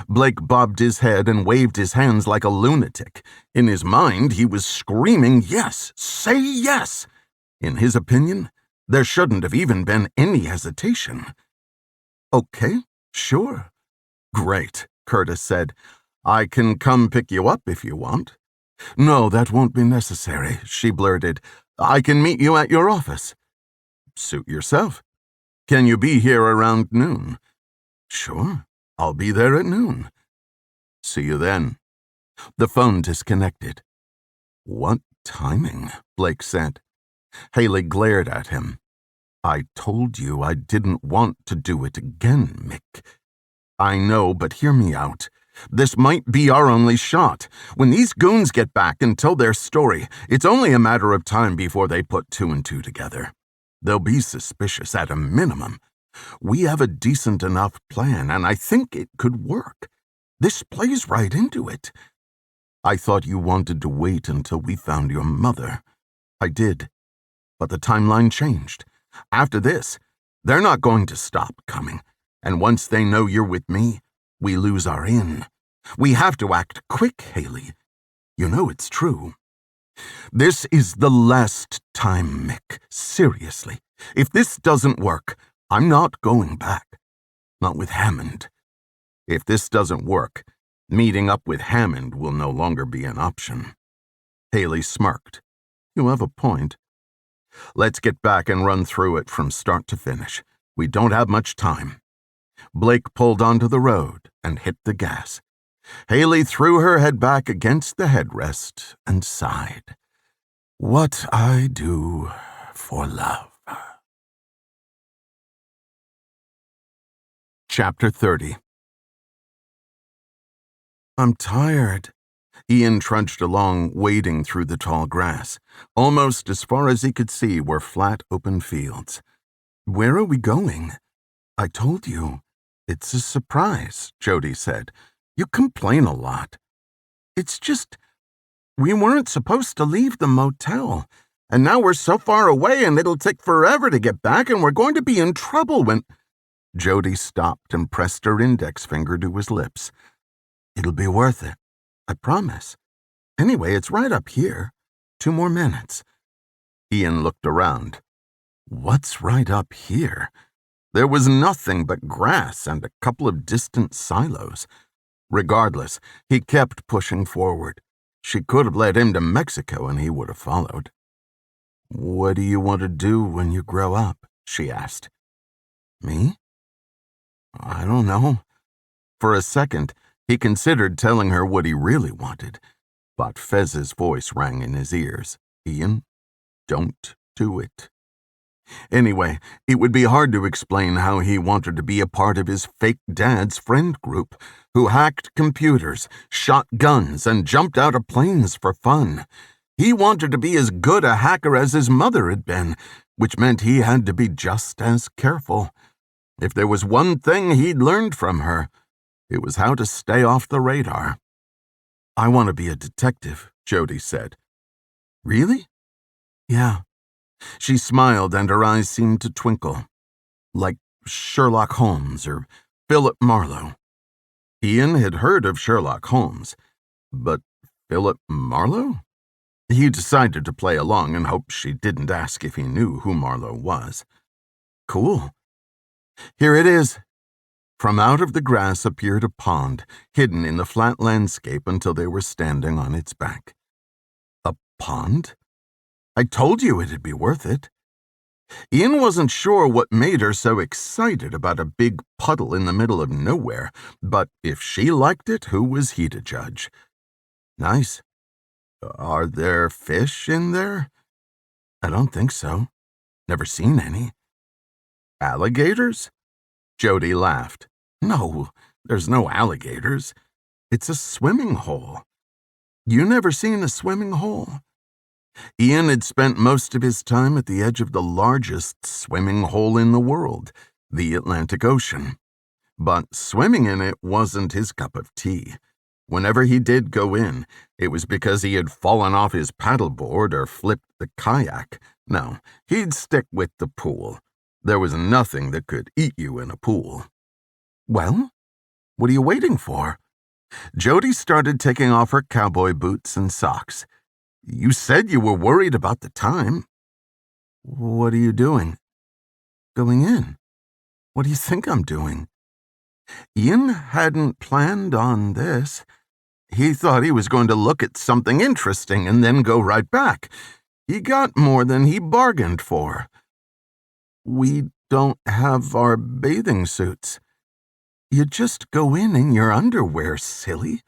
Blake bobbed his head and waved his hands like a lunatic. In his mind, he was screaming, "Yes! Say yes!" In his opinion, There shouldn't have even been any hesitation. Okay, sure. Great, Curtis said. I can come pick you up if you want. No, that won't be necessary, she blurted. I can meet you at your office. Suit yourself. Can you be here around noon? Sure, I'll be there at noon. See you then. The phone disconnected. What timing, Blake said. Haeli glared at him. I told you I didn't want to do it again, Mick. I know, but hear me out. This might be our only shot. When these goons get back and tell their story, it's only a matter of time before they put two and two together. They'll be suspicious at a minimum. We have a decent enough plan, and I think it could work. This plays right into it. I thought you wanted to wait until we found your mother. I did. But the timeline changed. After this, they're not going to stop coming. And once they know you're with me, we lose our in. We have to act quick, Haeli. You know it's true. This is the last time, Mick. Seriously. If this doesn't work, I'm not going back. Not with Hammond. If this doesn't work, meeting up with Hammond will no longer be an option. Haeli smirked. You have a point. Let's get back and run through it from start to finish. We don't have much time. Blake pulled onto the road and hit the gas. Haeli threw her head back against the headrest and sighed. What I do for love. Chapter 30. I'm tired. Ian trudged along, wading through the tall grass. Almost as far as he could see were flat, open fields. Where are we going? I told you. It's a surprise, Jody said. You complain a lot. It's just, we weren't supposed to leave the motel. And now we're so far away and it'll take forever to get back and we're going to be in trouble when... Jody stopped and pressed her index finger to his lips. It'll be worth it. I promise. Anyway, it's right up here. 2 more minutes. Ian looked around. What's right up here? There was nothing but grass and a couple of distant silos. Regardless, he kept pushing forward. She could have led him to Mexico and he would have followed. What do you want to do when you grow up? She asked. Me? I don't know. For a second, he considered telling her what he really wanted, but Fez's voice rang in his ears. Ian, don't do it. Anyway, it would be hard to explain how he wanted to be a part of his fake dad's friend group, who hacked computers, shot guns, and jumped out of planes for fun. He wanted to be as good a hacker as his mother had been, which meant he had to be just as careful. If there was one thing he'd learned from her, it was how to stay off the radar. I want to be a detective, Jody said. Really? Yeah. She smiled and her eyes seemed to twinkle. Like Sherlock Holmes or Philip Marlowe. Ian had heard of Sherlock Holmes, but Philip Marlowe? He decided to play along and hoped she didn't ask if he knew who Marlowe was. Cool. Here it is. From out of the grass appeared a pond, hidden in the flat landscape until they were standing on its back. A pond? I told you it'd be worth it. Ian wasn't sure what made her so excited about a big puddle in the middle of nowhere, but if she liked it, who was he to judge? Nice. Are there fish in there? I don't think so. Never seen any. Alligators? Jody laughed. No, there's no alligators. It's a swimming hole. You never seen a swimming hole? Ian had spent most of his time at the edge of the largest swimming hole in the world, the Atlantic Ocean. But swimming in it wasn't his cup of tea. Whenever he did go in, it was because he had fallen off his paddleboard or flipped the kayak. No, he'd stick with the pool. There was nothing that could eat you in a pool. Well, what are you waiting for? Jody started taking off her cowboy boots and socks. You said you were worried about the time. What are you doing? going in. What do you think I'm doing?" Ian hadn't planned on this. He thought he was going to look at something interesting and then go right back. He got more than he bargained for. "We don't have our bathing suits." "You just go in your underwear, silly."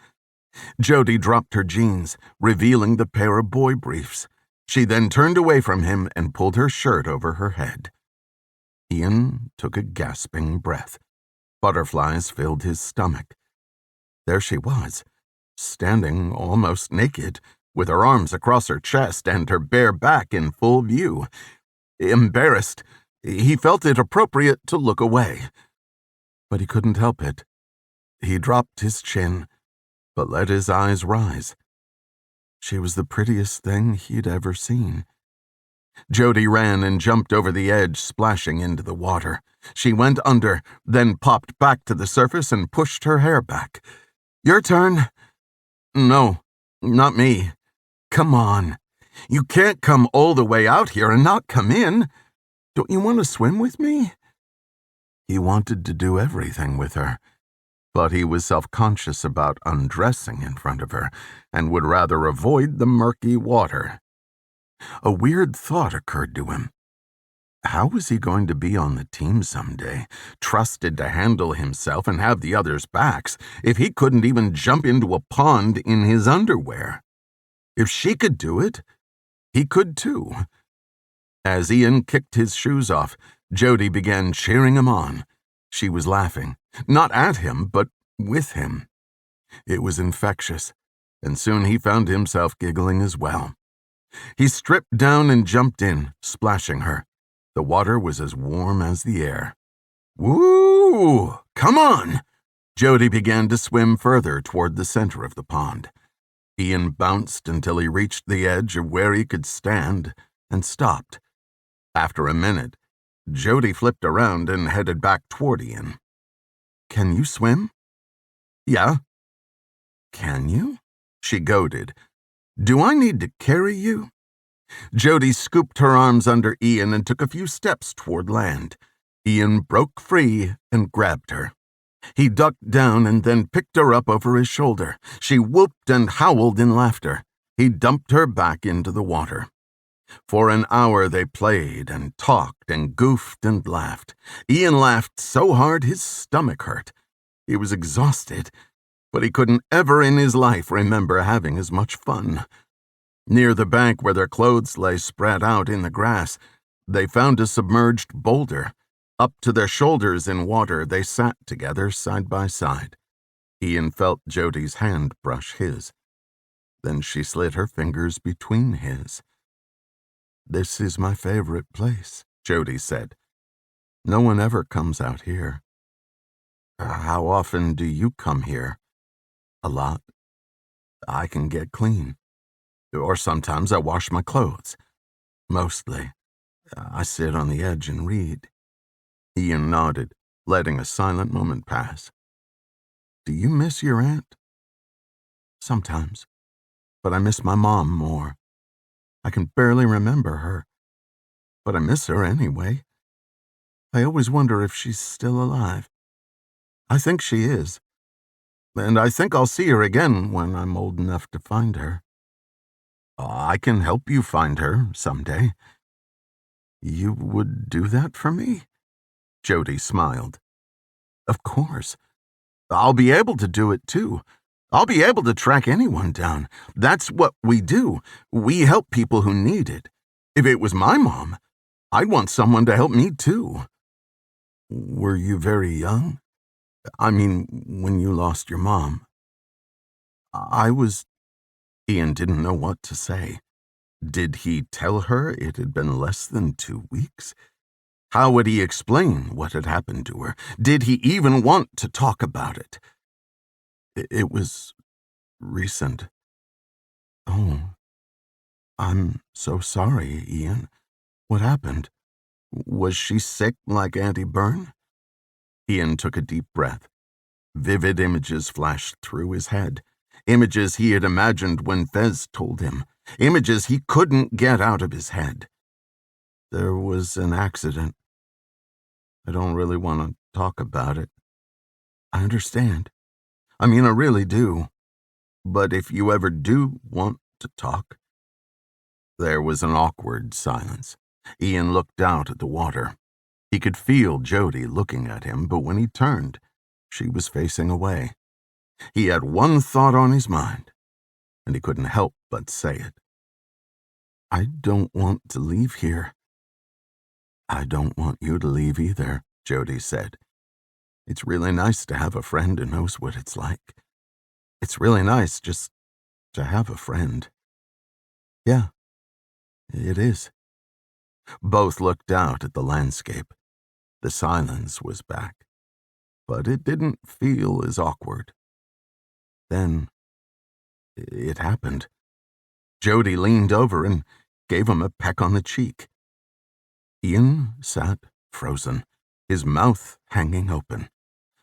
Jody dropped her jeans, revealing the pair of boy briefs. She then turned away from him and pulled her shirt over her head. Ian took a gasping breath. Butterflies filled his stomach. There she was, standing almost naked, with her arms across her chest and her bare back in full view. Embarrassed, he felt it appropriate to look away. But he couldn't help it. He dropped his chin, but let his eyes rise. She was the prettiest thing he'd ever seen. Jody ran and jumped over the edge, splashing into the water. She went under, then popped back to the surface and pushed her hair back. "Your turn." "No, not me." "Come on. You can't come all the way out here and not come in. Don't you want to swim with me?" He wanted to do everything with her, but he was self-conscious about undressing in front of her and would rather avoid the murky water. A weird thought occurred to him. How was he going to be on the team someday, trusted to handle himself and have the others' backs, if he couldn't even jump into a pond in his underwear? If she could do it, he could too. As Ian kicked his shoes off, Jody began cheering him on. She was laughing, not at him, but with him. It was infectious, and soon he found himself giggling as well. He stripped down and jumped in, splashing her. The water was as warm as the air. "Woo! Come on!" Jody began to swim further toward the center of the pond. Ian bounced until he reached the edge of where he could stand and stopped. After a minute, Jody flipped around and headed back toward Ian. "Can you swim?" "Yeah." "Can you?" She goaded. "Do I need to carry you?" Jody scooped her arms under Ian and took a few steps toward land. Ian broke free and grabbed her. He ducked down and then picked her up over his shoulder. She whooped and howled in laughter. He dumped her back into the water. For an hour they played and talked and goofed and laughed. Ian laughed so hard his stomach hurt. He was exhausted, but he couldn't ever in his life remember having as much fun. Near the bank where their clothes lay spread out in the grass, they found a submerged boulder. Up to their shoulders in water, they sat together side by side. Ian felt Jody's hand brush his. Then she slid her fingers between his. "This is my favorite place," Jody said. "No one ever comes out here." "How often do you come here?" "A lot. I can get clean. Or sometimes I wash my clothes. Mostly, I sit on the edge and read." Ian nodded, letting a silent moment pass. "Do you miss your aunt?" "Sometimes, but I miss my mom more. I can barely remember her, but I miss her anyway. I always wonder if she's still alive. I think she is, and I think I'll see her again when I'm old enough to find her. I can help you find her someday." "You would do that for me?" Jody smiled. "Of course. I'll be able to do it too. I'll be able to track anyone down. That's what we do. We help people who need it. If it was my mom, I'd want someone to help me too." "Were you very young? I mean, when you lost your mom?" "I was..." Ian didn't know what to say. Did he tell her it had been less than 2 weeks? How would he explain what had happened to her? Did he even want to talk about it? "It was recent." "Oh, I'm so sorry, Ian. What happened? Was she sick like Auntie Byrne?" Ian took a deep breath. Vivid images flashed through his head. Images he had imagined when Fez told him. Images he couldn't get out of his head. "There was an accident. I don't really want to talk about it. I understand. I mean, I really do. But if you ever do want to talk. There was an awkward silence. Ian looked out at the water. He could feel Jody looking at him, but when he turned, she was facing away. He had one thought on his mind, and he couldn't help but say it. I don't want to leave here. I don't want you to leave either, Jody said. It's really nice to have a friend who knows what it's like. It's really nice just to have a friend. Yeah, it is. Both looked out at the landscape. The silence was back, but it didn't feel as awkward. Then it happened. Jody leaned over and gave him a peck on the cheek. Ian sat frozen, his mouth hanging open,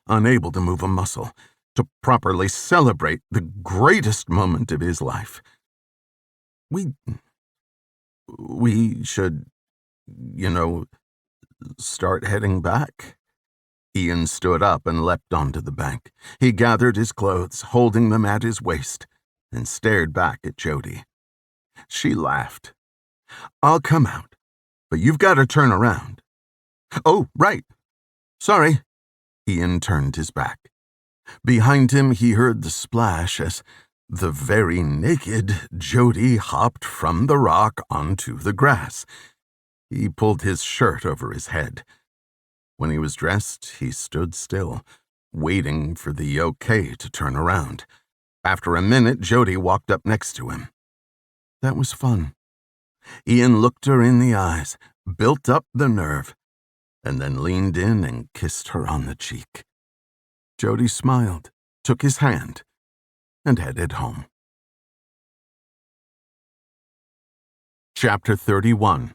unable to move a muscle, to properly celebrate the greatest moment of his life. We should, start heading back. Ian stood up and leapt onto the bank. He gathered his clothes, holding them at his waist, and stared back at Jody. She laughed. I'll come out, but you've got to turn around. Oh, right. Sorry. Ian turned his back. Behind him, he heard the splash as the very naked Jody hopped from the rock onto the grass. He pulled his shirt over his head. When he was dressed, he stood still, waiting for the okay to turn around. After a minute, Jody walked up next to him. That was fun. Ian looked her in the eyes, built up the nerve, and then leaned in and kissed her on the cheek. Jody smiled, took his hand, and headed home. Chapter 31.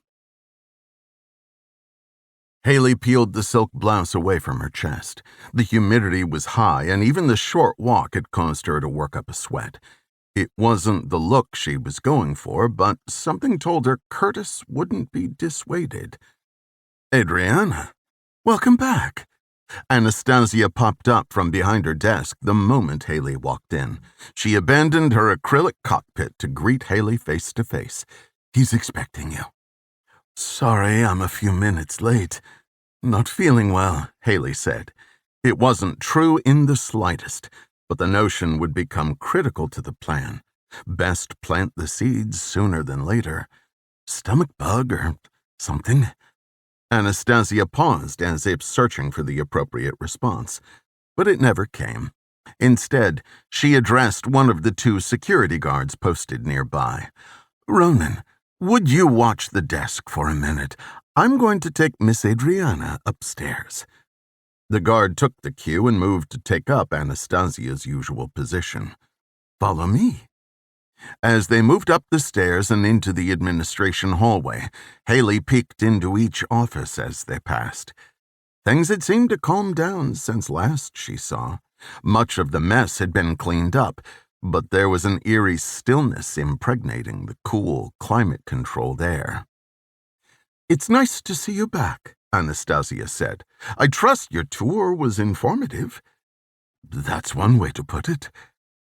Haeli peeled the silk blouse away from her chest. The humidity was high, and even the short walk had caused her to work up a sweat. It wasn't the look she was going for, but something told her Curtis wouldn't be dissuaded. Adriana, welcome back. Anastasia popped up from behind her desk the moment Haeli walked in. She abandoned her acrylic cockpit to greet Haeli face to face. He's expecting you. Sorry, I'm a few minutes late. Not feeling well, Haeli said. It wasn't true in the slightest, but the notion would become critical to the plan. Best plant the seeds sooner than later. Stomach bug or something? Anastasia paused as if searching for the appropriate response, but it never came. Instead, she addressed one of the two security guards posted nearby. Ronan, would you watch the desk for a minute? I'm going to take Miss Adriana upstairs. The guard took the cue and moved to take up Anastasia's usual position. Follow me. As they moved up the stairs and into the administration hallway, Haeli peeked into each office as they passed. Things had seemed to calm down since last she saw. Much of the mess had been cleaned up, but there was an eerie stillness impregnating the cool, climate-controlled air. It's nice to see you back, Anastasia said. I trust your tour was informative. That's one way to put it.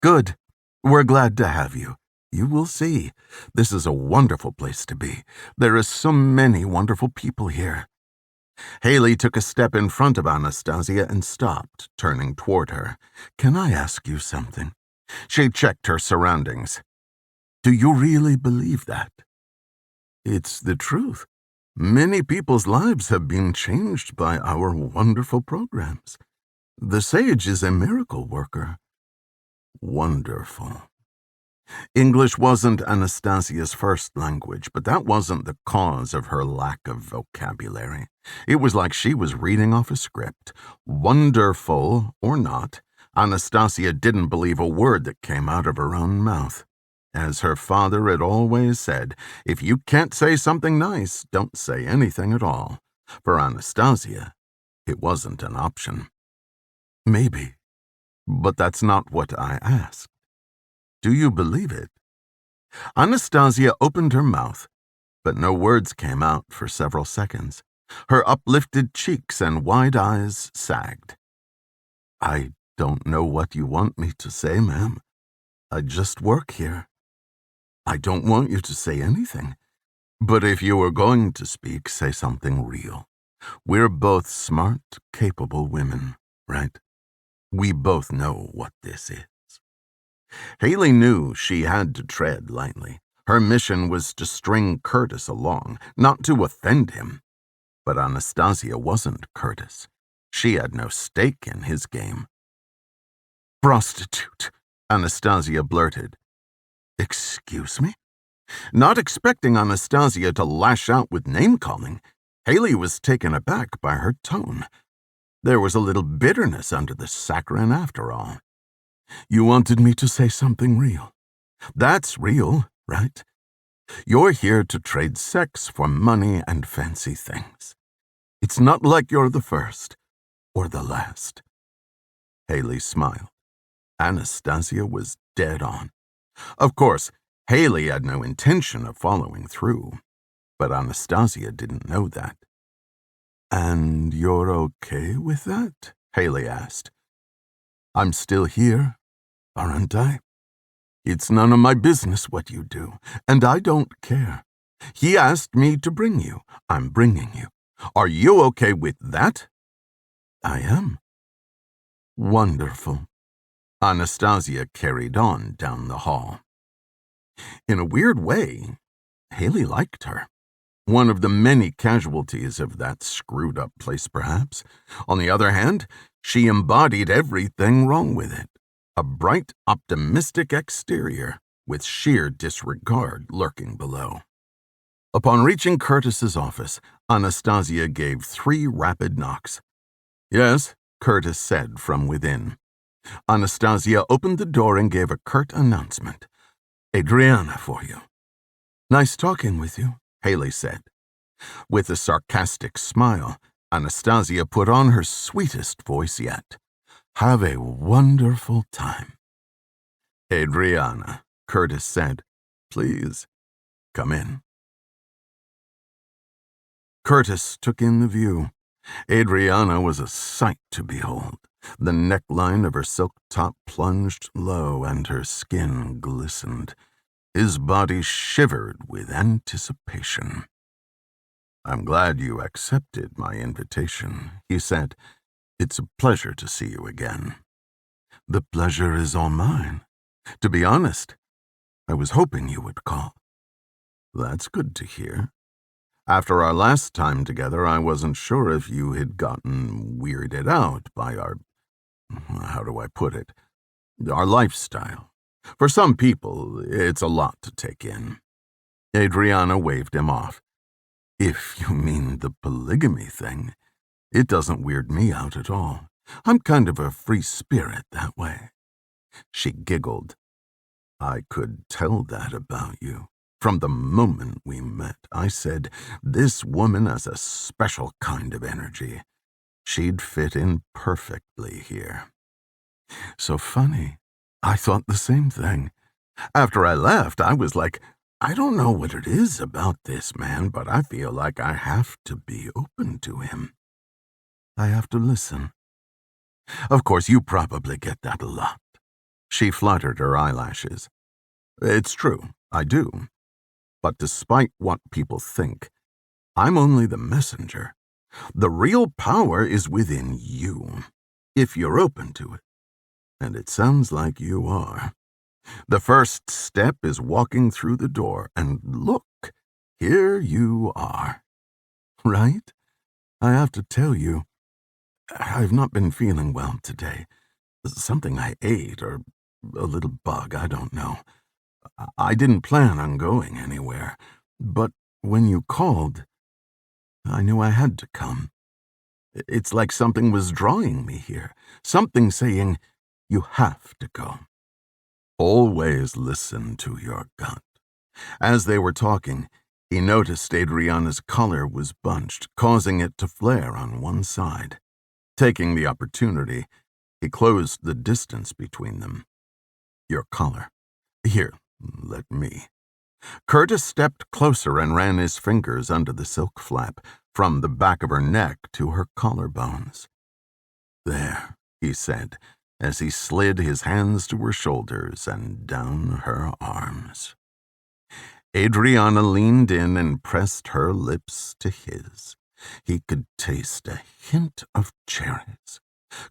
Good. We're glad to have you. You will see. This is a wonderful place to be. There are so many wonderful people here. Haeli took a step in front of Anastasia and stopped, turning toward her. Can I ask you something? She checked her surroundings. Do you really believe that? It's the truth. Many people's lives have been changed by our wonderful programs. The sage is a miracle worker. Wonderful. English wasn't Anastasia's first language, but that wasn't the cause of her lack of vocabulary. It was like she was reading off a script. Wonderful or not, Anastasia didn't believe a word that came out of her own mouth. As her father had always said, if you can't say something nice, don't say anything at all. For Anastasia, it wasn't an option. Maybe, but that's not what I asked. Do you believe it? Anastasia opened her mouth, but no words came out for several seconds. Her uplifted cheeks and wide eyes sagged. "I don't know what you want me to say, ma'am. I just work here. I don't want you to say anything. But if you are going to speak, say something real. We're both smart, capable women, right? We both know what this is." Haeli knew she had to tread lightly. Her mission was to string Curtis along, not to offend him. But Anastasia wasn't Curtis. She had no stake in his game. "Prostitute," Anastasia blurted. "Excuse me?" Not expecting Anastasia to lash out with name-calling, Haeli was taken aback by her tone. There was a little bitterness under the saccharine after all. "You wanted me to say something real. That's real, right? You're here to trade sex for money and fancy things. It's not like you're the first or the last." Haeli smiled. Anastasia was dead on. Of course, Haeli had no intention of following through, but Anastasia didn't know that. "And you're okay with that?" Haeli asked. "I'm still here, aren't I? It's none of my business what you do, and I don't care. He asked me to bring you. I'm bringing you. Are you okay with that?" "I am." "Wonderful." Anastasia carried on down the hall. In a weird way, Haeli liked her. One of the many casualties of that screwed-up place, perhaps. On the other hand, she embodied everything wrong with it. A bright, optimistic exterior, with sheer disregard lurking below. Upon reaching Curtis's office, Anastasia gave 3 rapid knocks. "Yes," Curtis said from within. Anastasia opened the door and gave a curt announcement. "Adriana for you." "Nice talking with you," Haeli said. With a sarcastic smile, Anastasia put on her sweetest voice yet. "Have a wonderful time." "Adriana," Curtis said. "Please, come in." Curtis took in the view. Adriana was a sight to behold. The neckline of her silk top plunged low, and her skin glistened. His body shivered with anticipation. "I'm glad you accepted my invitation," he said. "It's a pleasure to see you again." "The pleasure is all mine. To be honest, I was hoping you would call." "That's good to hear. After our last time together, I wasn't sure if you had gotten weirded out by how do I put it, our lifestyle. For some people, it's a lot to take in." Adriana waved him off. "If you mean the polygamy thing, it doesn't weird me out at all. I'm kind of a free spirit that way." She giggled. "I could tell that about you. From the moment we met, I said, this woman has a special kind of energy. She'd fit in perfectly here." "So funny. I thought the same thing. After I left, I was like, I don't know what it is about this man, but I feel like I have to be open to him. I have to listen." "Of course, you probably get that a lot." She fluttered her eyelashes. "It's true, I do. But despite what people think, I'm only the messenger. The real power is within you, if you're open to it. And it sounds like you are. The first step is walking through the door, and look, here you are. Right? I have to tell you, I've not been feeling well today. Something I ate, or a little bug, I don't know. I didn't plan on going anywhere, but when you called, I knew I had to come. It's like something was drawing me here, something saying, you have to go. Always listen to your gut." As they were talking, he noticed Adriana's collar was bunched, causing it to flare on one side. Taking the opportunity, he closed the distance between them. "Your collar. Here, let me." Curtis stepped closer and ran his fingers under the silk flap, from the back of her neck to her collarbones. "There," he said, as he slid his hands to her shoulders and down her arms. Adriana leaned in and pressed her lips to his. He could taste a hint of cherries.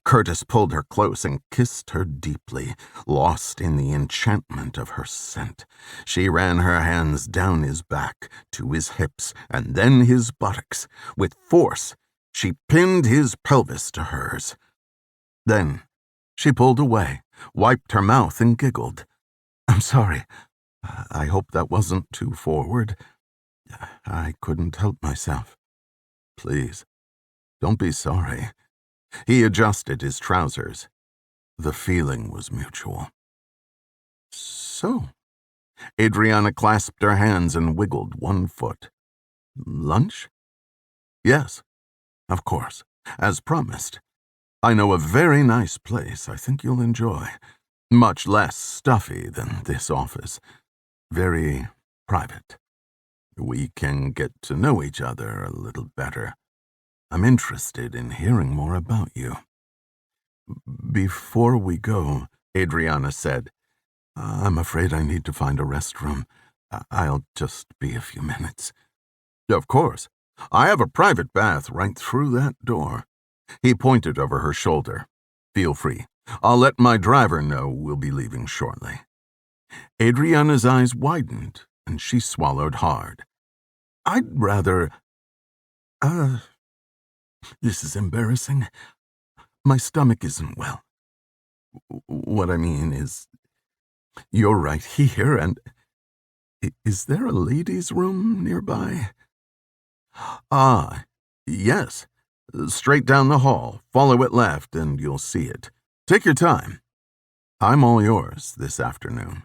Curtis pulled her close and kissed her deeply, lost in the enchantment of her scent. She ran her hands down his back to his hips and then his buttocks. With force, she pinned his pelvis to hers. Then she pulled away, wiped her mouth, and giggled. "I'm sorry. I hope that wasn't too forward. I couldn't help myself. Please, don't be sorry." He adjusted his trousers. The feeling was mutual. "So," Adriana clasped her hands and wiggled one foot. "Lunch?" "Yes, of course, as promised. I know a very nice place I think you'll enjoy. Much less stuffy than this office. Very private. We can get to know each other a little better. I'm interested in hearing more about you." "Before we go," Adriana said, "I'm afraid I need to find a restroom. I'll just be a few minutes." "Of course. I have a private bath right through that door." He pointed over her shoulder. "Feel free. I'll let my driver know we'll be leaving shortly." Adriana's eyes widened, and she swallowed hard. "I'd rather... This is embarrassing. My stomach isn't well. What I mean is, you're right here, and... Is there a ladies' room nearby?" "Ah, yes. Straight down the hall. Follow it left, and you'll see it. Take your time. I'm all yours this afternoon."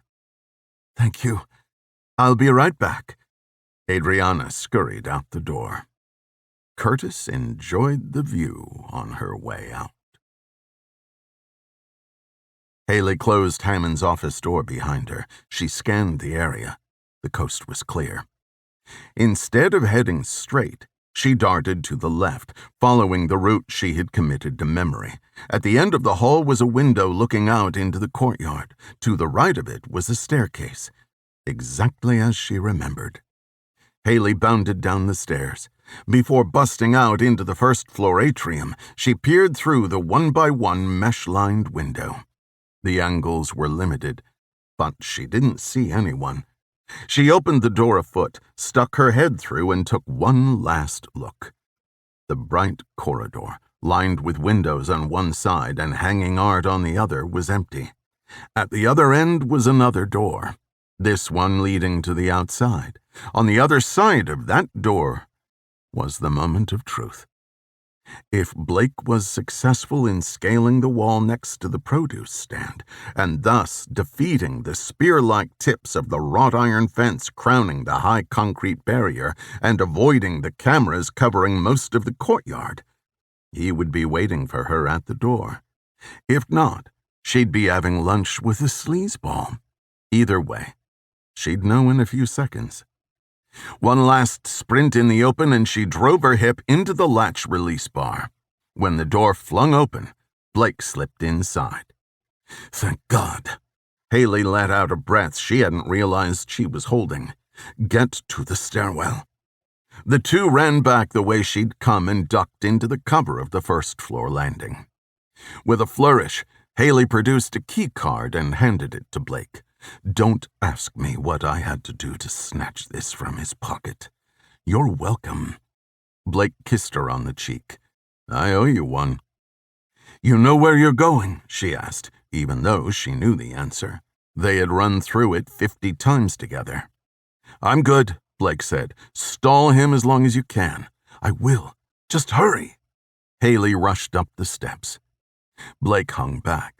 "Thank you. I'll be right back." Adriana scurried out the door. Curtis enjoyed the view on her way out. Haeli closed Hammond's office door behind her. She scanned the area. The coast was clear. Instead of heading straight, she darted to the left, following the route she had committed to memory. At the end of the hall was a window looking out into the courtyard. To the right of it was a staircase, exactly as she remembered. Haeli bounded down the stairs. Before busting out into the first-floor atrium, she peered through the one-by-one mesh-lined window. The angles were limited, but she didn't see anyone. She opened the door a foot, stuck her head through, and took one last look. The bright corridor, lined with windows on one side and hanging art on the other, was empty. At the other end was another door, this one leading to the outside. On the other side of that door was the moment of truth. If Blake was successful in scaling the wall next to the produce stand, and thus defeating the spear-like tips of the wrought iron fence crowning the high concrete barrier and avoiding the cameras covering most of the courtyard, he would be waiting for her at the door. If not, she'd be having lunch with a sleazeball. Either way, she'd know in a few seconds. One last sprint in the open, and she drove her hip into the latch release bar. When the door flung open, Blake slipped inside. Thank God. Haeli let out a breath she hadn't realized she was holding. Get to the stairwell. The two ran back the way she'd come and ducked into the cover of the first-floor landing. With a flourish, Haeli produced a key card and handed it to Blake. Don't ask me what I had to do to snatch this from his pocket. You're welcome. Blake kissed her on the cheek. I owe you one. You know where you're going? She asked, even though she knew the answer. They had run through it 50 times together. I'm good, Blake said. Stall him as long as you can. I will. Just hurry. Haeli rushed up the steps. Blake hung back.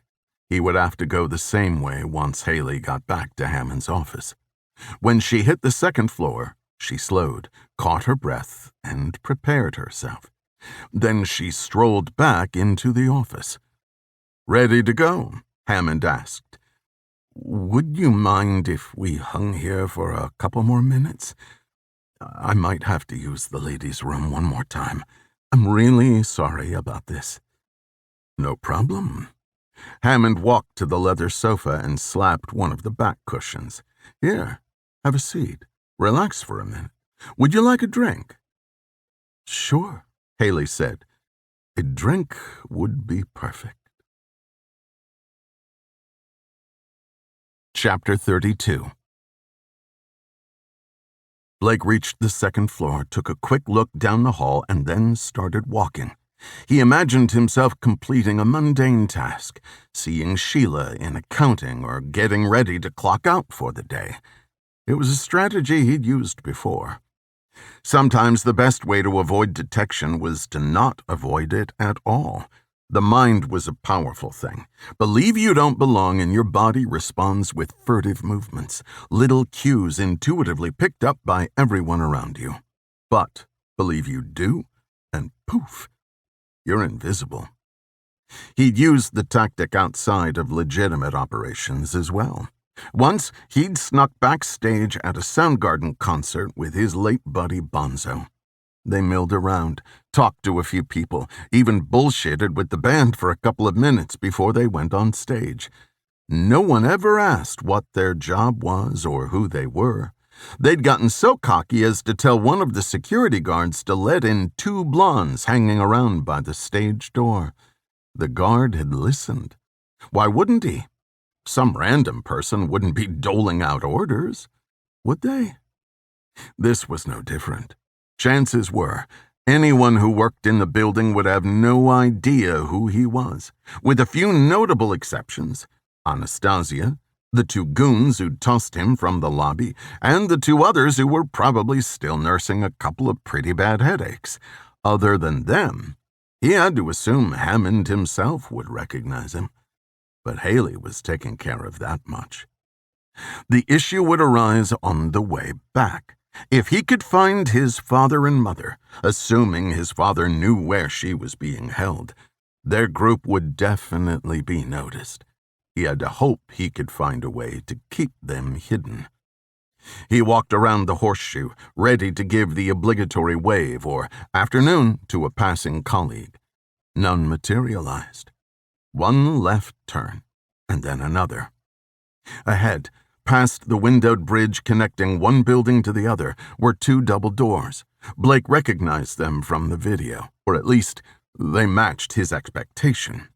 He would have to go the same way once Haeli got back to Hammond's office. When she hit the second floor, she slowed, caught her breath, and prepared herself. Then she strolled back into the office. Ready to go? Hammond asked. Would you mind if we hung here for a couple more minutes? I might have to use the ladies' room one more time. I'm really sorry about this." "No problem." Hammond walked to the leather sofa and slapped one of the back cushions. "Here, have a seat. Relax for a minute. Would you like a drink?" "Sure," Haeli said. "A drink would be perfect." Chapter 32. Blake reached the second floor, took a quick look down the hall, and then started walking. He imagined himself completing a mundane task, seeing Sheila in accounting or getting ready to clock out for the day. It was a strategy he'd used before. Sometimes the best way to avoid detection was to not avoid it at all. The mind was a powerful thing. Believe you don't belong and your body responds with furtive movements, little cues intuitively picked up by everyone around you. But believe you do, and poof, you're invisible. He'd used the tactic outside of legitimate operations as well. Once, he'd snuck backstage at a Soundgarden concert with his late buddy Bonzo. They milled around, talked to a few people, even bullshitted with the band for a couple of minutes before they went on stage. No one ever asked what their job was or who they were. They'd gotten so cocky as to tell one of the security guards to let in 2 blondes hanging around by the stage door. The guard had listened. Why wouldn't he? Some random person wouldn't be doling out orders, would they? This was no different. Chances were, anyone who worked in the building would have no idea who he was, with a few notable exceptions: Anastasia, the 2 goons who'd tossed him from the lobby, and the 2 others who were probably still nursing a couple of pretty bad headaches. Other than them, he had to assume Hammond himself would recognize him. But Haeli was taking care of that much. The issue would arise on the way back. If he could find his father and mother, assuming his father knew where she was being held, their group would definitely be noticed. He had to hope he could find a way to keep them hidden. He walked around the horseshoe, ready to give the obligatory wave or afternoon to a passing colleague. None materialized. One left turn, and then another. Ahead, past the windowed bridge connecting one building to the other, were 2 double doors. Blake recognized them from the video, or at least they matched his expectation.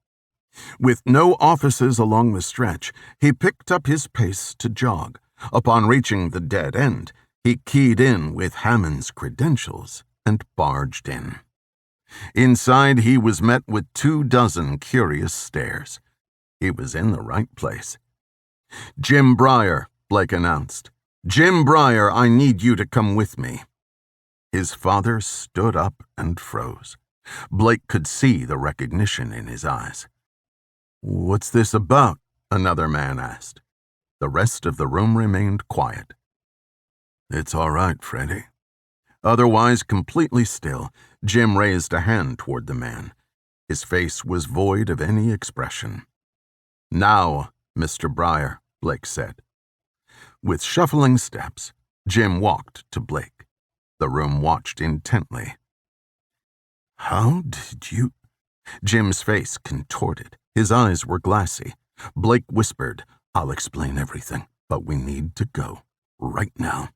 With no offices along the stretch, he picked up his pace to jog. Upon reaching the dead end, he keyed in with Hammond's credentials and barged in. Inside, he was met with 24 curious stares. He was in the right place. "Jim Brier," Blake announced. "Jim Brier, I need you to come with me." His father stood up and froze. Blake could see the recognition in his eyes. "What's this about?" another man asked. The rest of the room remained quiet. "It's all right, Freddie." Otherwise completely still, Jim raised a hand toward the man. His face was void of any expression. "Now, Mr. Brier," Blake said. With shuffling steps, Jim walked to Blake. The room watched intently. "How did you—" Jim's face contorted. His eyes were glassy. Blake whispered, "I'll explain everything, but we need to go. Right now."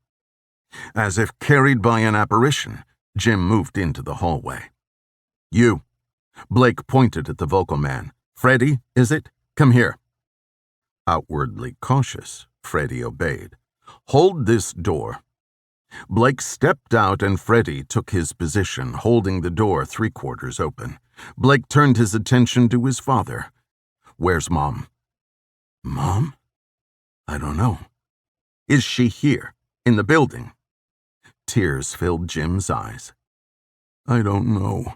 As if carried by an apparition, Jim moved into the hallway. "You." Blake pointed at the vocal man. "Freddie, is it? Come here." Outwardly cautious, Freddie obeyed. "Hold this door." Blake stepped out and Freddie took his position, holding the door 3/4 open. Blake turned his attention to his father. "Where's Mom?" "Mom? I don't know." "Is she here, in the building?" Tears filled Jim's eyes. "I don't know."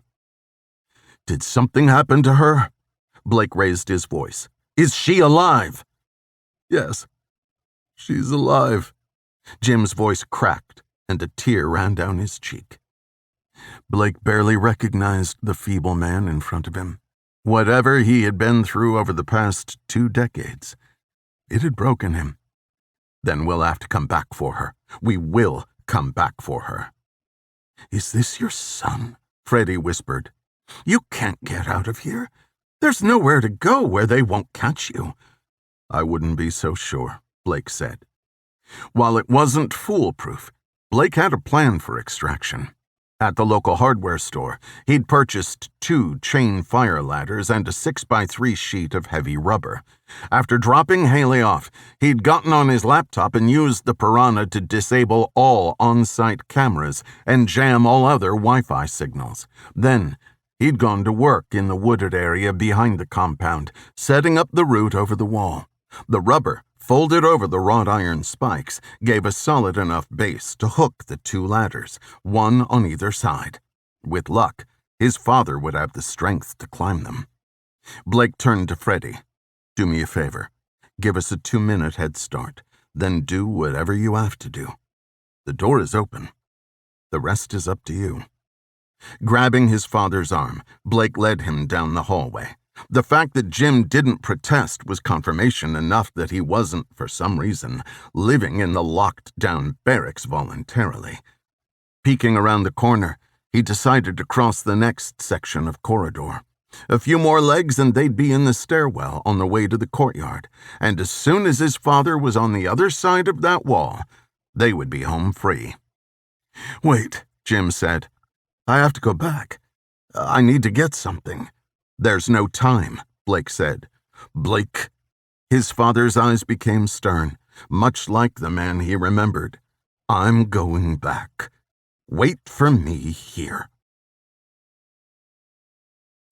"Did something happen to her?" Blake raised his voice. "Is she alive?" "Yes, she's alive." Jim's voice cracked, and a tear ran down his cheek. Blake barely recognized the feeble man in front of him. Whatever he had been through over the past 2 decades, It had broken him. Then we'll have to come back for her. We will come back for her. Is this your son? Freddie whispered. You can't get out of here. There's nowhere to go where they won't catch you. I wouldn't be so sure, Blake said. While it wasn't foolproof, Blake had a plan for extraction. At the local hardware store, he'd purchased 2 chain fire ladders and a 6x3 sheet of heavy rubber. After dropping Haeli off, he'd gotten on his laptop and used the Piranha to disable all on-site cameras and jam all other Wi-Fi signals. Then, he'd gone to work in the wooded area behind the compound, setting up the route over the wall. The rubber, folded over the wrought iron spikes, gave a solid enough base to hook the 2 ladders, one on either side. With luck, his father would have the strength to climb them. Blake turned to Freddie. Do me a favor. Give us a 2-minute head start, then do whatever you have to do. The door is open. The rest is up to you. Grabbing his father's arm, Blake led him down the hallway. The fact that Jim didn't protest was confirmation enough that he wasn't, for some reason, living in the locked-down barracks voluntarily. Peeking around the corner, he decided to cross the next section of corridor. A few more legs and they'd be in the stairwell on the way to the courtyard, and as soon as his father was on the other side of that wall, they would be home free. Wait, Jim said. I have to go back. I need to get something. There's no time, Blake said. Blake. His father's eyes became stern, much like the man he remembered. I'm going back. Wait for me here.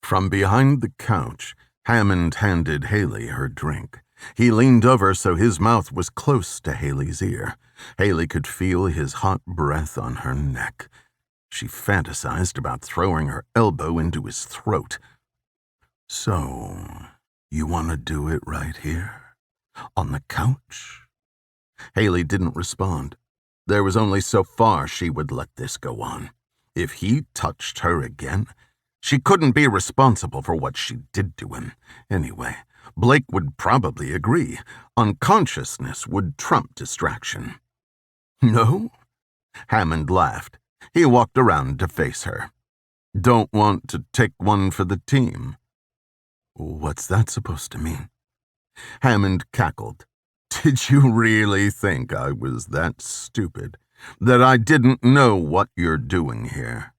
From behind the couch, Hammond handed Haeli her drink. He leaned over so his mouth was close to Haeli's ear. Haeli could feel his hot breath on her neck. She fantasized about throwing her elbow into his throat. So, you want to do it right here? On the couch? Haeli didn't respond. There was only so far she would let this go on. If he touched her again, she couldn't be responsible for what she did to him. Anyway, Blake would probably agree. Unconsciousness would trump distraction. No? Hammond laughed. He walked around to face her. Don't want to take one for the team. What's that supposed to mean? Hammond cackled. Did you really think I was that stupid? That I didn't know what you're doing here?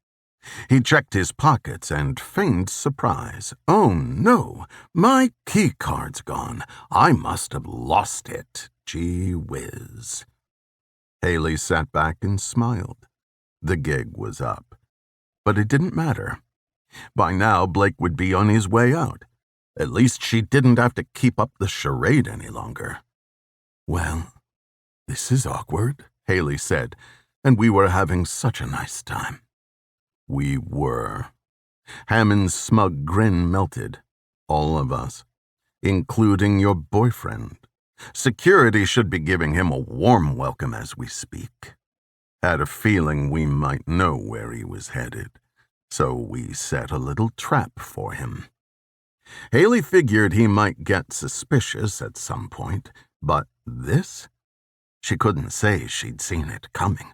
He checked his pockets and feigned surprise. Oh no, my keycard's gone. I must have lost it. Gee whiz. Haeli sat back and smiled. The gig was up. But it didn't matter. By now, Blake would be on his way out. At least she didn't have to keep up the charade any longer. Well, this is awkward, Haeli said, and we were having such a nice time. We were. Hammond's smug grin melted. All of us, including your boyfriend. Security should be giving him a warm welcome as we speak. Had a feeling we might know where he was headed, so we set a little trap for him. Haeli figured he might get suspicious at some point, but this? She couldn't say she'd seen it coming.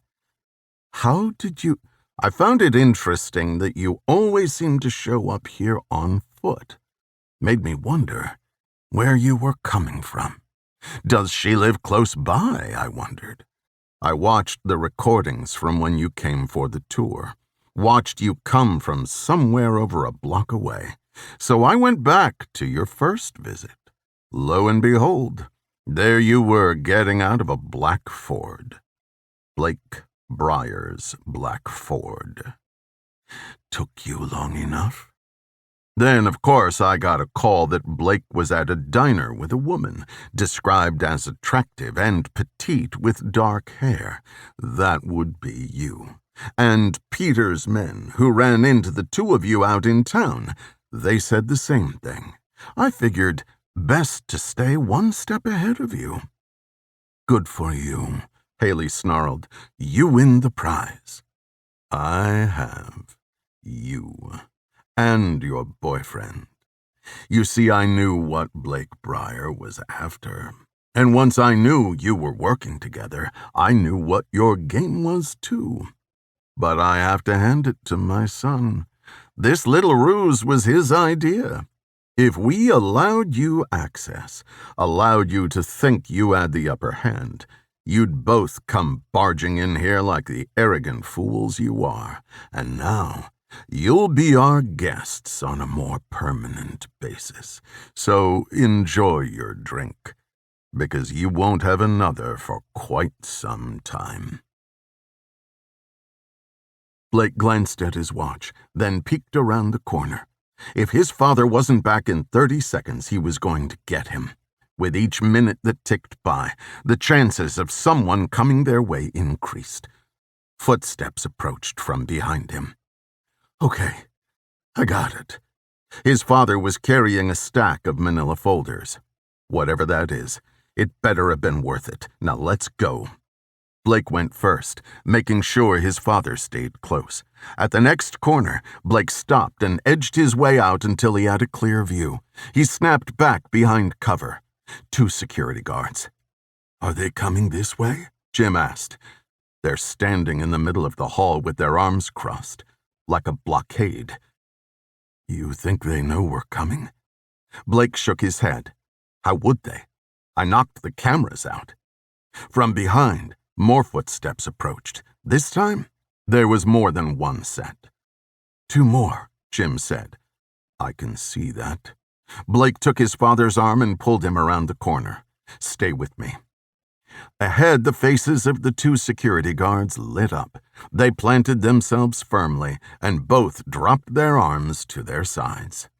How did you... I found it interesting that you always seem to show up here on foot. Made me wonder where you were coming from. Does she live close by, I wondered. I watched the recordings from when you came for the tour. Watched you come from somewhere over a block away. So I went back to your first visit. Lo and behold, there you were getting out of a black Ford. Blake Brier's black Ford. Took you long enough? Then, of course, I got a call that Blake was at a diner with a woman, described as attractive and petite with dark hair. That would be you. And Peter's men, who ran into the 2 of you out in town. They said the same thing. I figured best to stay 1 step ahead of you. Good for you, Haeli snarled. You win the prize. I have you and your boyfriend. You see, I knew what Blake Brier was after. And once I knew you were working together, I knew what your game was too. But I have to hand it to my son. This little ruse was his idea. If we allowed you access, allowed you to think you had the upper hand, you'd both come barging in here like the arrogant fools you are. And now, you'll be our guests on a more permanent basis. So enjoy your drink, because you won't have another for quite some time. Blake glanced at his watch, then peeked around the corner. If his father wasn't back in 30 seconds, he was going to get him. With each minute that ticked by, the chances of someone coming their way increased. Footsteps approached from behind him. Okay, I got it. His father was carrying a stack of manila folders. Whatever that is, it better have been worth it. Now let's go. Blake went first, making sure his father stayed close. At the next corner, Blake stopped and edged his way out until he had a clear view. He snapped back behind cover. 2 security guards. Are they coming this way? Jim asked. They're standing in the middle of the hall with their arms crossed, like a blockade. You think they know we're coming? Blake shook his head. How would they? I knocked the cameras out. From behind, more footsteps approached. This time, there was more than one set. 2 more, Jim said. I can see that. Blake took his father's arm and pulled him around the corner. Stay with me. Ahead, the faces of the 2 security guards lit up. They planted themselves firmly, and both dropped their arms to their sides.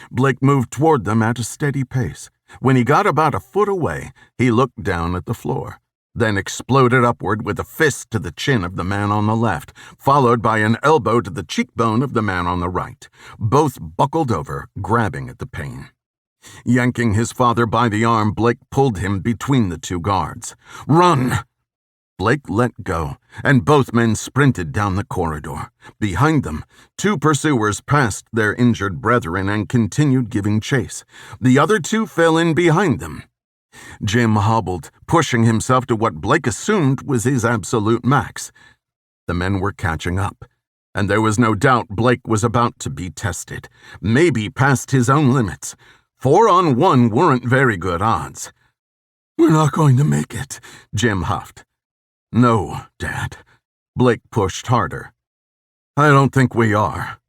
Blake moved toward them at a steady pace. When he got about a foot away, he looked down at the floor, then exploded upward with a fist to the chin of the man on the left, followed by an elbow to the cheekbone of the man on the right. Both buckled over, grabbing at the pain. Yanking his father by the arm, Blake pulled him between the 2 guards. Run! Blake let go, and both men sprinted down the corridor. Behind them, 2 pursuers passed their injured brethren and continued giving chase. The other 2 fell in behind them. Jim hobbled, pushing himself to what Blake assumed was his absolute max. The men were catching up, and there was no doubt Blake was about to be tested, maybe past his own limits. 4 on 1 weren't very good odds. We're not going to make it, Jim huffed. No, Dad. Blake pushed harder. I don't think we are.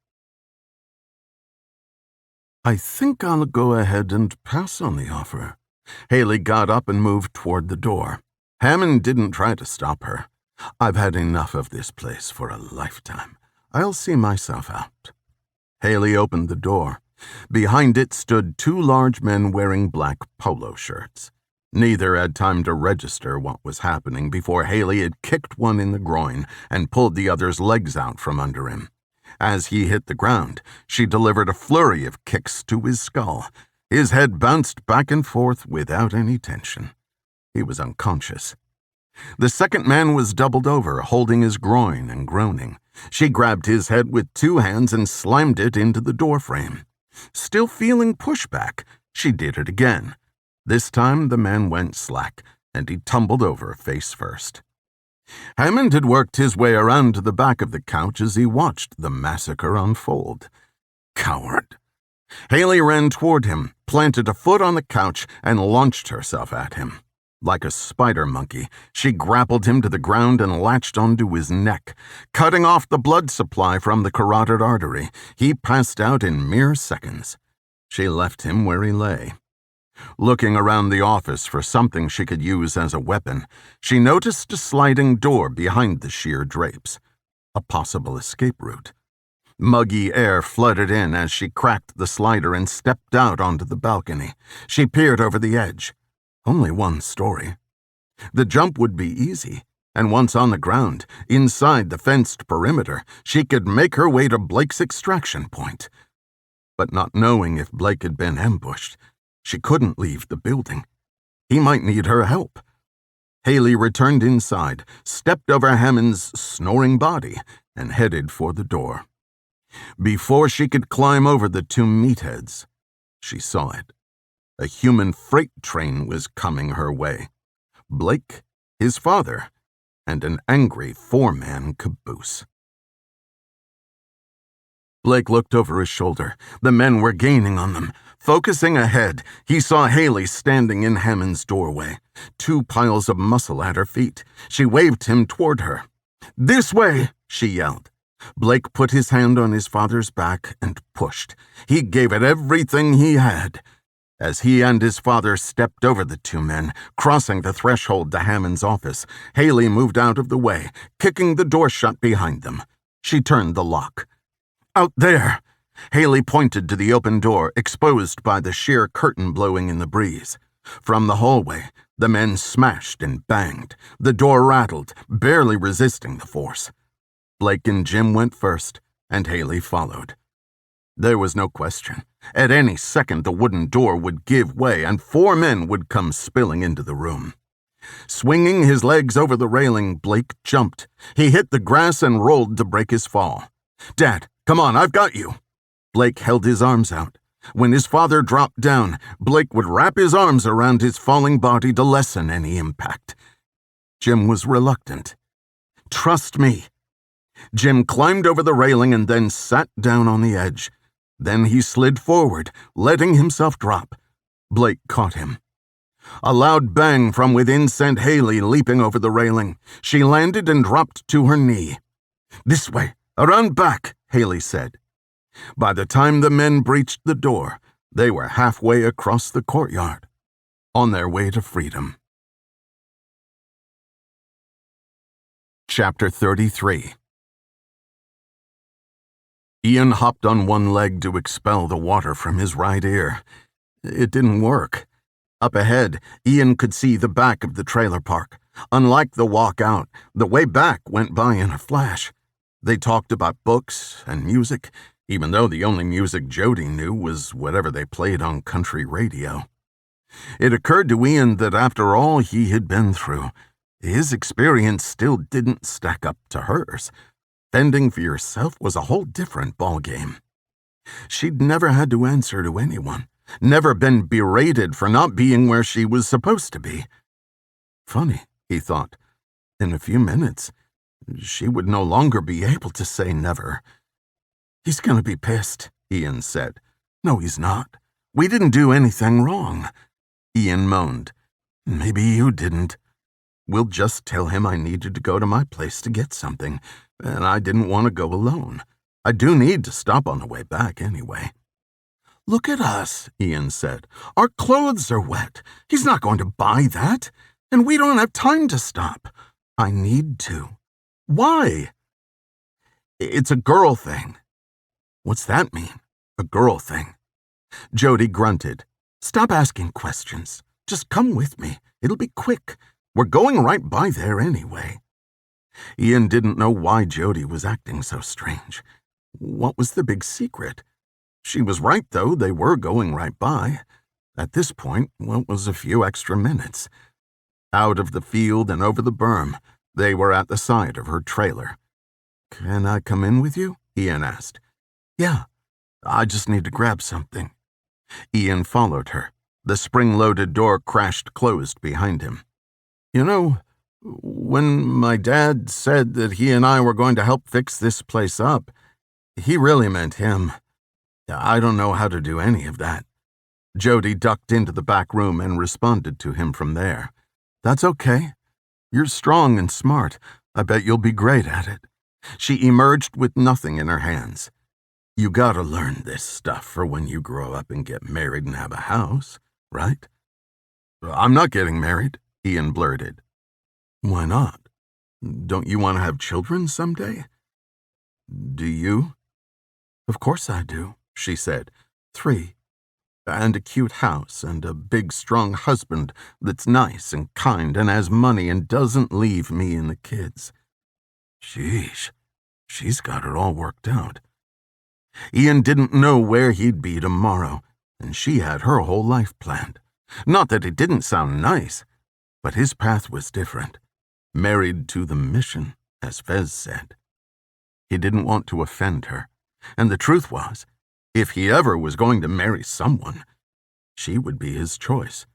I think I'll go ahead and pass on the offer. Haeli got up and moved toward the door. Hammond didn't try to stop her. I've had enough of this place for a lifetime. I'll see myself out. Haeli opened the door. Behind it stood 2 large men wearing black polo shirts. Neither had time to register what was happening before Haeli had kicked one in the groin and pulled the other's legs out from under him. As he hit the ground, she delivered a flurry of kicks to his skull. His head bounced back and forth without any tension. He was unconscious. The second man was doubled over, holding his groin and groaning. She grabbed his head with 2 hands and slammed it into the doorframe. Still feeling pushback, she did it again. This time the man went slack, and he tumbled over face first. Hammond had worked his way around to the back of the couch as he watched the massacre unfold. Coward. Haeli ran toward him, planted a foot on the couch, and launched herself at him. Like a spider monkey, she grappled him to the ground and latched onto his neck. Cutting off the blood supply from the carotid artery, he passed out in mere seconds. She left him where he lay. Looking around the office for something she could use as a weapon, she noticed a sliding door behind the sheer drapes. A possible escape route. Muggy air flooded in as she cracked the slider and stepped out onto the balcony. She peered over the edge. Only 1 story. The jump would be easy, and once on the ground, inside the fenced perimeter, she could make her way to Blake's extraction point. But not knowing if Blake had been ambushed, she couldn't leave the building. He might need her help. Haeli returned inside, stepped over Hammond's snoring body, and headed for the door. Before she could climb over the 2 meatheads, she saw it. A human freight train was coming her way. Blake, his father, and an angry four-man caboose. Blake looked over his shoulder. The men were gaining on them. Focusing ahead, he saw Haeli standing in Hammond's doorway, 2 piles of muscle at her feet. She waved him toward her. "This way!" she yelled. Blake put his hand on his father's back and pushed. He gave it everything he had. As he and his father stepped over the 2 men, crossing the threshold to Hammond's office, Haeli moved out of the way, kicking the door shut behind them. She turned the lock. "Out there!" Haeli pointed to the open door, exposed by the sheer curtain blowing in the breeze. From the hallway, the men smashed and banged. The door rattled, barely resisting the force. Blake and Jim went first, and Haeli followed. There was no question. At any second, the wooden door would give way, and 4 men would come spilling into the room. Swinging his legs over the railing, Blake jumped. He hit the grass and rolled to break his fall. "Dad, come on, I've got you." Blake held his arms out. When his father dropped down, Blake would wrap his arms around his falling body to lessen any impact. Jim was reluctant. "Trust me." Jim climbed over the railing and then sat down on the edge. Then he slid forward, letting himself drop. Blake caught him. A loud bang from within sent Haeli leaping over the railing. She landed and dropped to her knee. "This way, around back," Haeli said. By the time the men breached the door, they were halfway across the courtyard, on their way to freedom. Chapter 33. Ian hopped on one leg to expel the water from his right ear. It didn't work. Up ahead, Ian could see the back of the trailer park. Unlike the walk out, the way back went by in a flash. They talked about books and music, even though the only music Jody knew was whatever they played on country radio. It occurred to Ian that after all he had been through, his experience still didn't stack up to hers. Fending for yourself was a whole different ballgame. She'd never had to answer to anyone, never been berated for not being where she was supposed to be. Funny, he thought. In a few minutes, she would no longer be able to say never. "He's going to be pissed," Ian said. "No, he's not. We didn't do anything wrong." Ian moaned. "Maybe you didn't. We'll just tell him I needed to go to my place to get something, and I didn't want to go alone. I do need to stop on the way back anyway." "Look at us," Ian said. "Our clothes are wet. He's not going to buy that, and we don't have time to stop. I need to." "Why?" "It's a girl thing." "What's that mean, a girl thing?" Jody grunted. "Stop asking questions. Just come with me. It'll be quick. We're going right by there anyway." Ian didn't know why Jody was acting so strange. What was the big secret? She was right, though. They were going right by. At this point, what was a few extra minutes? Out of the field and over the berm, they were at the side of her trailer. "Can I come in with you?" Ian asked. "Yeah, I just need to grab something." Ian followed her. The spring-loaded door crashed closed behind him. "You know, when my dad said that he and I were going to help fix this place up, he really meant him. I don't know how to do any of that." Jody ducked into the back room and responded to him from there. "That's okay. You're strong and smart. I bet you'll be great at it." She emerged with nothing in her hands. "You gotta learn this stuff for when you grow up and get married and have a house, right?" "I'm not getting married," Ian blurted. "Why not? Don't you want to have children someday?" "Do you?" "Of course I do," she said. 3. And a cute house and a big, strong husband that's nice and kind and has money and doesn't leave me and the kids." Sheesh, she's got it all worked out. Ian didn't know where he'd be tomorrow, and she had her whole life planned. Not that it didn't sound nice, but his path was different. Married to the mission, as Fez said. He didn't want to offend her, and the truth was, if he ever was going to marry someone, She would be his choice.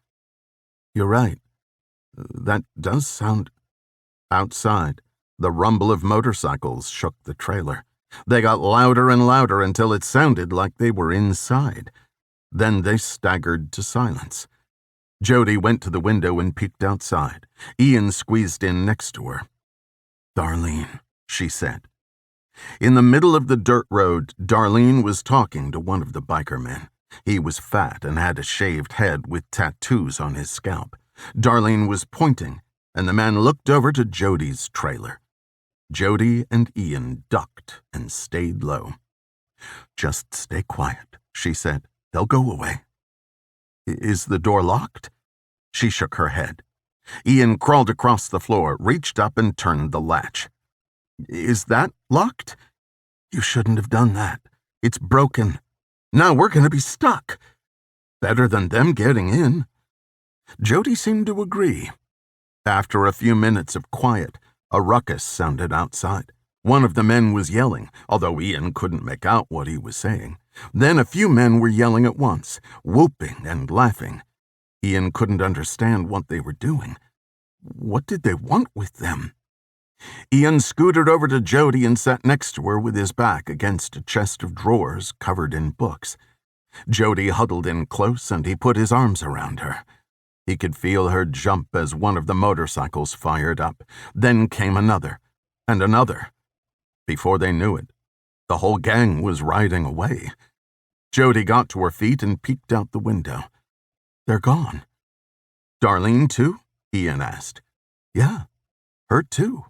You're right. That does sound... Outside, the rumble of motorcycles shook the trailer. They got louder and louder until it sounded like they were inside. Then they staggered to silence. Jody went to the window and peeked outside. Ian squeezed in next to her. "Darlene," she said. In the middle of the dirt road, Darlene was talking to one of the biker men. He was fat and had a shaved head with tattoos on his scalp. Darlene was pointing, and the man looked over to Jody's trailer. Jody and Ian ducked and stayed low. "Just stay quiet," she said. "They'll go away." "Is the door locked?" She shook her head. Ian crawled across the floor, reached up and turned the latch. "Is that locked?" "You shouldn't have done that. It's broken. Now we're going to be stuck. Better than them getting in." Jody seemed to agree. After a few minutes of quiet, a ruckus sounded outside. One of the men was yelling, although Ian couldn't make out what he was saying. Then a few men were yelling at once, whooping and laughing. Ian couldn't understand what they were doing. What did they want with them? Ian scooted over to Jody and sat next to her with his back against a chest of drawers covered in books. Jody huddled in close and he put his arms around her. He could feel her jump as one of the motorcycles fired up. Then came another, and another. Before they knew it, the whole gang was riding away. Jody got to her feet and peeked out the window. "They're gone." "Darlene, too?" Ian asked. "Yeah, her too."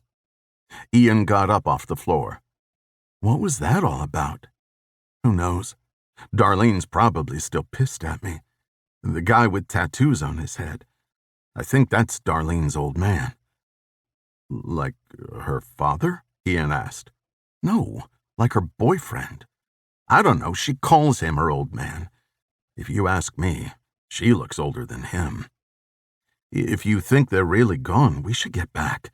Ian got up off the floor. "What was that all about?" "Who knows? Darlene's probably still pissed at me. The guy with tattoos on his head. I think that's Darlene's old man." "Like her father?" Ian asked. "No, like her boyfriend. I don't know, she calls him her old man. If you ask me, she looks older than him. If you think they're really gone, we should get back.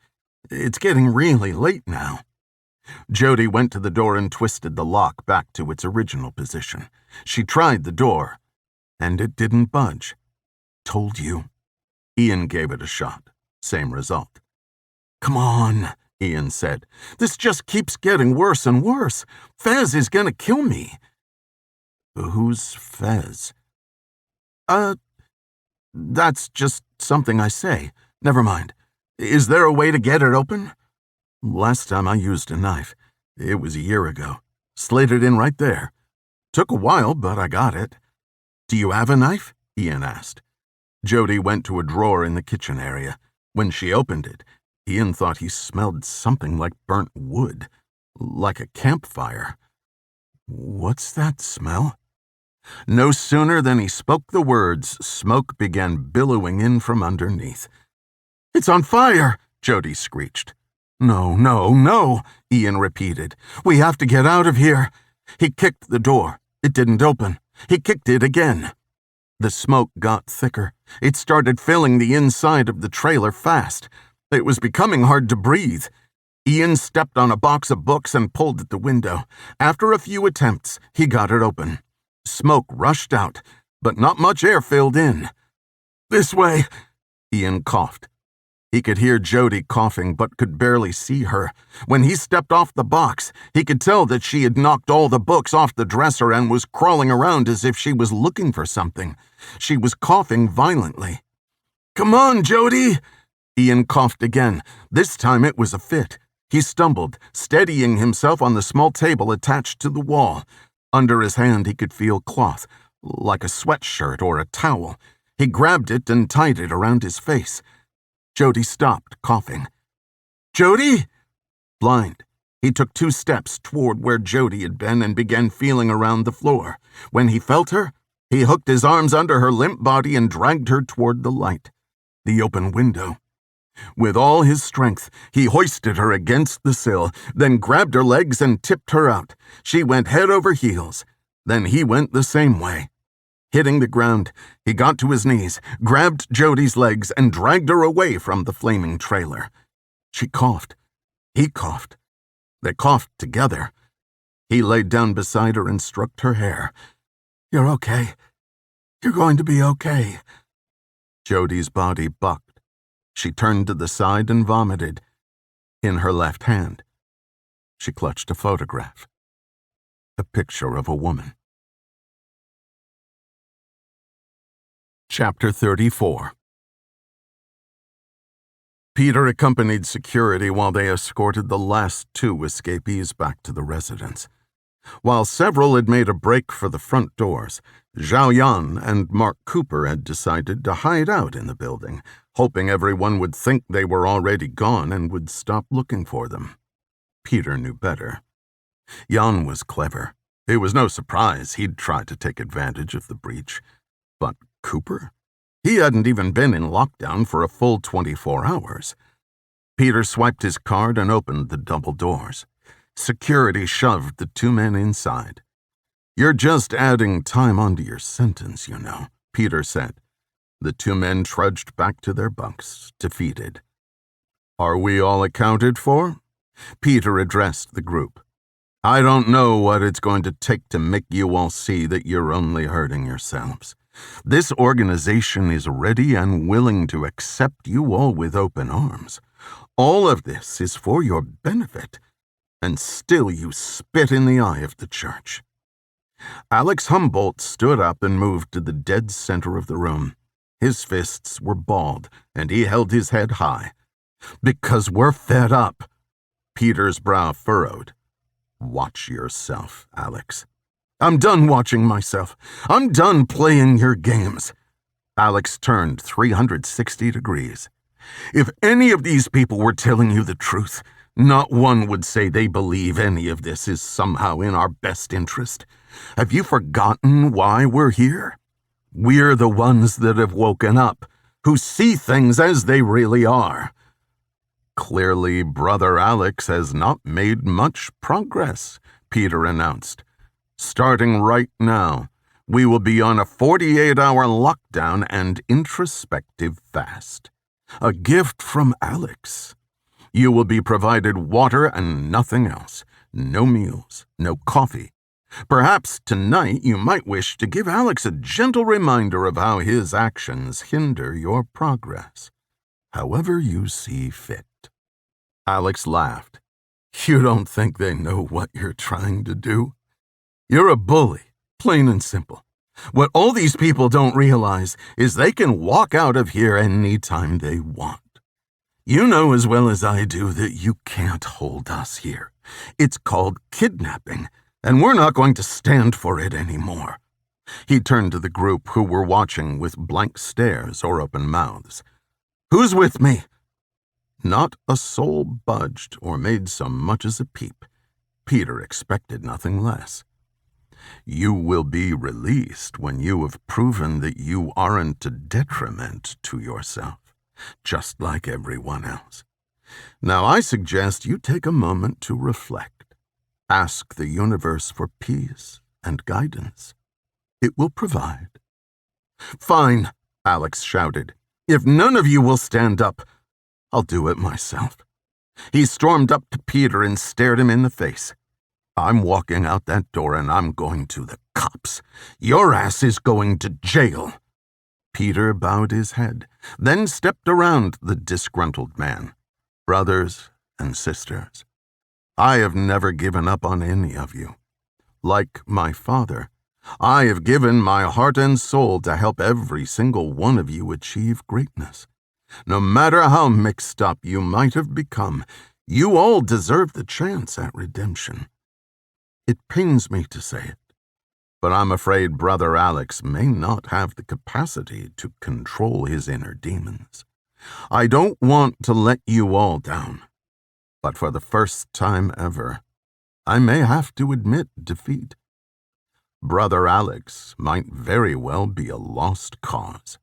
It's getting really late now." Jody went to the door and twisted the lock back to its original position. She tried the door, and it didn't budge. "Told you." Ian gave it a shot. Same result. "Come on," Ian said. "This just keeps getting worse and worse. Fez is gonna kill me." "Who's Fez?" That's just something I say. Never mind. Is there a way to get it open?" "Last time I used a knife. It was a year ago. Slid it in right there. Took a while, but I got it." "Do you have a knife?" Ian asked. Jody went to a drawer in the kitchen area. When she opened it, Ian thought he smelled something like burnt wood, like a campfire. "What's that smell?" No sooner than he spoke the words, smoke began billowing in from underneath. "It's on fire!" Jody screeched. "No, no, no," Ian repeated. "We have to get out of here." He kicked the door. It didn't open. He kicked it again. The smoke got thicker. It started filling the inside of the trailer fast. It was becoming hard to breathe. Ian stepped on a box of books and pulled at the window. After a few attempts, he got it open. Smoke rushed out, but not much air filled in. "This way," Ian coughed. He could hear Jody coughing, but could barely see her. When he stepped off the box, he could tell that she had knocked all the books off the dresser and was crawling around as if she was looking for something. She was coughing violently. "Come on, Jody!" Ian coughed again. This time it was a fit. He stumbled, steadying himself on the small table attached to the wall. Under his hand he could feel cloth, like a sweatshirt or a towel. He grabbed it and tied it around his face. Jody stopped, coughing. "Jody?" Blind, he took 2 steps toward where Jody had been and began feeling around the floor. When he felt her, he hooked his arms under her limp body and dragged her toward the light, the open window. With all his strength, he hoisted her against the sill, then grabbed her legs and tipped her out. She went head over heels. Then he went the same way. Hitting the ground, he got to his knees, grabbed Jody's legs, and dragged her away from the flaming trailer. She coughed. He coughed. They coughed together. He laid down beside her and stroked her hair. "You're okay." You're going to be okay." Jody's body bucked. She turned to the side and vomited. In her left hand, she clutched a photograph. A picture of a woman. Chapter 34. Peter accompanied security while they escorted the last 2 escapees back to the residence. While several had made a break for the front doors, Zhao Yan and Mark Cooper had decided to hide out in the building, hoping everyone would think they were already gone and would stop looking for them. Peter knew better. Yan was clever. It was no surprise he'd try to take advantage of the breach. But Cooper? He hadn't even been in lockdown for a full 24 hours. Peter swiped his card and opened the double doors. Security shoved the 2 men inside. "You're just adding time onto your sentence, you know," Peter said. The 2 men trudged back to their bunks, defeated. "Are we all accounted for?" Peter addressed the group. "I don't know what it's going to take to make you all see that you're only hurting yourselves. This organization is ready and willing to accept you all with open arms. All of this is for your benefit, and still you spit in the eye of the church." Alex Humboldt stood up and moved to the dead center of the room. His fists were balled, and he held his head high. "Because we're fed up." Peter's brow furrowed. "Watch yourself, Alex." "I'm done watching myself. I'm done playing your games." Alex turned 360 degrees. "If any of these people were telling you the truth, not one would say they believe any of this is somehow in our best interest. Have you forgotten why we're here? We're the ones that have woken up, who see things as they really are." "Clearly, Brother Alex has not made much progress," Peter announced. "Starting right now, we will be on a 48-hour lockdown and introspective fast. A gift from Alex. You will be provided water and nothing else. No meals, no coffee. Perhaps tonight you might wish to give Alex a gentle reminder of how his actions hinder your progress. However you see fit." Alex laughed. "You don't think they know what you're trying to do? You're a bully, plain and simple. What all these people don't realize is they can walk out of here any time they want. You know as well as I do that you can't hold us here. It's called kidnapping, and we're not going to stand for it anymore." He turned to the group who were watching with blank stares or open mouths. "Who's with me?" Not a soul budged or made so much as a peep. Peter expected nothing less. "You will be released when you have proven that you aren't a detriment to yourself, just like everyone else. Now I suggest you take a moment to reflect. Ask the universe for peace and guidance. It will provide." "Fine," Alex shouted. "If none of you will stand up, I'll do it myself." He stormed up to Peter and stared him in the face. "I'm walking out that door and I'm going to the cops. Your ass is going to jail." Peter bowed his head, then stepped around the disgruntled man. "Brothers and sisters, I have never given up on any of you. Like my father, I have given my heart and soul to help every single one of you achieve greatness. No matter how mixed up you might have become, you all deserve the chance at redemption. It pains me to say it, but I'm afraid Brother Alex may not have the capacity to control his inner demons. I don't want to let you all down, but for the first time ever, I may have to admit defeat. Brother Alex might very well be a lost cause."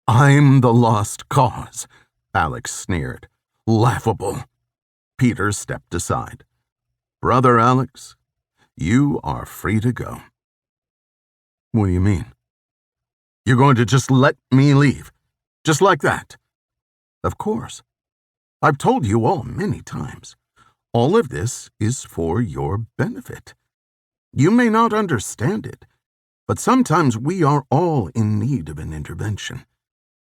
"I'm the lost cause," Alex sneered. "Laughable." Peter stepped aside. "Brother Alex, you are free to go." "What do you mean? You're going to just let me leave? Just like that?" "Of course. I've told you all many times. All of this is for your benefit. You may not understand it, but sometimes we are all in need of an intervention.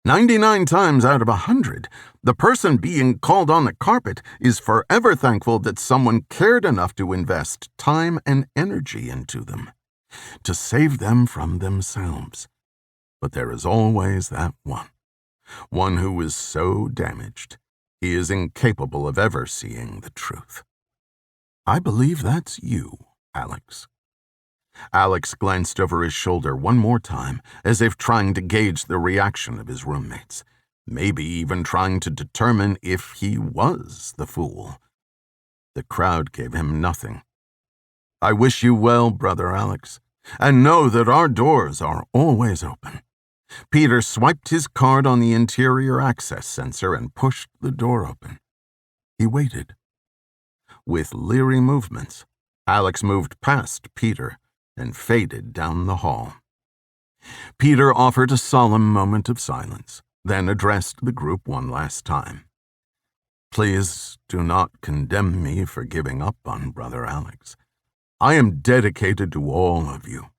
99 times out of 100, the person being called on the carpet is forever thankful that someone cared enough to invest time and energy into them, to save them from themselves. But there is always that one who is so damaged he is incapable of ever seeing the truth. I believe that's you, Alex. Alex glanced over his shoulder one more time, as if trying to gauge the reaction of his roommates, maybe even trying to determine if he was the fool. The crowd gave him nothing. I wish you well, Brother Alex, and know that our doors are always open. Peter swiped his card on the interior access sensor and pushed the door open. He waited. With leery movements, Alex moved past Peter and faded down the hall. Peter offered a solemn moment of silence, then addressed the group one last time. Please do not condemn me for giving up on Brother Alex. I am dedicated to all of you.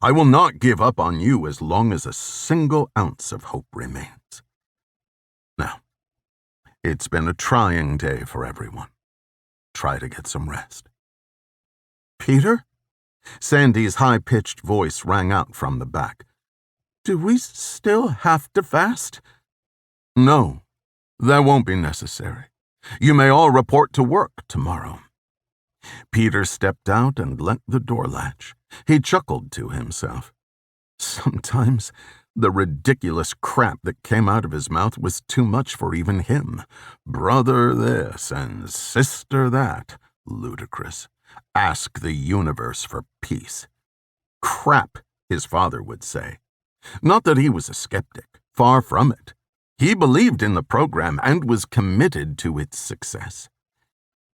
I will not give up on you as long as a single ounce of hope remains. Now, it's been a trying day for everyone. Try to get some rest. Peter? Sandy's high-pitched voice rang out from the back. Do we still have to fast? No, that won't be necessary. You may all report to work tomorrow. Peter stepped out and let the door latch. He chuckled to himself. Sometimes the ridiculous crap that came out of his mouth was too much for even him. Brother this and sister that. Ludicrous. Ask the universe for peace. Crap, his father would say. Not that he was a skeptic. Far from it. He believed in the program and was committed to its success.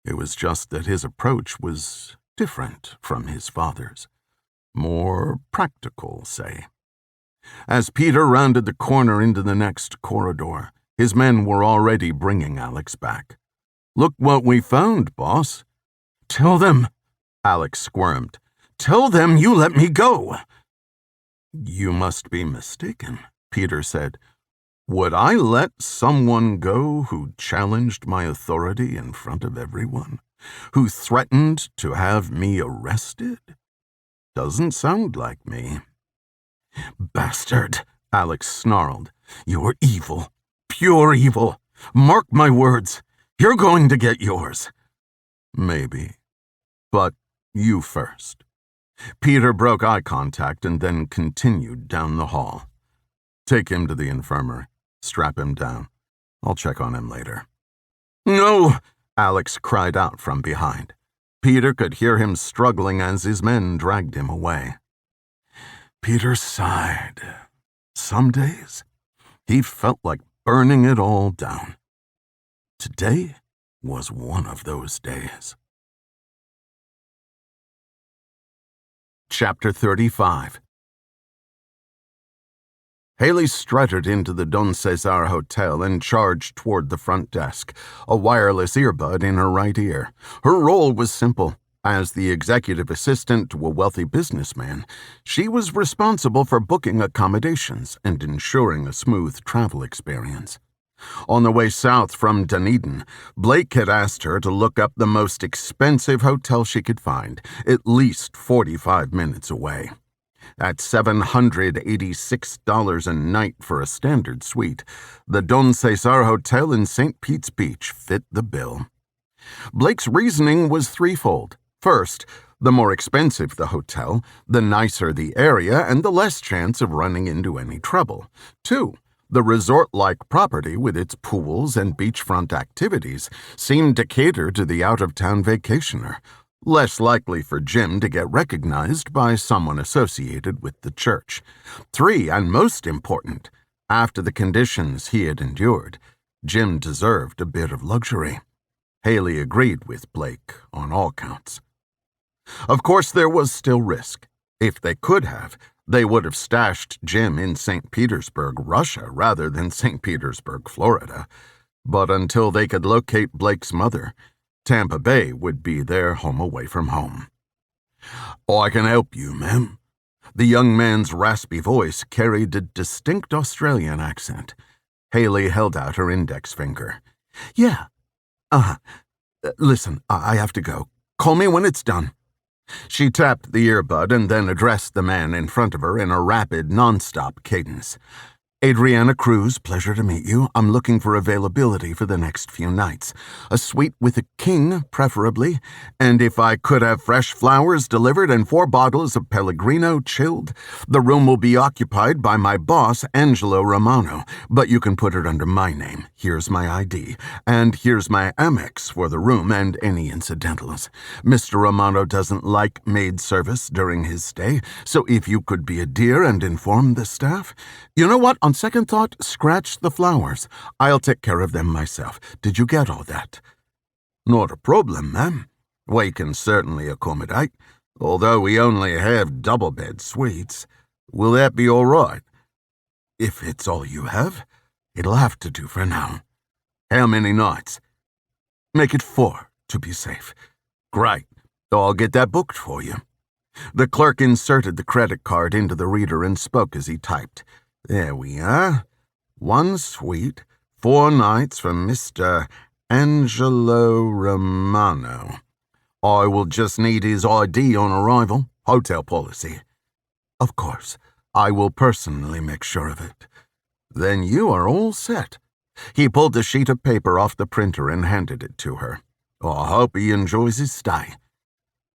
It was just that his approach was different from his father's. More practical, say. As Peter rounded the corner into the next corridor, his men were already bringing Alex back. Look what we found, boss. Tell them, Alex squirmed. Tell them you let me go. You must be mistaken, Peter said. Would I let someone go who challenged my authority in front of everyone? Who threatened to have me arrested? Doesn't sound like me. Bastard, Alex snarled. You're evil. Pure evil. Mark my words. You're going to get yours. Maybe. But you first. Peter broke eye contact and then continued down the hall. Take him to the infirmary. Strap him down. I'll check on him later. No! Alex cried out from behind. Peter could hear him struggling as his men dragged him away. Peter sighed. Some days, he felt like burning it all down. Today was one of those days. Chapter 35. Haeli strutted into the Don Cesar Hotel and charged toward the front desk, a wireless earbud in her right ear. Her role was simple. As the executive assistant to a wealthy businessman, she was responsible for booking accommodations and ensuring a smooth travel experience. On the way south from Dunedin, Blake had asked her to look up the most expensive hotel she could find, at least 45 minutes away. At $786 a night for a standard suite, the Don Cesar Hotel in St. Pete's Beach fit the bill. Blake's reasoning was threefold. First, the more expensive the hotel, the nicer the area and the less chance of running into any trouble. Two, the resort-like property with its pools and beachfront activities seemed to cater to the out-of-town vacationer, less likely for Jim to get recognized by someone associated with the church. Three, and most important, after the conditions he had endured, Jim deserved a bit of luxury. Haeli agreed with Blake on all counts. Of course, there was still risk. If they could have, they would have stashed Jim in St. Petersburg, Russia, rather than St. Petersburg, Florida. But until they could locate Blake's mother, Tampa Bay would be their home away from home. "I can help you, ma'am. The young man's raspy voice carried a distinct Australian accent. Haeli held out her index finger. Yeah. Listen, I have to go. Call me when it's done. She tapped the earbud and then addressed the man in front of her in a rapid, non-stop cadence. Adriana Cruz, pleasure to meet you. I'm looking for availability for the next few nights. A suite with a king, preferably. And if I could have fresh flowers delivered and 4 bottles of Pellegrino chilled. The room will be occupied by my boss, Angelo Romano, but you can put it under my name. Here's my ID. And here's my Amex for the room and any incidentals. Mr. Romano doesn't like maid service during his stay, so if you could be a dear and inform the staff. You know what? On second thought, scratch the flowers. I'll take care of them myself. Did you get all that? Not a problem, ma'am. We can certainly accommodate, although we only have double-bed suites. Will that be all right? If it's all you have, it'll have to do for now. How many nights? Make it 4, to be safe. Great. I'll get that booked for you. The clerk inserted the credit card into the reader and spoke as he typed. There we are. 1 suite, 4 nights for Mr. Angelo Romano. I will just need his ID on arrival. Hotel policy. Of course. I will personally make sure of it. Then you are all set. He pulled a sheet of paper off the printer and handed it to her. I hope he enjoys his stay.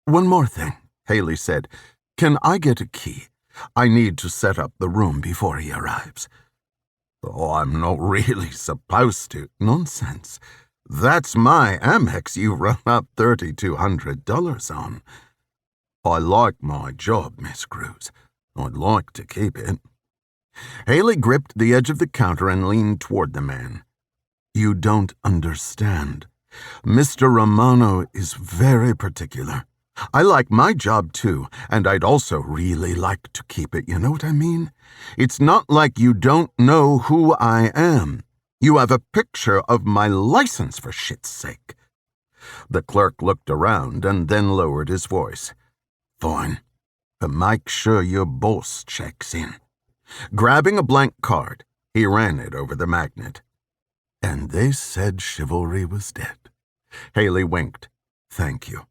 One more thing, Haeli said. Can I get a key? I need to set up the room before he arrives. Oh, I'm not really supposed to. Nonsense. That's my Amex you run up $3,200 on. I like my job, Miss Cruz. I'd like to keep it. Haeli gripped the edge of the counter and leaned toward the man. You don't understand. Mr. Romano is very particular. I like my job too, and I'd also really like to keep it, you know what I mean? It's not like you don't know who I am. You have a picture of my license, for shit's sake. The clerk looked around and then lowered his voice. Fine, but make sure your boss checks in. Grabbing a blank card, he ran it over the magnet. And they said chivalry was dead. Haeli winked. Thank you.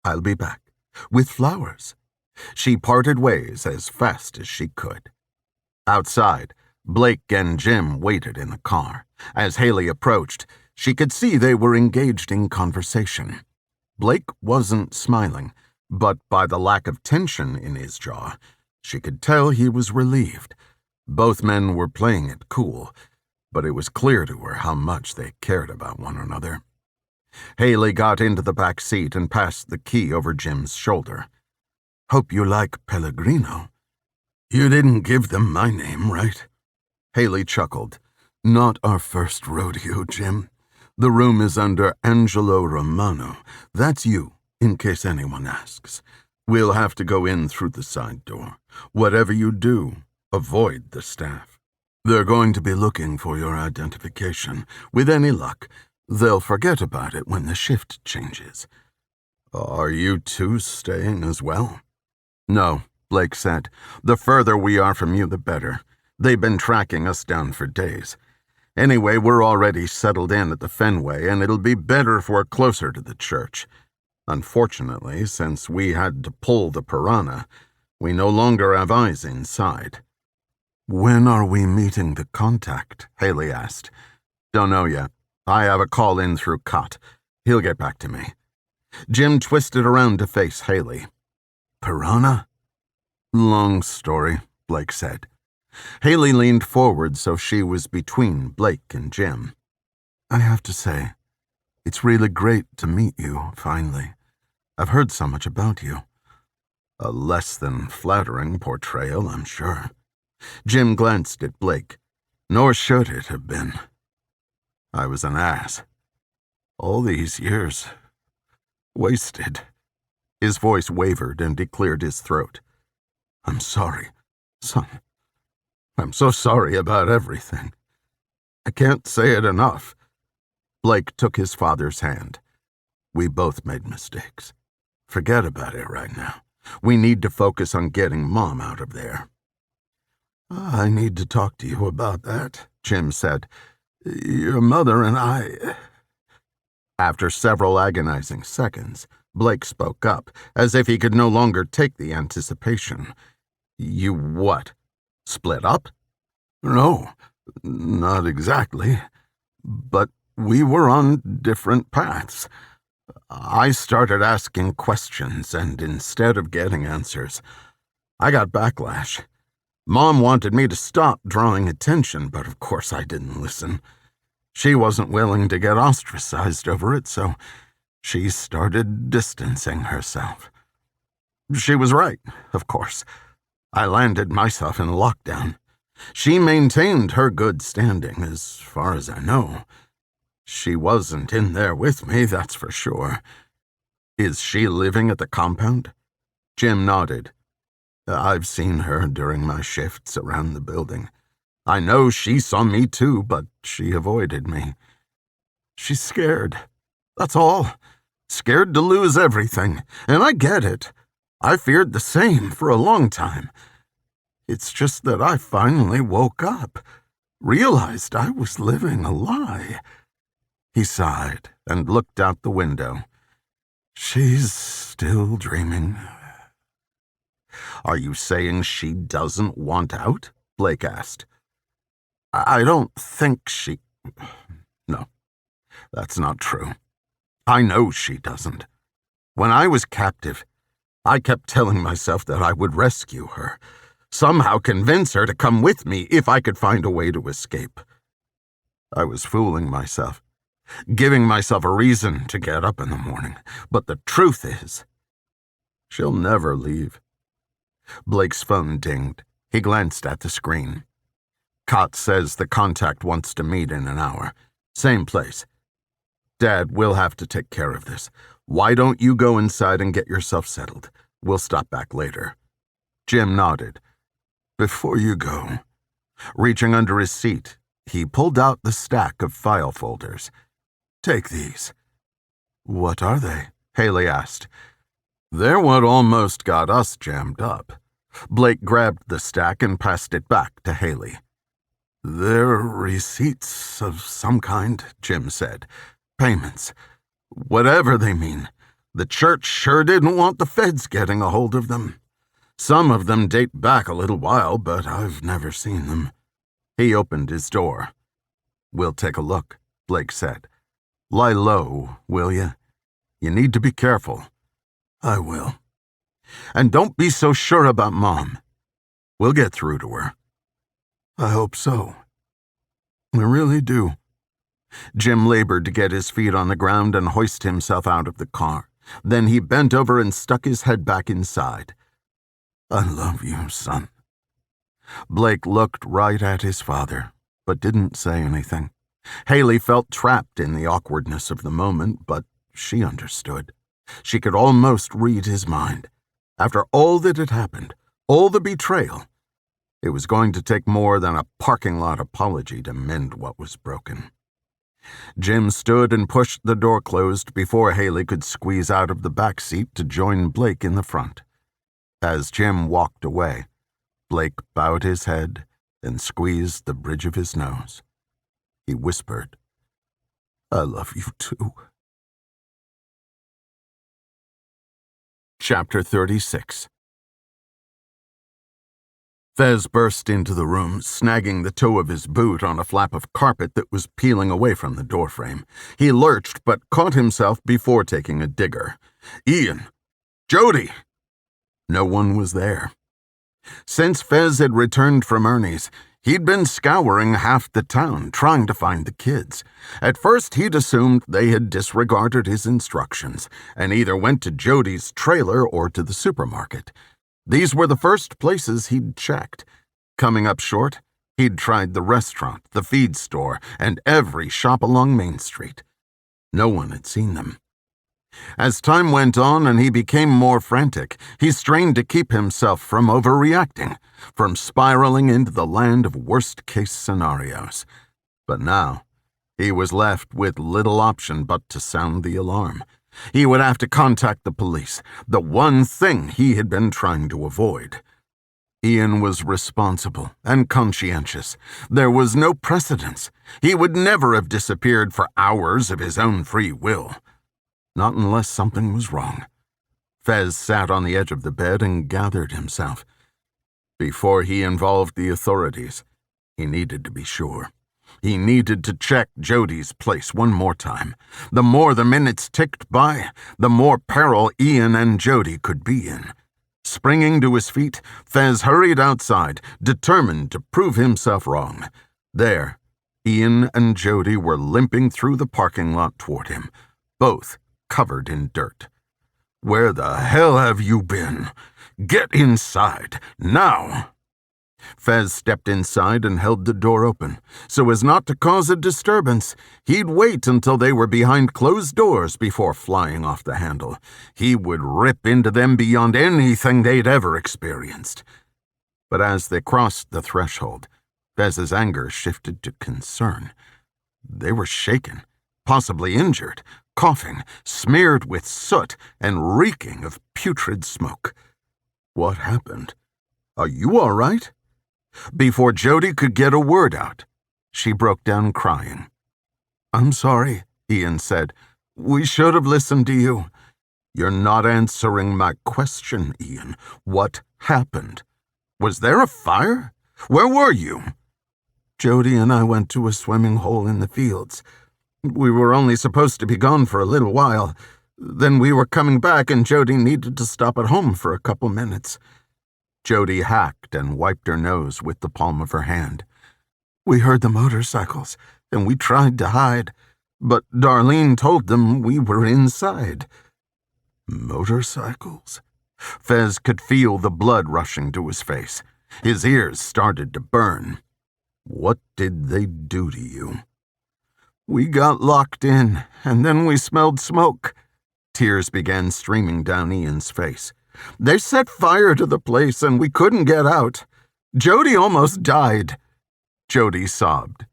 I'll be back. With flowers. She parted ways as fast as she could. Outside, Blake and Jim waited in the car. As Haeli approached, she could see they were engaged in conversation. Blake wasn't smiling, but by the lack of tension in his jaw, she could tell he was relieved. Both men were playing it cool, but it was clear to her how much they cared about one another. Haeli got into the back seat and passed the key over Jim's shoulder. Hope you like Pellegrino. You didn't give them my name, right? Haeli chuckled. Not our first rodeo, Jim. The room is under Angelo Romano. That's you, in case anyone asks. We'll have to go in through the side door. Whatever you do, avoid the staff. They're going to be looking for your identification. With any luck, they'll forget about it when the shift changes. Are you two staying as well? No, Blake said. The further we are from you, the better. They've been tracking us down for days. Anyway, we're already settled in at the Fenway, and it'll be better if we're closer to the church. Unfortunately, since we had to pull the piranha, we no longer have eyes inside. When are we meeting the contact? Haeli asked. Don't know yet. I have a call in through Cott. He'll get back to me. Jim twisted around to face Haeli. Piranha? Long story, Blake said. Haeli leaned forward so she was between Blake and Jim. I have to say, it's really great to meet you, finally. I've heard so much about you. A less than flattering portrayal, I'm sure. Jim glanced at Blake. Nor should it have been. I was an ass. All these years. Wasted. His voice wavered and he cleared his throat. I'm sorry, son. I'm so sorry about everything. I can't say it enough. Blake took his father's hand. We both made mistakes. Forget about it right now. We need to focus on getting Mom out of there." "I need to talk to you about that," Jim said. "Your mother and I—" After several agonizing seconds, Blake spoke up, as if he could no longer take the anticipation. "You what? Split up?" "No, not exactly. But we were on different paths. I started asking questions, and instead of getting answers, I got backlash. Mom wanted me to stop drawing attention, but of course I didn't listen. She wasn't willing to get ostracized over it, so she started distancing herself. She was right, of course. I landed myself in lockdown. She maintained her good standing, as far as I know. She wasn't in there with me, that's for sure." "Is she living at the compound?" Jim nodded. "I've seen her during my shifts around the building. I know she saw me too, but she avoided me. She's scared. That's all. Scared to lose everything, and I get it. I feared the same for a long time. It's just that I finally woke up, realized I was living a lie." He sighed and looked out the window. "She's still dreaming." "Are you saying she doesn't want out?" Blake asked. "I don't think she... No, that's not true. I know she doesn't. When I was captive, I kept telling myself that I would rescue her, somehow convince her to come with me if I could find a way to escape. I was fooling myself, giving myself a reason to get up in the morning, but the truth is, she'll never leave." Blake's phone dinged. He glanced at the screen. "Cot says the contact wants to meet in an hour. Same place. Dad, we'll have to take care of this. Why don't you go inside and get yourself settled? We'll stop back later." Jim nodded. "Before you go..." Reaching under his seat, he pulled out the stack of file folders. "Take these." "What are they?" Haeli asked. "They're what almost got us jammed up." Blake grabbed the stack and passed it back to Haeli. "They're receipts of some kind," Jim said. "Payments. Whatever they mean. The church sure didn't want the feds getting a hold of them. Some of them date back a little while, but I've never seen them." He opened his door. "We'll take a look," Blake said. "Lie low, will you? You need to be careful." "I will." "And don't be so sure about Mom. We'll get through to her." "I hope so. I really do." Jim labored to get his feet on the ground and hoist himself out of the car. Then he bent over and stuck his head back inside. "I love you, son." Blake looked right at his father, but didn't say anything. Haeli felt trapped in the awkwardness of the moment, but she understood. She could almost read his mind. After all that had happened, all the betrayal, it was going to take more than a parking lot apology to mend what was broken. Jim stood and pushed the door closed before Haeli could squeeze out of the back seat to join Blake in the front. As Jim walked away, Blake bowed his head and squeezed the bridge of his nose. He whispered, "I love you too." Chapter 36. Fez burst into the room, snagging the toe of his boot on a flap of carpet that was peeling away from the doorframe. He lurched, but caught himself before taking a digger. "Ian! Jody!" No one was there. Since Fez had returned from Ernie's, he'd been scouring half the town, trying to find the kids. At first, he'd assumed they had disregarded his instructions and either went to Jody's trailer or to the supermarket. These were the first places he'd checked. Coming up short, he'd tried the restaurant, the feed store, and every shop along Main Street. No one had seen them. As time went on and he became more frantic, he strained to keep himself from overreacting, from spiraling into the land of worst-case scenarios. But now, he was left with little option but to sound the alarm. He would have to contact the police, the one thing he had been trying to avoid. Ian was responsible and conscientious. There was no precedence. He would never have disappeared for hours of his own free will. Not unless something was wrong. Fez sat on the edge of the bed and gathered himself. Before he involved the authorities, he needed to be sure. He needed to check Jody's place one more time. The more the minutes ticked by, the more peril Ian and Jody could be in. Springing to his feet, Fez hurried outside, determined to prove himself wrong. There, Ian and Jody were limping through the parking lot toward him, both covered in dirt. "Where the hell have you been? Get inside, now!" Fez stepped inside and held the door open. So as not to cause a disturbance, he'd wait until they were behind closed doors before flying off the handle. He would rip into them beyond anything they'd ever experienced. But as they crossed the threshold, Fez's anger shifted to concern. They were shaken, possibly injured, coughing, smeared with soot, and reeking of putrid smoke. What happened? "Are you all right?" Before Jody could get a word out, she broke down crying. "I'm sorry," Ian said. "We should have listened to you." "You're not answering my question, Ian. What happened? Was there a fire? Where were you?" "Jody and I went to a swimming hole in the fields. We were only supposed to be gone for a little while. Then we were coming back and Jody needed to stop at home for a couple minutes." Jody hacked and wiped her nose with the palm of her hand. "We heard the motorcycles, and we tried to hide, but Darlene told them we were inside." "Motorcycles?" Fez could feel the blood rushing to his face. His ears started to burn. "What did they do to you?" "We got locked in, and then we smelled smoke." Tears began streaming down Ian's face. "They set fire to the place and we couldn't get out. Jody almost died." Jody sobbed.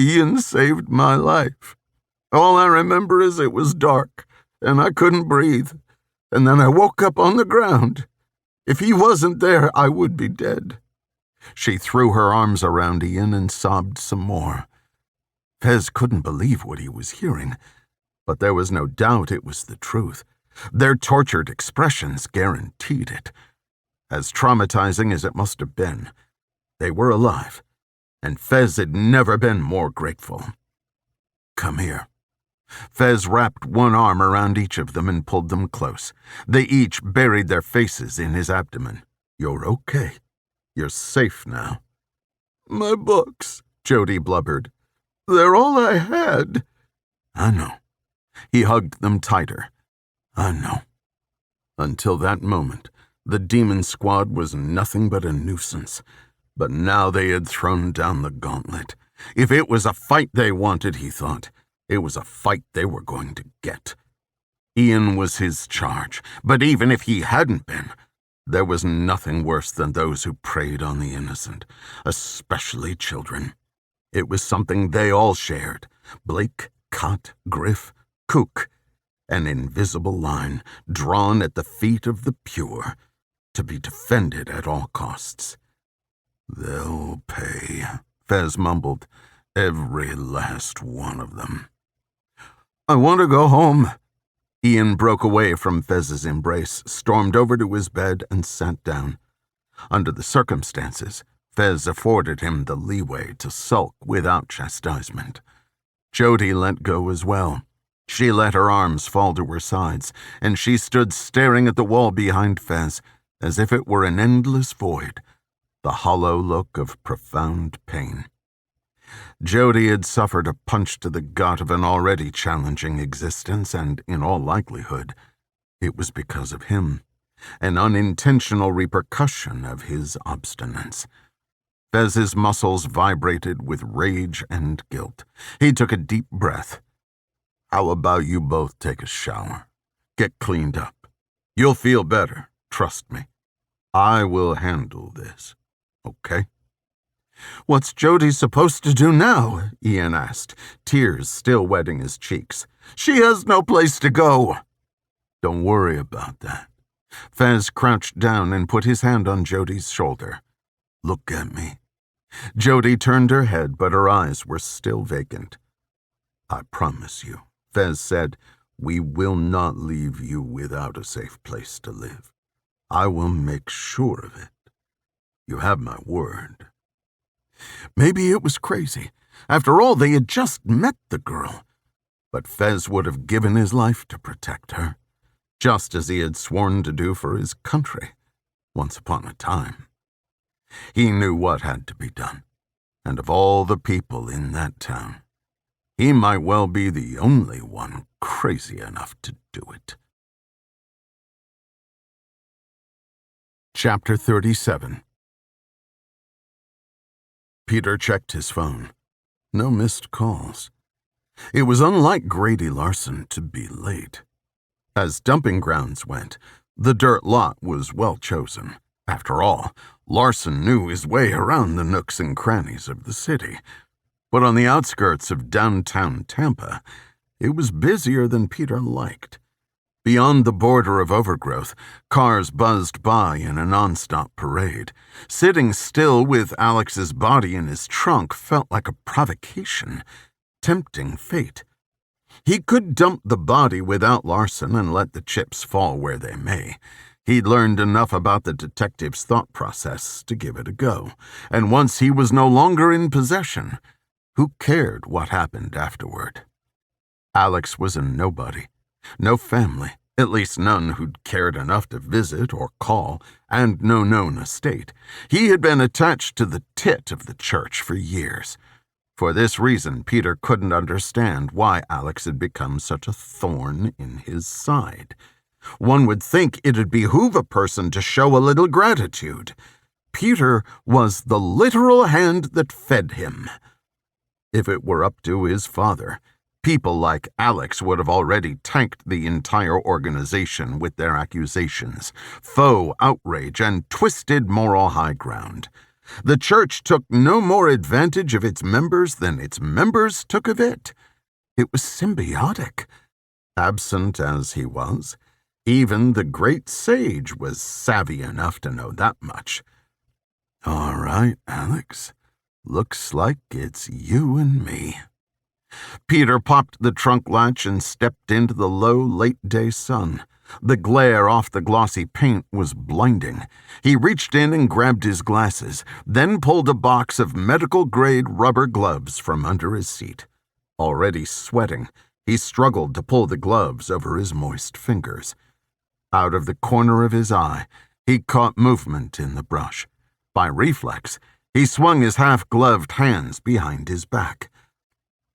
"Ian saved my life. All I remember is it was dark and I couldn't breathe. And then I woke up on the ground. If he wasn't there, I would be dead." She threw her arms around Ian and sobbed some more. Fez couldn't believe what he was hearing, but there was no doubt it was the truth. Their tortured expressions guaranteed it. As traumatizing as it must have been, they were alive, and Fez had never been more grateful. "Come here." Fez wrapped one arm around each of them and pulled them close. They each buried their faces in his abdomen. "You're okay. You're safe now." "My books," Jody blubbered. "They're all I had." "I know." He hugged them tighter. "I know." Until that moment, the demon squad was nothing but a nuisance. But now they had thrown down the gauntlet. If it was a fight they wanted, he thought, it was a fight they were going to get. Ian was his charge, but even if he hadn't been, there was nothing worse than those who preyed on the innocent, especially children. It was something they all shared. Blake, Cut, Griff, Cook. An invisible line drawn at the feet of the pure, to be defended at all costs. "They'll pay," Fez mumbled. "Every last one of them." "I want to go home." Ian broke away from Fez's embrace, stormed over to his bed, and sat down. Under the circumstances, Fez afforded him the leeway to sulk without chastisement. Jody let go as well. She let her arms fall to her sides, and she stood staring at the wall behind Fez, as if it were an endless void, the hollow look of profound pain. Jody had suffered a punch to the gut of an already challenging existence, and in all likelihood, it was because of him, an unintentional repercussion of his obstinance. Fez's muscles vibrated with rage and guilt. He took a deep breath. "How about you both take a shower? Get cleaned up. You'll feel better, trust me. I will handle this, okay?" "What's Jody supposed to do now?" Ian asked, tears still wetting his cheeks. "She has no place to go." Don't worry about that. Fez crouched down and put his hand on Jody's shoulder. Look at me. Jody turned her head, but her eyes were still vacant. I promise you, Fez said, we will not leave you without a safe place to live. I will make sure of it. You have my word. Maybe it was crazy. After all, they had just met the girl. But Fez would have given his life to protect her, just as he had sworn to do for his country once upon a time. He knew what had to be done, and of all the people in that town, he might well be the only one crazy enough to do it. Chapter 37. Peter checked his phone. No missed calls. It was unlike Grady Larson to be late. As dumping grounds went, the dirt lot was well chosen. After all, Larson knew his way around the nooks and crannies of the city. But on the outskirts of downtown Tampa, it was busier than Peter liked. Beyond the border of overgrowth, cars buzzed by in a nonstop parade. Sitting still with Alex's body in his trunk felt like a provocation, tempting fate. He could dump the body without Larson and let the chips fall where they may. He'd learned enough about the detective's thought process to give it a go, and once he was no longer in possession, who cared what happened afterward? Alex was a nobody. No family, at least none who'd cared enough to visit or call, and no known estate. He had been attached to the tit of the church for years. For this reason, Peter couldn't understand why Alex had become such a thorn in his side. One would think it'd behoove a person to show a little gratitude. Peter was the literal hand that fed him. If it were up to his father, people like Alex would have already tanked the entire organization with their accusations, faux outrage, and twisted moral high ground. The church took no more advantage of its members than its members took of it. It was symbiotic. Absent as he was, even the great sage was savvy enough to know that much. All right, Alex. Looks like it's you and me. Peter popped the trunk latch and stepped into the low, late-day sun. The glare off the glossy paint was blinding. He reached in and grabbed his glasses, then pulled a box of medical-grade rubber gloves from under his seat. Already sweating, he struggled to pull the gloves over his moist fingers. Out of the corner of his eye, he caught movement in the brush. By reflex, he swung his half-gloved hands behind his back.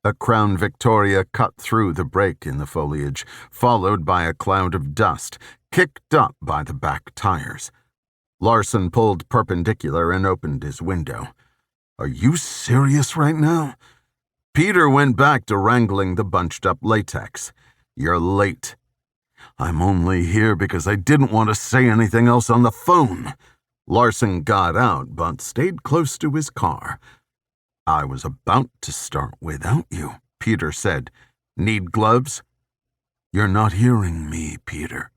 A Crown Victoria cut through the break in the foliage, followed by a cloud of dust, kicked up by the back tires. Larson pulled perpendicular and opened his window. Are you serious right now? Peter went back to wrangling the bunched-up latex. You're late. I'm only here because I didn't want to say anything else on the phone. Larson got out, but stayed close to his car. I was about to start without you, Peter said. Need gloves? You're not hearing me, Peter.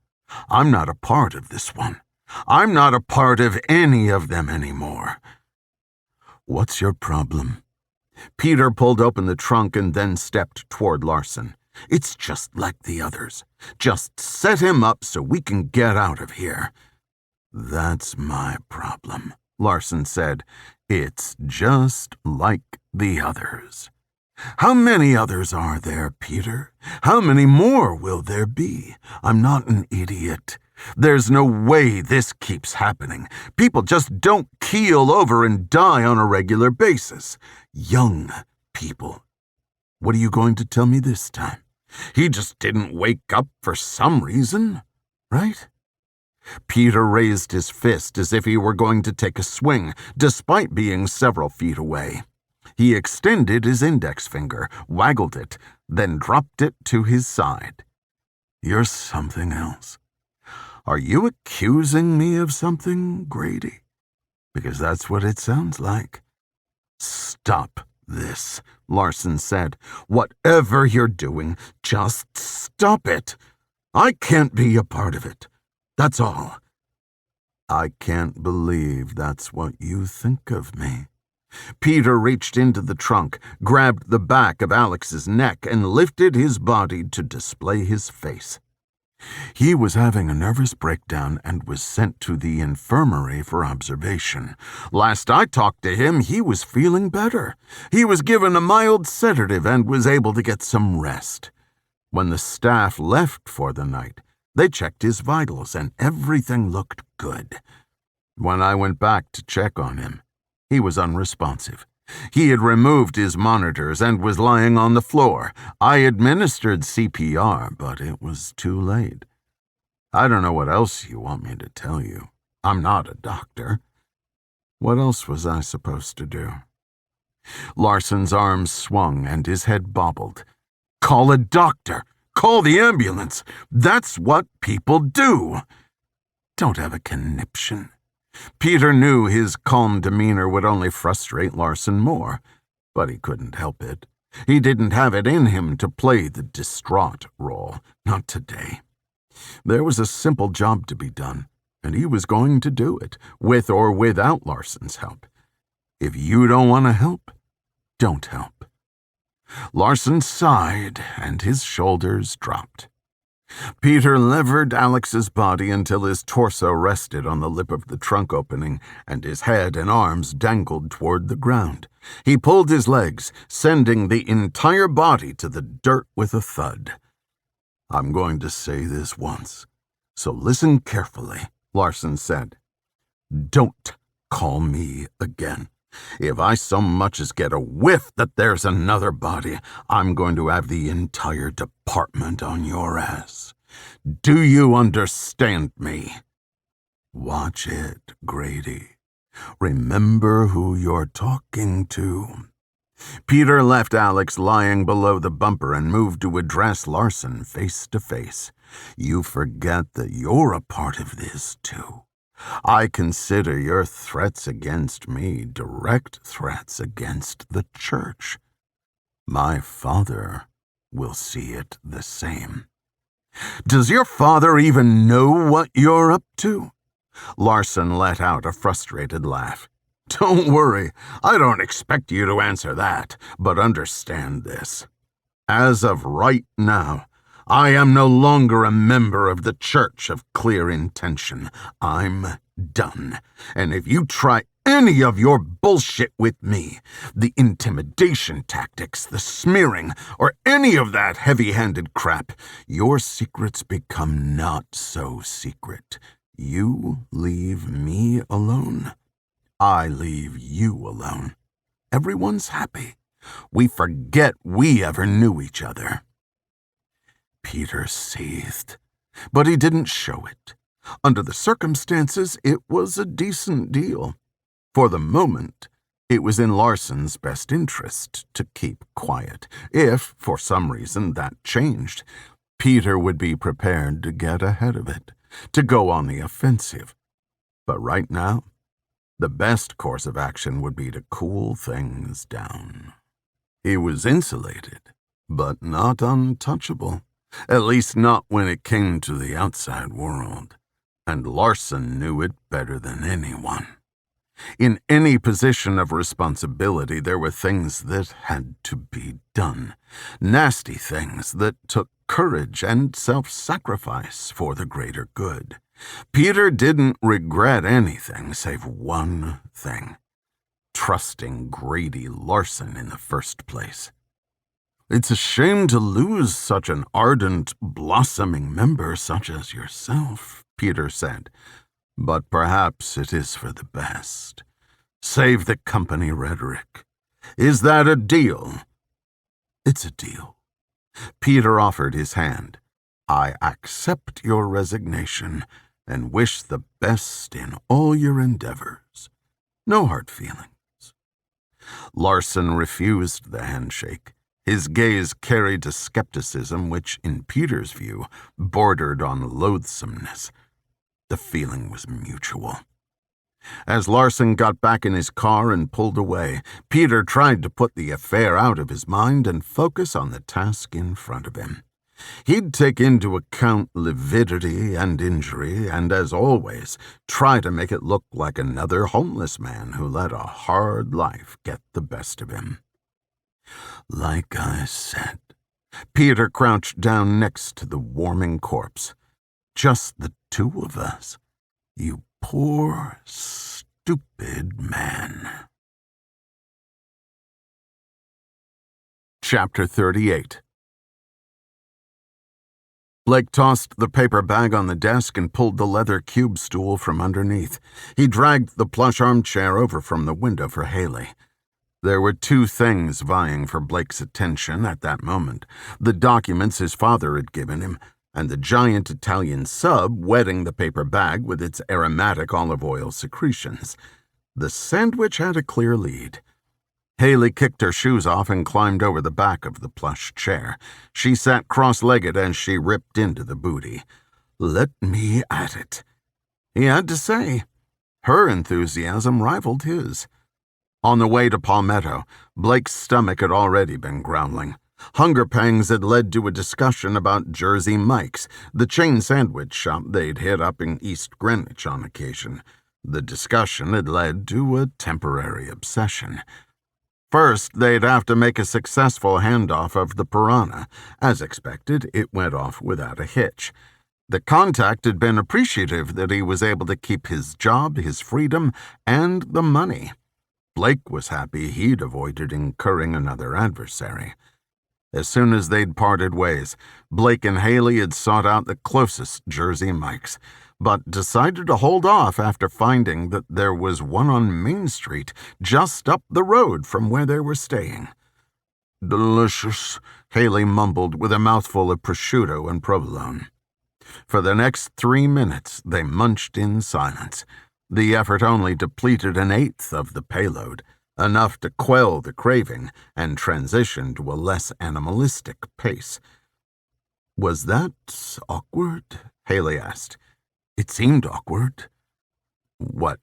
I'm not a part of this one. I'm not a part of any of them anymore. What's your problem? Peter pulled open the trunk and then stepped toward Larson. It's just like the others. Just set him up so we can get out of here. That's my problem, Larson said. It's just like the others. How many others are there, Peter? How many more will there be? I'm not an idiot. There's no way this keeps happening. People just don't keel over and die on a regular basis. Young people. What are you going to tell me this time? He just didn't wake up for some reason, right? Peter raised his fist as if he were going to take a swing, despite being several feet away. He extended his index finger, waggled it, then dropped it to his side. You're something else. Are you accusing me of something, Grady? Because that's what it sounds like. Stop this, Larson said. Whatever you're doing, just stop it. I can't be a part of it. That's all. I can't believe that's what you think of me. Peter reached into the trunk, grabbed the back of Alex's neck, and lifted his body to display his face. He was having a nervous breakdown and was sent to the infirmary for observation. Last I talked to him, he was feeling better. He was given a mild sedative and was able to get some rest. When the staff left for the night, they checked his vitals and everything looked good. When I went back to check on him, he was unresponsive. He had removed his monitors and was lying on the floor. I administered CPR, but it was too late. I don't know what else you want me to tell you. I'm not a doctor. What else was I supposed to do? Larson's arms swung and his head bobbled. Call a doctor. Call the ambulance. That's what people do. Don't have a conniption. Peter knew his calm demeanor would only frustrate Larson more, but he couldn't help it. He didn't have it in him to play the distraught role, not today. There was a simple job to be done, and he was going to do it, with or without Larson's help. If you don't want to help, don't help. Larson sighed, and his shoulders dropped. Peter levered Alex's body until his torso rested on the lip of the trunk opening, and his head and arms dangled toward the ground. He pulled his legs, sending the entire body to the dirt with a thud. I'm going to say this once, so listen carefully, Larson said. Don't call me again. If I so much as get a whiff that there's another body, I'm going to have the entire department on your ass. Do you understand me? Watch it, Grady. Remember who you're talking to. Peter left Alex lying below the bumper and moved to address Larson face to face. You forget that you're a part of this, too. I consider your threats against me direct threats against the church. My father will see it the same. Does your father even know what you're up to? Larson let out a frustrated laugh. Don't worry, I don't expect you to answer that, but understand this. As of right now, I am no longer a member of the Church of Clear Intention. I'm done. And if you try any of your bullshit with me, the intimidation tactics, the smearing, or any of that heavy-handed crap, your secrets become not so secret. You leave me alone. I leave you alone. Everyone's happy. We forget we ever knew each other. Peter seethed, but he didn't show it. Under the circumstances, it was a decent deal. For the moment, it was in Larson's best interest to keep quiet. If, for some reason, that changed, Peter would be prepared to get ahead of it, to go on the offensive. But right now, the best course of action would be to cool things down. He was insulated, but not untouchable. At least not when it came to the outside world, and Larson knew it better than anyone. In any position of responsibility, there were things that had to be done, nasty things that took courage and self-sacrifice for the greater good. Peter didn't regret anything save one thing: trusting Grady Larson in the first place. It's a shame to lose such an ardent, blossoming member such as yourself, Peter said, but perhaps it is for the best. Save the company rhetoric. Is that a deal? It's a deal. Peter offered his hand. I accept your resignation and wish the best in all your endeavors. No hard feelings. Larson refused the handshake. His gaze carried a skepticism which, in Peter's view, bordered on loathsomeness. The feeling was mutual. As Larson got back in his car and pulled away, Peter tried to put the affair out of his mind and focus on the task in front of him. He'd take into account lividity and injury, and as always, try to make it look like another homeless man who let a hard life get the best of him. Like I said, Peter crouched down next to the warming corpse. Just the two of us. You poor, stupid man. Chapter 38. Blake tossed the paper bag on the desk and pulled the leather cube stool from underneath. He dragged the plush armchair over from the window for Haeli. There were two things vying for Blake's attention at that moment: the documents his father had given him, and the giant Italian sub wetting the paper bag with its aromatic olive oil secretions. The sandwich had a clear lead. Haeli kicked her shoes off and climbed over the back of the plush chair. She sat cross-legged as she ripped into the booty. "Let me at it," he had to say. Her enthusiasm rivaled his. On the way to Palmetto, Blake's stomach had already been growling. Hunger pangs had led to a discussion about Jersey Mike's, the chain sandwich shop they'd hit up in East Greenwich on occasion. The discussion had led to a temporary obsession. First, they'd have to make a successful handoff of the piranha. As expected, it went off without a hitch. The contact had been appreciative that he was able to keep his job, his freedom, and the money. Blake was happy he'd avoided incurring another adversary. As soon as they'd parted ways, Blake and Haeli had sought out the closest Jersey Mike's, but decided to hold off after finding that there was one on Main Street just up the road from where they were staying. "Delicious," Haeli mumbled with a mouthful of prosciutto and provolone. For the next 3 minutes, they munched in silence. The effort only depleted an eighth of the payload, enough to quell the craving and transition to a less animalistic pace. "Was that awkward?" Haeli asked. "It seemed awkward." "What,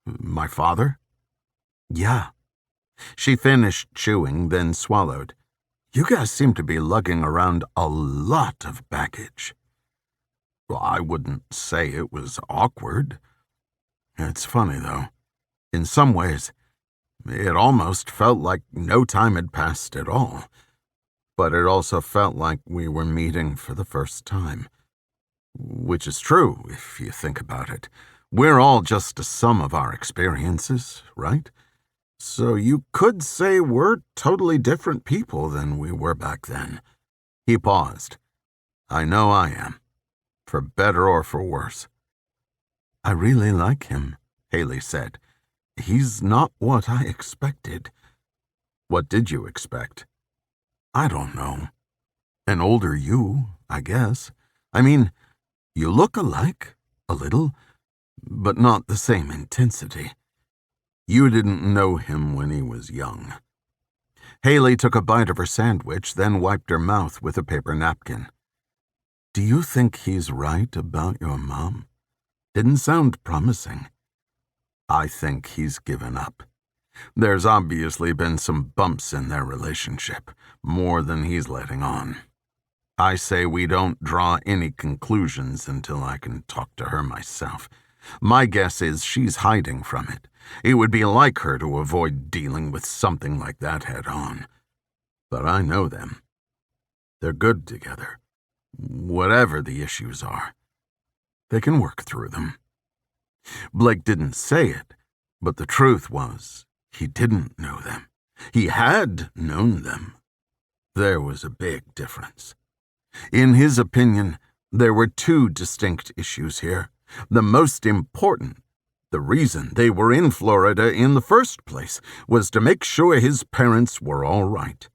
my father?" "Yeah." She finished chewing, then swallowed. "You guys seem to be lugging around a lot of baggage." "Well, I wouldn't say it was awkward. It's funny, though. In some ways, it almost felt like no time had passed at all. But it also felt like we were meeting for the first time. Which is true, if you think about it. We're all just a sum of our experiences, right? So you could say we're totally different people than we were back then." He paused. "I know I am. For better or for worse." "I really like him," Haeli said. "He's not what I expected." "What did you expect?" "I don't know. An older you, I guess. I mean, you look alike, a little, but not the same intensity. You didn't know him when he was young." Haeli took a bite of her sandwich, then wiped her mouth with a paper napkin. "Do you think he's right about your mom? Didn't sound promising." "I think he's given up. There's obviously been some bumps in their relationship, more than he's letting on. I say we don't draw any conclusions until I can talk to her myself. My guess is she's hiding from it. It would be like her to avoid dealing with something like that head on. But I know them. They're good together. Whatever the issues are, they can work through them." Blake didn't say it, but the truth was he didn't know them. He had known them. There was a big difference. In his opinion, there were two distinct issues here. The most important, the reason they were in Florida in the first place, was to make sure his parents were all right,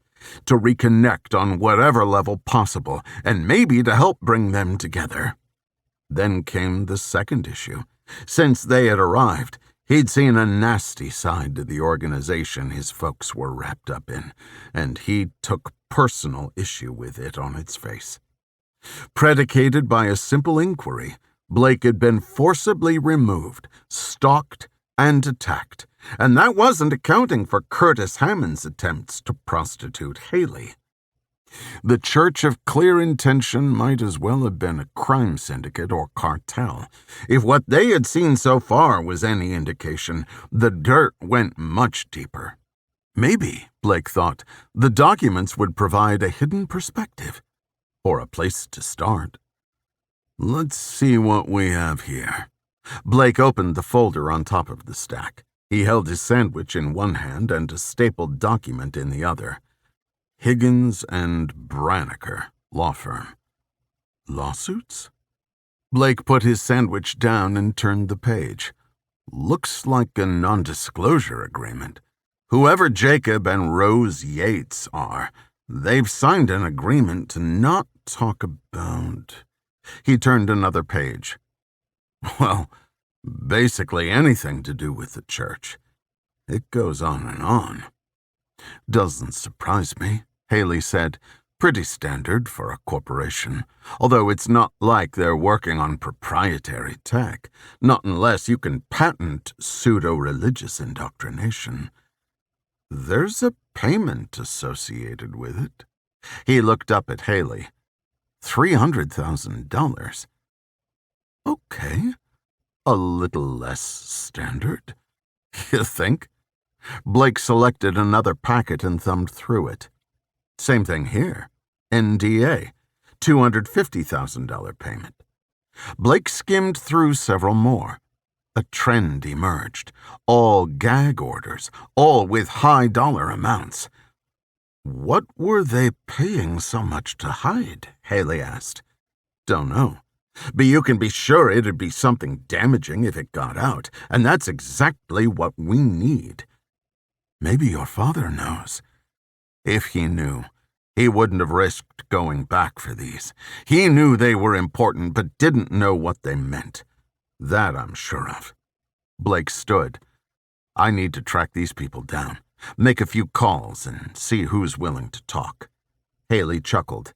to reconnect on whatever level possible, and maybe to help bring them together. Then came the second issue. Since they had arrived, he'd seen a nasty side to the organization his folks were wrapped up in, and he took personal issue with it on its face. Predicated by a simple inquiry, Blake had been forcibly removed, stalked, and attacked, and that wasn't accounting for Curtis Hammond's attempts to prostitute Haeli. The Church of Clear Intention might as well have been a crime syndicate or cartel. If what they had seen so far was any indication, the dirt went much deeper. Maybe, Blake thought, the documents would provide a hidden perspective, or a place to start. Let's see what we have here. Blake opened the folder on top of the stack. He held his sandwich in one hand and a stapled document in the other. Higgins and Branniker, law firm. Lawsuits? Blake put his sandwich down and turned the page. Looks like a non-disclosure agreement. Whoever Jacob and Rose Yates are, they've signed an agreement to not talk about... He turned another page. Well, basically anything to do with the church. It goes on and on. Doesn't surprise me, Haeli said. Pretty standard for a corporation, although it's not like they're working on proprietary tech, not unless you can patent pseudo-religious indoctrination. There's a payment associated with it. He looked up at Haeli. $300,000. Okay, a little less standard, you think? Blake selected another packet and thumbed through it. Same thing here. NDA, $250,000 payment. Blake skimmed through several more. A trend emerged. All gag orders, all with high dollar amounts. What were they paying so much to hide? Haeli asked. Don't know. But you can be sure it'd be something damaging if it got out, and that's exactly what we need. Maybe your father knows. If he knew, he wouldn't have risked going back for these. He knew they were important, but didn't know what they meant. That I'm sure of. Blake stood. I need to track these people down, make a few calls, and see who's willing to talk. Haeli chuckled.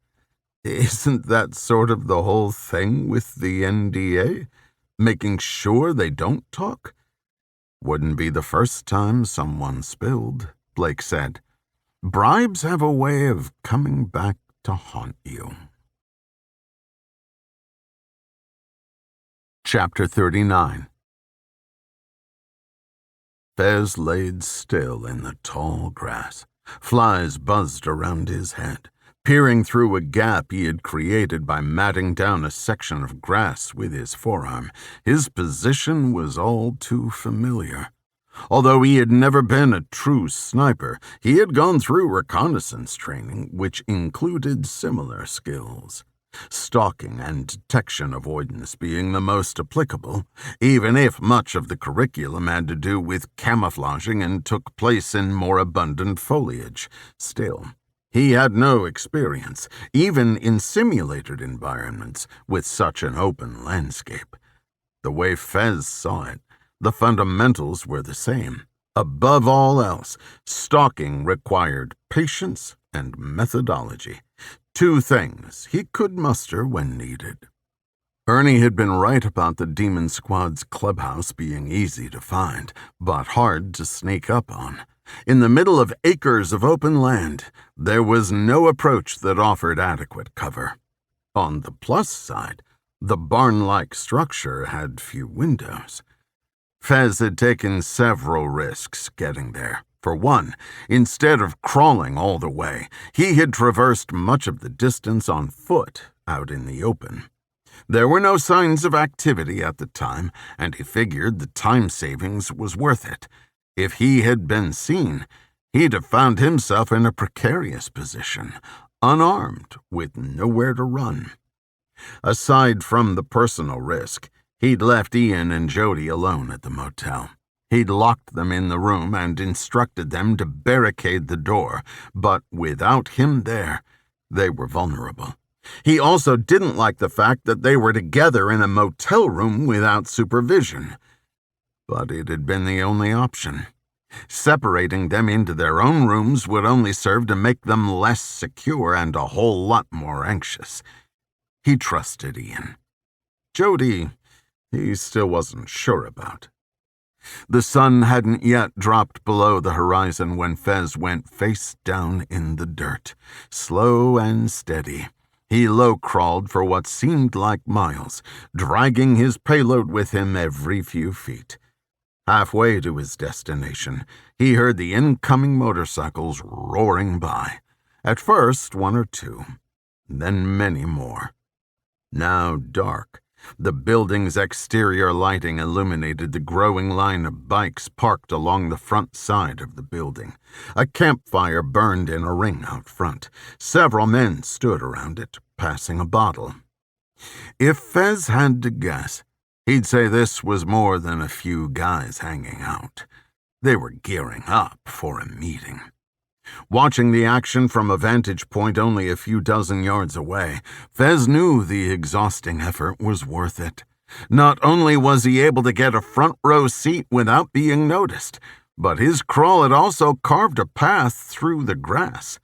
Isn't that sort of the whole thing with the NDA? Making sure they don't talk? Wouldn't be the first time someone spilled, Blake said. Bribes have a way of coming back to haunt you. Chapter 39. Fez laid still in the tall grass. Flies buzzed around his head, peering through a gap he had created by matting down a section of grass with his forearm. His position was all too familiar. Although he had never been a true sniper, he had gone through reconnaissance training, which included similar skills. Stalking and detection avoidance being the most applicable, even if much of the curriculum had to do with camouflaging and took place in more abundant foliage. Still, he had no experience, even in simulated environments, with such an open landscape. The way Fez saw it, the fundamentals were the same. Above all else, stalking required patience and methodology. Two things he could muster when needed. Ernie had been right about the Demon Squad's clubhouse being easy to find, but hard to sneak up on. In the middle of acres of open land, there was no approach that offered adequate cover. On the plus side, the barn-like structure had few windows. Fez had taken several risks getting there. For one, instead of crawling all the way, he had traversed much of the distance on foot out in the open. There were no signs of activity at the time, and he figured the time savings was worth it. If he had been seen, he'd have found himself in a precarious position, unarmed, with nowhere to run. Aside from the personal risk, he'd left Ian and Jody alone at the motel. He'd locked them in the room and instructed them to barricade the door, but without him there, they were vulnerable. He also didn't like the fact that they were together in a motel room without supervision. But it had been the only option. Separating them into their own rooms would only serve to make them less secure and a whole lot more anxious. He trusted Ian. Jody, he still wasn't sure about. The sun hadn't yet dropped below the horizon when Fez went face down in the dirt. Slow and steady, he low-crawled for what seemed like miles, dragging his payload with him every few feet. Halfway to his destination, he heard the incoming motorcycles roaring by. At first, one or two, then many more. Now dark, the building's exterior lighting illuminated the growing line of bikes parked along the front side of the building. A campfire burned in a ring out front. Several men stood around it, passing a bottle. If Fez had to guess, he'd say this was more than a few guys hanging out. They were gearing up for a meeting. Watching the action from a vantage point only a few dozen yards away, Fez knew the exhausting effort was worth it. Not only was he able to get a front-row seat without being noticed, but his crawl had also carved a path through the grass,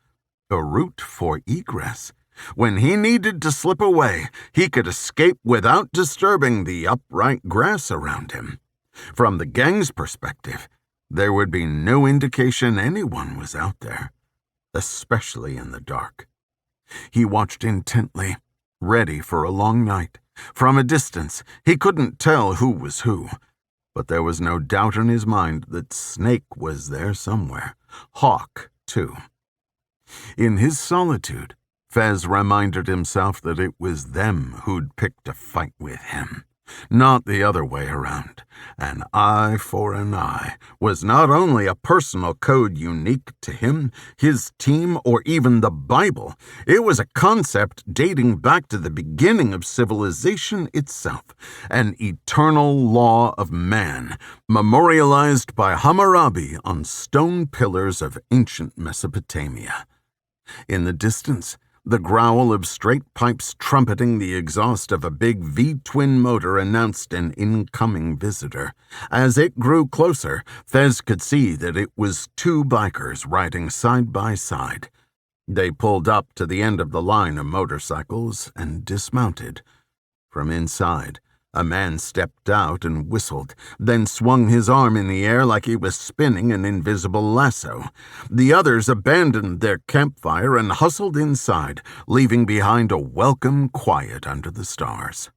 a route for egress. When he needed to slip away, he could escape without disturbing the upright grass around him. From the gang's perspective, there would be no indication anyone was out there, especially in the dark. He watched intently, ready for a long night. From a distance, he couldn't tell who was who, but there was no doubt in his mind that Snake was there somewhere. Hawk, too. In his solitude, Fez reminded himself that it was them who'd picked a fight with him, not the other way around. An eye for an eye was not only a personal code unique to him, his team, or even the Bible. It was a concept dating back to the beginning of civilization itself, an eternal law of man, memorialized by Hammurabi on stone pillars of ancient Mesopotamia. In the distance, the growl of straight pipes trumpeting the exhaust of a big V-twin motor announced an incoming visitor. As it grew closer, Fez could see that it was two bikers riding side by side. They pulled up to the end of the line of motorcycles and dismounted. From inside, a man stepped out and whistled, then swung his arm in the air like he was spinning an invisible lasso. The others abandoned their campfire and hustled inside, leaving behind a welcome quiet under the stars.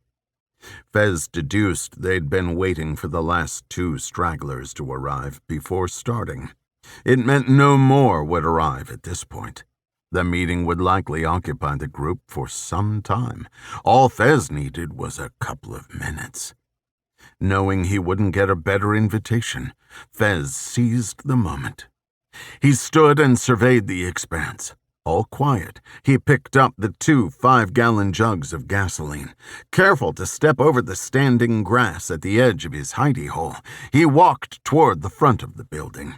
Fez deduced they'd been waiting for the last two stragglers to arrive before starting. It meant no more would arrive at this point. The meeting would likely occupy the group for some time. All Fez needed was a couple of minutes. Knowing he wouldn't get a better invitation, Fez seized the moment. He stood and surveyed the expanse. All quiet, he picked up the two 5-gallon jugs of gasoline. Careful to step over the standing grass at the edge of his hidey hole, he walked toward the front of the building.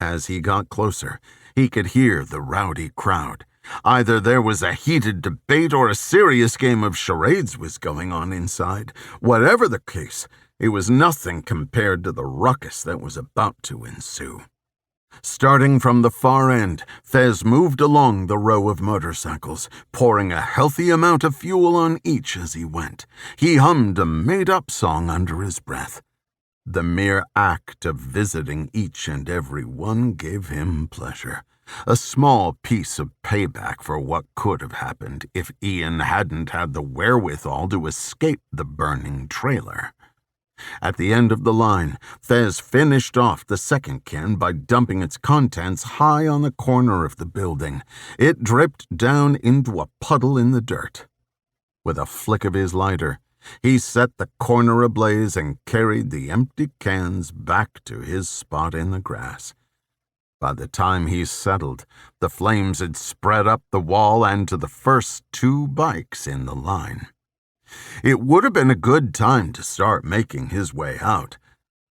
As he got closer, he could hear the rowdy crowd. Either there was a heated debate or a serious game of charades was going on inside. Whatever the case, it was nothing compared to the ruckus that was about to ensue. Starting from the far end, Fez moved along the row of motorcycles, pouring a healthy amount of fuel on each as he went. He hummed a made-up song under his breath. The mere act of visiting each and every one gave him pleasure. A small piece of payback for what could have happened if Ian hadn't had the wherewithal to escape the burning trailer. At the end of the line, Fez finished off the second can by dumping its contents high on the corner of the building. It dripped down into a puddle in the dirt. With a flick of his lighter, he set the corner ablaze and carried the empty cans back to his spot in the grass. By the time he settled, the flames had spread up the wall and to the first two bikes in the line. It would have been a good time to start making his way out,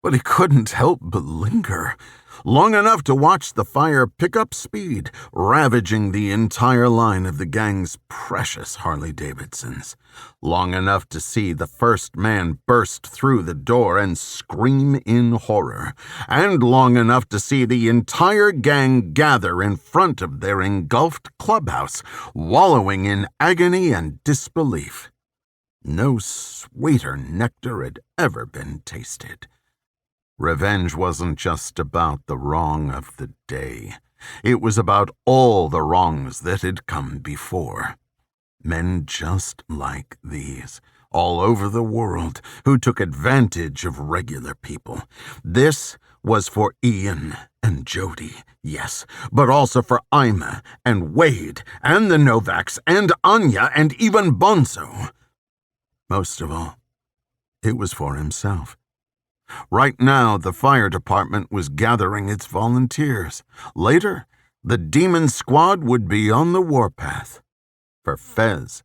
but he couldn't help but linger, long enough to watch the fire pick up speed, ravaging the entire line of the gang's precious Harley-Davidsons, long enough to see the first man burst through the door and scream in horror, and long enough to see the entire gang gather in front of their engulfed clubhouse, wallowing in agony and disbelief. No sweeter nectar had ever been tasted. Revenge wasn't just about the wrong of the day. It was about all the wrongs that had come before. Men just like these, all over the world, who took advantage of regular people. This was for Ian and Jody, yes, but also for Ima and Wade and the Novaks and Anya and even Bonzo. Most of all, it was for himself. Right now, the fire department was gathering its volunteers. Later, the demon squad would be on the warpath. For Fez,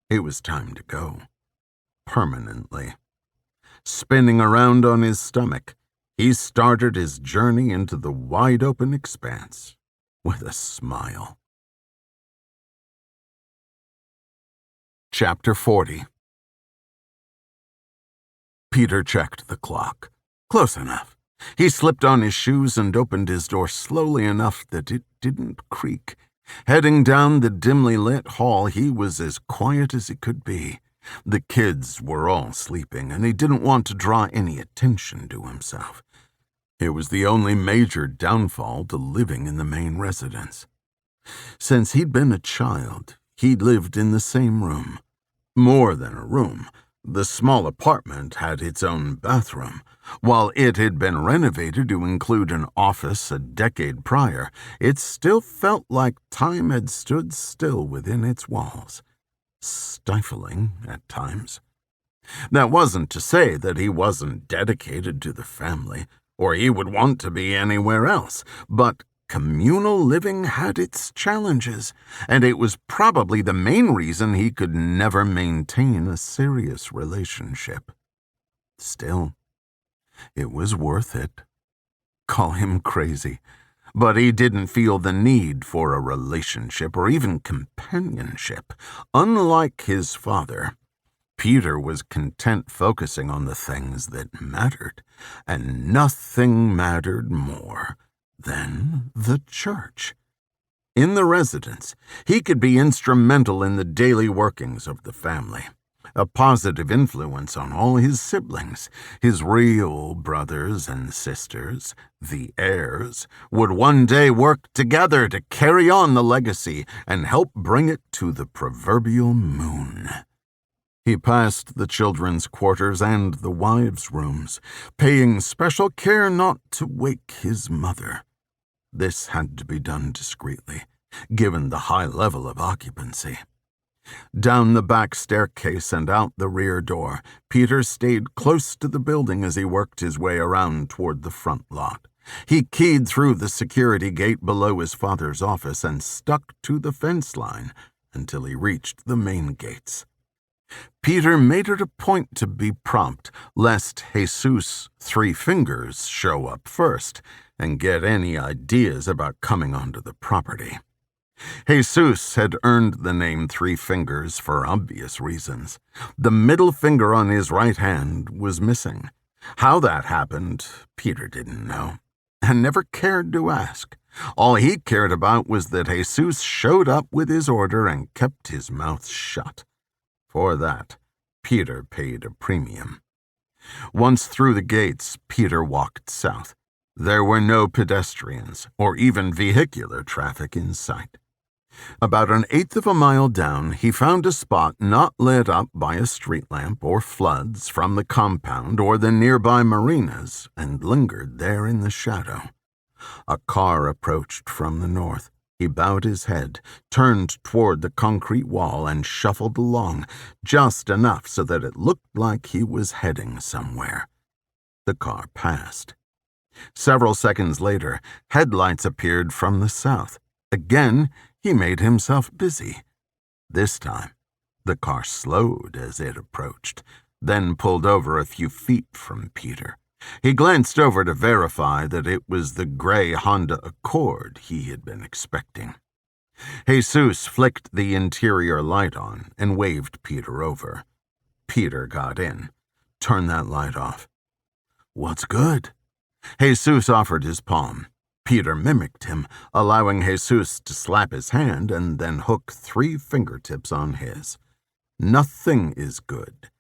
it was time to go. Permanently. Spinning around on his stomach, he started his journey into the wide-open expanse with a smile. Chapter 40. Peter checked the clock. Close enough. He slipped on his shoes and opened his door slowly enough that it didn't creak. Heading down the dimly lit hall, he was as quiet as he could be. The kids were all sleeping, and he didn't want to draw any attention to himself. It was the only major downfall to living in the main residence. Since he'd been a child, he'd lived in the same room. More than a room. The small apartment had its own bathroom. While it had been renovated to include an office a decade prior, it still felt like time had stood still within its walls. Stifling at times. That wasn't to say that he wasn't dedicated to the family, or he would want to be anywhere else, but communal living had its challenges, and it was probably the main reason he could never maintain a serious relationship. Still, it was worth it. Call him crazy, but he didn't feel the need for a relationship or even companionship. Unlike his father, Peter was content focusing on the things that mattered, and nothing mattered more than the church. In the residence, he could be instrumental in the daily workings of the family, a positive influence on all his siblings. His real brothers and sisters, the heirs, would one day work together to carry on the legacy and help bring it to the proverbial moon. He passed the children's quarters and the wives' rooms, paying special care not to wake his mother. This had to be done discreetly, given the high level of occupancy. Down the back staircase and out the rear door, Peter stayed close to the building as he worked his way around toward the front lot. He keyed through the security gate below his father's office and stuck to the fence line until he reached the main gates. Peter made it a point to be prompt, lest Jesus 3 Fingers show up first and get any ideas about coming onto the property. Jesus had earned the name 3 Fingers for obvious reasons. The middle finger on his right hand was missing. How that happened, Peter didn't know, and never cared to ask. All he cared about was that Jesus showed up with his order and kept his mouth shut. For that, Peter paid a premium. Once through the gates, Peter walked south. There were no pedestrians or even vehicular traffic in sight. About 1/8 of a mile down, he found a spot not lit up by a street lamp or floods from the compound or the nearby marinas and lingered there in the shadow. A car approached from the north. He bowed his head, turned toward the concrete wall, and shuffled along, just enough so that it looked like he was heading somewhere. The car passed. Several seconds later, headlights appeared from the south. Again, he made himself busy. This time, the car slowed as it approached, then pulled over a few feet from Peter. He glanced over to verify that it was the gray Honda Accord he had been expecting. Jesus flicked the interior light on and waved Peter over. Peter got in. "Turn that light off." "What's good?" Jesus offered his palm. Peter mimicked him, allowing Jesus to slap his hand and then hook 3 fingertips on his. "Nothing is good.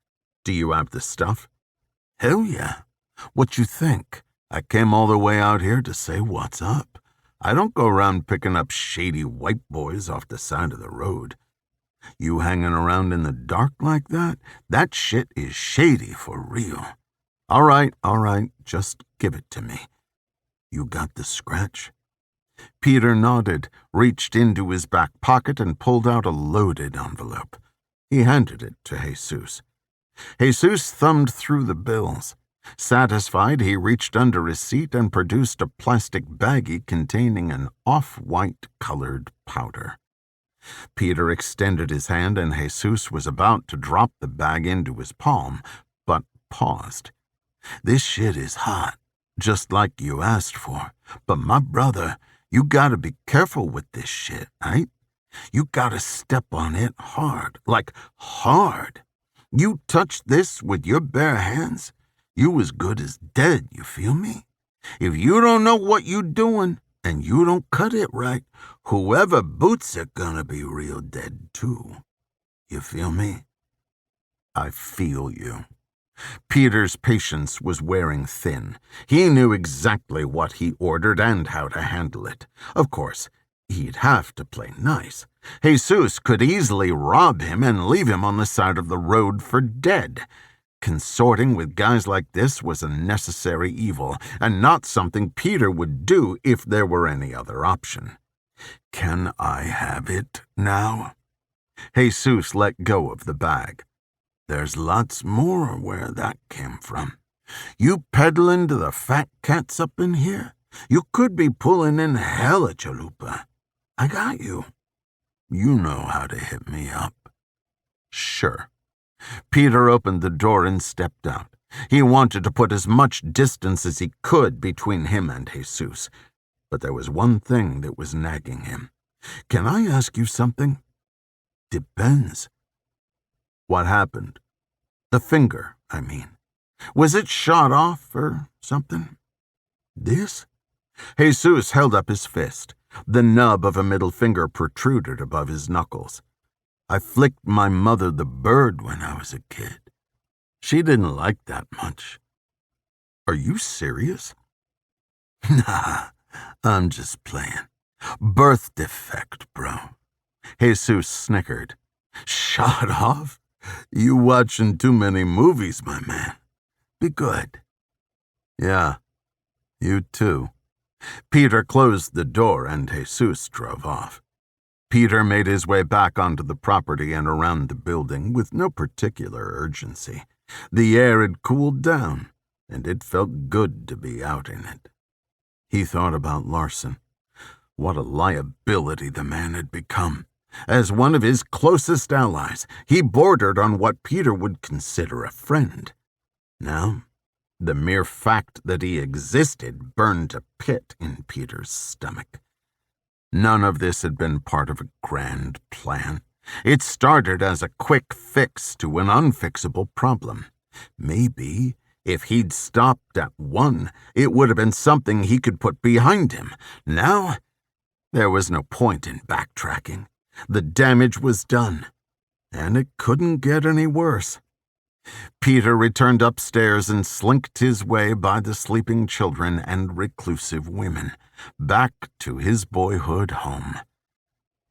Do you have the stuff?" "Hell yeah. What you think?" I came all the way out here to say what's up. I don't go around picking up shady white boys off the side of the road. You hanging around in the dark like that? That shit is shady for real. All right, just give it to me. You got the scratch?" Peter nodded, reached into his back pocket, and pulled out a loaded envelope. He handed it to Jesus. Jesus thumbed through the bills. Satisfied, he reached under his seat and produced a plastic baggie containing an off-white colored powder. Peter extended his hand, and Jesus was about to drop the bag into his palm, but paused. "This shit is hot, just like you asked for. But my brother, you gotta be careful with this shit, right? You gotta step on it hard, like hard. You touch this with your bare hands, you as good as dead, you feel me? If you don't know what you doing, and you don't cut it right, whoever boots it gonna be real dead too. You feel me?" "I feel you." Peter's patience was wearing thin. He knew exactly what he ordered and how to handle it. Of course, he'd have to play nice. Jesus could easily rob him and leave him on the side of the road for dead. Consorting with guys like this was a necessary evil, and not something Peter would do if there were any other option. "Can I have it now?" Jesus let go of the bag. "There's lots more where that came from. You peddling to the fat cats up in here? You could be pulling in hella chalupa. I got you. You know how to hit me up." "Sure." Peter opened the door and stepped out. He wanted to put as much distance as he could between him and Jesus. But there was one thing that was nagging him. "Can I ask you something?" "Depends." "What happened? The finger, I mean. Was it shot off or something?" "This?" Jesus held up his fist. The nub of a middle finger protruded above his knuckles. "I flicked my mother the bird when I was a kid. She didn't like that much." "Are you serious?" "Nah, I'm just playing. Birth defect, bro." Jesus snickered. "Shot off? You watching too many movies, my man. Be good." "Yeah, you too." Peter closed the door and Jesus drove off. Peter made his way back onto the property and around the building with no particular urgency. The air had cooled down, and it felt good to be out in it. He thought about Larson. What a liability the man had become. As one of his closest allies, he bordered on what Peter would consider a friend. Now, the mere fact that he existed burned a pit in Peter's stomach. None of this had been part of a grand plan. It started as a quick fix to an unfixable problem. Maybe, if he'd stopped at one, it would have been something he could put behind him. Now, there was no point in backtracking. The damage was done, and it couldn't get any worse. Peter returned upstairs and slinked his way by the sleeping children and reclusive women, back to his boyhood home.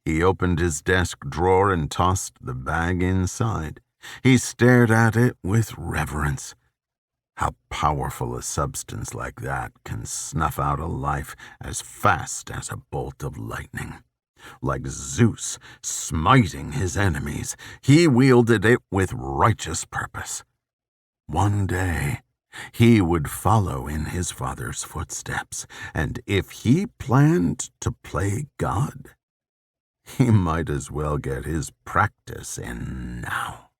He opened his desk drawer and tossed the bag inside. He stared at it with reverence. How powerful a substance like that can snuff out a life as fast as a bolt of lightning. Like Zeus smiting his enemies, he wielded it with righteous purpose. One day, he would follow in his father's footsteps, and if he planned to play God, he might as well get his practice in now.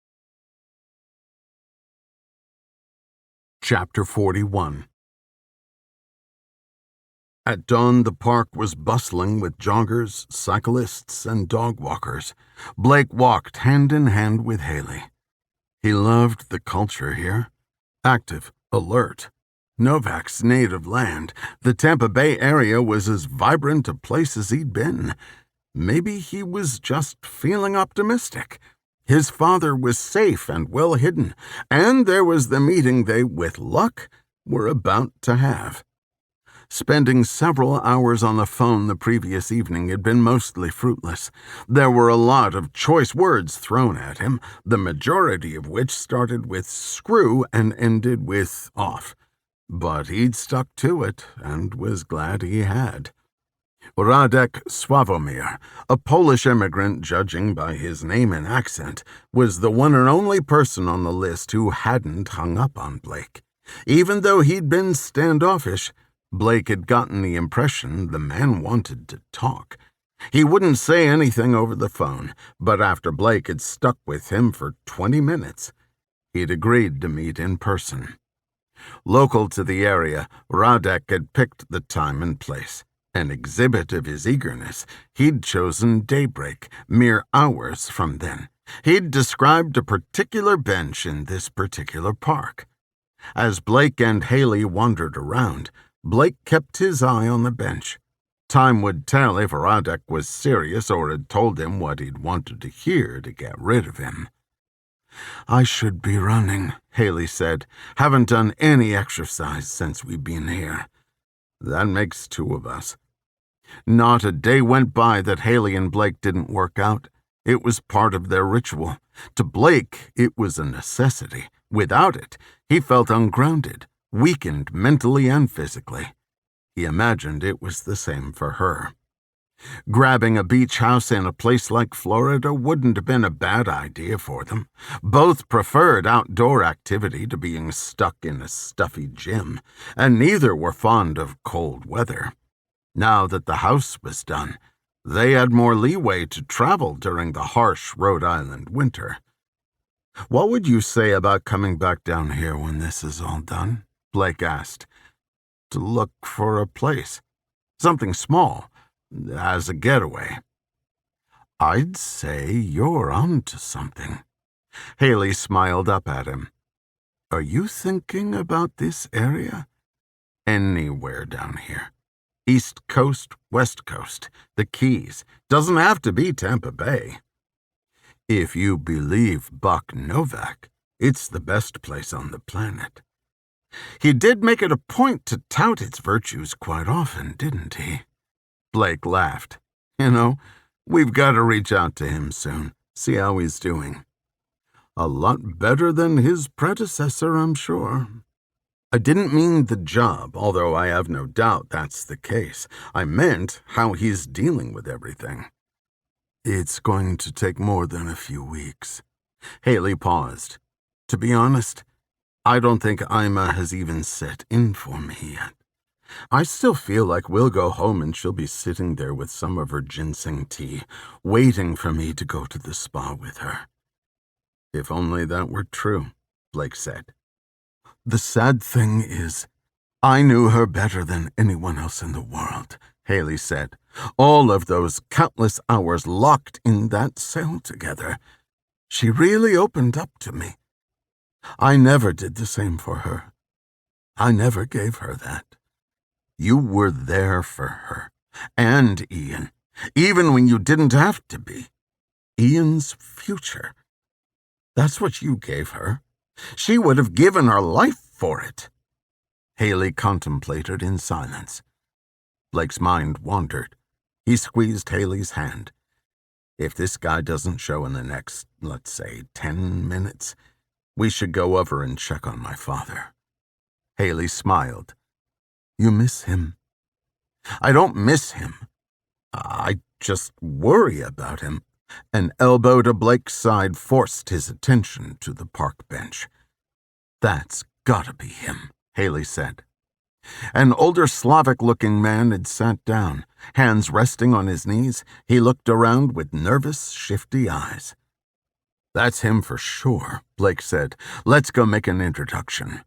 Chapter 41. At dawn, the park was bustling with joggers, cyclists, and dog walkers. Blake walked hand in hand with Haeli. He loved the culture here. Active, alert. Novak's native land, the Tampa Bay area was as vibrant a place as he'd been. Maybe he was just feeling optimistic. His father was safe and well hidden, and there was the meeting they, with luck, were about to have. Spending several hours on the phone the previous evening had been mostly fruitless. There were a lot of choice words thrown at him, the majority of which started with screw and ended with off. But he'd stuck to it and was glad he had. Radek Sławomir, a Polish immigrant, judging by his name and accent, was the one and only person on the list who hadn't hung up on Blake. Even though he'd been standoffish, Blake had gotten the impression the man wanted to talk. He wouldn't say anything over the phone, but after Blake had stuck with him for 20 minutes, he'd agreed to meet in person. Local to the area, Radek had picked the time and place. An exhibit of his eagerness, he'd chosen daybreak, mere hours from then. He'd described a particular bench in this particular park. As Blake and Haeli wandered around, Blake kept his eye on the bench. Time would tell if Radek was serious or had told him what he'd wanted to hear to get rid of him. "I should be running," Haeli said. "Haven't done any exercise since we've been here." "That makes two of us." Not a day went by that Haeli and Blake didn't work out. It was part of their ritual. To Blake, it was a necessity. Without it, he felt ungrounded, weakened mentally and physically. He imagined it was the same for her. Grabbing a beach house in a place like Florida wouldn't have been a bad idea for them. Both preferred outdoor activity to being stuck in a stuffy gym, and neither were fond of cold weather. Now that the house was done, they had more leeway to travel during the harsh Rhode Island winter. "What would you say about coming back down here when this is all done?" Blake asked. "To look for a place. Something small, as a getaway." "I'd say you're onto something." Haeli smiled up at him. "Are you thinking about this area?" "Anywhere down here. East Coast, West Coast, the Keys. Doesn't have to be Tampa Bay. If you believe Buck Novak, it's the best place on the planet." He did make it a point to tout its virtues quite often, didn't he? Blake laughed. "You know, we've got to reach out to him soon, see how he's doing." "A lot better than his predecessor, I'm sure." "I didn't mean the job, although I have no doubt that's the case. I meant how he's dealing with everything." "It's going to take more than a few weeks." Haeli paused. "To be honest, I don't think Ima has even set in for me yet. I still feel like we'll go home and she'll be sitting there with some of her ginseng tea, waiting for me to go to the spa with her." "If only that were true," Blake said. "The sad thing is, I knew her better than anyone else in the world," Haeli said. "All of those countless hours locked in that cell together. She really opened up to me. I never did the same for her. I never gave her that. You were there for her, and Ian, even when you didn't have to be. Ian's future. That's what you gave her. She would have given her life for it." Haeli contemplated in silence. Blake's mind wandered. He squeezed Haley's hand. "If this guy doesn't show in the next, let's say, 10 minutes, we should go over and check on my father." Haeli smiled. "You miss him?" "I don't miss him. I just worry about him." An elbow to Blake's side forced his attention to the park bench. "That's gotta be him," Haeli said. An older Slavic-looking man had sat down. Hands resting on his knees, he looked around with nervous, shifty eyes. "That's him for sure," Blake said. "Let's go make an introduction."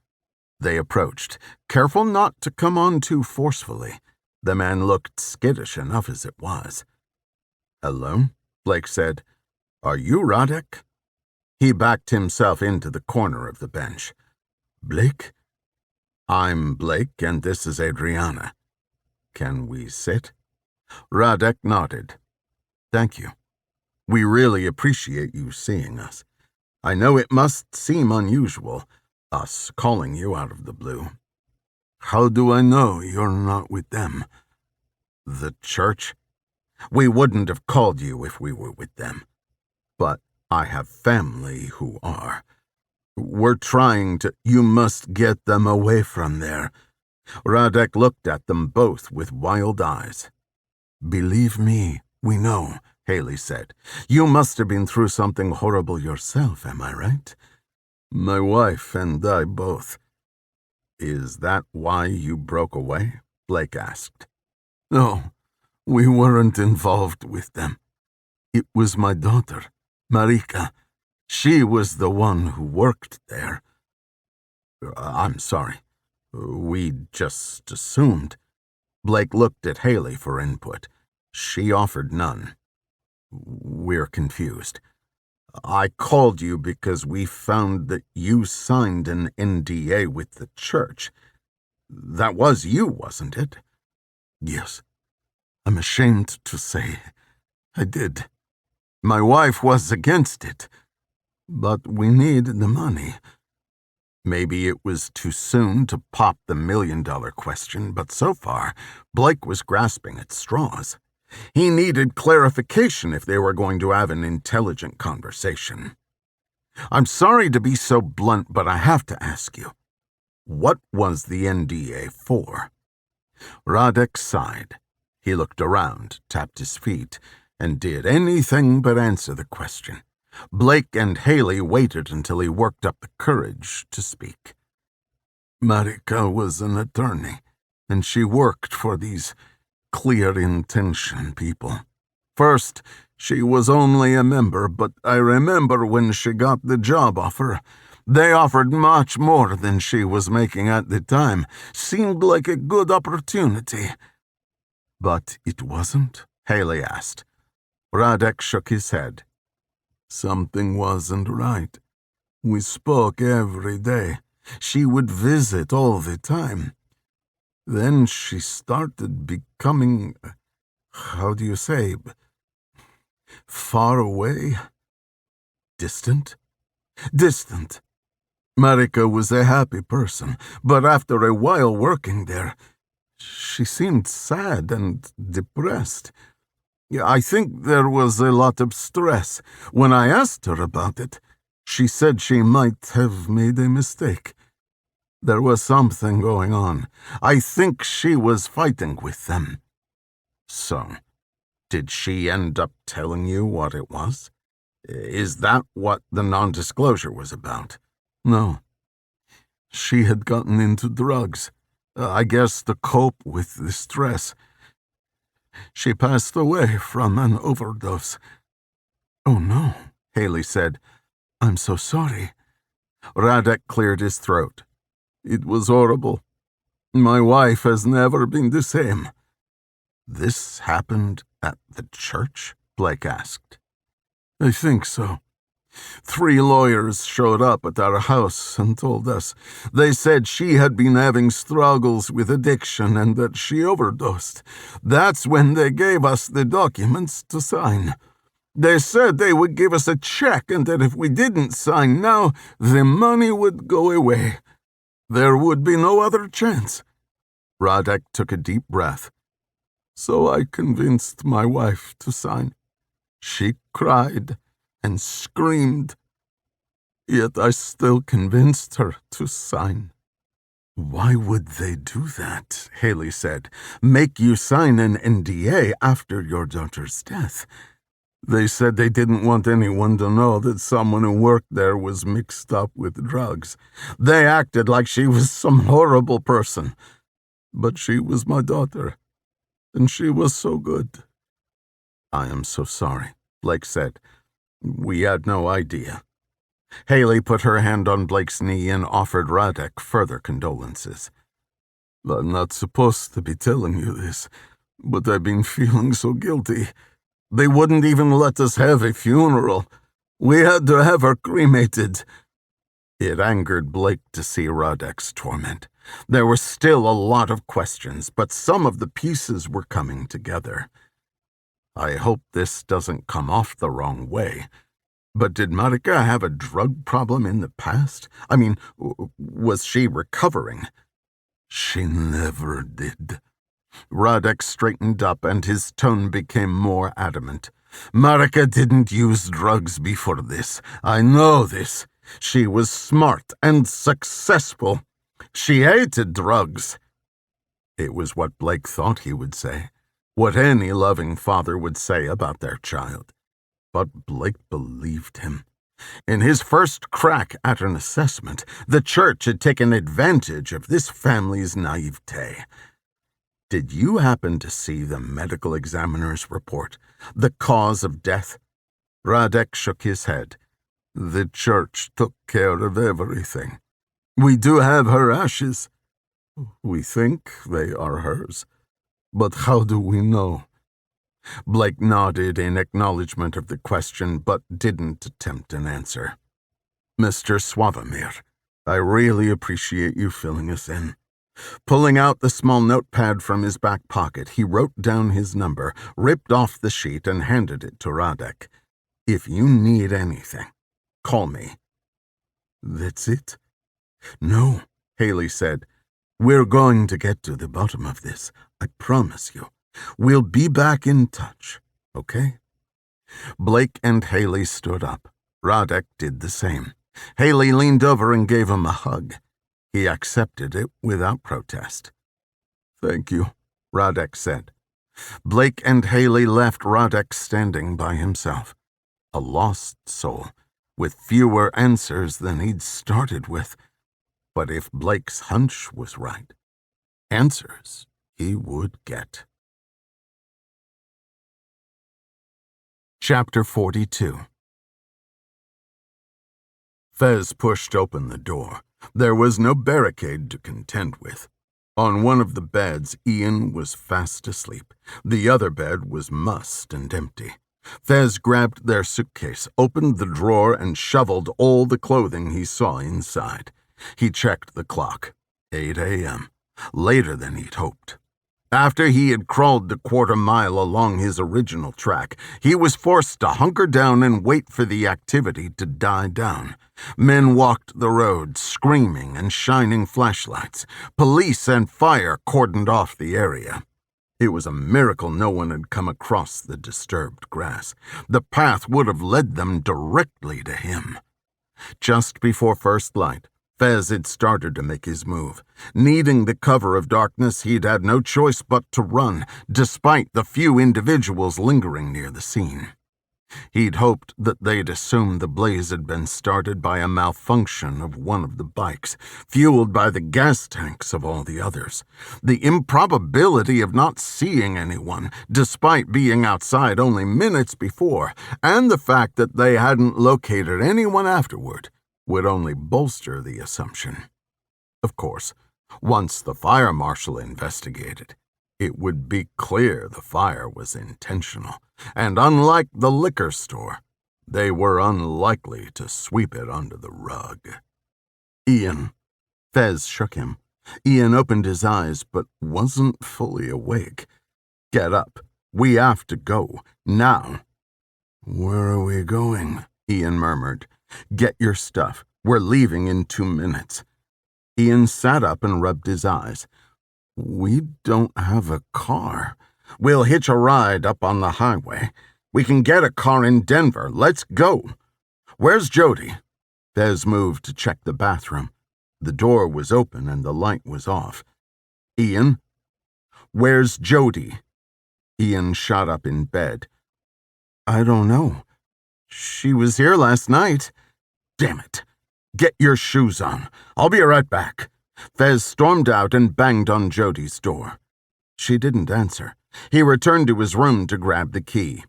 They approached, careful not to come on too forcefully. The man looked skittish enough as it was. "Hello," Blake said. "Are you Radek?" He backed himself into the corner of the bench. "Blake?" "I'm Blake, and this is Adriana. Can we sit?" Radek nodded. "Thank you. We really appreciate you seeing us. I know it must seem unusual, us calling you out of the blue." How do I know you're not with them? The church? We wouldn't have called you if we were with them. But I have family who are. We're trying to— You must get them away from there. Radek looked at them both with wild eyes. Believe me, we know, Haeli said. You must have been through something horrible yourself, am I right? My wife and I both. Is that why you broke away? Blake asked. No, we weren't involved with them. It was my daughter, Marika. She was the one who worked there. I'm sorry. We just assumed. Blake looked at Haeli for input. She offered none. We're confused. I called you because we found that you signed an NDA with the church. That was you, wasn't it? Yes. I'm ashamed to say I did. My wife was against it, but we needed the money. Maybe it was too soon to pop the million-dollar question, but so far, Blake was grasping at straws. He needed clarification if they were going to have an intelligent conversation. I'm sorry to be so blunt, but I have to ask you, what was the NDA for? Radek sighed. He looked around, tapped his feet, and did anything but answer the question. Blake and Haeli waited until he worked up the courage to speak. Marika was an attorney, and she worked for these clear-intention people. First, she was only a member, but I remember when she got the job offer. They offered much more than she was making at the time. Seemed like a good opportunity. But it wasn't? Haeli asked. Radek shook his head. Something wasn't right. We spoke every day. She would visit all the time. Then she started becoming, how do you say, far away? Distant? Distant. Marika was a happy person, but after a while working there, she seemed sad and depressed. I think there was a lot of stress. When I asked her about it, she said she might have made a mistake. There was something going on. I think she was fighting with them. So, did she end up telling you what it was? Is that what the non-disclosure was about? No. She had gotten into drugs. I guess to cope with the stress. She passed away from an overdose. Oh no, Haeli said. I'm so sorry. Radek cleared his throat. It was horrible. My wife has never been the same. This happened at the church? Blake asked. I think so. 3 lawyers showed up at our house and told us. They said she had been having struggles with addiction and that she overdosed. That's when they gave us the documents to sign. They said they would give us a check and that if we didn't sign now, the money would go away. There would be no other chance. Radek took a deep breath. So I convinced my wife to sign. She cried and screamed. Yet I still convinced her to sign. Why would they do that? Haeli said. Make you sign an NDA after your daughter's death. They said they didn't want anyone to know that someone who worked there was mixed up with drugs. They acted like she was some horrible person. But she was my daughter, and she was so good. I am so sorry, Blake said. We had no idea. Haeli put her hand on Blake's knee and offered Radek further condolences. I'm not supposed to be telling you this, but I've been feeling so guilty. They wouldn't even let us have a funeral. We had to have her cremated. It angered Blake to see Radek's torment. There were still a lot of questions, but some of the pieces were coming together. I hope this doesn't come off the wrong way. But did Marika have a drug problem in the past? I mean, was she recovering? She never did. Radek straightened up and his tone became more adamant. Marika didn't use drugs before this. I know this. She was smart and successful. She hated drugs. It was what Blake thought he would say, what any loving father would say about their child. But Blake believed him. In his first crack at an assessment, the church had taken advantage of this family's naivete. Did you happen to see the medical examiner's report? The cause of death? Radek shook his head. The church took care of everything. We do have her ashes. We think they are hers. But how do we know? Blake nodded in acknowledgement of the question, but didn't attempt an answer. Mr. Swavamir, I really appreciate you filling us in. Pulling out the small notepad from his back pocket, he wrote down his number, ripped off the sheet, and handed it to Radek. If you need anything, call me. That's it? No, Haeli said. We're going to get to the bottom of this, I promise you. We'll be back in touch, okay? Blake and Haeli stood up. Radek did the same. Haeli leaned over and gave him a hug. He accepted it without protest. Thank you, Radek said. Blake and Haeli left Radek standing by himself. A lost soul, with fewer answers than he'd started with. But if Blake's hunch was right, answers he would get. Chapter 42. Fez pushed open the door. There was no barricade to contend with. On one of the beds, Ian was fast asleep. The other bed was mussed and empty. Fez grabbed their suitcase, opened the drawer, and shoveled all the clothing he saw inside. He checked the clock. 8 a.m. Later than he'd hoped. After he had crawled the quarter-mile along his original track, he was forced to hunker down and wait for the activity to die down. Men walked the road, screaming and shining flashlights. Police and fire cordoned off the area. It was a miracle no one had come across the disturbed grass. The path would have led them directly to him. Just before first light, Fez had started to make his move. Needing the cover of darkness, he'd had no choice but to run, despite the few individuals lingering near the scene. He'd hoped that they'd assumed the blaze had been started by a malfunction of one of the bikes, fueled by the gas tanks of all the others. The improbability of not seeing anyone, despite being outside only minutes before, and the fact that they hadn't located anyone afterward, would only bolster the assumption. Of course, once the fire marshal investigated, it would be clear the fire was intentional, and unlike the liquor store, they were unlikely to sweep it under the rug. Ian. Fez shook him. Ian opened his eyes, but wasn't fully awake. Get up. We have to go. Now. Where are we going? Ian murmured. Get your stuff. We're leaving in 2 minutes. Ian sat up and rubbed his eyes. We don't have a car. We'll hitch a ride up on the highway. We can get a car in Denver. Let's go. Where's Jody? Fez moved to check the bathroom. The door was open and the light was off. Ian? Where's Jody? Ian shot up in bed. I don't know. She was here last night. Damn it. Get your shoes on. I'll be right back. Fez stormed out and banged on Jody's door. She didn't answer. He returned to his room to grab the key.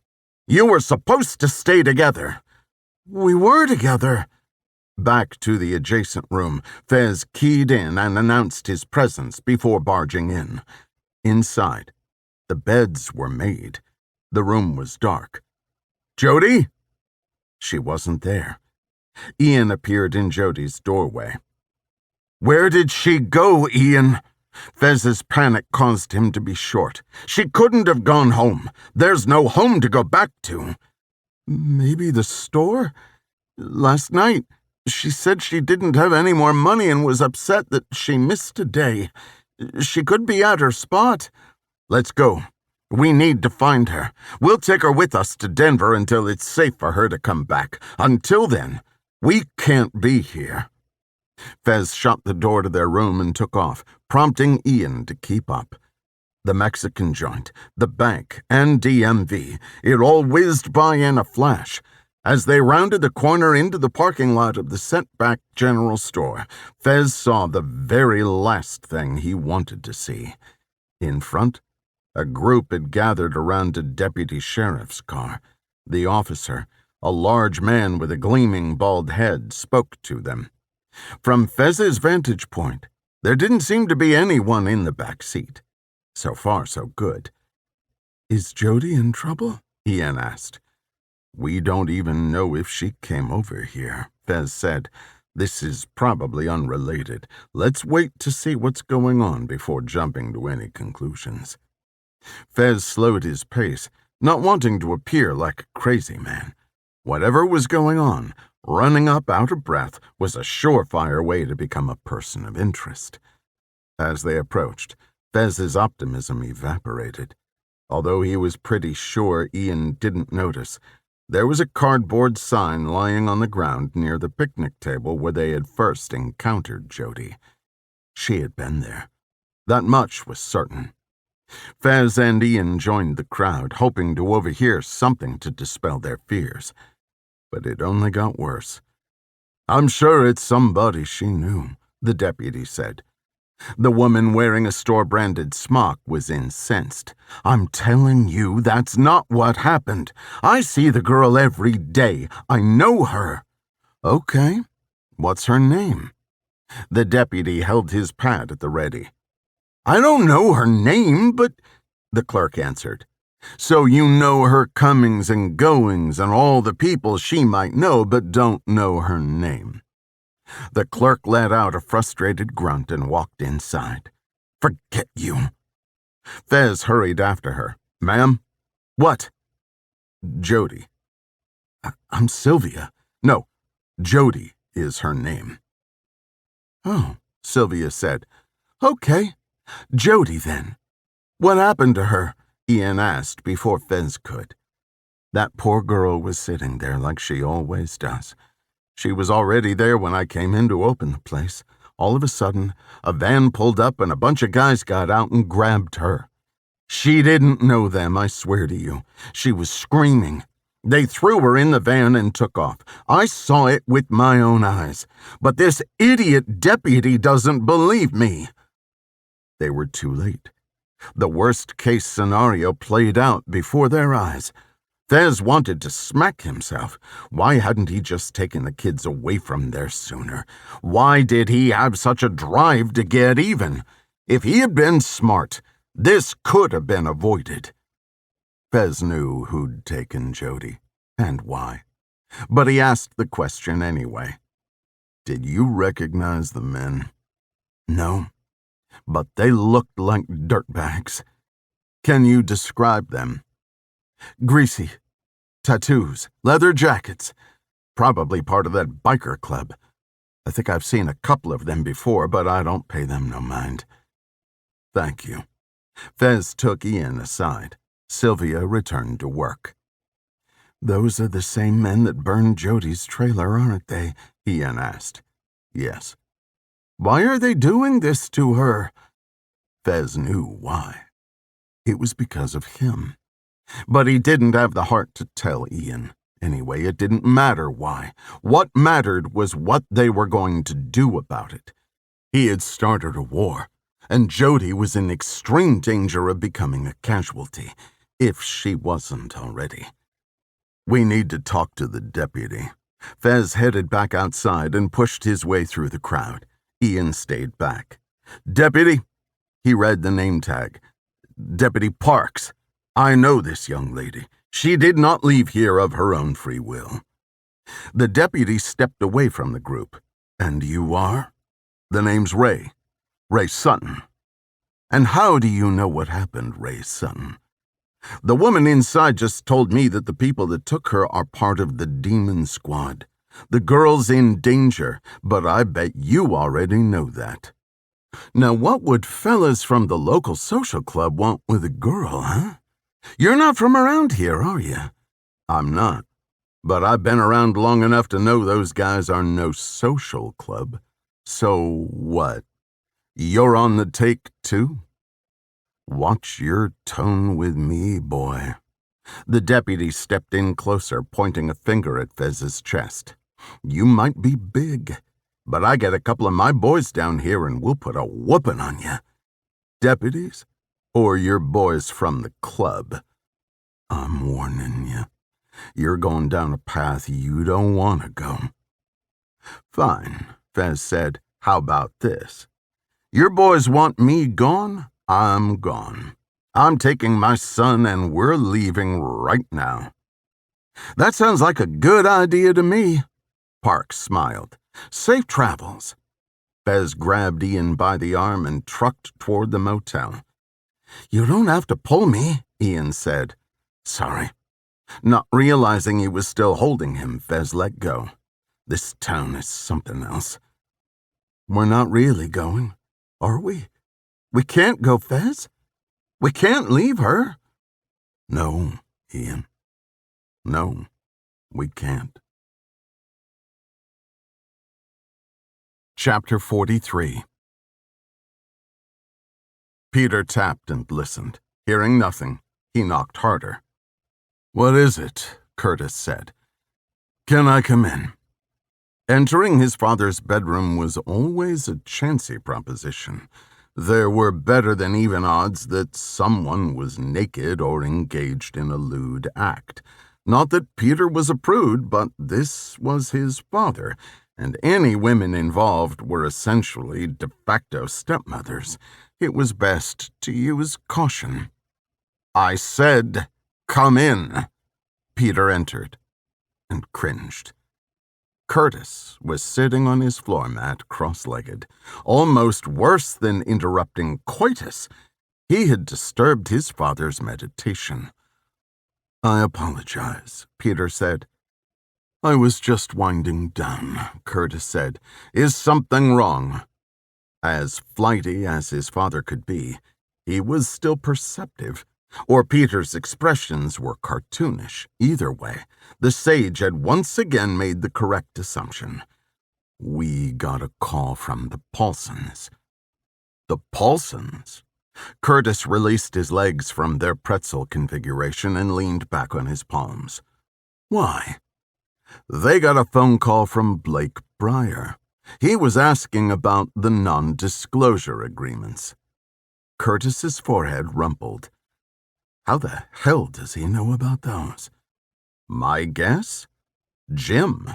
You were supposed to stay together. We were together. Back to the adjacent room, Fez keyed in and announced his presence before barging in. Inside, the beds were made. The room was dark. Jody? She wasn't there. Ian appeared in Jody's doorway. Where did she go, Ian? Fez's panic caused him to be short. She couldn't have gone home. There's no home to go back to. Maybe the store? Last night, she said she didn't have any more money and was upset that she missed a day. She could be at her spot. Let's go. We need to find her. We'll take her with us to Denver until it's safe for her to come back. Until then, we can't be here." Fez shut the door to their room and took off, prompting Ian to keep up. The Mexican joint, the bank, and DMV, it all whizzed by in a flash. As they rounded the corner into the parking lot of the set-back general store, Fez saw the very last thing he wanted to see. In front, a group had gathered around a deputy sheriff's car. The officer, a large man with a gleaming bald head, spoke to them. From Fez's vantage point, there didn't seem to be anyone in the back seat. So far, so good. "Is Jody in trouble?" Ian asked. "We don't even know if she came over here," Fez said. "This is probably unrelated. Let's wait to see what's going on before jumping to any conclusions." Fez slowed his pace, not wanting to appear like a crazy man. Whatever was going on, running up out of breath was a surefire way to become a person of interest. As they approached, Fez's optimism evaporated. Although he was pretty sure Ian didn't notice, there was a cardboard sign lying on the ground near the picnic table where they had first encountered Jody. She had been there. That much was certain. Fez and Ian joined the crowd, hoping to overhear something to dispel their fears. But it only got worse. "I'm sure it's somebody she knew," the deputy said. The woman wearing a store-branded smock was incensed. "I'm telling you, that's not what happened. I see the girl every day. I know her." "Okay, what's her name?" The deputy held his pad at the ready. "I don't know her name, but—" the clerk answered. "So you know her comings and goings and all the people she might know, but don't know her name." The clerk let out a frustrated grunt and walked inside. "Forget you." Fez hurried after her. "Ma'am?" "What?" "Jody." "I'm Sylvia." "No, Jody is her name." "Oh," Sylvia said. "Okay, Jody then. What happened to her?" Ian asked before Fez could. That poor girl was sitting there like she always does. She was already there when I came in to open the place. All of a sudden, a van pulled up and a bunch of guys got out and grabbed her. She didn't know them, I swear to you. She was screaming. They threw her in the van and took off. I saw it with my own eyes. But this idiot deputy doesn't believe me. They were too late. The worst-case scenario played out before their eyes. Fez wanted to smack himself. Why hadn't he just taken the kids away from there sooner? Why did he have such a drive to get even? If he had been smart, this could have been avoided. Fez knew who'd taken Jody, and why. But he asked the question anyway. "Did you recognize the men?" "No, but they looked like dirtbags." "Can you describe them?" "Greasy. Tattoos. Leather jackets. Probably part of that biker club. I think I've seen a couple of them before, but I don't pay them no mind." "Thank you." Fez took Ian aside. Sylvia returned to work. "Those are the same men that burned Jody's trailer, aren't they?" Ian asked. "Yes." "Why are they doing this to her?" Fez knew why. It was because of him. But he didn't have the heart to tell Ian. Anyway, it didn't matter why. What mattered was what they were going to do about it. He had started a war, and Jody was in extreme danger of becoming a casualty, if she wasn't already. "We need to talk to the deputy." Fez headed back outside and pushed his way through the crowd. Ian stayed back. "Deputy?" He read the name tag. "Deputy Parks. I know this young lady. She did not leave here of her own free will." The deputy stepped away from the group. "And you are?" "The name's Ray. Ray Sutton." "And how do you know what happened, Ray Sutton?" "The woman inside just told me that the people that took her are part of the Demon Squad. The girl's in danger, but I bet you already know that." Now, what would fellas from the local social club want with a girl, huh? You're not from around here, are you? I'm not. But I've been around long enough to know those guys are no social club. So what? You're on the take, too? Watch your tone with me, boy. The deputy stepped in closer, pointing a finger at Fez's chest. You might be big, but I get a couple of my boys down here and we'll put a whooping on you. Deputies? Or your boys from the club? I'm warning you. You're going down a path you don't want to go. Fine, Fez said. How about this? Your boys want me gone? I'm gone. I'm taking my son and we're leaving right now. That sounds like a good idea to me. Parks smiled. Safe travels. Fez grabbed Ian by the arm and trucked toward the motel. You don't have to pull me, Ian said. Sorry. Not realizing he was still holding him, Fez let go. This town is something else. We're not really going, are we? We can't go, Fez. We can't leave her. No, Ian. No, we can't. Chapter 43. Peter tapped and listened. Hearing nothing, he knocked harder. What is it? Curtis said. Can I come in? Entering his father's bedroom was always a chancy proposition. There were better than even odds that someone was naked or engaged in a lewd act. Not that Peter was a prude, but this was his father, and any women involved were essentially de facto stepmothers. It was best to use caution. I said, come in. Peter entered and cringed. Curtis was sitting on his floor mat, cross-legged, almost worse than interrupting coitus. He had disturbed his father's meditation. I apologize, Peter said. I was just winding down, Curtis said. Is something wrong? As flighty as his father could be, he was still perceptive. Or Peter's expressions were cartoonish. Either way, the sage had once again made the correct assumption. We got a call from the Paulsons. The Paulsons? Curtis released his legs from their pretzel configuration and leaned back on his palms. Why? They got a phone call from Blake Brier. He was asking about the non-disclosure agreements. Curtis's forehead rumpled. How the hell does he know about those? My guess? Jim.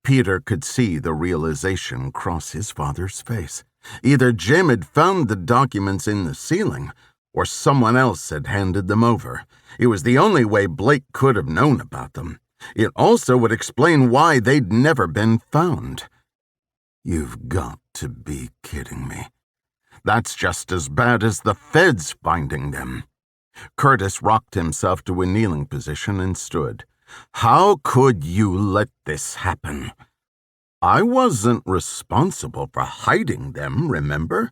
Peter could see the realization cross his father's face. Either Jim had found the documents in the ceiling, or someone else had handed them over. It was the only way Blake could have known about them. It also would explain why they'd never been found. You've got to be kidding me. That's just as bad as the feds finding them. Curtis rocked himself to a kneeling position and stood. How could you let this happen? I wasn't responsible for hiding them, remember?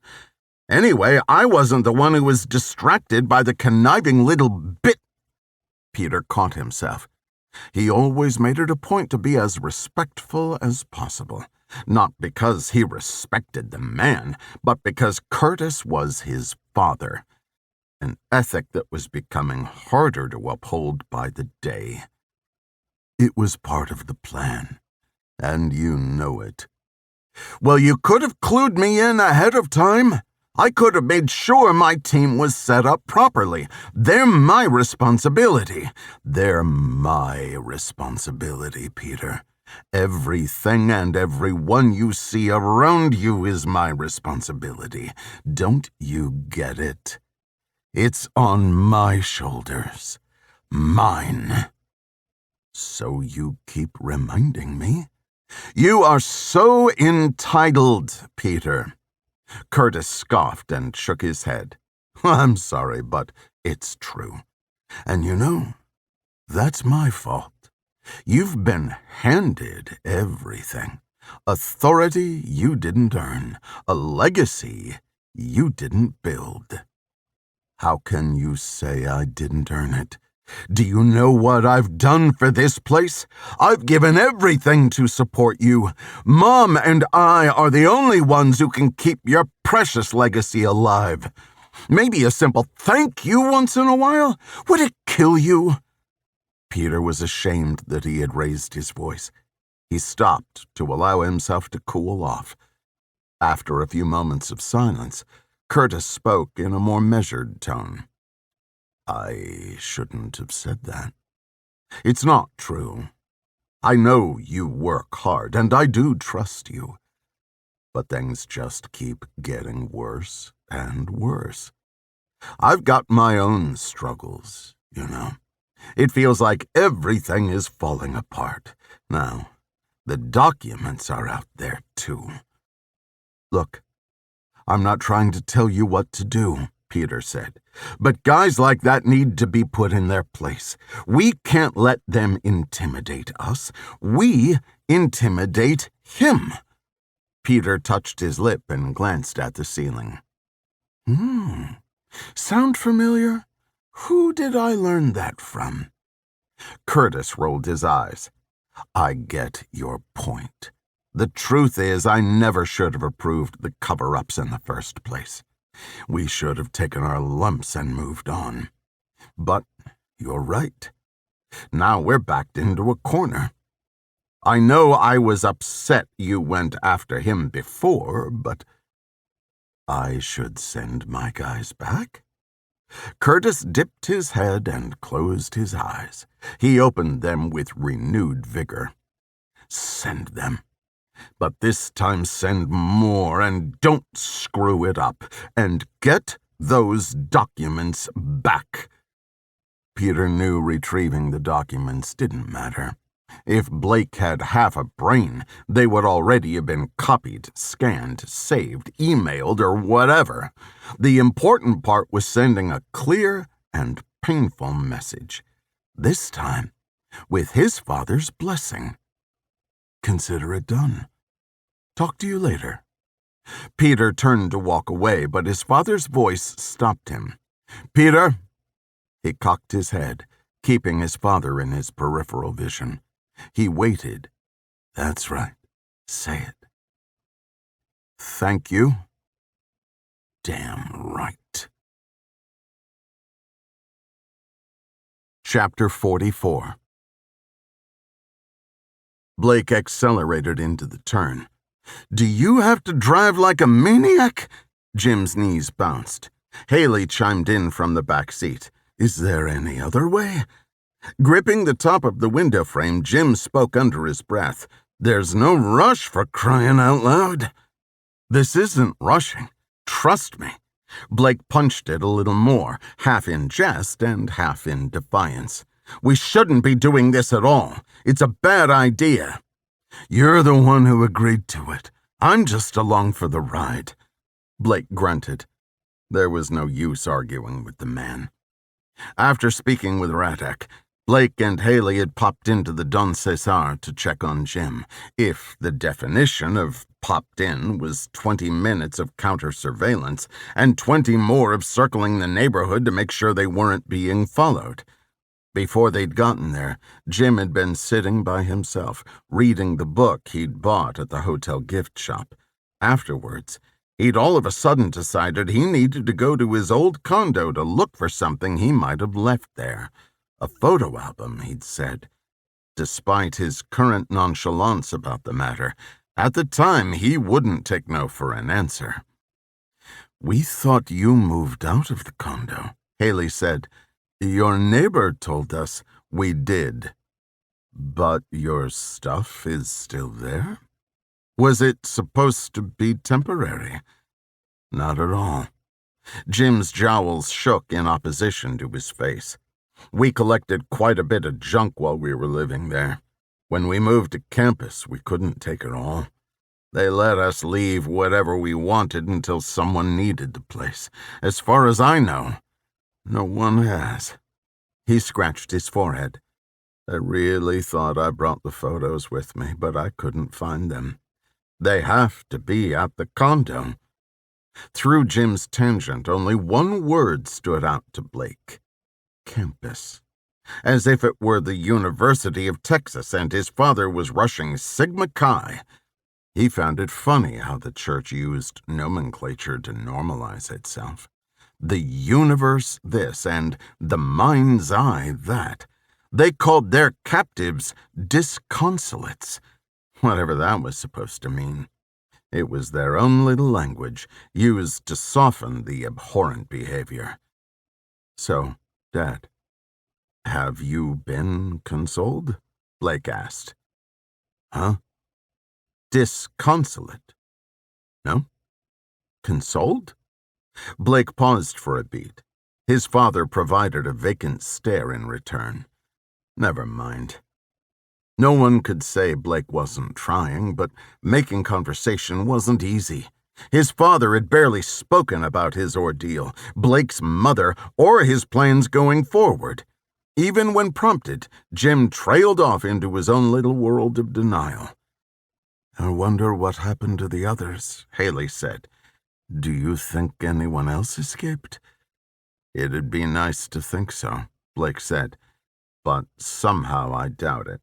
Anyway, I wasn't the one who was distracted by the conniving little bit. Peter caught himself. He always made it a point to be as respectful as possible. Not because he respected the man, but because Curtis was his father. An ethic that was becoming harder to uphold by the day. It was part of the plan, and you know it. Well, you could have clued me in ahead of time. I could have made sure my team was set up properly. They're my responsibility. They're my responsibility, Peter. Everything and everyone you see around you is my responsibility. Don't you get it? It's on my shoulders. Mine. So you keep reminding me? You are so entitled, Peter. Curtis scoffed and shook his head. I'm sorry, but it's true. And you know, that's my fault. You've been handed everything. Authority you didn't earn, a legacy you didn't build. How can you say I didn't earn it? Do you know what I've done for this place? I've given everything to support you. Mom and I are the only ones who can keep your precious legacy alive. Maybe a simple thank you once in a while? Would it kill you? Peter was ashamed that he had raised his voice. He stopped to allow himself to cool off. After a few moments of silence, Curtis spoke in a more measured tone. I shouldn't have said that. It's not true. I know you work hard, and I do trust you. But things just keep getting worse and worse. I've got my own struggles, you know. It feels like everything is falling apart. Now, the documents are out there, too. Look, I'm not trying to tell you what to do, Peter said, but guys like that need to be put in their place. We can't let them intimidate us. We intimidate him. Peter touched his lip and glanced at the ceiling. Sound familiar? Who did I learn that from? Curtis rolled his eyes. I get your point. The truth is, I never should have approved the cover-ups in the first place. We should have taken our lumps and moved on. But you're right. Now we're backed into a corner. I know I was upset you went after him before, but I should send my guys back? Curtis dipped his head and closed his eyes. He opened them with renewed vigor. Send them. But this time send more, and don't screw it up. And get those documents back. Peter knew retrieving the documents didn't matter. If Blake had half a brain, they would already have been copied, scanned, saved, emailed, or whatever. The important part was sending a clear and painful message. This time, with his father's blessing. Consider it done. Talk to you later. Peter turned to walk away, but his father's voice stopped him. Peter! He cocked his head, keeping his father in his peripheral vision. He waited. That's right. Say it. Thank you. Damn right. Chapter 44. Blake accelerated into the turn. Do you have to drive like a maniac? Jim's knees bounced. Haeli chimed in from the back seat. Is there any other way? Gripping the top of the window frame, Jim spoke under his breath. There's no rush, for crying out loud. This isn't rushing. Trust me. Blake punched it a little more, half in jest and half in defiance. We shouldn't be doing this at all. It's a bad idea. You're the one who agreed to it. I'm just along for the ride. Blake grunted. There was no use arguing with the man. After speaking with Radek, Blake and Haeli had popped into the Don Cesar to check on Jim, if the definition of popped in was 20 minutes of counter-surveillance and 20 more of circling the neighborhood to make sure they weren't being followed. Before they'd gotten there, Jim had been sitting by himself, reading the book he'd bought at the hotel gift shop. Afterwards, he'd all of a sudden decided he needed to go to his old condo to look for something he might have left there. A photo album, he'd said. Despite his current nonchalance about the matter, at the time he wouldn't take no for an answer. We thought you moved out of the condo, Haeli said. Your neighbor told us we did. But your stuff is still there? Was it supposed to be temporary? Not at all. Jim's jowls shook in opposition to his face. We collected quite a bit of junk while we were living there. When we moved to campus, we couldn't take it all. They let us leave whatever we wanted until someone needed the place. As far as I know, no one has. He scratched his forehead. I really thought I brought the photos with me, but I couldn't find them. They have to be at the condo. Through Jim's tangent, only one word stood out to Blake. Campus. As if it were the University of Texas and his father was rushing Sigma Chi. He found it funny how the church used nomenclature to normalize itself. The universe this and the mind's eye that. They called their captives disconsolates, whatever that was supposed to mean. It was their own little language, used to soften the abhorrent behavior. So, Dad, have you been consoled? Blake asked. Huh? Disconsolate. No? Consoled? Blake paused for a beat. His father provided a vacant stare in return. Never mind. No one could say Blake wasn't trying, but making conversation wasn't easy. His father had barely spoken about his ordeal, Blake's mother, or his plans going forward. Even when prompted, Jim trailed off into his own little world of denial. I wonder what happened to the others, Haeli said. Do you think anyone else escaped? It'd be nice to think so, Blake said, but somehow I doubt it.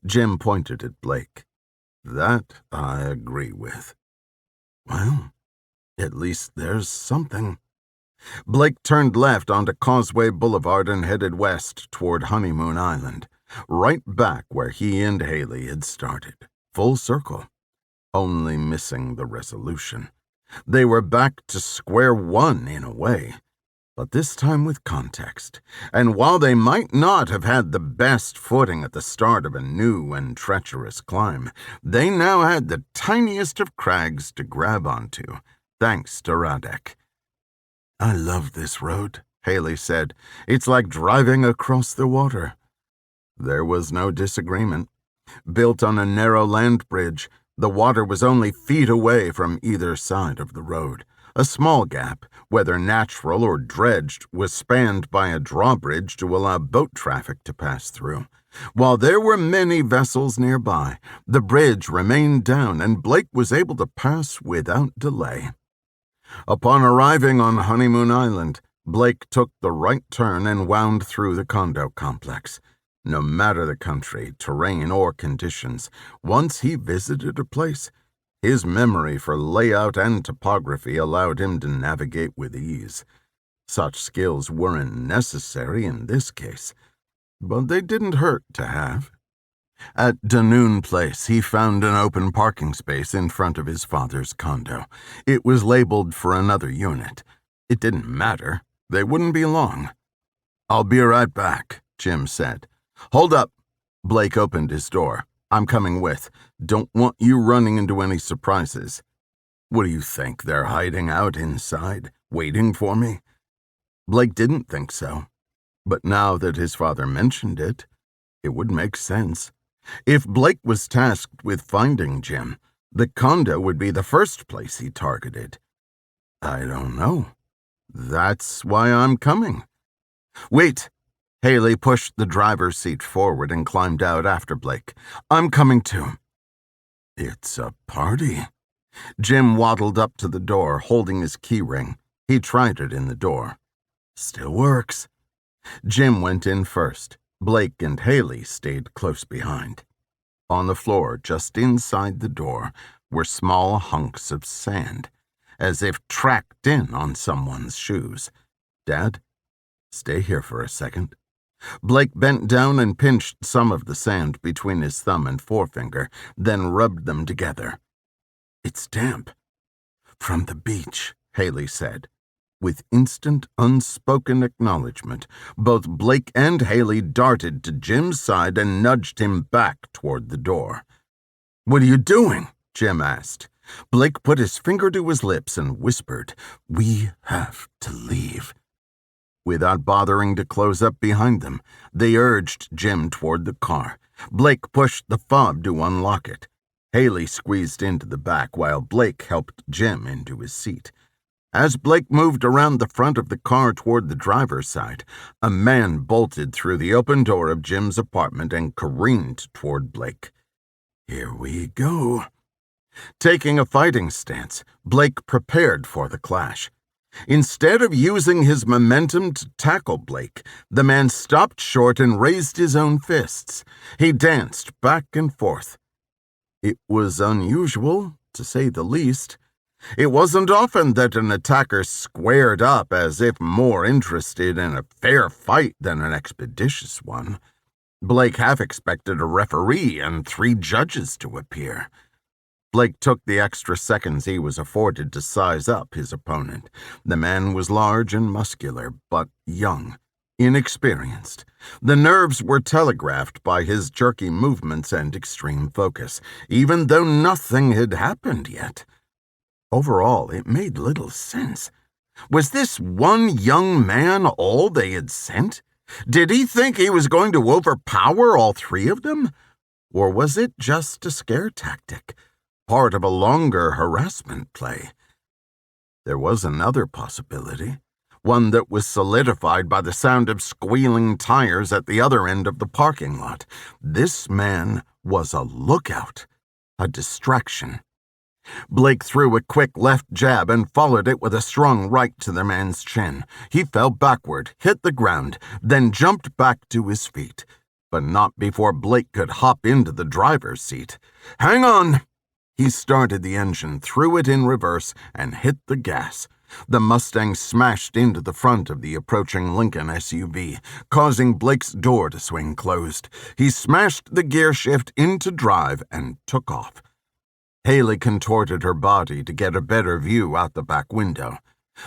Jim pointed at Blake. That I agree with. Well, at least there's something. Blake turned left onto Causeway Boulevard and headed west toward Honeymoon Island, right back where he and Haeli had started, full circle, only missing the resolution. They were back to square one in a way, but this time with context, and while they might not have had the best footing at the start of a new and treacherous climb, they now had the tiniest of crags to grab onto, thanks to Radek. I love this road, Haeli said. It's like driving across the water. There was no disagreement. Built on a narrow land bridge, the water was only feet away from either side of the road. A small gap, whether natural or dredged, was spanned by a drawbridge to allow boat traffic to pass through. While there were many vessels nearby, the bridge remained down and Blake was able to pass without delay. Upon arriving on Honeymoon Island, Blake took the right turn and wound through the condo complex. No matter the country, terrain, or conditions, once he visited a place, his memory for layout and topography allowed him to navigate with ease. Such skills weren't necessary in this case, but they didn't hurt to have. At Danoon Place, he found an open parking space in front of his father's condo. It was labeled for another unit. It didn't matter. They wouldn't be long. I'll be right back, Jim said. Hold up. Blake opened his door. I'm coming with. Don't want you running into any surprises. What do you think, they're hiding out inside, waiting for me? Blake didn't think so. But now that his father mentioned it, it would make sense. If Blake was tasked with finding Jim, the condo would be the first place he targeted. I don't know. That's why I'm coming. Wait. Haeli pushed the driver's seat forward and climbed out after Blake. I'm coming too. It's a party. Jim waddled up to the door, holding his key ring. He tried it in the door. Still works. Jim went in first. Blake and Haeli stayed close behind. On the floor, just inside the door, were small hunks of sand, as if tracked in on someone's shoes. Dad, stay here for a second. Blake bent down and pinched some of the sand between his thumb and forefinger, then rubbed them together. It's damp. From the beach, Haeli said. With instant, unspoken acknowledgement, both Blake and Haeli darted to Jim's side and nudged him back toward the door. What are you doing? Jim asked. Blake put his finger to his lips and whispered, We have to leave. Without bothering to close up behind them, they urged Jim toward the car. Blake pushed the fob to unlock it. Haeli squeezed into the back while Blake helped Jim into his seat. As Blake moved around the front of the car toward the driver's side, a man bolted through the open door of Jim's apartment and careened toward Blake. Here we go. Taking a fighting stance, Blake prepared for the clash. Instead of using his momentum to tackle Blake, the man stopped short and raised his own fists. He danced back and forth. It was unusual, to say the least. It wasn't often that an attacker squared up as if more interested in a fair fight than an expeditious one. Blake half expected a referee and 3 judges to appear. Blake took the extra seconds he was afforded to size up his opponent. The man was large and muscular, but young, inexperienced. The nerves were telegraphed by his jerky movements and extreme focus, even though nothing had happened yet. Overall, it made little sense. Was this one young man all they had sent? Did he think he was going to overpower all 3 of them? Or was it just a scare tactic? Part of a longer harassment play. There was another possibility, one that was solidified by the sound of squealing tires at the other end of the parking lot. This man was a lookout, a distraction. Blake threw a quick left jab and followed it with a strong right to the man's chin. He fell backward, hit the ground, then jumped back to his feet, but not before Blake could hop into the driver's seat. "Hang on!" He started the engine, threw it in reverse, and hit the gas. The Mustang smashed into the front of the approaching Lincoln SUV, causing Blake's door to swing closed. He smashed the gear shift into drive and took off. Haeli contorted her body to get a better view out the back window.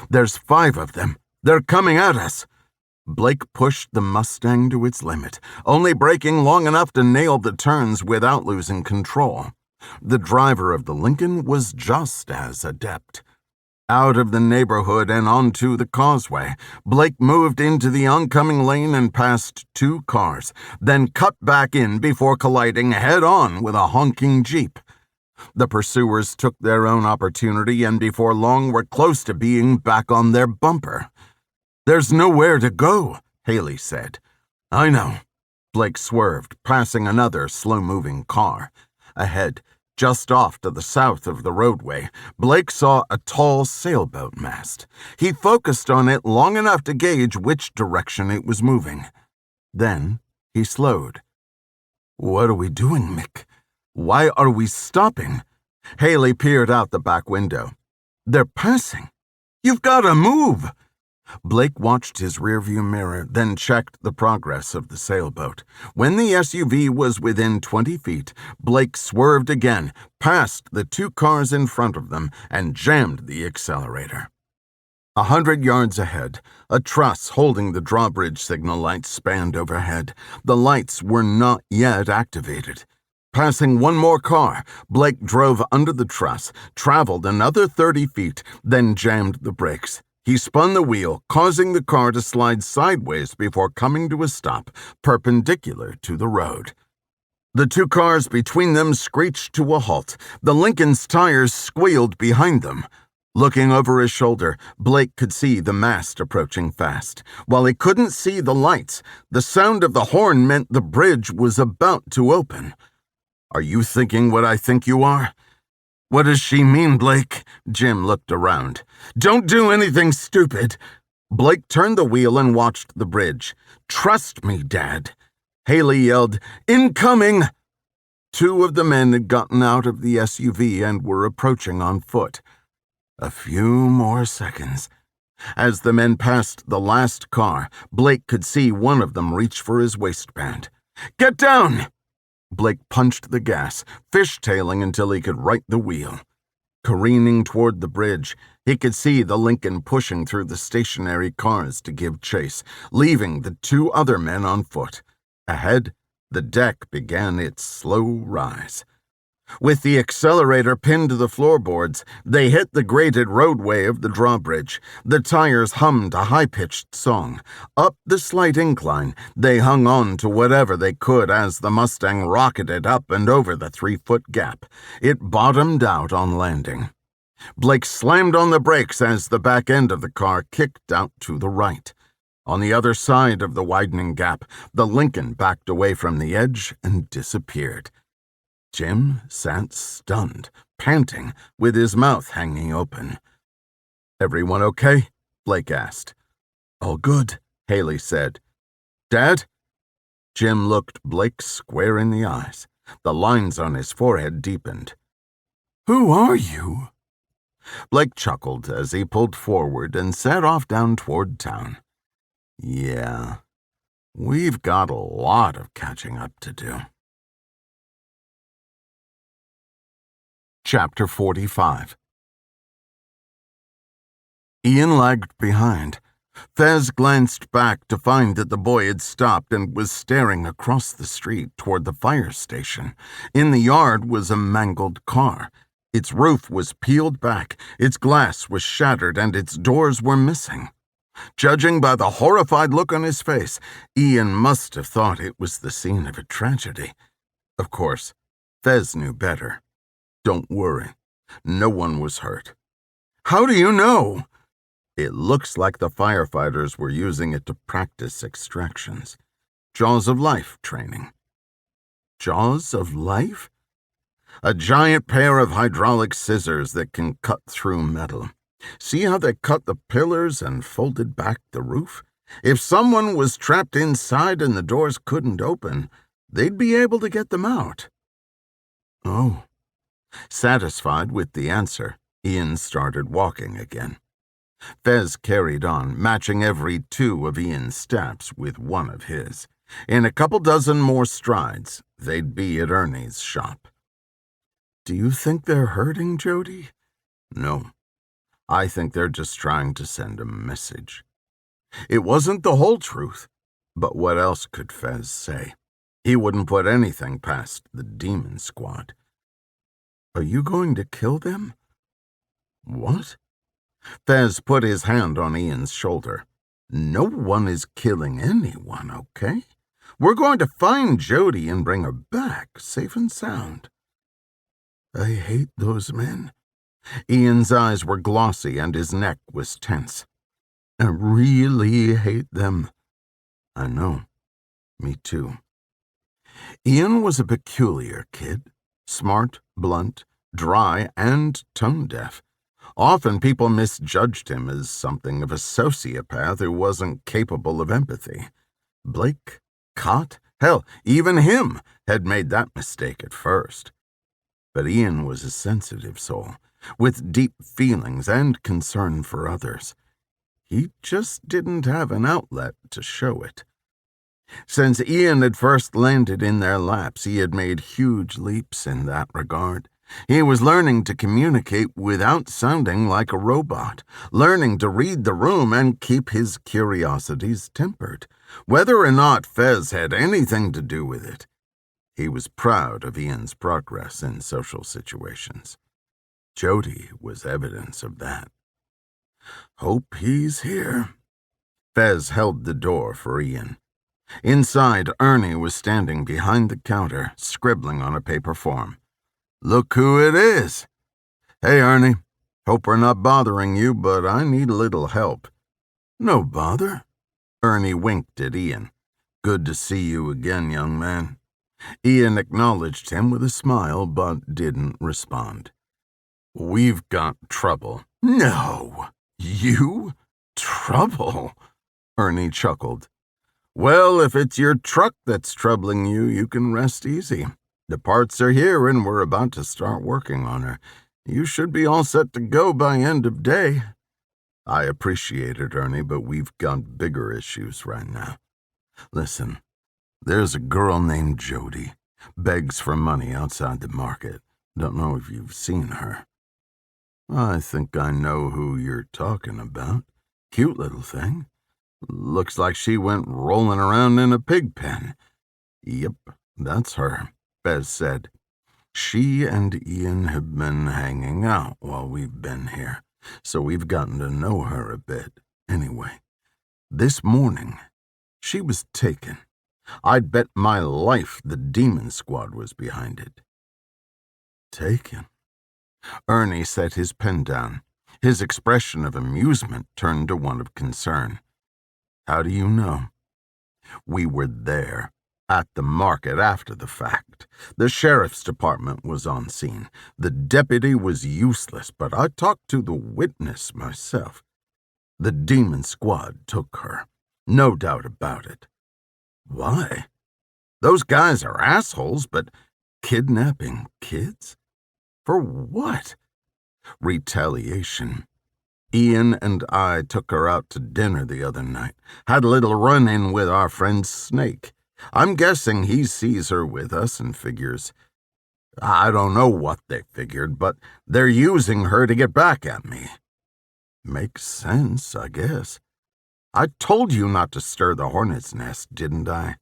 "There's 5 of them. They're coming at us." Blake pushed the Mustang to its limit, only braking long enough to nail the turns without losing control. The driver of the Lincoln was just as adept. Out of the neighborhood and onto the causeway, Blake moved into the oncoming lane and passed 2 cars, then cut back in before colliding head-on with a honking Jeep. The pursuers took their own opportunity and before long were close to being back on their bumper. "There's nowhere to go," Haeli said. "I know." Blake swerved, passing another slow-moving car. Ahead, just off to the south of the roadway, Blake saw a tall sailboat mast. He focused on it long enough to gauge which direction it was moving. Then he slowed. "What are we doing, Mick? Why are we stopping?" Haeli peered out the back window. "They're passing. You've got to move." Blake watched his rearview mirror, then checked the progress of the sailboat. When the SUV was within 20 feet, Blake swerved again, past the 2 cars in front of them, and jammed the accelerator. 100 yards ahead, a truss holding the drawbridge signal lights spanned overhead. The lights were not yet activated. Passing 1 more car, Blake drove under the truss, traveled another 30 feet, then jammed the brakes. He spun the wheel, causing the car to slide sideways before coming to a stop, perpendicular to the road. The 2 cars between them screeched to a halt. The Lincoln's tires squealed behind them. Looking over his shoulder, Blake could see the mast approaching fast. While he couldn't see the lights, the sound of the horn meant the bridge was about to open. "Are you thinking what I think you are?" "What does she mean, Blake?" Jim looked around. "Don't do anything stupid." Blake turned the wheel and watched the bridge. "Trust me, Dad." Haeli yelled, "Incoming!" 2 of the men had gotten out of the SUV and were approaching on foot. A few more seconds. As the men passed the last car, Blake could see one of them reach for his waistband. "Get down!" Blake punched the gas, fishtailing until he could right the wheel. Careening toward the bridge, he could see the Lincoln pushing through the stationary cars to give chase, leaving the 2 other men on foot. Ahead, the deck began its slow rise. With the accelerator pinned to the floorboards, they hit the graded roadway of the drawbridge. The tires hummed a high-pitched song. Up the slight incline, they hung on to whatever they could as the Mustang rocketed up and over the 3-foot gap. It bottomed out on landing. Blake slammed on the brakes as the back end of the car kicked out to the right. On the other side of the widening gap, the Lincoln backed away from the edge and disappeared. Jim sat stunned, panting, with his mouth hanging open. "Everyone okay?" Blake asked. "All good," Haeli said. "Dad?" Jim looked Blake square in the eyes. The lines on his forehead deepened. "Who are you?" Blake chuckled as he pulled forward and set off down toward town. "Yeah, we've got a lot of catching up to do." Chapter 45. Ian lagged behind. Fez glanced back to find that the boy had stopped and was staring across the street toward the fire station. In the yard was a mangled car. Its roof was peeled back, its glass was shattered, and its doors were missing. Judging by the horrified look on his face, Ian must have thought it was the scene of a tragedy. Of course, Fez knew better. "Don't worry. No one was hurt." "How do you know?" "It looks like the firefighters were using it to practice extractions. Jaws of life training." Jaws of life? A giant pair of hydraulic scissors that can cut through metal. See how they cut the pillars and folded back the roof? If someone was trapped inside and the doors couldn't open, they'd be able to get them out. Oh. Satisfied with the answer, Ian started walking again. Fez carried on, matching every 2 of Ian's steps with one of his. In a couple dozen more strides, they'd be at Ernie's shop. "Do you think they're hurting Jody?" "No. I think they're just trying to send a message." It wasn't the whole truth, but what else could Fez say? He wouldn't put anything past the demon squad. "Are you going to kill them?" "What?" Fez put his hand on Ian's shoulder. "No one is killing anyone, okay? We're going to find Jody and bring her back, safe and sound." "I hate those men." Ian's eyes were glossy and his neck was tense. "I really hate them." "I know. Me too." Ian was a peculiar kid. Smart, blunt, dry, and tone-deaf. Often people misjudged him as something of a sociopath who wasn't capable of empathy. Blake, Cott, hell, even him had made that mistake at first. But Ian was a sensitive soul, with deep feelings and concern for others. He just didn't have an outlet to show it. Since Ian had first landed in their laps, he had made huge leaps in that regard. He was learning to communicate without sounding like a robot, learning to read the room and keep his curiosities tempered. Whether or not Fez had anything to do with it, he was proud of Ian's progress in social situations. Jody was evidence of that. "Hope he's here." Fez held the door for Ian. Inside, Ernie was standing behind the counter, scribbling on a paper form. "Look who it is." "Hey, Ernie. Hope we're not bothering you, but I need a little help." "No bother." Ernie winked at Ian. "Good to see you again, young man." Ian acknowledged him with a smile, but didn't respond. "We've got trouble." "No. You? Trouble?" Ernie chuckled. "Well, if it's your truck that's troubling you, you can rest easy. The parts are here and we're about to start working on her. You should be all set to go by end of day." "I appreciate it, Ernie, but we've got bigger issues right now. Listen, there's a girl named Jody. Begs for money outside the market. Don't know if you've seen her." "I think I know who you're talking about. Cute little thing. Looks like she went rolling around in a pig pen." "Yep, that's her," Bez said. "She and Ian have been hanging out while we've been here, so we've gotten to know her a bit. Anyway, this morning, she was taken. I'd bet my life the demon squad was behind it." "Taken?" Ernie set his pen down. His expression of amusement turned to one of concern. "How do you know?" "We were there. At the market after the fact. The sheriff's department was on scene. The deputy was useless, but I talked to the witness myself. The demon squad took her. No doubt about it. Why? Those guys are assholes, but kidnapping kids? For what? Retaliation. Ian and I took her out to dinner the other night. Had a little run-in with our friend Snake. I'm guessing he sees her with us and figures, I don't know what they figured, but they're using her to get back at me. Makes sense, I guess. I told you not to stir the hornet's nest, didn't I?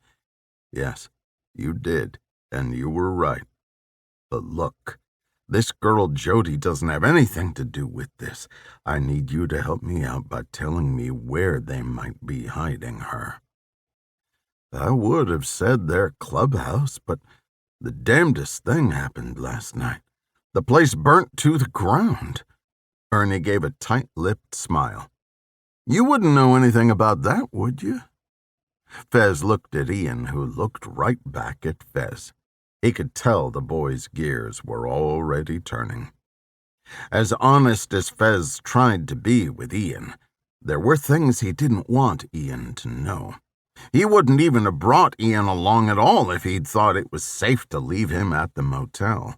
Yes, you did, and you were right. But look, this girl Jody doesn't have anything to do with this. I need you to help me out by telling me where they might be hiding her. I would have said their clubhouse, but the damnedest thing happened last night. The place burnt to the ground. Ernie gave a tight-lipped smile. You wouldn't know anything about that, would you? Fez looked at Ian, who looked right back at Fez. He could tell the boy's gears were already turning. As honest as Fez tried to be with Ian, there were things he didn't want Ian to know. He wouldn't even have brought Ian along at all if he'd thought it was safe to leave him at the motel.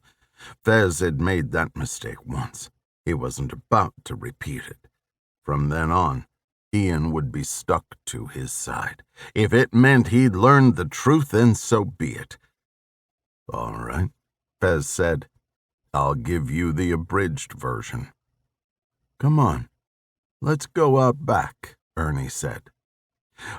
Fez had made that mistake once. He wasn't about to repeat it. From then on, Ian would be stuck to his side. If it meant he'd learned the truth, then so be it. All right, Fez said. I'll give you the abridged version. Come on, let's go out back, Ernie said.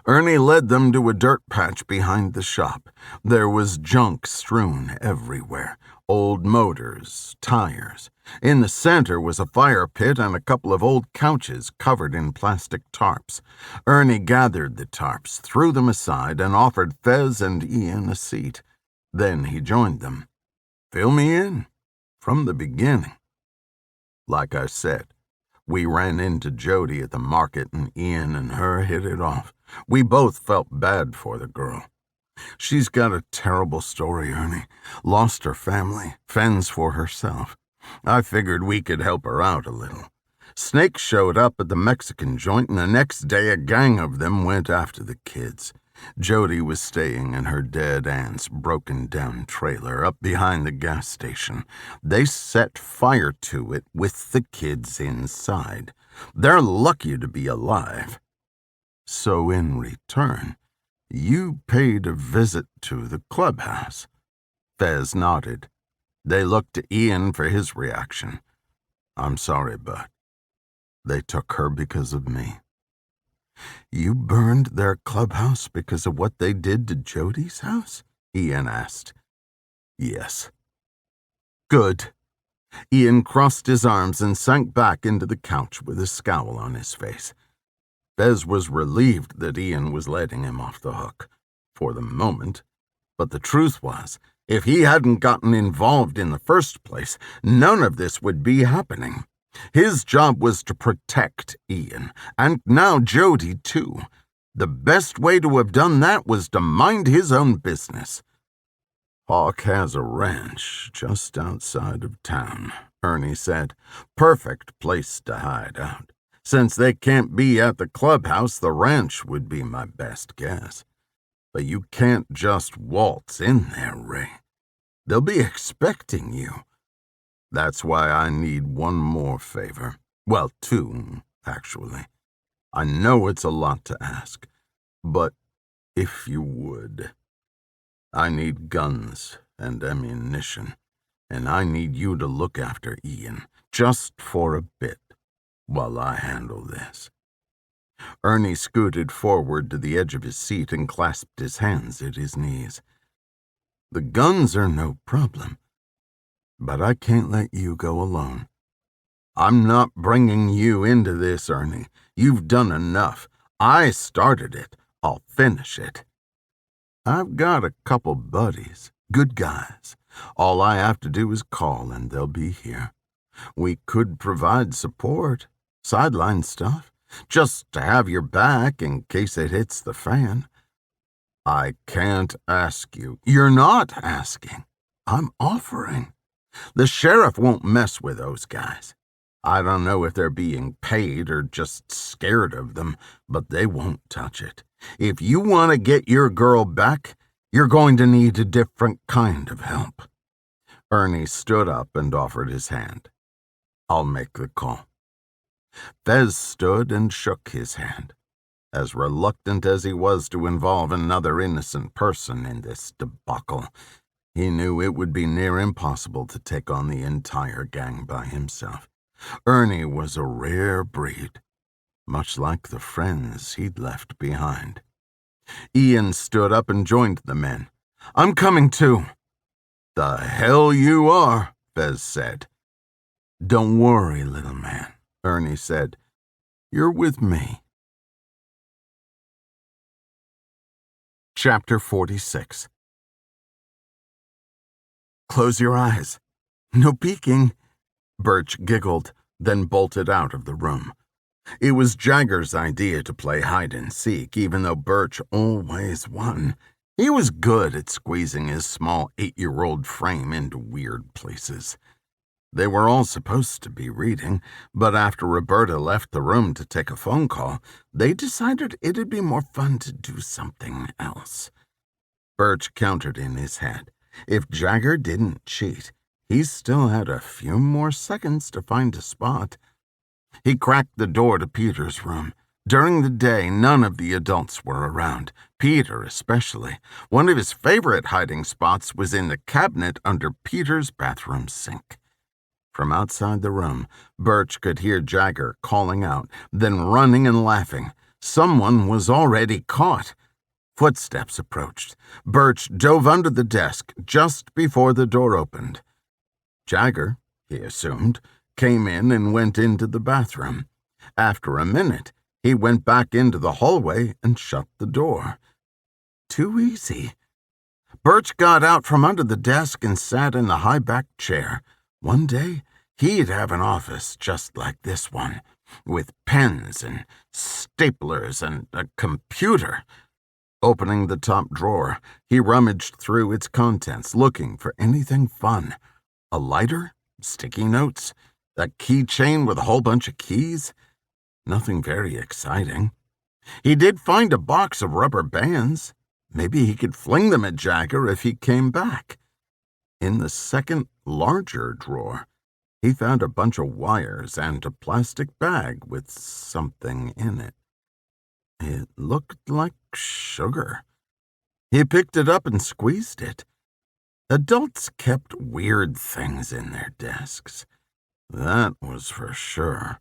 Ernie led them to a dirt patch behind the shop. There was junk strewn everywhere. Old motors, tires. In the center was a fire pit and a couple of old couches covered in plastic tarps. Ernie gathered the tarps, threw them aside, and offered Fez and Ian a seat. Then he joined them. Fill me in. From the beginning. Like I said, we ran into Jody at the market and Ian and her hit it off. We both felt bad for the girl. She's got a terrible story, Ernie. Lost her family, fends for herself. I figured we could help her out a little. Snake showed up at the Mexican joint, and the next day a gang of them went after the kids. Jody was staying in her dead aunt's broken-down trailer up behind the gas station. They set fire to it with the kids inside. They're lucky to be alive. So in return, you paid a visit to the clubhouse. Fez nodded. They looked to Ian for his reaction. I'm sorry, bud. They took her because of me. You burned their clubhouse because of what they did to Jody's house? Ian asked. Yes. Good. Ian crossed his arms and sank back into the couch with a scowl on his face. Fez was relieved that Ian was letting him off the hook, for the moment. But the truth was, if he hadn't gotten involved in the first place, none of this would be happening. His job was to protect Ian, and now Jody, too. The best way to have done that was to mind his own business. Hawk has a ranch just outside of town, Ernie said. Perfect place to hide out. Since they can't be at the clubhouse, the ranch would be my best guess. But you can't just waltz in there, Ray. They'll be expecting you. That's why I need one more favor. Well, two, actually. I know it's a lot to ask, but if you would. I need guns and ammunition, and I need you to look after Ian, just for a bit, while I handle this. Ernie scooted forward to the edge of his seat and clasped his hands at his knees. The guns are no problem, but I can't let you go alone. I'm not bringing you into this, Ernie. You've done enough. I started it. I'll finish it. I've got a couple buddies, good guys. All I have to do is call and they'll be here. We could provide support, sideline stuff, just to have your back in case it hits the fan. I can't ask you. You're not asking. I'm offering. The sheriff won't mess with those guys. I don't know if they're being paid or just scared of them, but they won't touch it. If you want to get your girl back, you're going to need a different kind of help. Ernie stood up and offered his hand. I'll make the call. Fez stood and shook his hand. As reluctant as he was to involve another innocent person in this debacle, he knew it would be near impossible to take on the entire gang by himself. Ernie was a rare breed, much like the friends he'd left behind. Ian stood up and joined the men. I'm coming too. The hell you are, Fez said. Don't worry, little man, Ernie said. You're with me. Chapter 46. Close your eyes. No peeking. Birch giggled, then bolted out of the room. It was Jagger's idea to play hide-and-seek, even though Birch always won. He was good at squeezing his small 8-year-old frame into weird places. They were all supposed to be reading, but after Roberta left the room to take a phone call, they decided it'd be more fun to do something else. Birch countered in his head. If Jagger didn't cheat, he still had a few more seconds to find a spot. He cracked the door to Peter's room. During the day, none of the adults were around, Peter especially. One of his favorite hiding spots was in the cabinet under Peter's bathroom sink. From outside the room, Birch could hear Jagger calling out, then running and laughing. Someone was already caught. Footsteps approached. Birch dove under the desk just before the door opened. Jagger, he assumed, came in and went into the bathroom. After a minute, he went back into the hallway and shut the door. Too easy. Birch got out from under the desk and sat in the high-backed chair. One day, he'd have an office just like this one, with pens and staplers and a computer. Opening the top drawer, he rummaged through its contents, looking for anything fun. A lighter? Sticky notes? A keychain with a whole bunch of keys? Nothing very exciting. He did find a box of rubber bands. Maybe he could fling them at Jagger if he came back. In the second, larger drawer, he found a bunch of wires and a plastic bag with something in it. It looked like sugar. He picked it up and squeezed it. Adults kept weird things in their desks. That was for sure.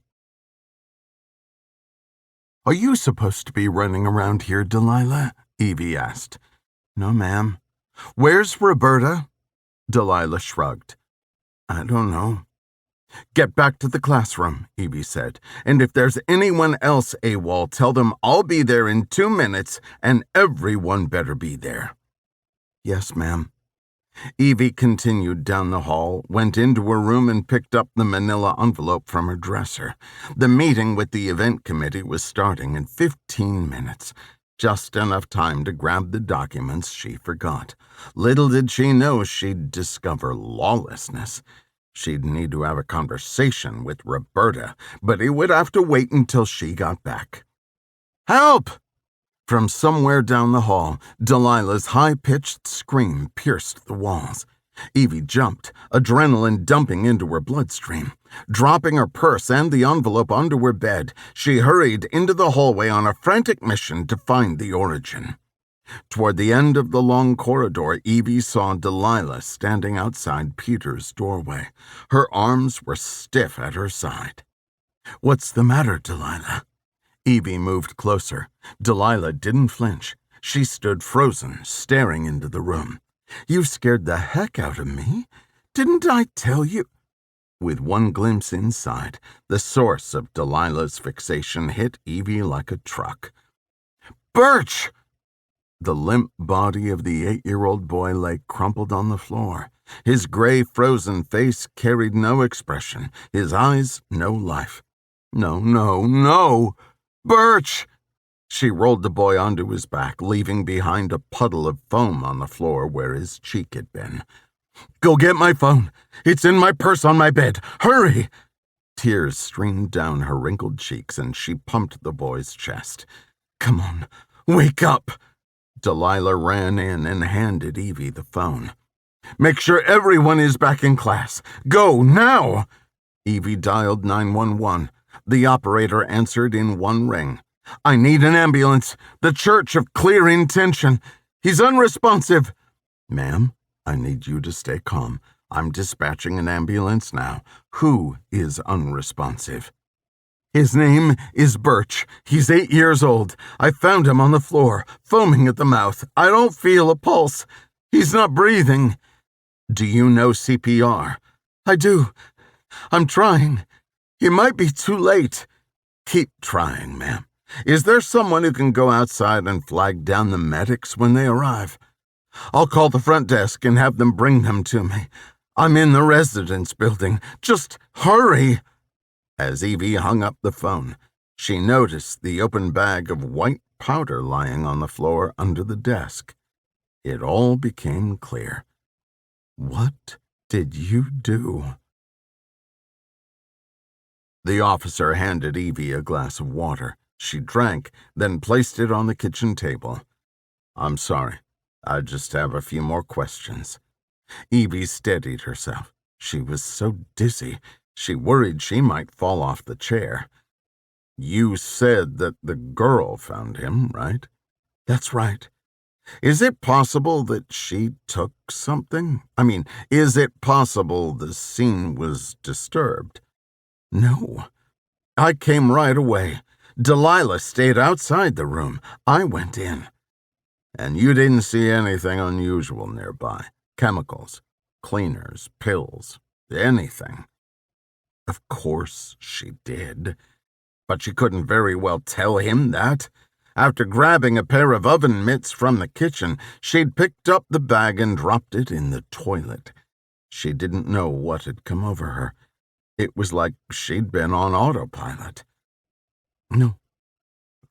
Are you supposed to be running around here, Delilah? Evie asked. No, ma'am. Where's Roberta? Delilah shrugged. I don't know. Get back to the classroom, Evie said, and if there's anyone else AWOL, tell them I'll be there in 2 minutes, and everyone better be there. Yes, ma'am. Evie continued down the hall, went into her room, and picked up the manila envelope from her dresser. The meeting with the event committee was starting in 15 minutes. Just enough time to grab the documents she forgot. Little did she know she'd discover lawlessness. She'd need to have a conversation with Roberta, but it would have to wait until she got back. Help! From somewhere down the hall, Delilah's high-pitched scream pierced the walls. Evie jumped, adrenaline dumping into her bloodstream. Dropping her purse and the envelope onto her bed, she hurried into the hallway on a frantic mission to find the origin. Toward the end of the long corridor, Evie saw Delilah standing outside Peter's doorway. Her arms were stiff at her side. What's the matter, Delilah? Evie moved closer. Delilah didn't flinch. She stood frozen, staring into the room. You scared the heck out of me. Didn't I tell you? With one glimpse inside, the source of Delilah's fixation hit Evie like a truck. Birch! The limp body of the 8-year-old boy lay crumpled on the floor. His gray, frozen face carried no expression, his eyes no life. No, no, no! Birch! She rolled the boy onto his back, leaving behind a puddle of foam on the floor where his cheek had been. "Go get my phone. It's in my purse on my bed. Hurry!" Tears streamed down her wrinkled cheeks, and she pumped the boy's chest. "Come on, wake up!" Delilah ran in and handed Evie the phone. "Make sure everyone is back in class. Go, now!" Evie dialed 911. The operator answered in one ring. "I need an ambulance. The Church of Clear Intention. He's unresponsive." "Ma'am, I need you to stay calm. I'm dispatching an ambulance now. Who is unresponsive?" "His name is Birch. He's 8 years old. I found him on the floor, foaming at the mouth. I don't feel a pulse. He's not breathing." "Do you know CPR?" "I do. I'm trying. It might be too late." "Keep trying, ma'am. Is there someone who can go outside and flag down the medics when they arrive?" "I'll call the front desk and have them bring them to me. I'm in the residence building. Just hurry." As Evie hung up the phone, she noticed the open bag of white powder lying on the floor under the desk. It all became clear. What did you do? The officer handed Evie a glass of water. She drank, then placed it on the kitchen table. "I'm sorry. I just have a few more questions." Evie steadied herself. She was so dizzy, she worried she might fall off the chair. "You said that the girl found him, right?" "That's right." "Is it possible that she took something? Is it possible the scene was disturbed?" "No. I came right away. Delilah stayed outside the room. I went in." "And you didn't see anything unusual nearby? Chemicals, cleaners, pills, anything?" Of course she did. But she couldn't very well tell him that. After grabbing a pair of oven mitts from the kitchen, she'd picked up the bag and dropped it in the toilet. She didn't know what had come over her. It was like she'd been on autopilot. "No,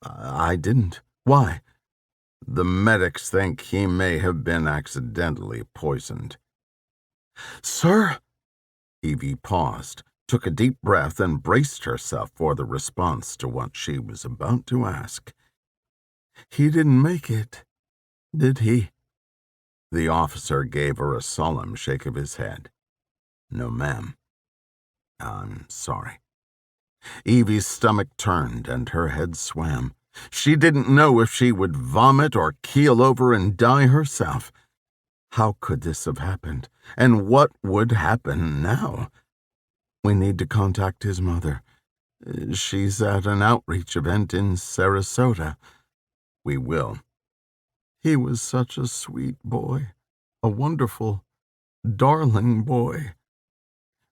I didn't. Why?" "The medics think he may have been accidentally poisoned." "Sir?" Evie paused, took a deep breath, and braced herself for the response to what she was about to ask. "He didn't make it, did he?" The officer gave her a solemn shake of his head. "No, ma'am. I'm sorry." Evie's stomach turned and her head swam. She didn't know if she would vomit or keel over and die herself. How could this have happened? And what would happen now? "We need to contact his mother. She's at an outreach event in Sarasota." "We will." "He was such a sweet boy. A wonderful, darling boy."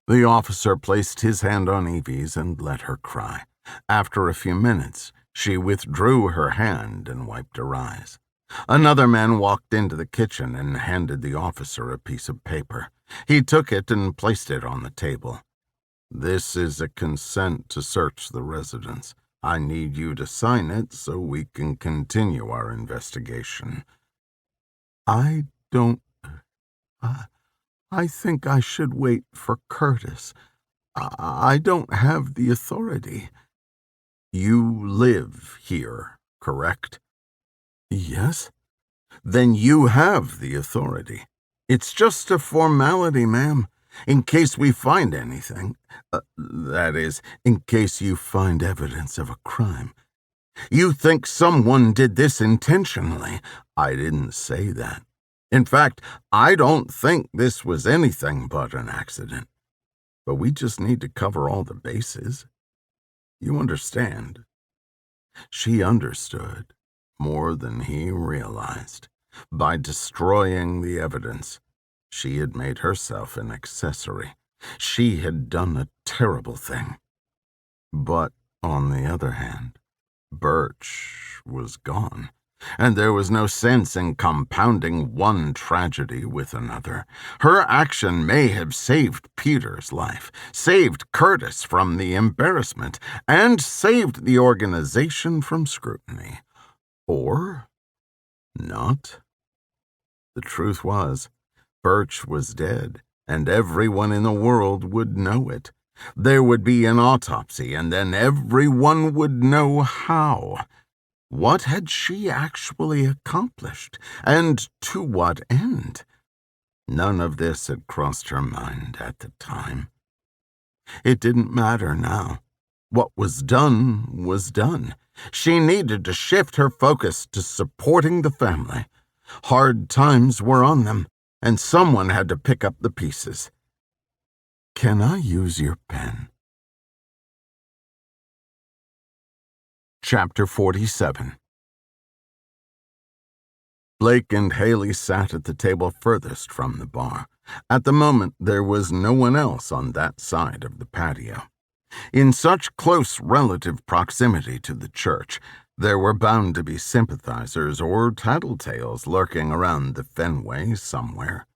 The officer placed his hand on Evie's and let her cry. After a few minutes, she withdrew her hand and wiped her eyes. Another man walked into the kitchen and handed the officer a piece of paper. He took it and placed it on the table. "This is a consent to search the residence. I need you to sign it so we can continue our investigation." "I don't... I think I should wait for Curtis. I don't have the authority." "You live here, correct?" "Yes." "Then you have the authority. It's just a formality, ma'am, in case we find anything. That is, in case you find evidence of a crime." "You think someone did this intentionally?" "I didn't say that. In fact, I don't think this was anything but an accident. But we just need to cover all the bases. You understand?" She understood more than he realized. By destroying the evidence, she had made herself an accessory. She had done a terrible thing. But, on the other hand, Birch was gone, and there was no sense in compounding one tragedy with another. Her action may have saved Peter's life, saved Curtis from the embarrassment, and saved the organization from scrutiny, Or not. The truth was, Birch was dead, and everyone in the world would know it. There would be an autopsy, and then everyone would know how. What had she actually accomplished, and to what end? None of this had crossed her mind at the time. It didn't matter now. What was done was done. She needed to shift her focus to supporting the family. Hard times were on them, and someone had to pick up the pieces. Can I use your pen? Chapter 47. Blake and Haeli sat at the table furthest from the bar. At the moment, there was no one else on that side of the patio. In such close relative proximity to the church, there were bound to be sympathizers or tattletales lurking around the Fenway somewhere.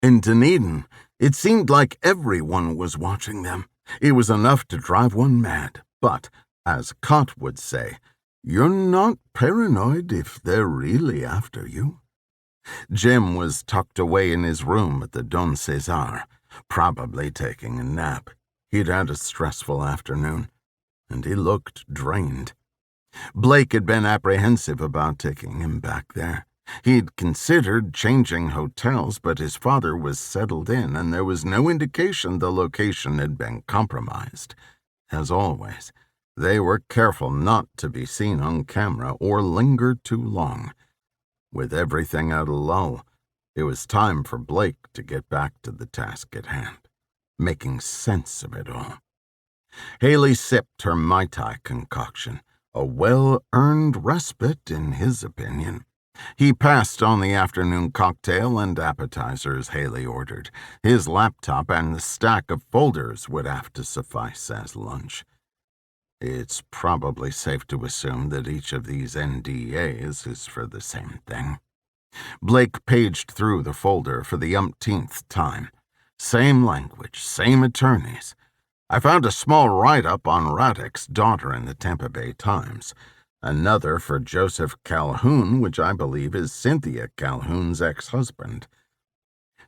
In Dunedin, it seemed like everyone was watching them. It was enough to drive one mad, but, as Cott would say, you're not paranoid if they're really after you. Jim was tucked away in his room at the Don Cesar, probably taking a nap. He'd had a stressful afternoon, and he looked drained. Blake had been apprehensive about taking him back there. He'd considered changing hotels, but his father was settled in, and there was no indication the location had been compromised. As always, they were careful not to be seen on camera or linger too long. With everything at a lull, it was time for Blake to get back to the task at hand, making sense of it all. Haeli sipped her Mai Tai concoction, a well-earned respite in his opinion. He passed on the afternoon cocktail and appetizers Haeli ordered. His laptop and the stack of folders would have to suffice as lunch. It's probably safe to assume that each of these NDAs is for the same thing. Blake paged through the folder for the umpteenth time. Same language, same attorneys. I found a small write-up on Radek's daughter in the Tampa Bay Times. Another for Joseph Calhoun, which I believe is Cynthia Calhoun's ex-husband.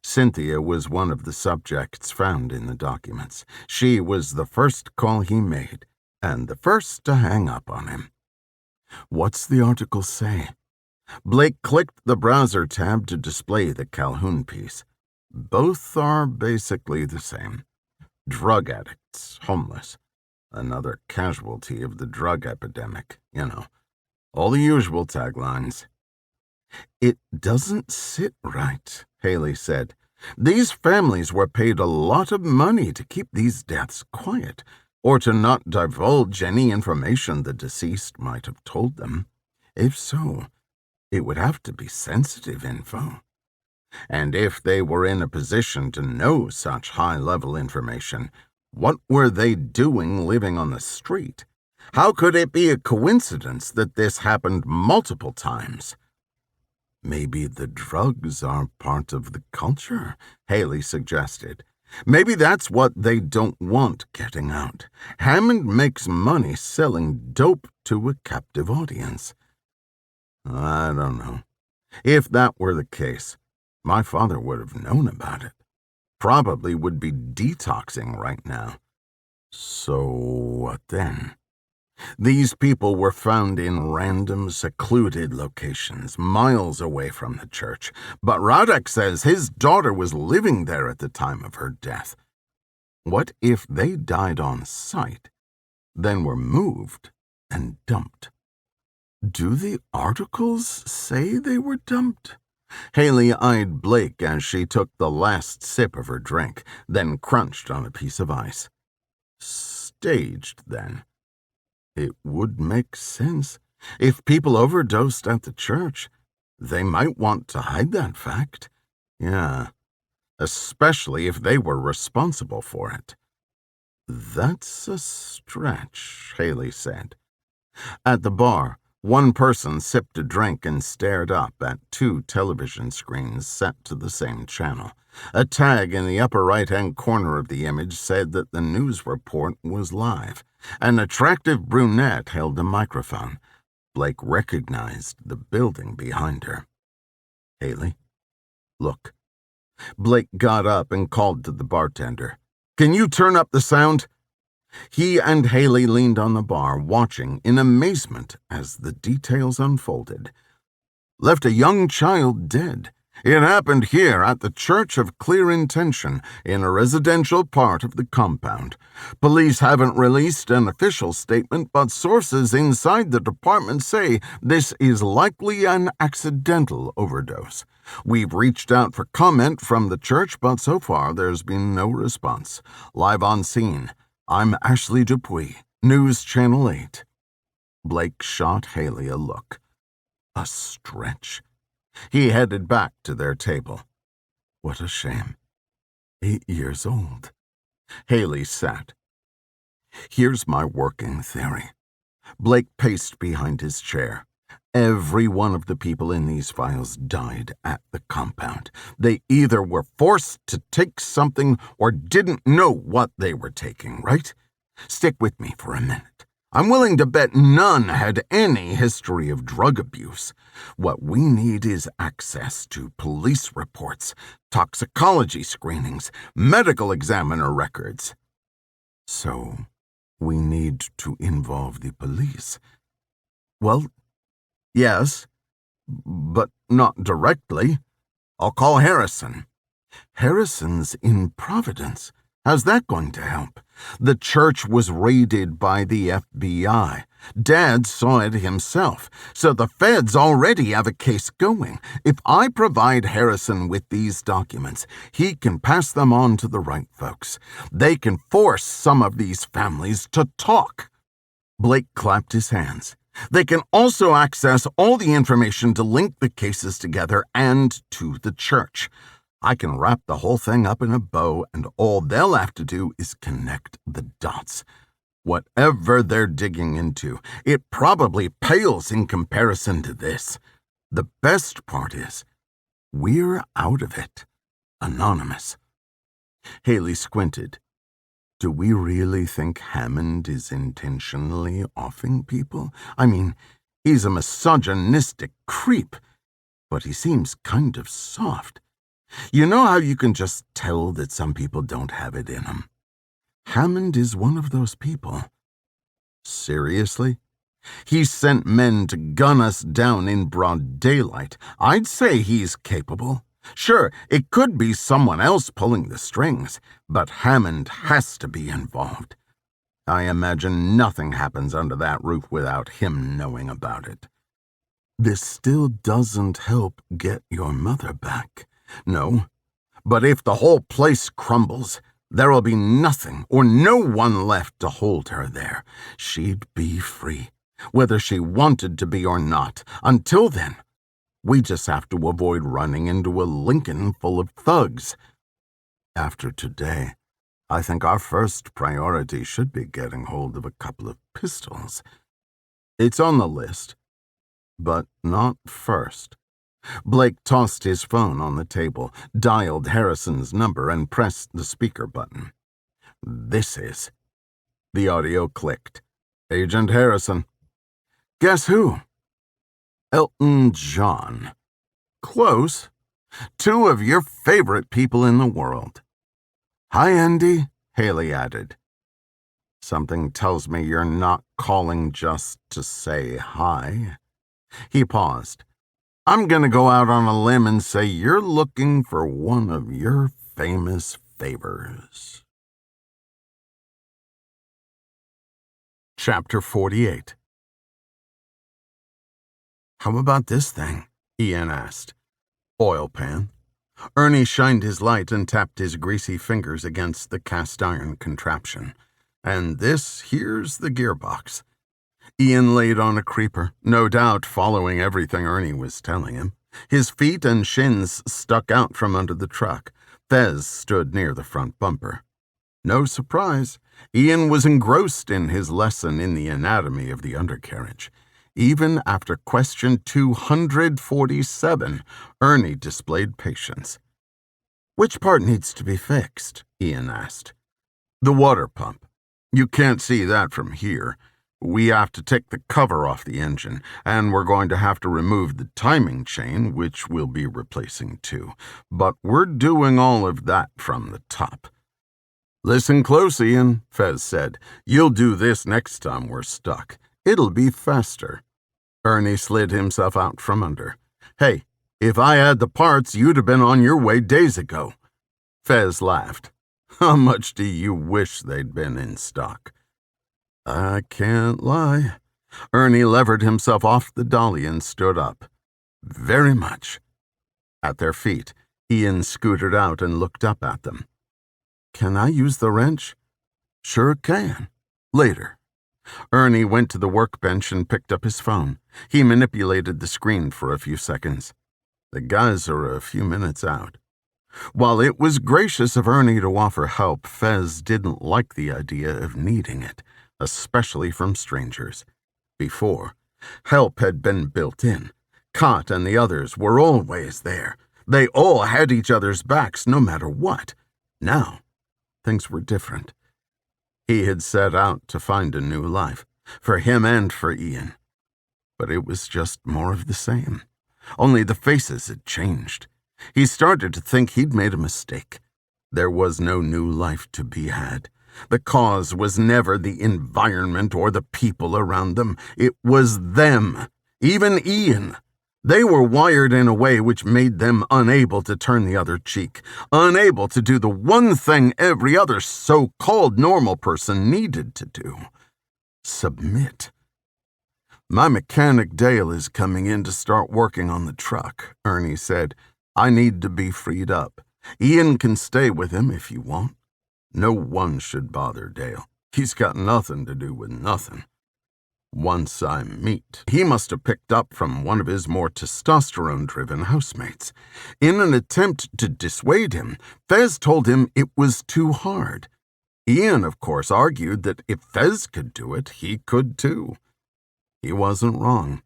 Cynthia was one of the subjects found in the documents. She was the first call he made, and the first to hang up on him. What's the article say? Blake clicked the browser tab to display the Calhoun piece. Both are basically the same. Drug addicts, homeless. Another casualty of the drug epidemic, all the usual taglines. It doesn't sit right, Haeli said. These families were paid a lot of money to keep these deaths quiet, or to not divulge any information the deceased might have told them. If so, it would have to be sensitive info. And if they were in a position to know such high-level information, what were they doing living on the street? How could it be a coincidence that this happened multiple times? Maybe the drugs are part of the culture, Haeli suggested. Maybe that's what they don't want getting out. Hammond makes money selling dope to a captive audience. I don't know. If that were the case, my father would have known about it. Probably would be detoxing right now. So what then? These people were found in random, secluded locations, miles away from the church, but Radek says his daughter was living there at the time of her death. What if they died on site, then were moved and dumped? Do the articles say they were dumped? Haeli eyed Blake as she took the last sip of her drink, then crunched on a piece of ice. Staged, then. It would make sense. If people overdosed at the church, they might want to hide that fact. Yeah, especially if they were responsible for it. That's a stretch, Haeli said. At the bar, one person sipped a drink and stared up at two television screens set to the same channel. A tag in the upper right-hand corner of the image said that the news report was live. An attractive brunette held a microphone. Blake recognized the building behind her. "Haeli, look." Blake got up and called to the bartender. "Can you turn up the sound?" He and Haeli leaned on the bar, watching in amazement as the details unfolded. "Left a young child dead. It happened here at the Church of Clear Intention in a residential part of the compound. Police haven't released an official statement, but sources inside the department say this is likely an accidental overdose. We've reached out for comment from the church, but so far there's been no response. Live on scene, I'm Ashley Dupuis, News Channel 8. Blake shot Haeli a look. A stretch. He headed back to their table. What a shame. 8 years old. Haeli sat. Here's my working theory. Blake paced behind his chair. Every one of the people in these files died at the compound. They either were forced to take something or didn't know what they were taking, right? Stick with me for a minute. I'm willing to bet none had any history of drug abuse. What we need is access to police reports, toxicology screenings, medical examiner records. So, we need to involve the police. Well, yes, but not directly. I'll call Harrison. Harrison's in Providence. How's that going to help? The church was raided by the FBI. Dad saw it himself, so the feds already have a case going. If I provide Harrison with these documents, he can pass them on to the right folks. They can force some of these families to talk. Blake clapped his hands. They can also access all the information to link the cases together and to the church. I can wrap the whole thing up in a bow, and all they'll have to do is connect the dots. Whatever they're digging into, it probably pales in comparison to this. The best part is, we're out of it. Anonymous. Haeli squinted. Do we really think Hammond is intentionally offing people? I mean, he's a misogynistic creep, but he seems kind of soft. You know how you can just tell that some people don't have it in them? Hammond is one of those people. Seriously? He sent men to gun us down in broad daylight. I'd say he's capable. Sure, it could be someone else pulling the strings, but Hammond has to be involved. I imagine nothing happens under that roof without him knowing about it. This still doesn't help get your mother back. No, but if the whole place crumbles, there'll be nothing or no one left to hold her there. She'd be free, whether she wanted to be or not. Until then, we just have to avoid running into a Lincoln full of thugs. After today, I think our first priority should be getting hold of a couple of pistols. It's on the list, but not first. Blake tossed his phone on the table, dialed Harrison's number, and pressed the speaker button. This is. The audio clicked. Agent Harrison. Guess who? Elton John. Close. 2 of your favorite people in the world. Hi, Andy, Haeli added. Something tells me you're not calling just to say hi. He paused. I'm going to go out on a limb and say you're looking for one of your famous favors. Chapter 48. How about this thing? Ian asked. Oil pan. Ernie shined his light and tapped his greasy fingers against the cast-iron contraption. And this here's the gearbox. Ian laid on a creeper, no doubt following everything Ernie was telling him. His feet and shins stuck out from under the truck. Fez stood near the front bumper. No surprise, Ian was engrossed in his lesson in the anatomy of the undercarriage. Even after question 247, Ernie displayed patience. Which part needs to be fixed? Ian asked. The water pump. You can't see that from here. We have to take the cover off the engine, and we're going to have to remove the timing chain, which we'll be replacing too. But we're doing all of that from the top. Listen close, Ian, Fez said. You'll do this next time we're stuck. It'll be faster. Ernie slid himself out from under. Hey, if I had the parts, you'd have been on your way days ago. Fez laughed. How much do you wish they'd been in stock? I can't lie. Ernie levered himself off the dolly and stood up. Very much. At their feet, Ian scootered out and looked up at them. Can I use the wrench? Sure can. Later. Ernie went to the workbench and picked up his phone. He manipulated the screen for a few seconds. The guys are a few minutes out. While it was gracious of Ernie to offer help, Fez didn't like the idea of needing it, especially from strangers. Before, help had been built in. Cott and the others were always there. They all had each other's backs no matter what. Now, things were different. He had set out to find a new life, for him and for Ian. But it was just more of the same. Only the faces had changed. He started to think he'd made a mistake. There was no new life to be had. The cause was never the environment or the people around them. It was them, even Ian. They were wired in a way which made them unable to turn the other cheek, unable to do the one thing every other so-called normal person needed to do. Submit. My mechanic Dale is coming in to start working on the truck, Ernie said. I need to be freed up. Ian can stay with him if you want. No one should bother Dale. He's got nothing to do with nothing. Once I meet, he must have picked up from one of his more testosterone-driven housemates. In an attempt to dissuade him, Fez told him it was too hard. Ian, of course, argued that if Fez could do it, he could too. He wasn't wrong.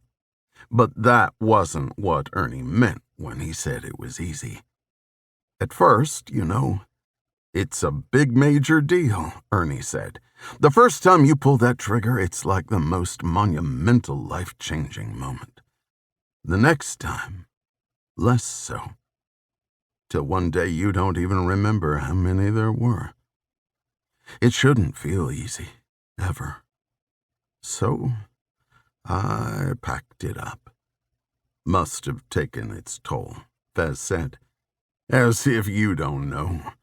But that wasn't what Ernie meant when he said it was easy. At first, it's a big major deal, Ernie said. The first time you pull that trigger, it's like the most monumental, life-changing moment. The next time, less so. Till one day you don't even remember how many there were. It shouldn't feel easy, ever. So, I packed it up. Must have taken its toll, Fez said. As if you don't know.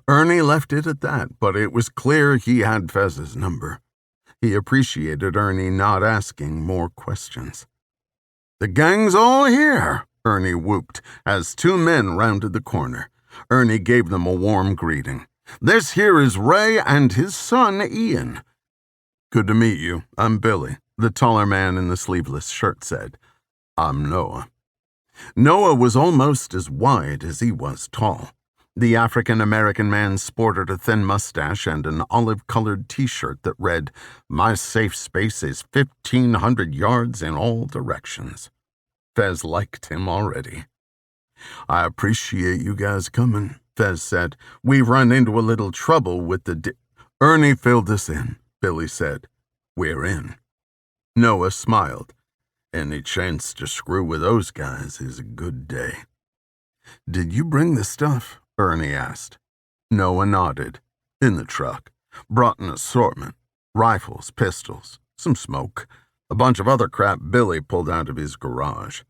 Ernie left it at that, but it was clear he had Fez's number. He appreciated Ernie not asking more questions. The gang's all here, Ernie whooped as two men rounded the corner. Ernie gave them a warm greeting. This here is Ray and his son, Ian. Good to meet you. I'm Billy, the taller man in the sleeveless shirt said. I'm Noah. Noah was almost as wide as he was tall. The African-American man sported a thin mustache and an olive-colored T-shirt that read, My safe space is 1,500 yards in all directions. Fez liked him already. I appreciate you guys coming, Fez said. We've run into a little trouble with the Ernie filled us in, Billy said. We're in. Noah smiled. Any chance to screw with those guys is a good day. Did you bring the stuff? Ernie asked. Noah nodded. In the truck. Brought an assortment. Rifles, pistols, some smoke, a bunch of other crap Billy pulled out of his garage.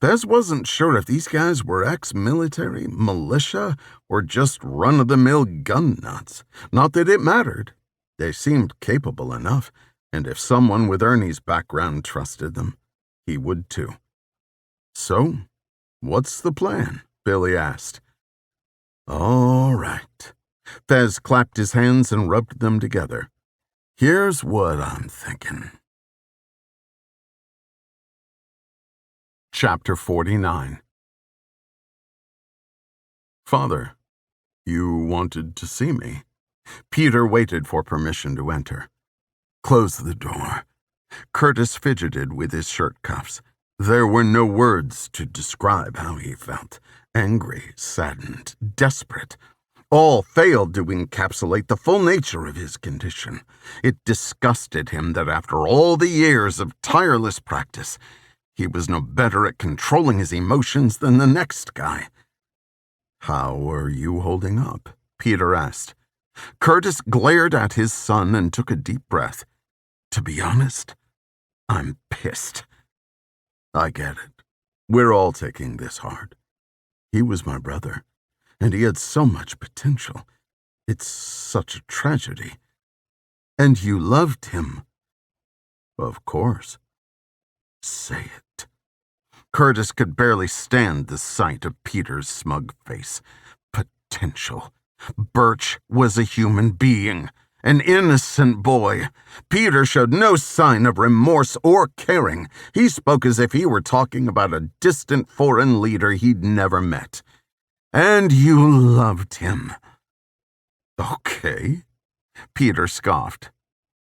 Fez wasn't sure if these guys were ex-military, militia, or just run-of-the-mill gun nuts. Not that it mattered. They seemed capable enough, and if someone with Ernie's background trusted them, he would too. So, what's the plan? Billy asked. All right. Fez clapped his hands and rubbed them together. Here's what I'm thinking. Chapter 49. Father, you wanted to see me. Peter waited for permission to enter. Close the door. Curtis fidgeted with his shirt cuffs. There were no words to describe how he felt. Angry, saddened, desperate. All failed to encapsulate the full nature of his condition. It disgusted him that after all the years of tireless practice, he was no better at controlling his emotions than the next guy. "How are you holding up?" Peter asked. Curtis glared at his son and took a deep breath. "To be honest, I'm pissed." "I get it. We're all taking this hard. He was my brother, and he had so much potential. It's such a tragedy. And you loved him." "Of course." "Say it." Curtis could barely stand the sight of Peter's smug face. Potential. Birch was a human being, an innocent boy. Peter showed no sign of remorse or caring. He spoke as if he were talking about a distant foreign leader he'd never met. "And you loved him." "Okay," Peter scoffed.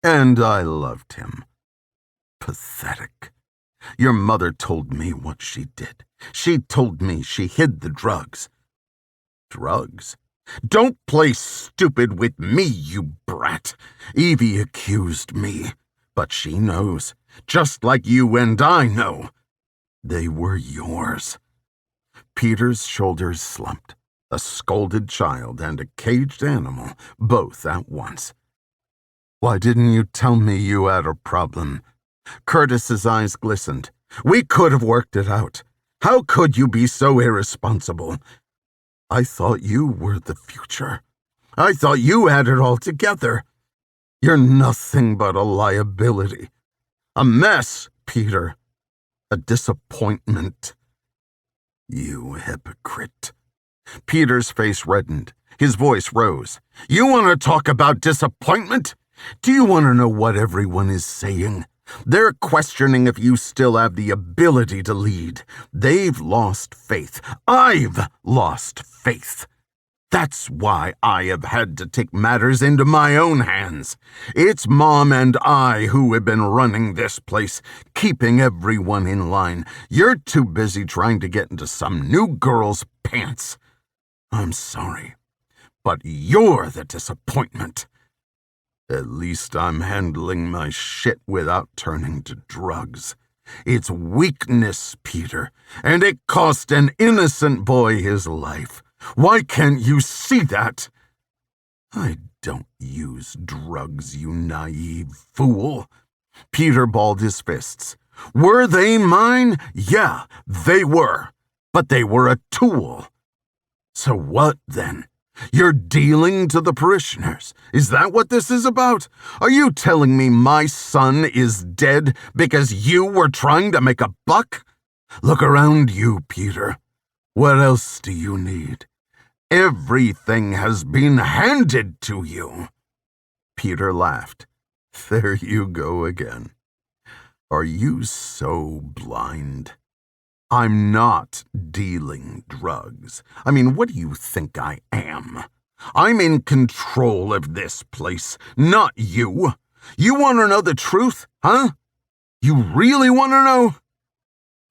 "And I loved him." Pathetic. Your mother told me what she did. She told me she hid the drugs. Drugs? "Don't play stupid with me, you brat." Evie accused me, but she knows, just like you and I know. They were yours. Peter's shoulders slumped. A scolded child and a caged animal, both at once. "Why didn't you tell me you had a problem?" Curtis's eyes glistened. "We could have worked it out. How could you be so irresponsible? I thought you were the future. I thought you had it all together. You're nothing but a liability. A mess, Peter. A disappointment." "You hypocrite." Peter's face reddened. His voice rose. "You want to talk about disappointment? Do you want to know what everyone is saying? They're questioning if you still have the ability to lead. They've lost faith. I've lost faith. That's why I have had to take matters into my own hands. It's Mom and I who have been running this place, keeping everyone in line. You're too busy trying to get into some new girl's pants. I'm sorry, but you're the disappointment. At least I'm handling my shit without turning to drugs. It's weakness, Peter, and it cost an innocent boy his life. Why can't you see that?" "I don't use drugs, you naive fool." Peter balled his fists. "Were they mine? Yeah, they were. But they were a tool. So what, then? You're dealing to the parishioners. Is that what this is about? Are you telling me my son is dead because you were trying to make a buck? Look around you, Peter. What else do you need? Everything has been handed to you." Peter laughed. "There you go again. Are you so blind? I'm not dealing drugs. I mean, what do you think I am? I'm in control of this place, not you. You want to know the truth, huh? You really want to know?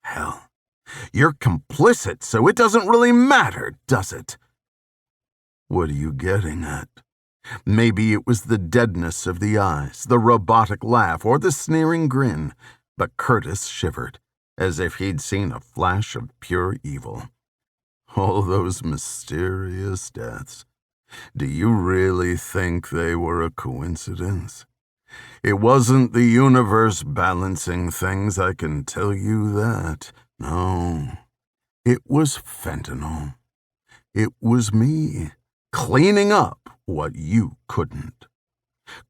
Hell, you're complicit, so it doesn't really matter, does it?" "What are you getting at?" Maybe it was the deadness of the eyes, the robotic laugh, or the sneering grin, but Curtis shivered, as if he'd seen a flash of pure evil. "All those mysterious deaths. Do you really think they were a coincidence? It wasn't the universe balancing things, I can tell you that. No, it was fentanyl. It was me, cleaning up what you couldn't."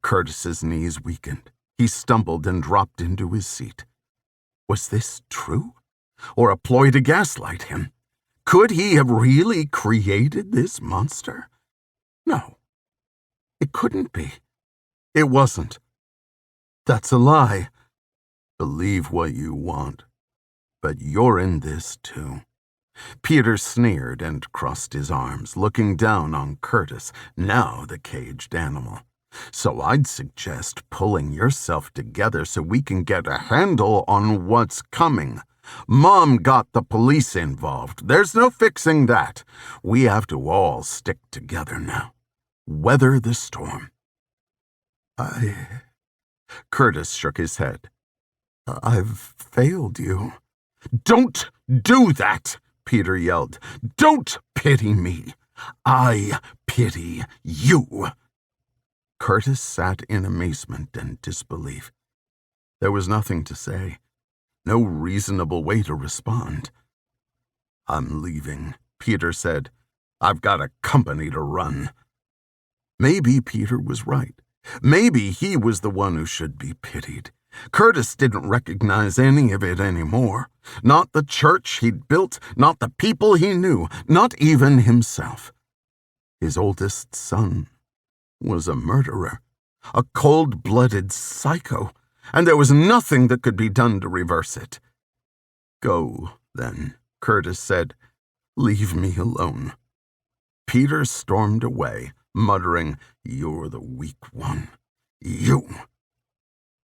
Curtis's knees weakened. He stumbled and dropped into his seat. Was this true? Or a ploy to gaslight him? Could he have really created this monster? No, it couldn't be. It wasn't. That's a lie. Believe what you want, but you're in this too. Peter sneered and crossed his arms, looking down on Curtis, now the caged animal. "So I'd suggest pulling yourself together so we can get a handle on what's coming. Mom got the police involved. There's no fixing that. We have to all stick together now. Weather the storm." Curtis shook his head. "I've failed you." "Don't do that," Peter yelled. "Don't pity me. I pity you." Curtis sat in amazement and disbelief. There was nothing to say, no reasonable way to respond. "I'm leaving," Peter said. "I've got a company to run." Maybe Peter was right. Maybe he was the one who should be pitied. Curtis didn't recognize any of it anymore. Not the church he'd built, not the people he knew, not even himself. His oldest son was a murderer, a cold-blooded psycho, and there was nothing that could be done to reverse it. "Go, then," Curtis said. "Leave me alone." Peter stormed away, muttering, "You're the weak one. You."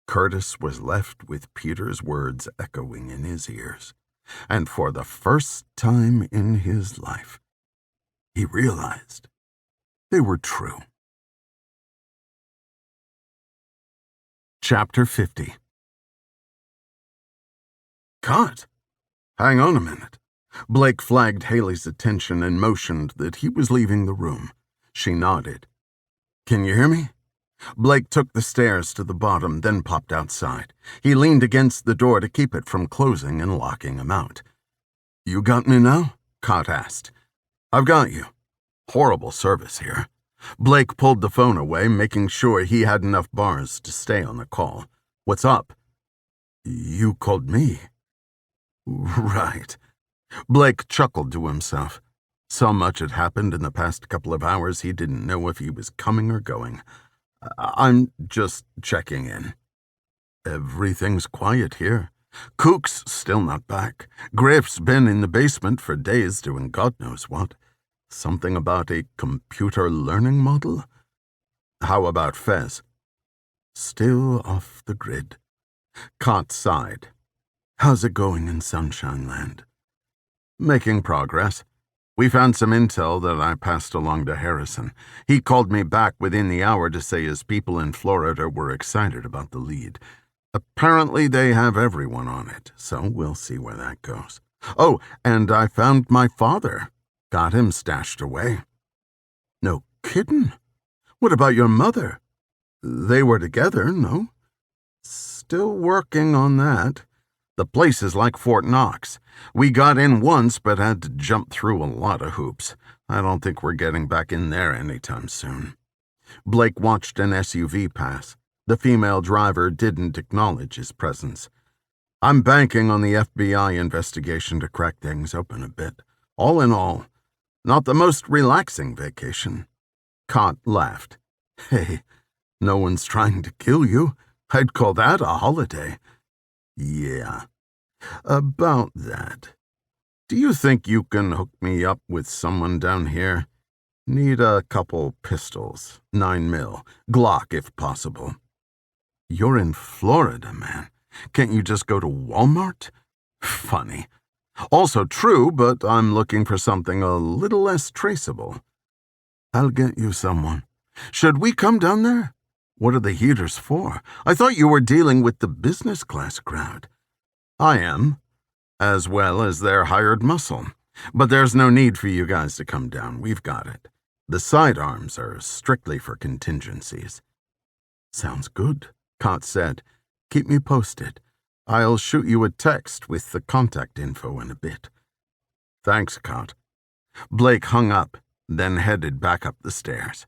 Curtis was left with Peter's words echoing in his ears, and for the first time in his life, he realized they were true. Chapter 50. "Cut! Hang on a minute." Blake flagged Haeli's attention and motioned that he was leaving the room. She nodded. "Can you hear me?" Blake took the stairs to the bottom, then popped outside. He leaned against the door to keep it from closing and locking him out. "You got me now?" Cott asked. "I've got you. Horrible service here." Blake pulled the phone away, making sure he had enough bars to stay on the call. "What's up?" "You called me." "Right." Blake chuckled to himself. So much had happened in the past couple of hours he didn't know if he was coming or going. "I'm just checking in." "Everything's quiet here. Cook's still not back. Griff's been in the basement for days doing God knows what. Something about a computer learning model? How about Fez?" "Still off the grid." Cott sighed. "How's it going in Sunshine Land?" "Making progress. We found some intel that I passed along to Harrison. He called me back within the hour to say his people in Florida were excited about the lead. Apparently they have everyone on it, so we'll see where that goes. Oh, and I found my father. Got him stashed away." "No kiddin'? What about your mother?" "They were together, no?" "Still working on that. The place is like Fort Knox. We got in once but had to jump through a lot of hoops. I don't think we're getting back in there anytime soon." Blake watched an SUV pass. The female driver didn't acknowledge his presence. "I'm banking on the FBI investigation to crack things open a bit. All in all, not the most relaxing vacation." Cott laughed. "Hey, no one's trying to kill you. I'd call that a holiday." "Yeah. About that. Do you think you can hook me up with someone down here? Need a couple pistols, 9mm, Glock if possible." "You're in Florida, man. Can't you just go to Walmart?" "Funny. Also true, but I'm looking for something a little less traceable." "I'll get you someone. Should we come down there? What are the heaters for? I thought you were dealing with the business class crowd." "I am, as well as their hired muscle. But there's no need for you guys to come down. We've got it. The sidearms are strictly for contingencies." "Sounds good," Cott said. "Keep me posted. I'll shoot you a text with the contact info in a bit." "Thanks, Cott." Blake hung up, then headed back up the stairs.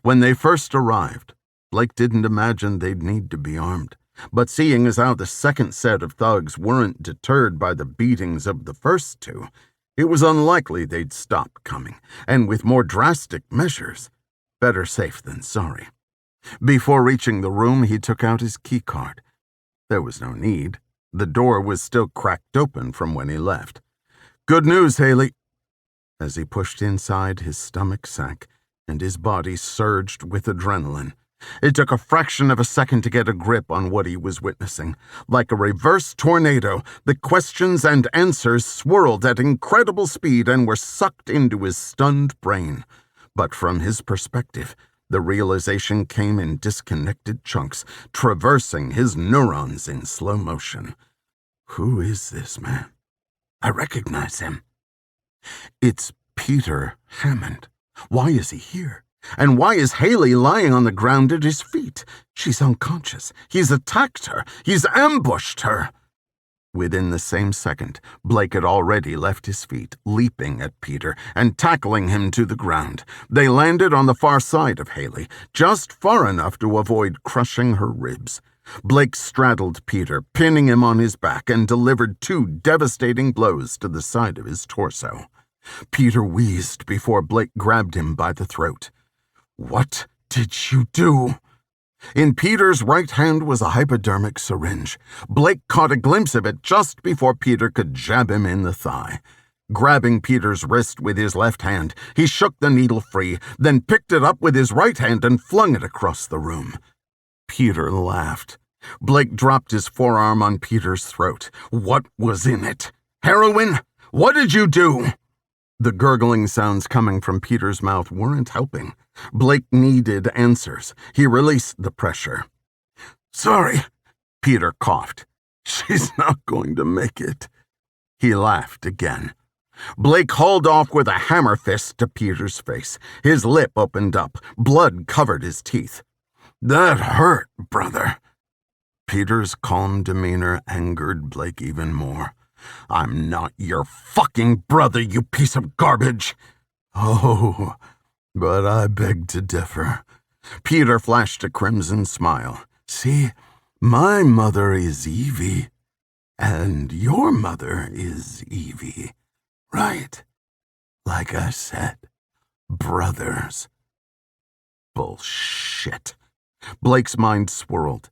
When they first arrived, Blake didn't imagine they'd need to be armed. But seeing as how the second set of thugs weren't deterred by the beatings of the first two, it was unlikely they'd stop coming, and with more drastic measures, better safe than sorry. Before reaching the room, he took out his keycard. There was no need. The door was still cracked open from when he left. "Good news, Haeli." As he pushed inside, his stomach sank, and his body surged with adrenaline. It took a fraction of a second to get a grip on what he was witnessing. Like a reverse tornado, the questions and answers swirled at incredible speed and were sucked into his stunned brain. But from his perspective, the realization came in disconnected chunks, traversing his neurons in slow motion. Who is this man? I recognize him. It's Peter Hammond. Why is he here? And why is Haeli lying on the ground at his feet? She's unconscious. He's attacked her. He's ambushed her. Within the same second, Blake had already left his feet, leaping at Peter and tackling him to the ground. They landed on the far side of Haeli, just far enough to avoid crushing her ribs. Blake straddled Peter, pinning him on his back, and delivered 2 devastating blows to the side of his torso. Peter wheezed before Blake grabbed him by the throat. What did you do? In Peter's right hand was a hypodermic syringe. Blake caught a glimpse of it just before Peter could jab him in the thigh. Grabbing Peter's wrist with his left hand, he shook the needle free, then picked it up with his right hand and flung it across the room. Peter laughed. Blake dropped his forearm on Peter's throat. What was in it? Heroin? What did you do? The gurgling sounds coming from Peter's mouth weren't helping. Blake needed answers. He released the pressure. Sorry, Peter coughed. She's not going to make it. He laughed again. Blake hauled off with a hammer fist to Peter's face. His lip opened up. Blood covered his teeth. That hurt, brother. Peter's calm demeanor angered Blake even more. I'm not your fucking brother, you piece of garbage. Oh, but I beg to differ. Peter flashed a crimson smile. See, my mother is Evie, and your mother is Evie, right? Like I said, brothers. Bullshit. Blake's mind swirled.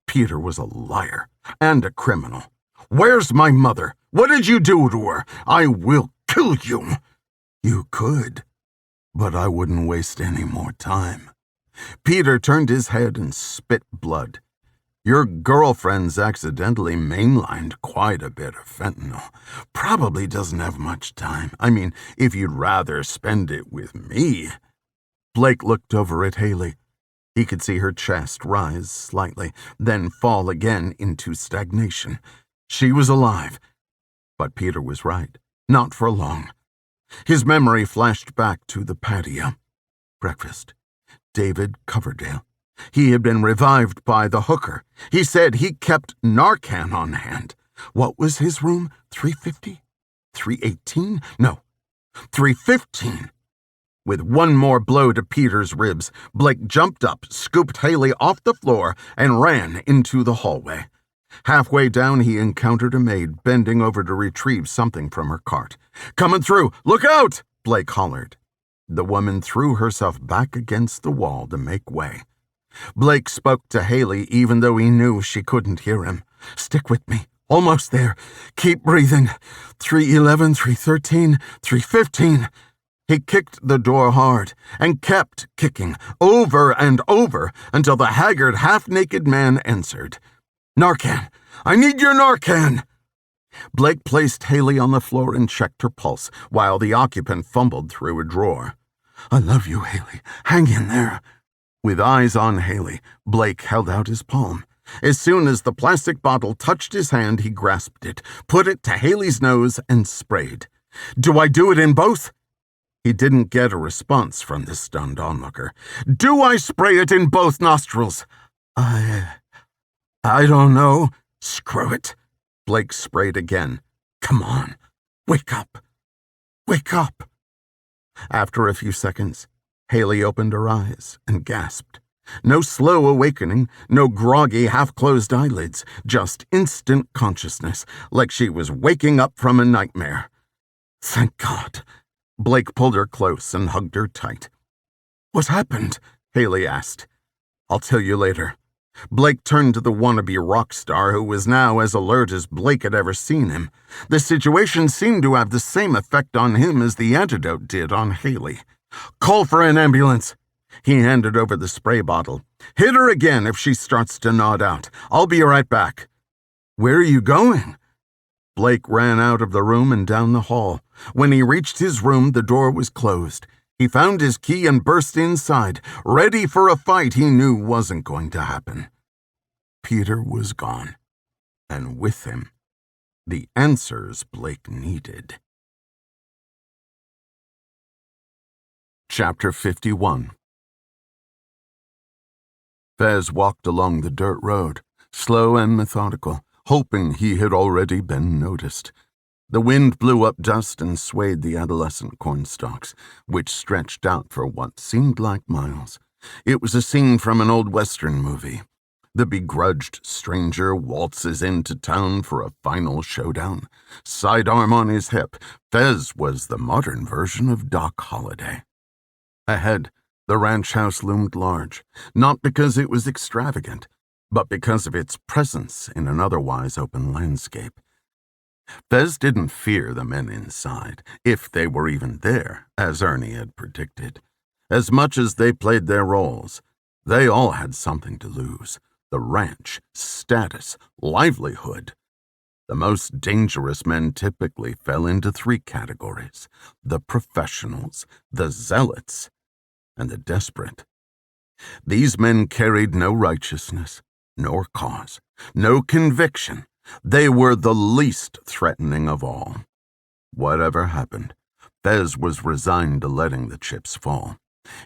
Peter was a liar and a criminal. Where's my mother? What did you do to her? I will kill you. You could, but I wouldn't waste any more time. Peter turned his head and spit blood. Your girlfriend's accidentally mainlined quite a bit of fentanyl. Probably doesn't have much time. I mean, if you'd rather spend it with me. Blake looked over at Haeli. He could see her chest rise slightly, then fall again into stagnation. She was alive. But Peter was right. Not for long. His memory flashed back to the patio. Breakfast. David Coverdale. He had been revived by the hooker. He said he kept Narcan on hand. What was his room? 350? 318? No, 315. With one more blow to Peter's ribs, Blake jumped up, scooped Haeli off the floor, and ran into the hallway. Halfway down, he encountered a maid bending over to retrieve something from her cart. Coming through! Look out! Blake hollered. The woman threw herself back against the wall to make way. Blake spoke to Haeli even though he knew she couldn't hear him. Stick with me. Almost there. Keep breathing. 311, 313, 315. He kicked the door hard and kept kicking over and over until the haggard, half-naked man answered. Narcan! I need your Narcan! Blake placed Haeli on the floor and checked her pulse while the occupant fumbled through a drawer. I love you, Haeli. Hang in there. With eyes on Haeli, Blake held out his palm. As soon as the plastic bottle touched his hand, he grasped it, put it to Haeli's nose, and sprayed. Do I do it in both? He didn't get a response from the stunned onlooker. Do I spray it in both nostrils? I don't know. Screw it. Blake sprayed again. Come on. Wake up. Wake up. After a few seconds, Haeli opened her eyes and gasped. No slow awakening, no groggy, half-closed eyelids, just instant consciousness, like she was waking up from a nightmare. Thank God. Blake pulled her close and hugged her tight. What happened? Haeli asked. I'll tell you later. Blake turned to the wannabe rock star who was now as alert as Blake had ever seen him. The situation seemed to have the same effect on him as the antidote did on Haeli. Call for an ambulance. He handed over the spray bottle. "Hit her again if she starts to nod out. I'll be right back." "Where are you going?" Blake ran out of the room and down the hall. When he reached his room, the door was closed. He found his key and burst inside, ready for a fight he knew wasn't going to happen. Peter was gone, and with him, the answers Blake needed. Chapter 51. Fez walked along the dirt road, slow and methodical, hoping he had already been noticed. The wind blew up dust and swayed the adolescent cornstalks, which stretched out for what seemed like miles. It was a scene from an old Western movie. The begrudged stranger waltzes into town for a final showdown. Sidearm on his hip, Fez was the modern version of Doc Holliday. Ahead, the ranch house loomed large, not because it was extravagant, but because of its presence in an otherwise open landscape. Fez didn't fear the men inside, if they were even there, as Ernie had predicted. As much as they played their roles, they all had something to lose: the ranch, status, livelihood. The most dangerous men typically fell into three categories: the professionals, the zealots, and the desperate. These men carried no righteousness, nor cause, no conviction. They were the least threatening of all. Whatever happened, Fez was resigned to letting the chips fall.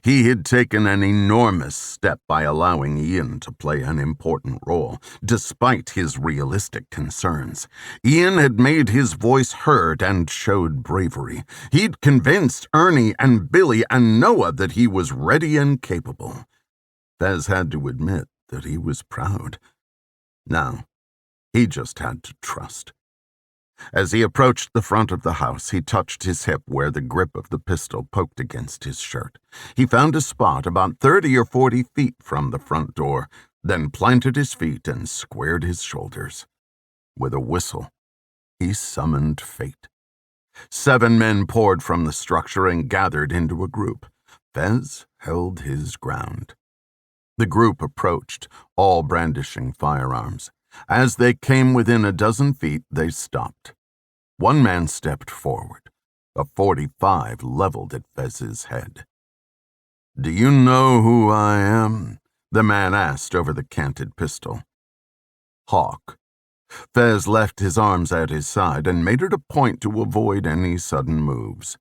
He had taken an enormous step by allowing Ian to play an important role, despite his realistic concerns. Ian had made his voice heard and showed bravery. He'd convinced Ernie and Billy and Noah that he was ready and capable. Fez had to admit that he was proud. Now, he just had to trust. As he approached the front of the house, he touched his hip where the grip of the pistol poked against his shirt. He found a spot about 30 or 40 feet from the front door, then planted his feet and squared his shoulders. With a whistle, he summoned fate. 7 men poured from the structure and gathered into a group. Fez held his ground. The group approached, all brandishing firearms. As they came within a dozen feet, they stopped. One man stepped forward, a .45 leveled at Fez's head. "Do you know who I am?" the man asked over the canted pistol. "Hawk." Fez left his arms at his side and made it a point to avoid any sudden moves.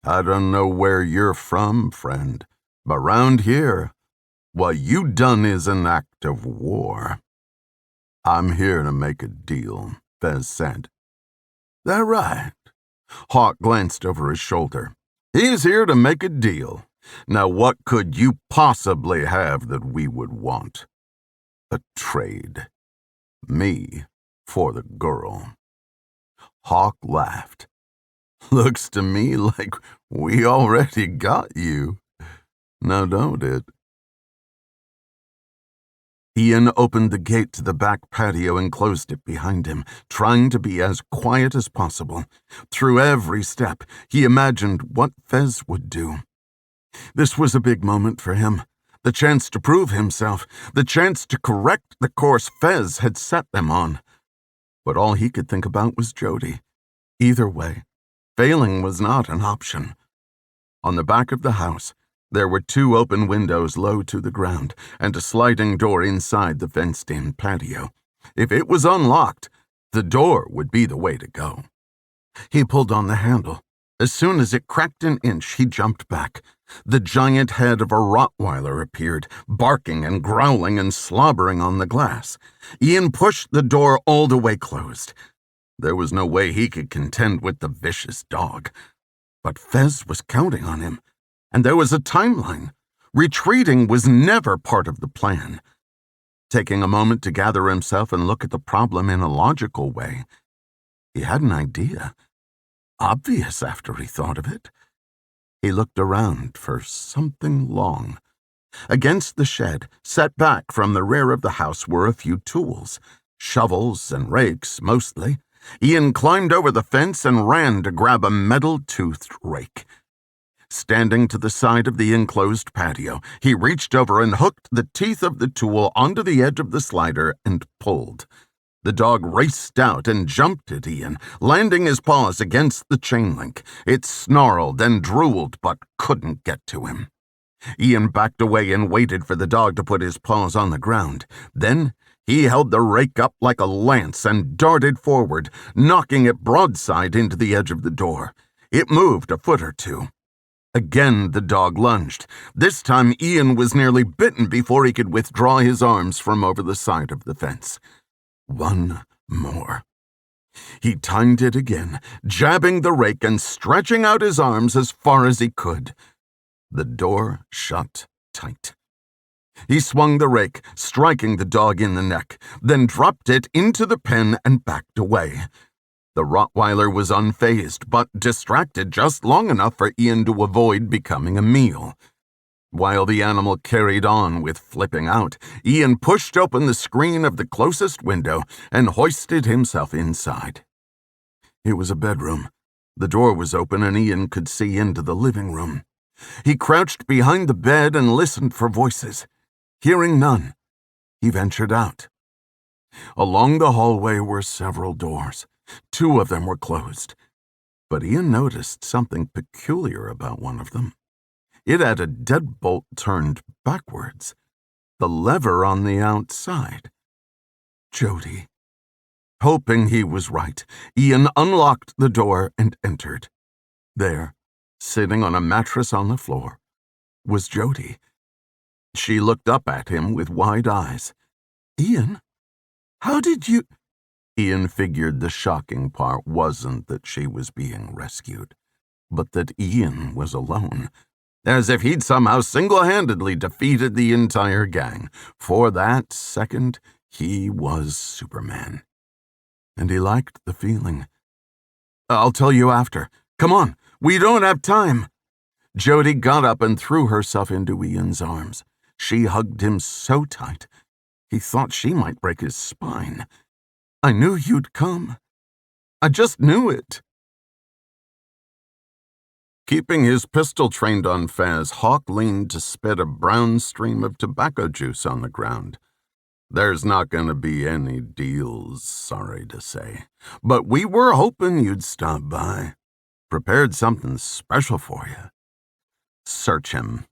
"I don't know where you're from, friend, but round here, what you done is an act of war." "I'm here to make a deal," Fez said. "That right?" Hawk glanced over his shoulder. "He's here to make a deal. Now what could you possibly have that we would want?" "A trade. Me for the girl." Hawk laughed. "Looks to me like we already got you. Now don't it?" Ian opened the gate to the back patio and closed it behind him, trying to be as quiet as possible. Through every step, he imagined what Fez would do. This was a big moment for him. The chance to prove himself, the chance to correct the course Fez had set them on. But all he could think about was Jody. Either way, failing was not an option. On the back of the house, there were 2 open windows low to the ground and a sliding door inside the fenced-in patio. If it was unlocked, the door would be the way to go. He pulled on the handle. As soon as it cracked an inch, he jumped back. The giant head of a Rottweiler appeared, barking and growling and slobbering on the glass. Ian pushed the door all the way closed. There was no way he could contend with the vicious dog. But Fez was counting on him. And there was a timeline. Retreating was never part of the plan. Taking a moment to gather himself and look at the problem in a logical way, he had an idea. Obvious after he thought of it. He looked around for something long. Against the shed, set back from the rear of the house, were a few tools. Shovels and rakes, mostly. Ian climbed over the fence and ran to grab a metal-toothed rake. Standing to the side of the enclosed patio, he reached over and hooked the teeth of the tool onto the edge of the slider and pulled. The dog raced out and jumped at Ian, landing his paws against the chain link. It snarled and drooled, but couldn't get to him. Ian backed away and waited for the dog to put his paws on the ground. Then he held the rake up like a lance and darted forward, knocking it broadside into the edge of the door. It moved a foot or two. Again the dog lunged. This time Ian was nearly bitten before he could withdraw his arms from over the side of the fence. One more. He timed it again, jabbing the rake and stretching out his arms as far as he could. The door shut tight. He swung the rake, striking the dog in the neck, then dropped it into the pen and backed away. The Rottweiler was unfazed, but distracted just long enough for Ian to avoid becoming a meal. While the animal carried on with flipping out, Ian pushed open the screen of the closest window and hoisted himself inside. It was a bedroom. The door was open and Ian could see into the living room. He crouched behind the bed and listened for voices. Hearing none, he ventured out. Along the hallway were several doors. 2 of them were closed, but Ian noticed something peculiar about one of them. It had a deadbolt turned backwards, the lever on the outside. Jody. Hoping he was right, Ian unlocked the door and entered. There, sitting on a mattress on the floor, was Jody. She looked up at him with wide eyes. "Ian, how did you—" Ian figured the shocking part wasn't that she was being rescued, but that Ian was alone, as if he'd somehow single-handedly defeated the entire gang. For that second, he was Superman. And he liked the feeling. "I'll tell you after. Come on, we don't have time." Jody got up and threw herself into Ian's arms. She hugged him so tight, he thought she might break his spine. "I knew you'd come. I just knew it." Keeping his pistol trained on Fez, Hawk leaned to spit a brown stream of tobacco juice on the ground. "There's not going to be any deals, sorry to say. But we were hoping you'd stop by. Prepared something special for you." "Search him."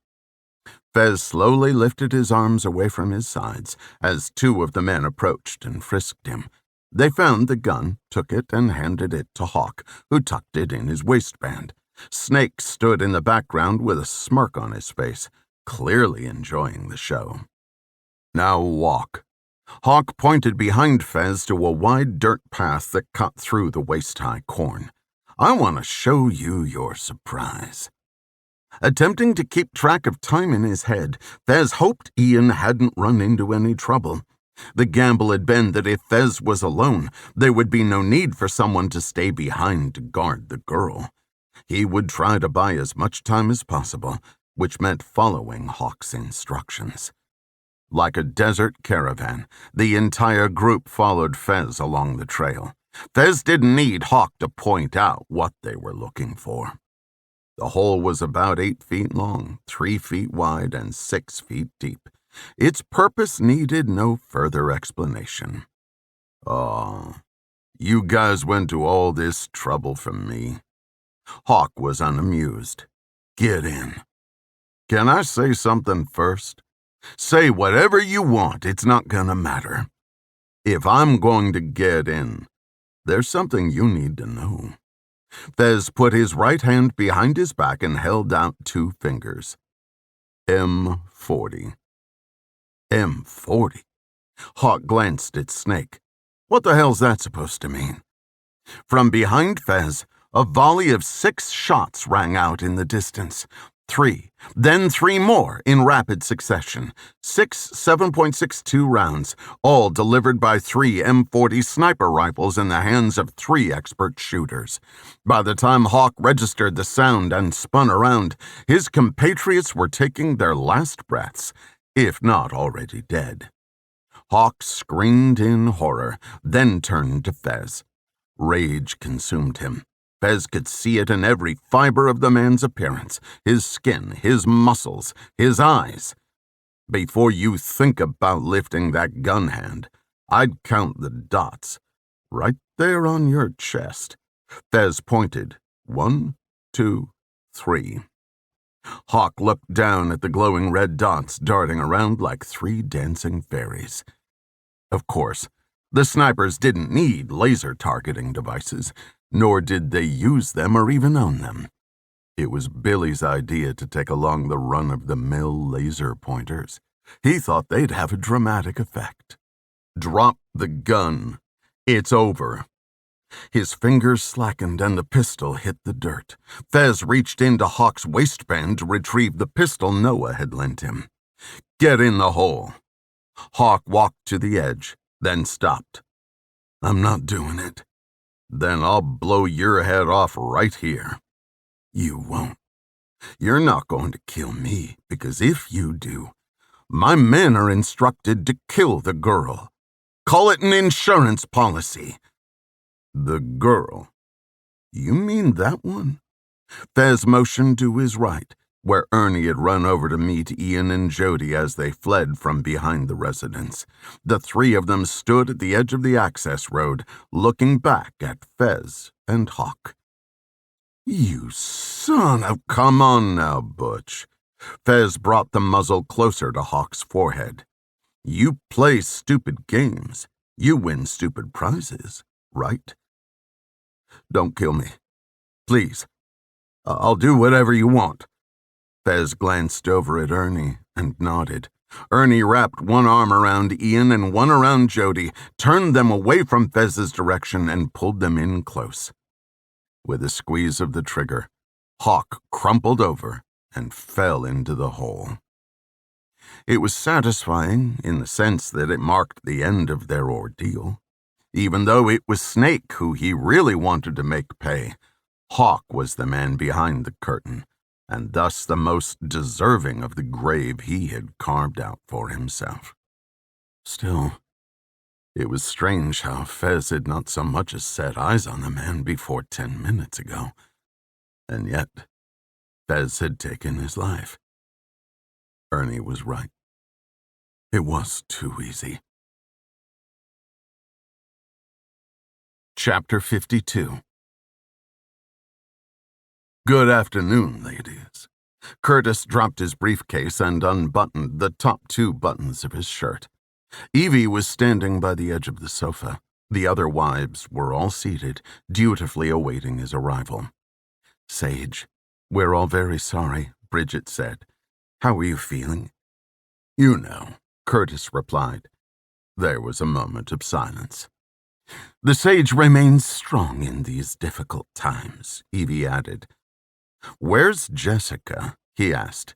Fez slowly lifted his arms away from his sides as 2 of the men approached and frisked him. They found the gun, took it, and handed it to Hawk, who tucked it in his waistband. Snake stood in the background with a smirk on his face, clearly enjoying the show. "Now walk." Hawk pointed behind Fez to a wide dirt path that cut through the waist-high corn. "I want to show you your surprise." Attempting to keep track of time in his head, Fez hoped Ian hadn't run into any trouble. The gamble had been that if Fez was alone, there would be no need for someone to stay behind to guard the girl. He would try to buy as much time as possible, which meant following Hawk's instructions. Like a desert caravan, the entire group followed Fez along the trail. Fez didn't need Hawk to point out what they were looking for. The hole was about 8 feet long, 3 feet wide, and 6 feet deep. Its purpose needed no further explanation. "Oh, you guys went to all this trouble for me?" Hawk was unamused. "Get in." "Can I say something first?" "Say whatever you want, it's not gonna matter. If I'm going to get in, there's something you need to know." Fez put his right hand behind his back and held out 2 fingers. M40. M40? Hawk glanced at Snake. What the hell's that supposed to mean? From behind Fez, a volley of 6 shots rang out in the distance. 3, then 3 more in rapid succession. 6 7.62 rounds, all delivered by 3 M40 sniper rifles in the hands of 3 expert shooters. By the time Hawk registered the sound and spun around, his compatriots were taking their last breaths, if not already dead. Hawk screamed in horror, then turned to Fez. Rage consumed him. Fez could see it in every fiber of the man's appearance, his skin, his muscles, his eyes. Before you think about lifting that gun hand, I'd count the dots. Right there on your chest. Fez pointed. 1, 2, 3. Hawk looked down at the glowing red dots darting around like 3 dancing fairies. Of course, the snipers didn't need laser targeting devices, nor did they use them or even own them. It was Billy's idea to take along the run-of-the-mill laser pointers. He thought they'd have a dramatic effect. Drop the gun. It's over. His fingers slackened and the pistol hit the dirt. Fez reached into Hawk's waistband to retrieve the pistol Noah had lent him. Get in the hole. Hawk walked to the edge, then stopped. I'm not doing it. Then I'll blow your head off right here. You won't. You're not going to kill me, because if you do, my men are instructed to kill the girl. Call it an insurance policy. The girl? You mean that one? Fez motioned to his right, where Ernie had run over to meet Ian and Jody as they fled from behind the residence. The 3 of them stood at the edge of the access road, looking back at Fez and Hawk. You son of... Come on now, Butch. Fez brought the muzzle closer to Hawk's forehead. You play stupid games. You win stupid prizes, right? Don't kill me. Please. I'll do whatever you want. Fez glanced over at Ernie and nodded. Ernie wrapped one arm around Ian and one around Jody, turned them away from Fez's direction, and pulled them in close. With a squeeze of the trigger, Hawk crumpled over and fell into the hole. It was satisfying in the sense that it marked the end of their ordeal. Even though it was Snake who he really wanted to make pay, Hawk was the man behind the curtain, and thus the most deserving of the grave he had carved out for himself. Still, it was strange how Fez had not so much as set eyes on the man before 10 minutes ago, and yet Fez had taken his life. Ernie was right. It was too easy. Chapter 52. Good afternoon, ladies. Curtis dropped his briefcase and unbuttoned the top 2 buttons of his shirt. Evie was standing by the edge of the sofa. The other wives were all seated, dutifully awaiting his arrival. Sage, we're all very sorry, Bridget said. How are you feeling? You know, Curtis replied. There was a moment of silence. The sage remains strong in these difficult times, Evie added. Where's Jessica? He asked.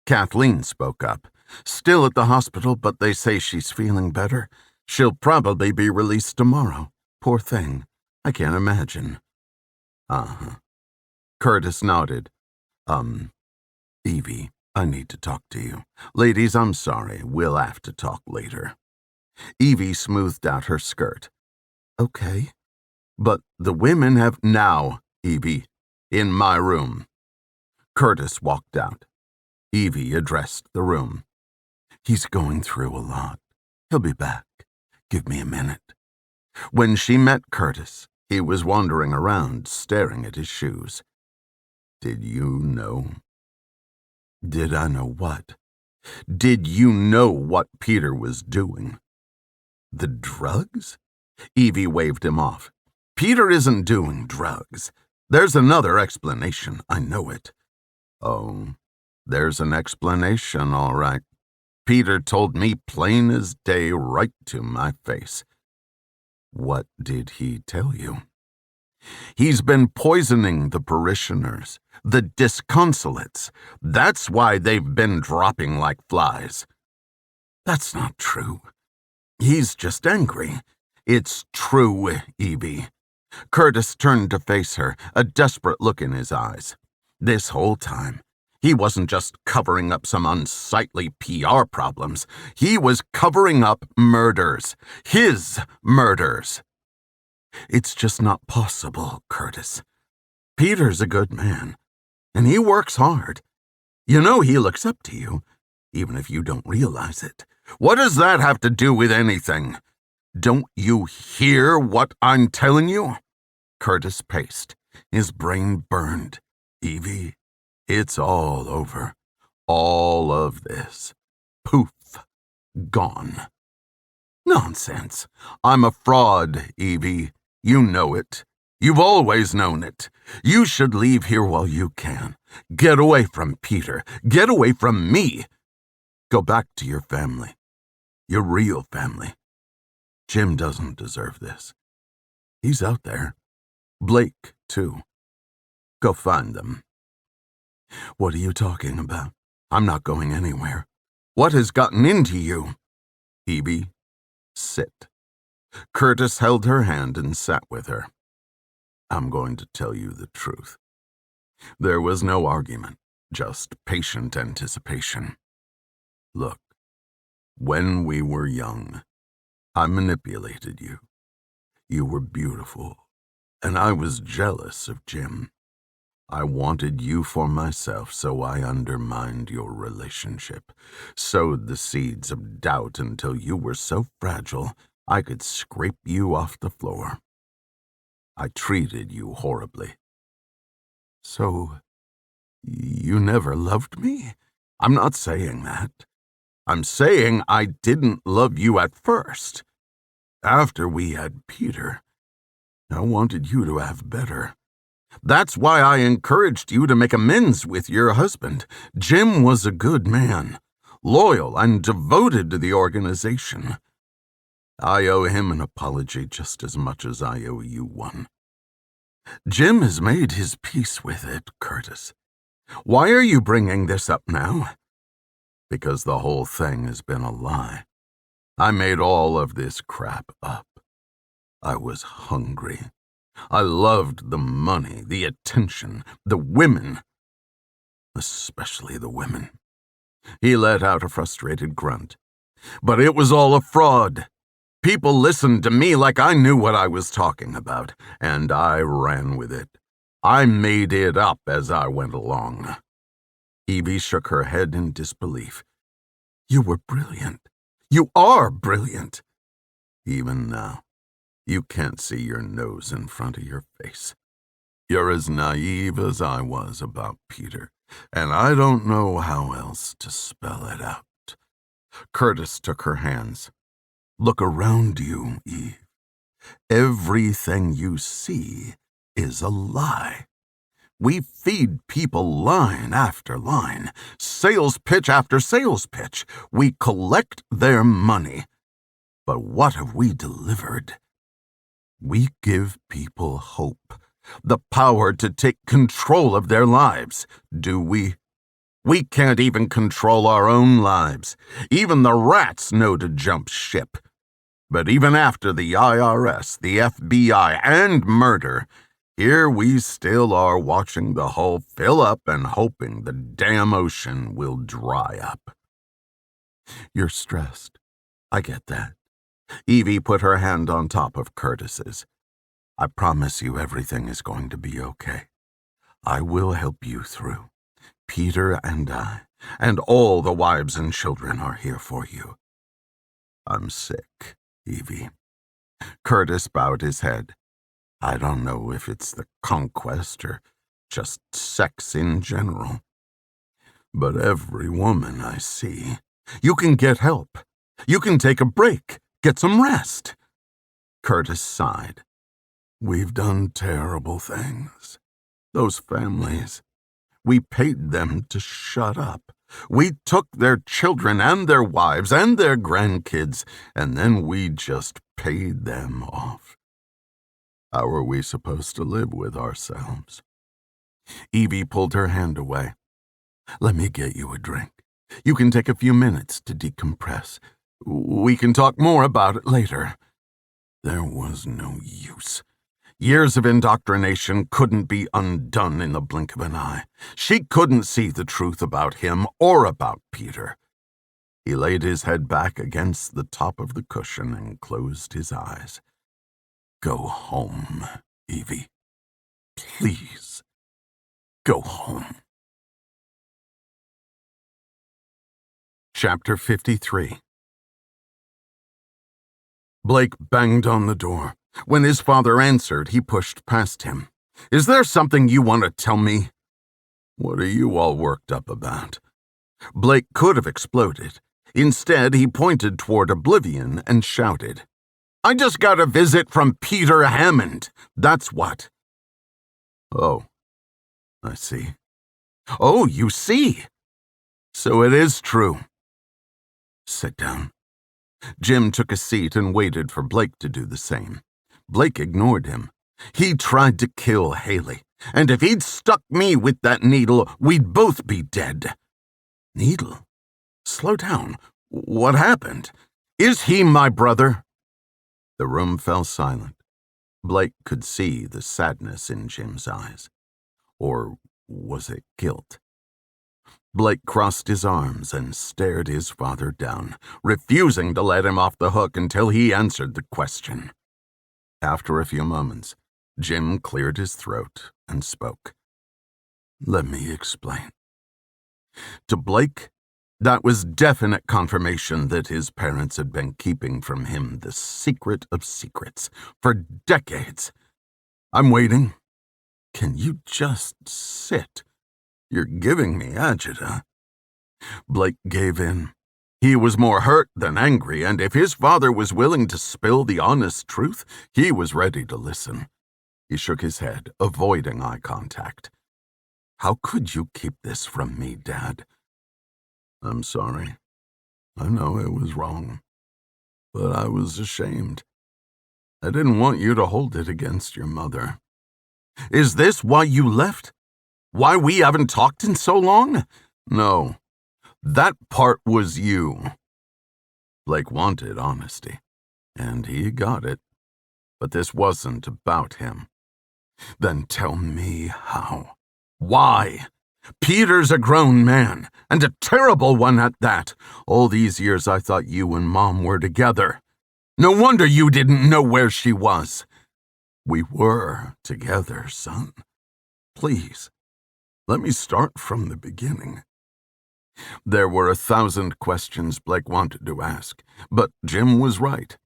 Kathleen spoke up. Still at the hospital, but they say she's feeling better. She'll probably be released tomorrow. Poor thing. I can't imagine. Uh-huh. Curtis nodded. Evie, I need to talk to you. Ladies, I'm sorry. We'll have to talk later. Evie smoothed out her skirt. Okay. But the women have... Now, Evie. In my room. Curtis walked out. Evie addressed the room. He's going through a lot. He'll be back. Give me a minute. When she met Curtis, he was wandering around, staring at his shoes. Did you know? Did I know what? Did you know what Peter was doing? The drugs? Evie waved him off. Peter isn't doing drugs. There's another explanation, I know it. Oh, there's an explanation, all right. Peter told me plain as day right to my face. What did he tell you? He's been poisoning the parishioners, the disconsolates. That's why they've been dropping like flies. That's not true. He's just angry. It's true, Evie. Curtis turned to face her, a desperate look in his eyes. This whole time, he wasn't just covering up some unsightly PR problems. He was covering up murders. His murders. It's just not possible, Curtis. Peter's a good man, and he works hard. You know he looks up to you, even if you don't realize it. What does that have to do with anything? Don't you hear what I'm telling you? Curtis paced. His brain burned. Evie, it's all over. All of this. Poof. Gone. Nonsense. I'm a fraud, Evie. You know it. You've always known it. You should leave here while you can. Get away from Peter. Get away from me. Go back to your family. Your real family. Jim doesn't deserve this. He's out there. Blake, too. Go find them. What are you talking about? I'm not going anywhere. What has gotten into you? Evie, sit. Curtis held her hand and sat with her. I'm going to tell you the truth. There was no argument, just patient anticipation. Look, when we were young, I manipulated you. You were beautiful, and I was jealous of Jim. I wanted you for myself, so I undermined your relationship, sowed the seeds of doubt until you were so fragile I could scrape you off the floor. I treated you horribly. So, you never loved me? I'm not saying that. I'm saying I didn't love you at first. After we had Peter, I wanted you to have better. That's why I encouraged you to make amends with your husband. Jim was a good man, loyal and devoted to the organization. I owe him an apology just as much as I owe you one. Jim has made his peace with it, Curtis. Why are you bringing this up now? Because the whole thing has been a lie. I made all of this crap up. I was hungry. I loved the money, the attention, the women. Especially the women. He let out a frustrated grunt. But it was all a fraud. People listened to me like I knew what I was talking about, and I ran with it. I made it up as I went along. Evie shook her head in disbelief. You were brilliant. You are brilliant. Even now, you can't see your nose in front of your face. You're as naive as I was about Peter, and I don't know how else to spell it out. Curtis took her hands. Look around you, Eve. Everything you see is a lie. We feed people line after line, sales pitch after sales pitch. We collect their money. But what have we delivered? We give people hope, the power to take control of their lives. Do we? We can't even control our own lives. Even the rats know to jump ship. But even after the IRS, the FBI, and murder, here we still are watching the hull fill up and hoping the damn ocean will dry up. You're stressed. I get that. Evie put her hand on top of Curtis's. I promise you everything is going to be okay. I will help you through. Peter and I, and all the wives and children are here for you. I'm sick, Evie. Curtis bowed his head. I don't know if it's the conquest or just sex in general. But every woman I see, you can get help. You can take a break, get some rest. Curtis sighed. We've done terrible things. Those families, we paid them to shut up. We took their children and their wives and their grandkids, and then we just paid them off. How are we supposed to live with ourselves? Evie pulled her hand away. Let me get you a drink. You can take a few minutes to decompress. We can talk more about it later. There was no use. Years of indoctrination couldn't be undone in the blink of an eye. She couldn't see the truth about him or about Peter. He laid his head back against the top of the cushion and closed his eyes. Go home, Evie. Please. go home. Chapter 53. Blake banged on the door. When his father answered, he pushed past him. "Is there something you want to tell me?" "What are you all worked up about?" Blake could have exploded. Instead, he pointed toward oblivion and shouted, "I just got a visit from Peter Hammond, that's what." "Oh, I see." "Oh, you see? So it is true." "Sit down." Jim took a seat and waited for Blake to do the same. Blake ignored him. He tried to kill Haeli, and if he'd stuck me with that needle, we'd both be dead. Needle? Slow down. What happened? Is he my brother? The room fell silent. Blake could see the sadness in Jim's eyes. Or was it guilt? Blake crossed his arms and stared his father down, refusing to let him off the hook until he answered the question. After a few moments, Jim cleared his throat and spoke. "Let me explain." To Blake, that was definite confirmation that his parents had been keeping from him the secret of secrets for decades. "I'm waiting. Can you just sit? You're giving me agita." Blake gave in. He was more hurt than angry, and if his father was willing to spill the honest truth, he was ready to listen. He shook his head, avoiding eye contact. "How could you keep this from me, Dad?" "I'm sorry. I know it was wrong, but I was ashamed. I didn't want you to hold it against your mother." "Is this why you left? Why we haven't talked in so long?" "No. That part was you." Blake wanted honesty, and he got it. But this wasn't about him. "Then tell me how. Why? Peter's a grown man, and a terrible one at that. All these years I thought you and Mom were together. No wonder you didn't know where she was." "We were together, son. Please, let me start from the beginning." There were 1,000 questions Blake wanted to ask, but Jim was right.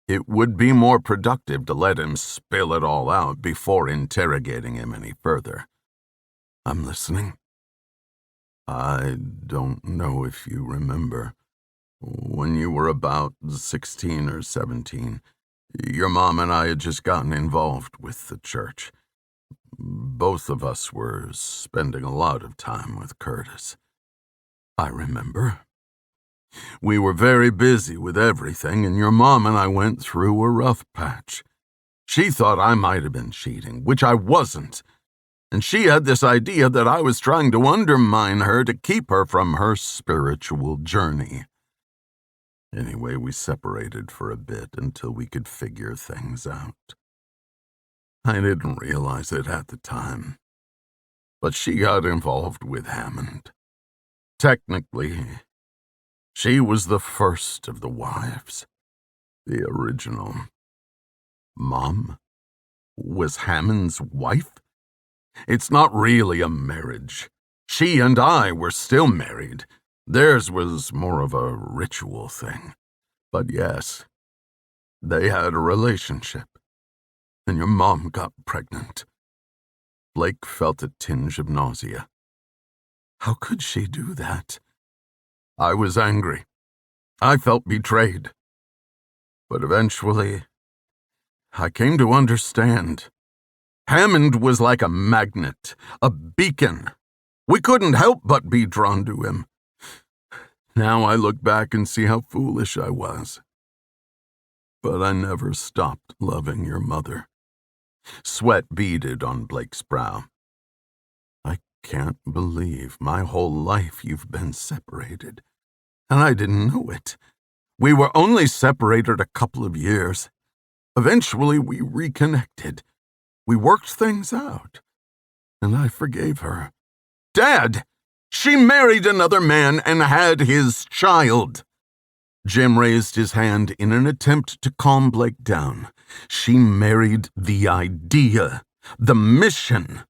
It would be more productive to let him spill it all out before interrogating him any further. "I'm listening." "I don't know if you remember. When you were about 16 or 17, your mom and I had just gotten involved with the church. Both of us were spending a lot of time with Curtis." "I remember. We were very busy with everything, and your mom and I went through a rough patch. She thought I might have been cheating, which I wasn't, and she had this idea that I was trying to undermine her to keep her from her spiritual journey. Anyway, we separated for a bit until we could figure things out. I didn't realize it at the time, but she got involved with Hammond. Technically, she was the first of the wives, the original. Mom was Hammond's wife? It's not really a marriage. She and I were still married. Theirs was more of a ritual thing. But yes, they had a relationship. And your mom got pregnant." Blake felt a tinge of nausea. How could she do that? I was angry. I felt betrayed. But eventually, I came to understand. Hammond was like a magnet, a beacon. We couldn't help but be drawn to him. Now I look back and see how foolish I was. But I never stopped loving your mother. Sweat beaded on Blake's brow. I can't believe my whole life you've been separated. And I didn't know it. We were only separated a couple of years. Eventually we reconnected. We worked things out. And I forgave her. Dad! She married another man and had his child. Jim raised his hand in an attempt to calm Blake down. She married the idea, the mission.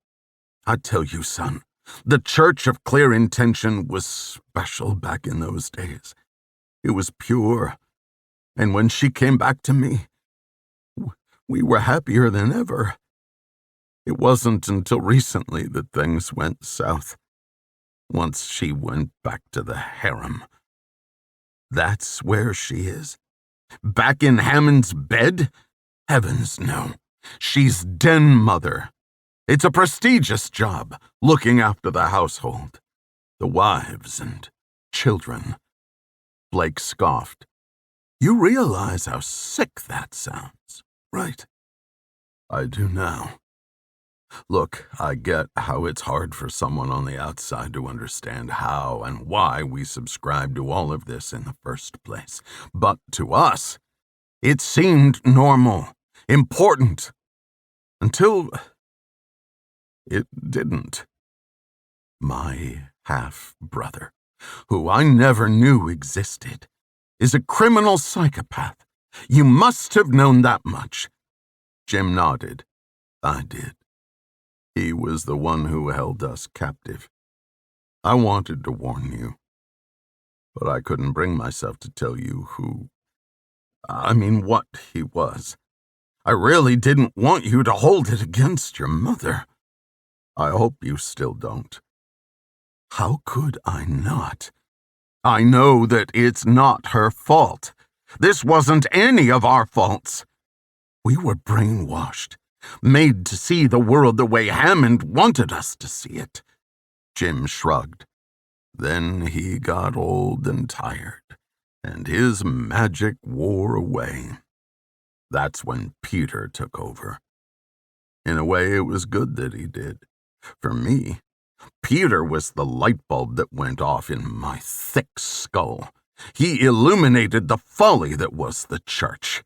I tell you, son, The Church of Clear Intention was special back in those days. It was pure. And when she came back to me, we were happier than ever. It wasn't until recently that things went south. Once she went back to the harem. That's where she is? Back in Hammond's bed? Heavens, no. She's den mother. It's a prestigious job, looking after the household, the wives and children. Blake scoffed. You realize how sick that sounds, right? I do now. Look, I get how it's hard for someone on the outside to understand how and why we subscribe to all of this in the first place. But to us, it seemed normal, important, until it didn't. My half-brother, who I never knew existed, is a criminal psychopath. You must have known that much. Jim nodded. I did. He was the one who held us captive. I wanted to warn you, but I couldn't bring myself to tell you what he was. I really didn't want you to hold it against your mother. I hope you still don't. How could I not? I know that it's not her fault. This wasn't any of our faults. We were brainwashed, made to see the world the way Hammond wanted us to see it. Jim shrugged. Then he got old and tired, and his magic wore away. That's when Peter took over. In a way, it was good that he did. For me, Peter was the light bulb that went off in my thick skull. He illuminated the folly that was the church.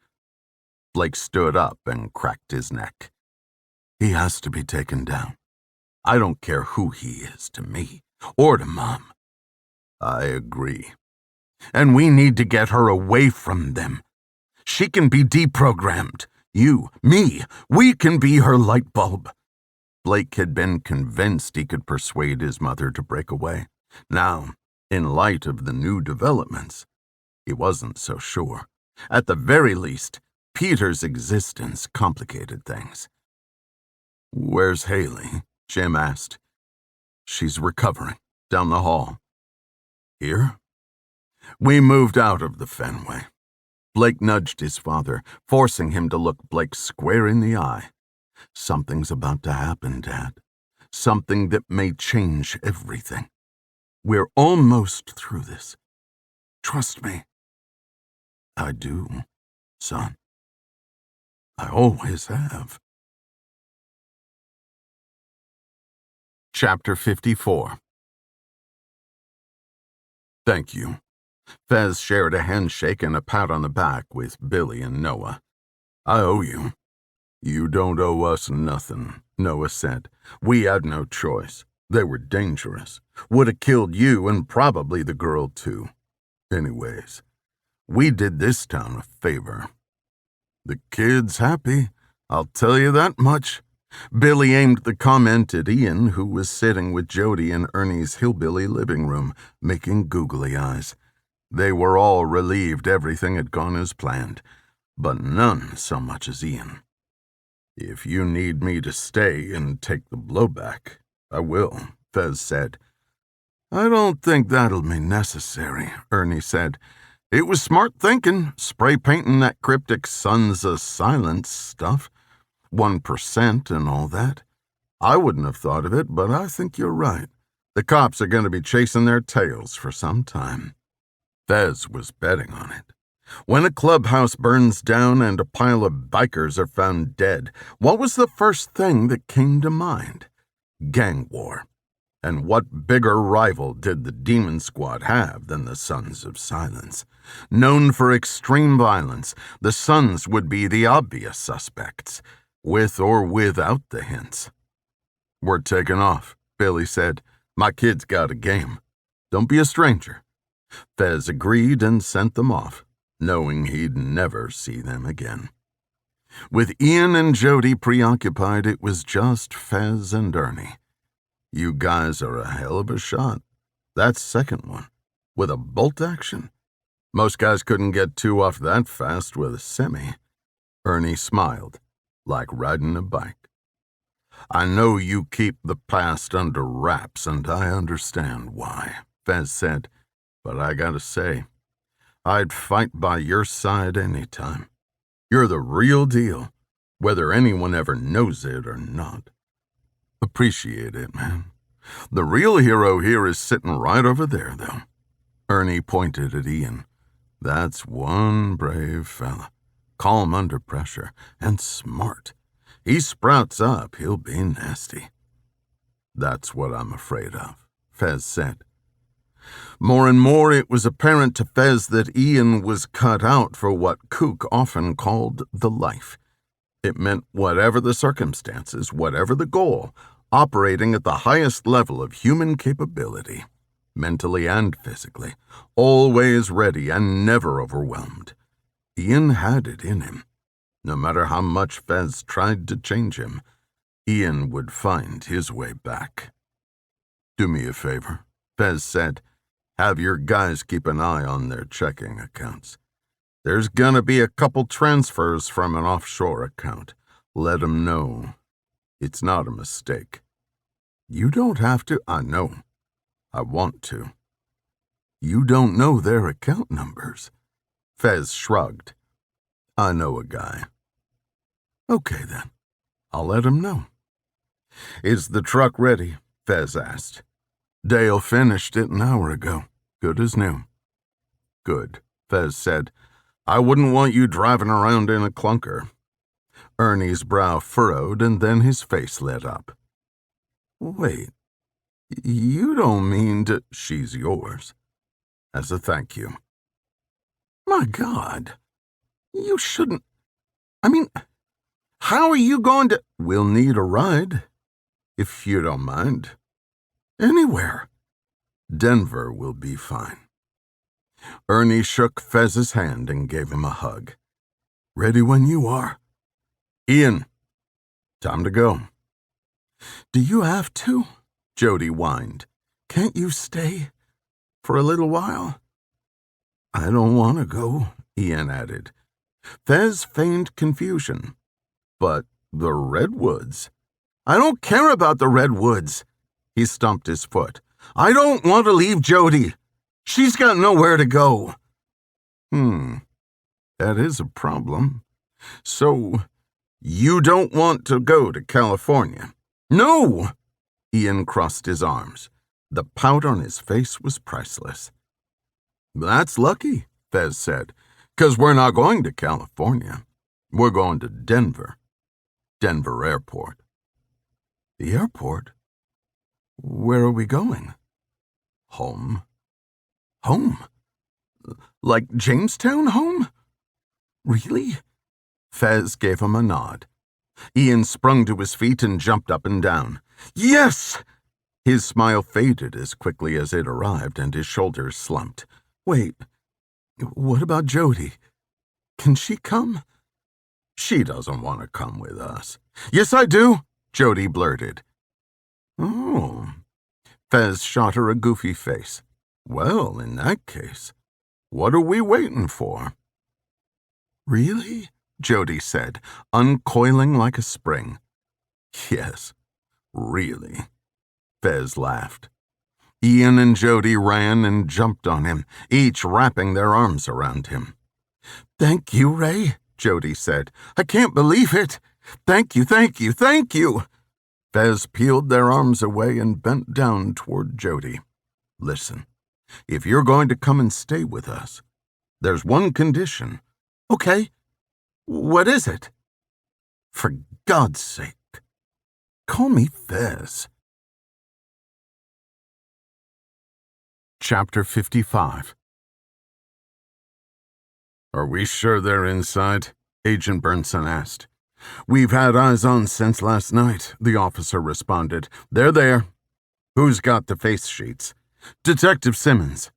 Blake stood up and cracked his neck. He has to be taken down. I don't care who he is to me, or to Mom. I agree. And we need to get her away from them. She can be deprogrammed. You, me, we can be her light bulb. Blake had been convinced he could persuade his mother to break away. Now, in light of the new developments, he wasn't so sure. At the very least, Peter's existence complicated things. Where's Haeli? Jim asked. She's recovering, down the hall. Here? We moved out of the Fenway. Blake nudged his father, forcing him to look Blake square in the eye. Something's about to happen, Dad. Something that may change everything. We're almost through this. Trust me. I do, son. I always have. Chapter 54. Thank you. Fez shared a handshake and a pat on the back with Billy and Noah. I owe you. You don't owe us nothing, Noah said. We had no choice. They were dangerous. Would have killed you and probably the girl too. Anyways, we did this town a favor. The kid's happy, I'll tell you that much. Billy aimed the comment at Ian, who was sitting with Jody in Ernie's hillbilly living room, making googly eyes. They were all relieved everything had gone as planned, but none so much as Ian. If you need me to stay and take the blowback, I will, Fez said. I don't think that'll be necessary, Ernie said. It was smart thinking, spray painting that cryptic Sons of Silence stuff. 1% and all that. I wouldn't have thought of it, but I think you're right. The cops are going to be chasing their tails for some time. Fez was betting on it. When a clubhouse burns down and a pile of bikers are found dead, what was the first thing that came to mind? Gang war. And what bigger rival did the Demon Squad have than the Sons of Silence? Known for extreme violence, the Sons would be the obvious suspects, with or without the hints. We're taking off, Billy said. My kid's got a game. Don't be a stranger. Fez agreed and sent them off, knowing he'd never see them again. With Ian and Jody preoccupied, it was just Fez and Ernie. You guys are a hell of a shot. That second one, with a bolt action. Most guys couldn't get two off that fast with a semi. Ernie smiled, like riding a bike. I know you keep the past under wraps, and I understand why, Fez said, but I gotta say, I'd fight by your side anytime. You're the real deal, whether anyone ever knows it or not. Appreciate it, man. The real hero here is sitting right over there, though. Ernie pointed at Ian. That's one brave fella. Calm under pressure, and smart. He sprouts up, he'll be nasty. That's what I'm afraid of, Fez said. More and more it was apparent to Fez that Ian was cut out for what Kook often called the life. It meant whatever the circumstances, whatever the goal, operating at the highest level of human capability, mentally and physically, always ready and never overwhelmed. Ian had it in him. No matter how much Fez tried to change him, Ian would find his way back. Do me a favor, Fez said. Have your guys keep an eye on their checking accounts. There's gonna be a couple transfers from an offshore account. Let 'em know. It's not a mistake. You don't have to. I know. I want to. You don't know their account numbers. Fez shrugged. I know a guy. Okay, then. I'll let him know. Is the truck ready? Fez asked. Dale finished it an hour ago. Good as new. Good, Fez said. I wouldn't want you driving around in a clunker. Ernie's brow furrowed, and then his face lit up. Wait, you don't mean to... She's yours. As a thank you. My God, you shouldn't... I mean, how are you going to... We'll need a ride, if you don't mind. Anywhere. Denver will be fine. Ernie shook Fez's hand and gave him a hug. Ready when you are. Ian, time to go. Do you have to? Jody whined. Can't you stay for a little while? I don't want to go, Ian added. Fez feigned confusion. But the redwoods? I don't care about the redwoods. He stomped his foot. I don't want to leave Jody. She's got nowhere to go. That is a problem. So, you don't want to go to California? No! Ian crossed his arms. The pout on his face was priceless. That's lucky, Fez said, 'cause we're not going to California. We're going to Denver. Denver Airport. The airport? Where are we going? Home. Home? Like Jamestown home? Really? Fez gave him a nod. Ian sprung to his feet and jumped up and down. Yes! His smile faded as quickly as it arrived, and his shoulders slumped. Wait, what about Jody? Can she come? She doesn't want to come with us. Yes, I do, Jody blurted. Oh. Fez shot her a goofy face. Well, in that case, what are we waiting for? Really? Jody said, uncoiling like a spring. Yes, really. Fez laughed. Ian and Jody ran and jumped on him, each wrapping their arms around him. Thank you, Ray, Jody said. I can't believe it. Thank you, thank you, thank you. Fez peeled their arms away and bent down toward Jody. Listen, if you're going to come and stay with us, there's one condition. Okay, what is it? For God's sake, call me Fez. Chapter 55. Are we sure they're inside? Agent Burnson asked. We've had eyes on since last night, the officer responded. They're there. Who's got the face sheets? Detective Simmons.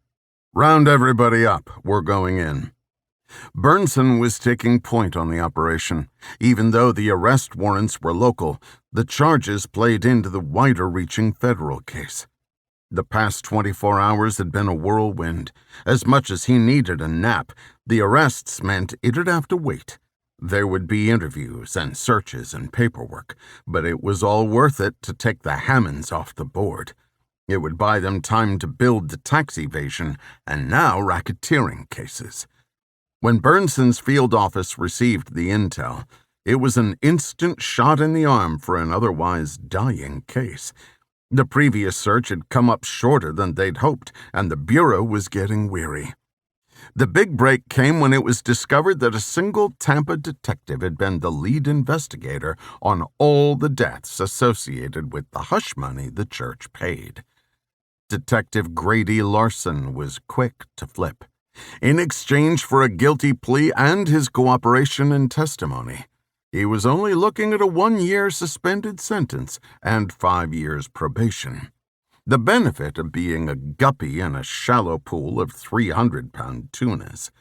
Round everybody up. We're going in. Burnson was taking point on the operation. Even though the arrest warrants were local, the charges played into the wider-reaching federal case. The past 24 hours had been a whirlwind. As much as he needed a nap, the arrests meant it'd have to wait. There would be interviews and searches and paperwork, but it was all worth it to take the Hammonds off the board. It would buy them time to build the tax evasion and now racketeering cases. When Burnson's field office received the intel, it was an instant shot in the arm for an otherwise dying case. The previous search had come up shorter than they'd hoped, and the Bureau was getting weary. The big break came when it was discovered that a single Tampa detective had been the lead investigator on all the deaths associated with the hush money the church paid. Detective Grady Larson was quick to flip. In exchange for a guilty plea and his cooperation and testimony, he was only looking at a 1-year suspended sentence and 5 years probation. The benefit of being a guppy in a shallow pool of 300-pound tunas.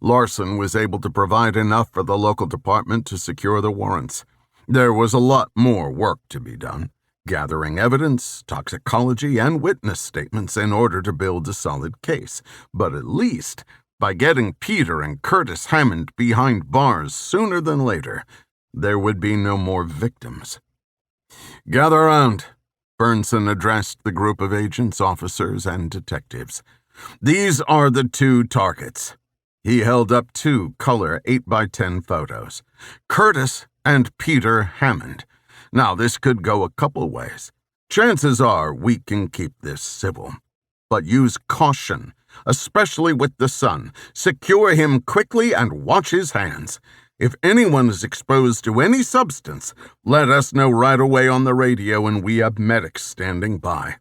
Larson was able to provide enough for the local department to secure the warrants. There was a lot more work to be done, gathering evidence, toxicology, and witness statements in order to build a solid case. But at least, by getting Peter and Curtis Hammond behind bars sooner than later, there would be no more victims. "Gather around," Burnson addressed the group of agents, officers, and detectives. "These are the 2 targets." He held up 2 color 8x10 photos. Curtis and Peter Hammond. Now, this could go a couple ways. Chances are we can keep this civil. But use caution, especially with the son. Secure him quickly and watch his hands. If anyone is exposed to any substance, let us know right away on the radio, and we have medics standing by.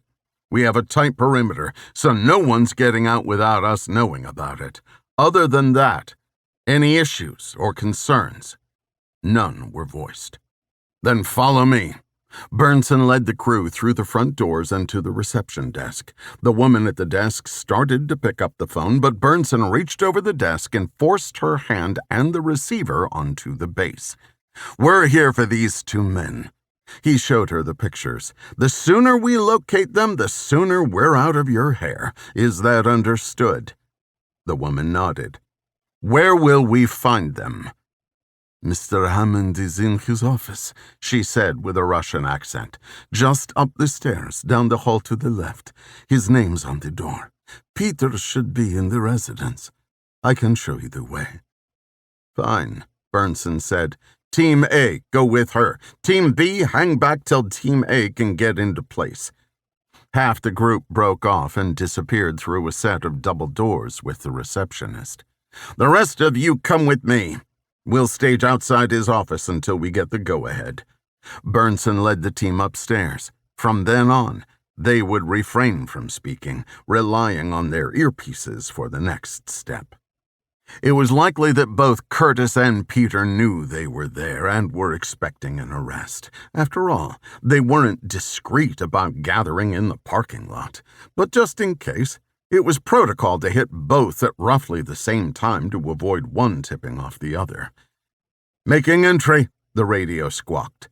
We have a tight perimeter, so no one's getting out without us knowing about it. Other than that, any issues or concerns? None were voiced. "Then follow me." Burnson led the crew through the front doors and to the reception desk. The woman at the desk started to pick up the phone, but Burnson reached over the desk and forced her hand and the receiver onto the base. "We're here for these 2 men." He showed her the pictures. "The sooner we locate them, the sooner we're out of your hair. Is that understood?" The woman nodded. "Where will we find them?" "Mr. Hammond is in his office," she said with a Russian accent. "Just up the stairs, down the hall to the left. His name's on the door. Peter should be in the residence. I can show you the way." "Fine," Burnson said. "Team A, go with her. Team B, hang back till Team A can get into place." Half the group broke off and disappeared through a set of double doors with the receptionist. "The rest of you come with me. We'll stage outside his office until we get the go-ahead." Burnson led the team upstairs. From then on, they would refrain from speaking, relying on their earpieces for the next step. It was likely that both Curtis and Peter knew they were there and were expecting an arrest. After all, they weren't discreet about gathering in the parking lot. But just in case, it was protocol to hit both at roughly the same time to avoid one tipping off the other. "Making entry," the radio squawked.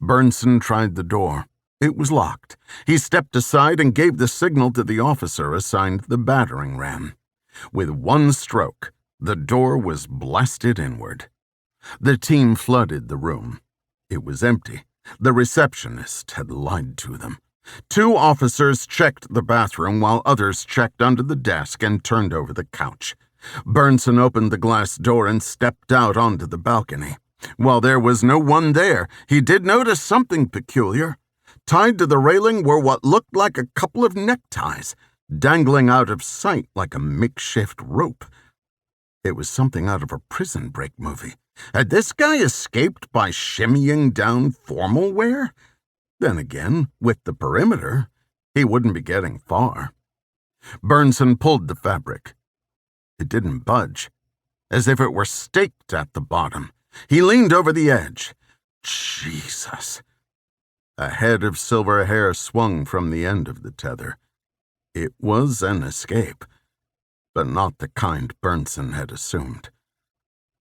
Burnson tried the door. It was locked. He stepped aside and gave the signal to the officer assigned the battering ram. With one stroke, the door was blasted inward. The team flooded the room. It was empty. The receptionist had lied to them. 2 officers checked the bathroom while others checked under the desk and turned over the couch. Burnson opened the glass door and stepped out onto the balcony. While there was no one there, he did notice something peculiar. Tied to the railing were what looked like a couple of neckties, dangling out of sight like a makeshift rope. It was something out of a Prison Break movie. Had this guy escaped by shimmying down formal wear? Then again, with the perimeter, he wouldn't be getting far. Burnson pulled the fabric. It didn't budge, as if it were staked at the bottom. He leaned over the edge. Jesus! A head of silver hair swung from the end of the tether. It was an escape. but not the kind Burnson had assumed.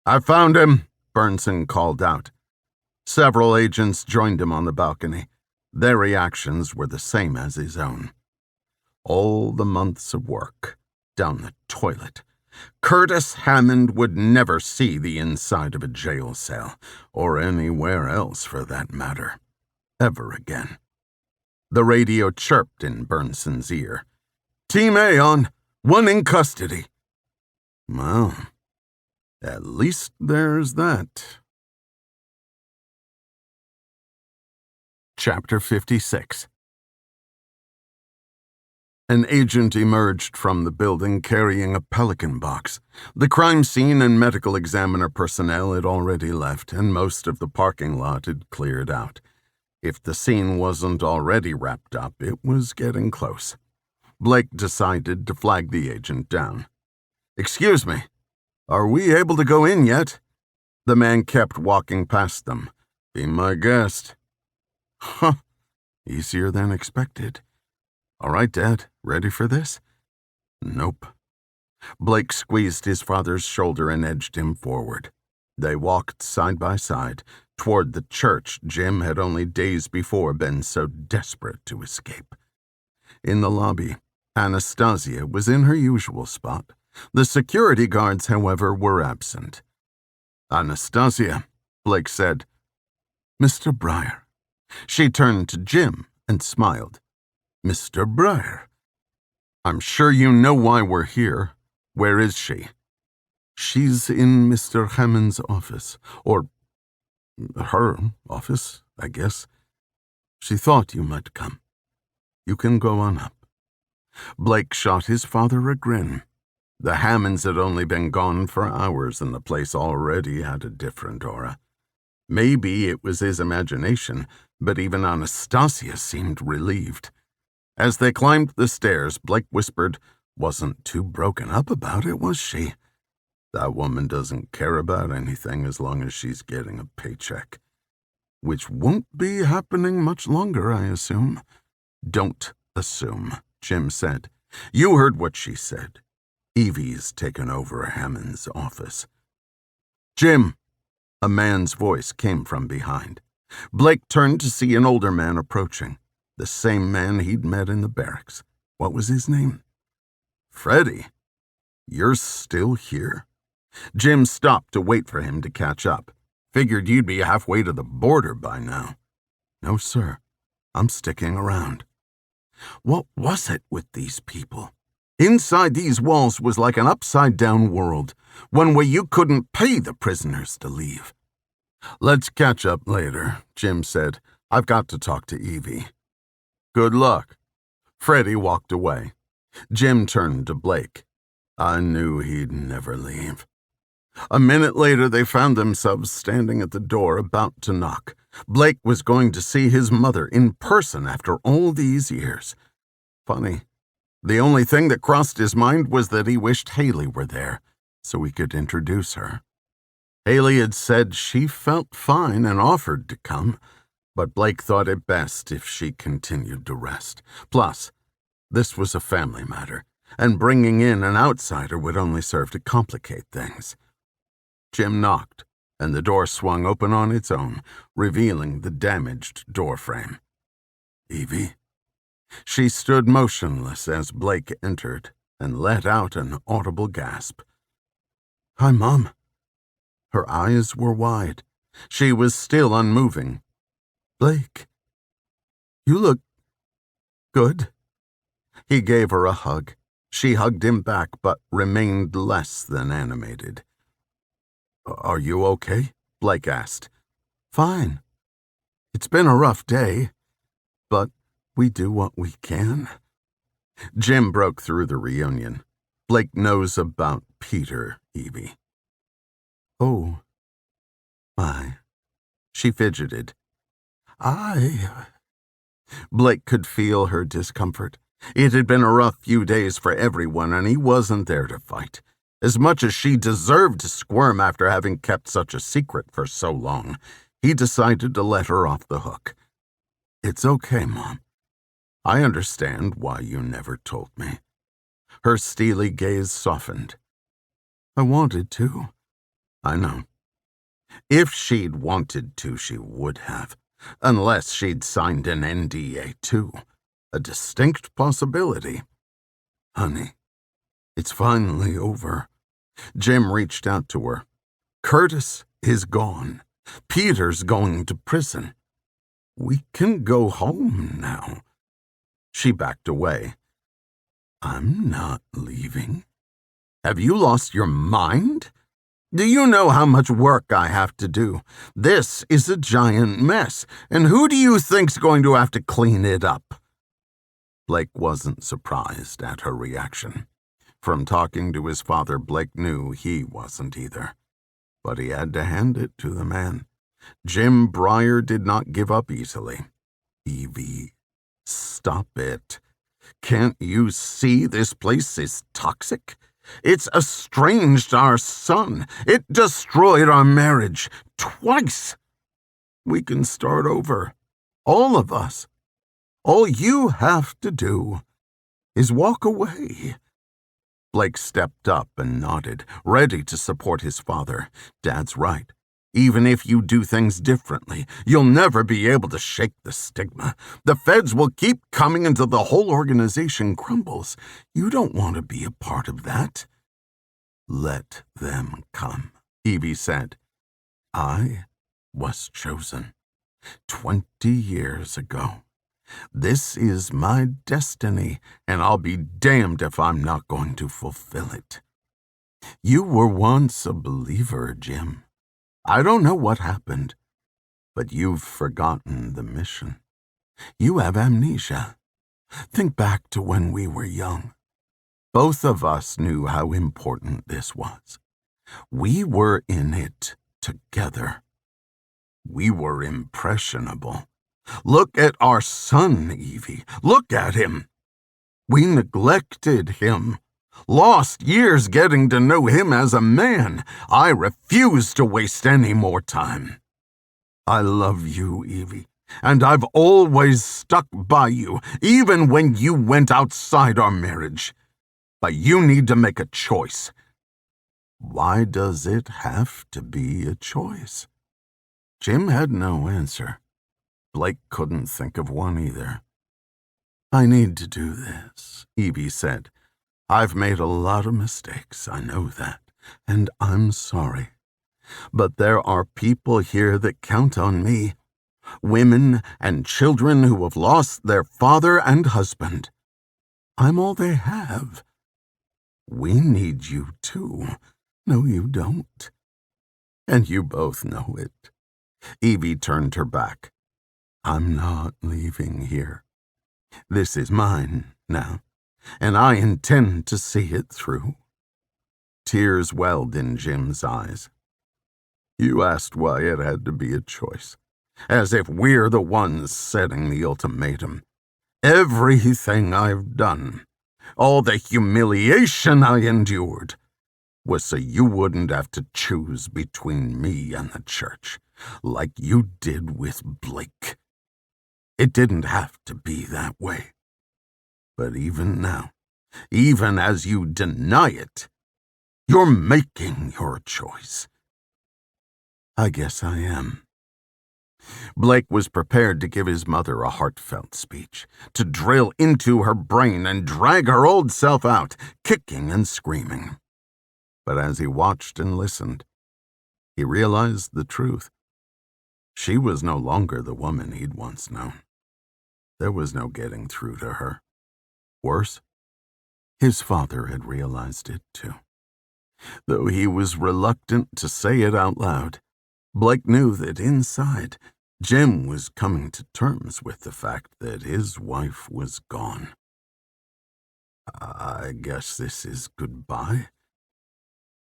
"I found him," Burnson called out. Several agents joined him on the balcony. Their reactions were the same as his own. All the months of work, down the toilet. Curtis Hammond would never see the inside of a jail cell, or anywhere else for that matter, ever again. The radio chirped in Burnson's ear. "Team A on, one in custody." Well, at least there's that. Chapter 56. An agent emerged from the building carrying a Pelican box. The crime scene and medical examiner personnel had already left, and most of the parking lot had cleared out. If the scene wasn't already wrapped up, it was getting close. Blake decided to flag the agent down. "Excuse me, are we able to go in yet?" The man kept walking past them. "Be my guest." Huh, easier than expected. "All right, Dad, ready for this?" "Nope." Blake squeezed his father's shoulder and edged him forward. They walked side by side toward the church Jim had only days before been so desperate to escape. In the lobby, Anastasia was in her usual spot. The security guards, however, were absent. "Anastasia," Blake said. "Mr. Brier." She turned to Jim and smiled. "Mr. Brier. I'm sure you know why we're here. Where is she?" "She's in Mr. Hammond's office. Or her office, I guess. She thought you might come. You can go on up." Blake shot his father a grin. The Hammonds had only been gone for hours, and the place already had a different aura. Maybe it was his imagination, but even Anastasia seemed relieved. As they climbed the stairs, Blake whispered, "Wasn't too broken up about it, was she? That woman doesn't care about anything as long as she's getting a paycheck. Which won't be happening much longer, I assume." "Don't assume," Jim said. "You heard what she said. Evie's taken over Hammond's office." "Jim!" A man's voice came from behind. Blake turned to see an older man approaching. The same man he'd met in the barracks. What was his name? "Freddie, you're still here?" Jim stopped to wait for him to catch up. "Figured you'd be halfway to the border by now." "No, sir. I'm sticking around." What was it with these people? Inside these walls was like an upside-down world, one where you couldn't pay the prisoners to leave. "Let's catch up later," Jim said. "I've got to talk to Evie." "Good luck." Freddie walked away. Jim turned to Blake. I knew he'd never leave. A minute later, they found themselves standing at the door about to knock. Blake was going to see his mother in person after all these years. Funny. The only thing that crossed his mind was that he wished Haeli were there, so he could introduce her. Haeli had said she felt fine and offered to come, but Blake thought it best if she continued to rest. Plus, this was a family matter, and bringing in an outsider would only serve to complicate things. Jim knocked, and the door swung open on its own, revealing the damaged doorframe. "Evie?" She stood motionless as Blake entered and let out an audible gasp. "Hi, Mom." Her eyes were wide. She was still unmoving. "Blake, you look good." He gave her a hug. She hugged him back, but remained less than animated. "Are you okay?" Blake asked. "Fine. It's been a rough day, but we do what we can." Jim broke through the reunion. "Blake knows about Peter, Evie." "Oh, my." She fidgeted. Blake could feel her discomfort. It had been a rough few days for everyone, and he wasn't there to fight. As much as she deserved to squirm after having kept such a secret for so long, he decided to let her off the hook. "It's okay, Mom. I understand why you never told me." Her steely gaze softened. I wanted to. I know. If she'd wanted to, she would have. Unless she'd signed an NDA too. A distinct possibility. Honey, it's finally over. Jim reached out to her. Curtis is gone. Peter's going to prison. We can go home now. She backed away. I'm not leaving. Have you lost your mind? Do you know how much work I have to do? This is a giant mess, and who do you think's going to have to clean it up? Blake wasn't surprised at her reaction. From talking to his father, Blake knew he wasn't either. But he had to hand it to the man. Jim Brier did not give up easily. Evie, stop it. Can't you see this place is toxic? It's estranged our son. It destroyed our marriage twice. We can start over. All of us. All you have to do is walk away. Blake stepped up and nodded, ready to support his father. Dad's right. Even if you do things differently, you'll never be able to shake the stigma. The feds will keep coming until the whole organization crumbles. You don't want to be a part of that. Let them come, Evie said. I was chosen 20 years ago. This is my destiny, and I'll be damned if I'm not going to fulfill it. You were once a believer, Jim. I don't know what happened, but you've forgotten the mission. You have amnesia. Think back to when we were young. Both of us knew how important this was. We were in it together. We were impressionable. Look at our son, Evie. Look at him. We neglected him. Lost years getting to know him as a man. I refuse to waste any more time. I love you, Evie, and I've always stuck by you, even when you went outside our marriage. But you need to make a choice. Why does it have to be a choice? Jim had no answer. Blake couldn't think of one either. I need to do this, Evie said. I've made a lot of mistakes, I know that, and I'm sorry. But there are people here that count on me. Women and children who have lost their father and husband. I'm all they have. We need you too. No, you don't. And you both know it. Evie turned her back. I'm not leaving here. This is mine now, and I intend to see it through. Tears welled in Jim's eyes. You asked why it had to be a choice, as if we're the ones setting the ultimatum. Everything I've done, all the humiliation I endured, was so you wouldn't have to choose between me and the church, like you did with Blake. It didn't have to be that way. But even now, even as you deny it, you're making your choice. I guess I am. Blake was prepared to give his mother a heartfelt speech, to drill into her brain and drag her old self out, kicking and screaming. But as he watched and listened, he realized the truth. She was no longer the woman he'd once known. There was no getting through to her. Worse, his father had realized it too. Though he was reluctant to say it out loud, Blake knew that inside, Jim was coming to terms with the fact that his wife was gone. I guess this is goodbye.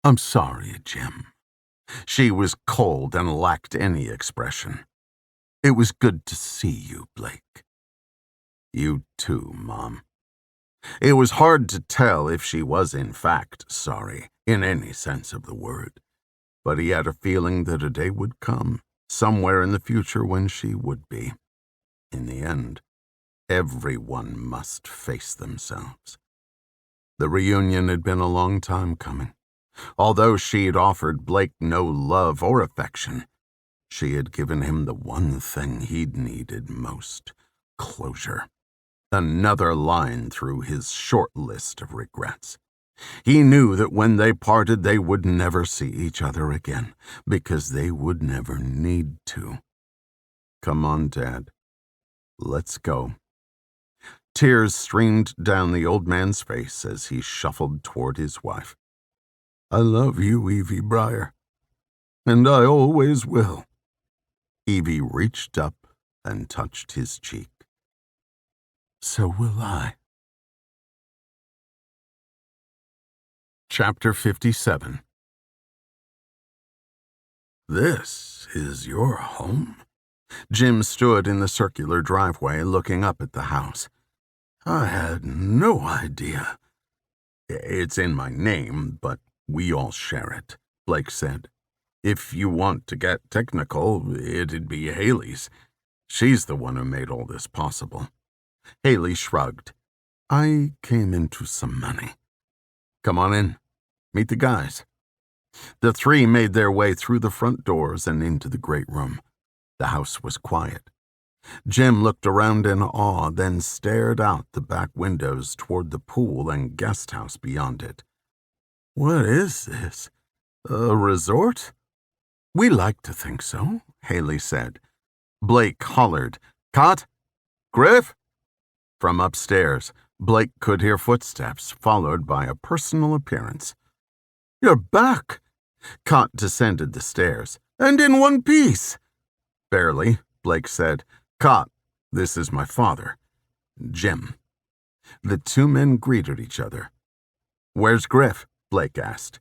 I'm sorry, Jim. She was cold and lacked any expression. It was good to see you, Blake. You too, Mom. It was hard to tell if she was in fact sorry, in any sense of the word, but he had a feeling that a day would come, somewhere in the future when she would be. In the end, everyone must face themselves. The reunion had been a long time coming. Although she'd offered Blake no love or affection, she had given him the one thing he'd needed most: closure. Another line through his short list of regrets. He knew that when they parted, they would never see each other again, because they would never need to. Come on, Dad. Let's go. Tears streamed down the old man's face as he shuffled toward his wife. I love you, Evie Brier, and I always will. Evie reached up and touched his cheek. So will I. Chapter 57. This is your home? Jim stood in the circular driveway looking up at the house. I had no idea. It's in my name, but we all share it, Blake said. If you want to get technical, it'd be Haeli's. She's the one who made all this possible. Haeli shrugged. I came into some money. Come on in. Meet the guys. The three made their way through the front doors and into the great room. The house was quiet. Jim looked around in awe, then stared out the back windows toward the pool and guest house beyond it. What is this? A resort? We like to think so, Haeli said. Blake hollered, Cot? Griff? From upstairs, Blake could hear footsteps, followed by a personal appearance. You're back! Cot descended the stairs. And in one piece! Barely, Blake said. Cot, this is my father, Jim. The two men greeted each other. Where's Griff? Blake asked.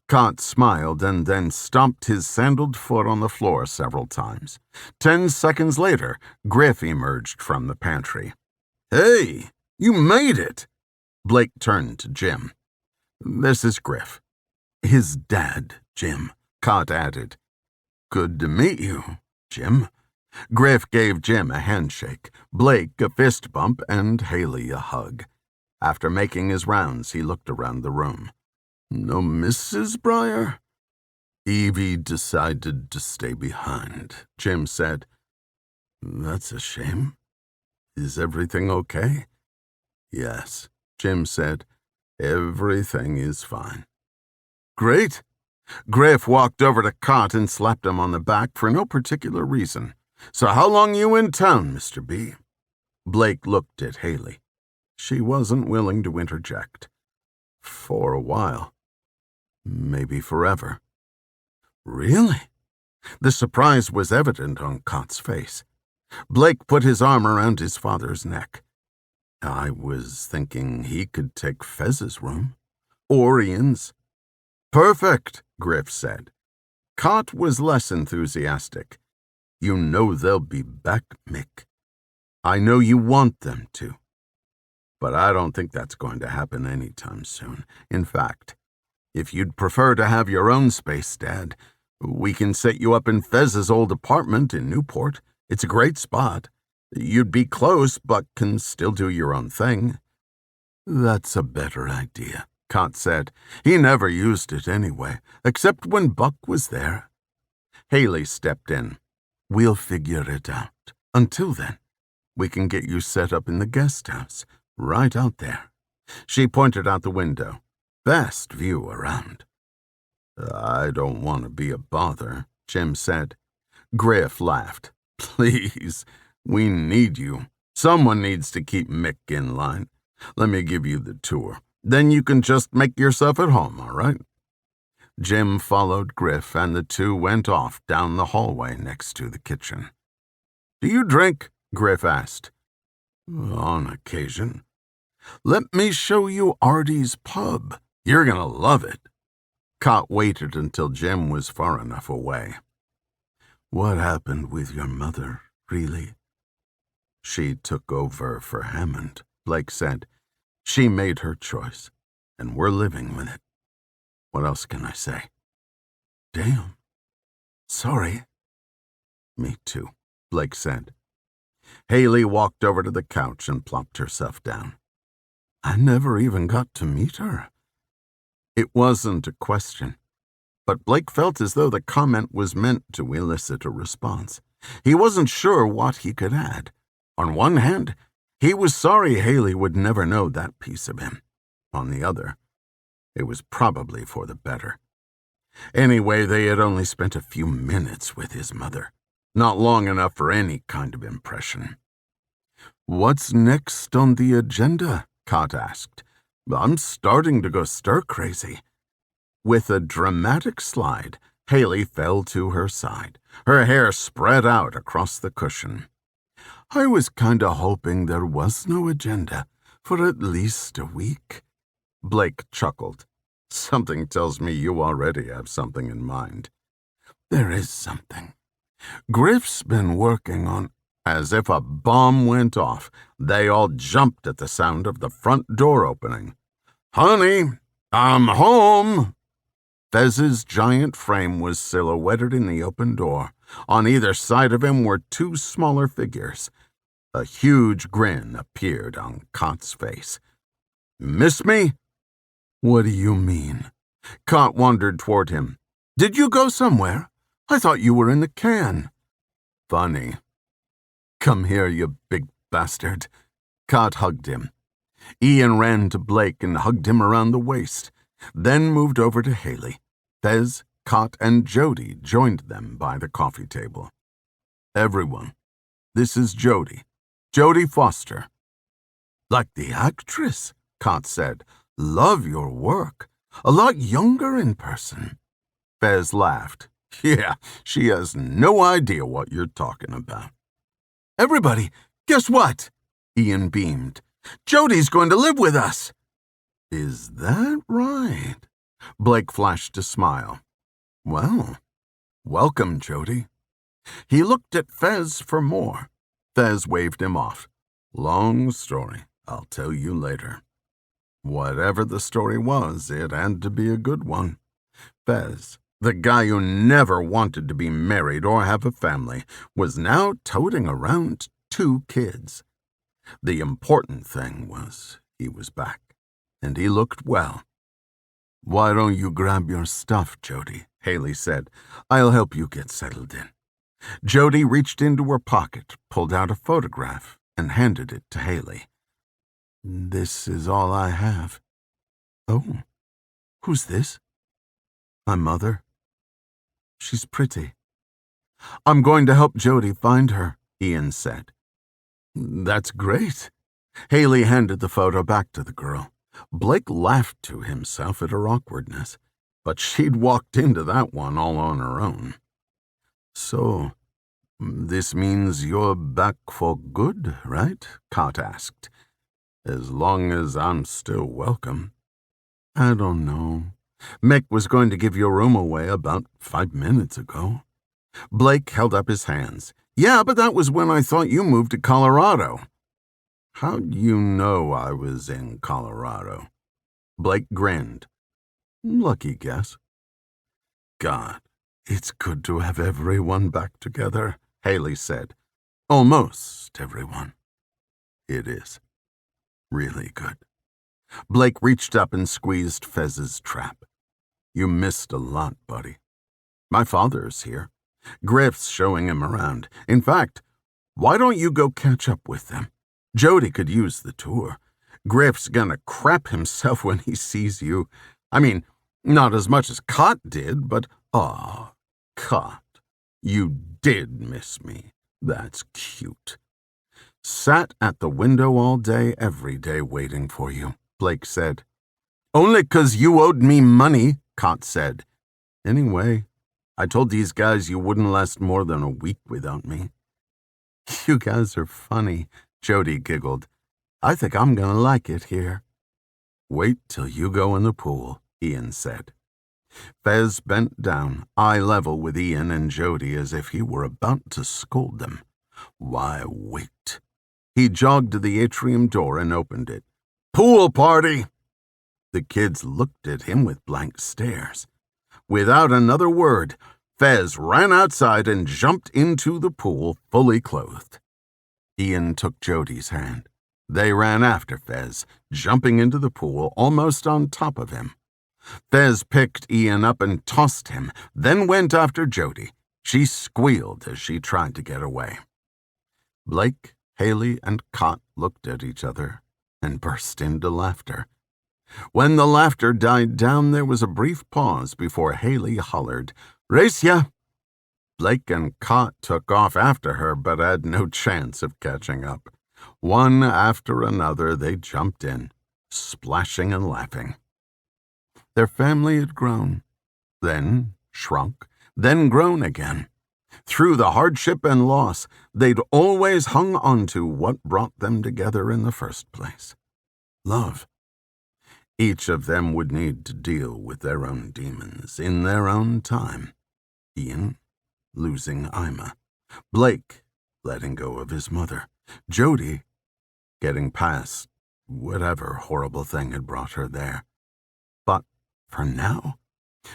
Cot smiled and then stomped his sandaled foot on the floor several times. 10 seconds later, Griff emerged from the pantry. Hey, you made it! Blake turned to Jim. This is Griff. His dad, Jim, Cot added. Good to meet you, Jim. Griff gave Jim a handshake, Blake a fist bump, and Haeli a hug. After making his rounds, he looked around the room. No Mrs. Brier? Evie decided to stay behind, Jim said. That's a shame. Is everything okay? Yes, Jim said. Everything is fine. Great. Griff walked over to Cot and slapped him on the back for no particular reason. So how long you in town, Mr. B? Blake looked at Haeli. She wasn't willing to interject. For a while. Maybe forever. Really? The surprise was evident on Cot's face. Blake put his arm around his father's neck. I was thinking he could take Fez's room. Or Ian's. Perfect, Griff said. Cot was less enthusiastic. You know they'll be back, Mick. I know you want them to. But I don't think that's going to happen anytime soon. In fact, if you'd prefer to have your own space, Dad, we can set you up in Fez's old apartment in Newport. It's a great spot. You'd be close, but can still do your own thing. That's a better idea, Cot said. He never used it anyway, except when Buck was there. Haeli stepped in. We'll figure it out. Until then, we can get you set up in the guest house, right out there. She pointed out the window. Best view around. I don't want to be a bother, Jim said. Griff laughed. Please, we need you. Someone needs to keep Mick in line. Let me give you the tour. Then you can just make yourself at home, all right? Jim followed Griff, and the two went off down the hallway next to the kitchen. Do you drink? Griff asked. On occasion. Let me show you Artie's pub. You're going to love it. Cot waited until Jim was far enough away. What happened with your mother, really? She took over for Hammond, Blake said. She made her choice, and we're living with it. What else can I say? Damn. Sorry. Me too, Blake said. Haeli walked over to the couch and plopped herself down. I never even got to meet her." It wasn't a question, but Blake felt as though the comment was meant to elicit a response. He wasn't sure what he could add. On one hand, he was sorry Haeli would never know that piece of him. On the other, it was probably for the better. Anyway, they had only spent a few minutes with his mother, not long enough for any kind of impression. "What's next on the agenda?" Cott asked. "I'm starting to go stir-crazy." With a dramatic slide, Haeli fell to her side, her hair spread out across the cushion. "I was kinda hoping there was no agenda for at least a week." Blake chuckled. "Something tells me you already have something in mind." "There is something. Griff's been working on—" As if a bomb went off, they all jumped at the sound of the front door opening. "Honey, I'm home!" Fez's giant frame was silhouetted in the open door. On either side of him were two smaller figures. A huge grin appeared on Cott's face. "Miss me?" "What do you mean?" Cott wandered toward him. "Did you go somewhere? I thought you were in the can." "Funny. Come here, you big bastard." Cott hugged him. Ian ran to Blake and hugged him around the waist, then moved over to Haeli. Fez, Cott, and Jody joined them by the coffee table. "Everyone, this is Jody. Jody Foster." "Like the actress," Cott said. "Love your work. A lot younger in person." Fez laughed. "Yeah, she has no idea what you're talking about." "Everybody, guess what?" Ian beamed. "Jody's going to live with us." "Is that right?" Blake flashed a smile. "Well, welcome, Jody." He looked at Fez for more. Fez waved him off. "Long story. I'll tell you later." Whatever the story was, it had to be a good one. Fez, the guy who never wanted to be married or have a family, was now toting around 2 kids. The important thing was he was back, and he looked well. "Why don't you grab your stuff, Jody?" Haeli said. "I'll help you get settled in." Jody reached into her pocket, pulled out a photograph, and handed it to Haeli. "This is all I have." "Oh, who's this?" "My mother. She's pretty." "I'm going to help Jody find her," Ian said. "That's great." Haeli handed the photo back to the girl. Blake laughed to himself at her awkwardness, but she'd walked into that one all on her own. "So, this means you're back for good, right?" Cott asked. "As long as I'm still welcome." "I don't know. Mick was going to give your room away about 5 minutes ago." Blake held up his hands. "Yeah, but that was when I thought you moved to Colorado." "How'd you know I was in Colorado?" Blake grinned. "Lucky guess." "God, it's good to have everyone back together," Haeli said. "Almost everyone." "It is. Really good." Blake reached up and squeezed Fez's trap. "You missed a lot, buddy. My father's here. Griff's showing him around. In fact, why don't you go catch up with them? Jody could use the tour. Griff's gonna crap himself when he sees you. I mean, not as much as Cott did, but, Cott, you did miss me. That's cute." "Sat at the window all day, every day, waiting for you," Blake said. "Only 'cause you owed me money," Cott said. "Anyway, I told these guys you wouldn't last more than a week without me." "You guys are funny," Jody giggled. "I think I'm gonna like it here." "Wait till you go in the pool," Ian said. Fez bent down, eye level with Ian and Jody, as if he were about to scold them. "Why, wait." He jogged to the atrium door and opened it. "Pool party!" The kids looked at him with blank stares. Without another word, Fez ran outside and jumped into the pool fully clothed. Ian took Jody's hand. They ran after Fez, jumping into the pool almost on top of him. Fez picked Ian up and tossed him, then went after Jody. She squealed as she tried to get away. Blake, Haeli, and Cott looked at each other and burst into laughter. When the laughter died down, there was a brief pause before Haeli hollered, "Racia!" Blake and Cott took off after her, but had no chance of catching up. One after another, they jumped in, splashing and laughing. Their family had grown, then shrunk, then grown again. Through the hardship and loss, they'd always hung on to what brought them together in the first place: love. Each of them would need to deal with their own demons in their own time. Ian losing Ima, Blake letting go of his mother, Jody getting past whatever horrible thing had brought her there. But for now,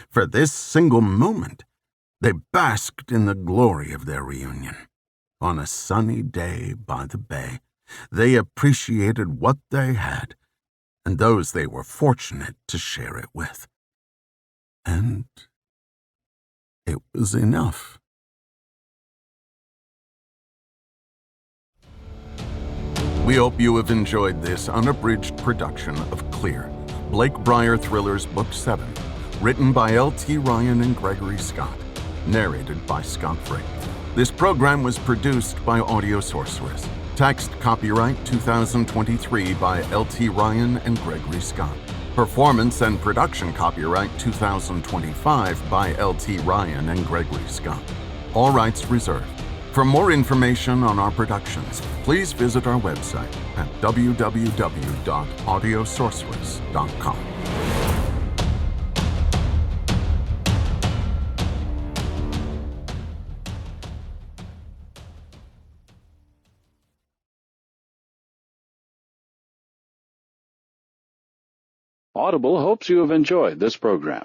for this single moment, they basked in the glory of their reunion. On a sunny day by the bay, they appreciated what they had and those they were fortunate to share it with. And it was enough. We hope you have enjoyed this unabridged production of Clear, Blake Brier Thrillers Book 7, written by L.T. Ryan and Gregory Scott, narrated by Scott Frick. This program was produced by Audio Sorceress. Text copyright 2023 by L.T. Ryan and Gregory Scott. Performance and production copyright 2025 by L.T. Ryan and Gregory Scott. All rights reserved. For more information on our productions, please visit our website at www.audiosorceress.com. Audible hopes you have enjoyed this program.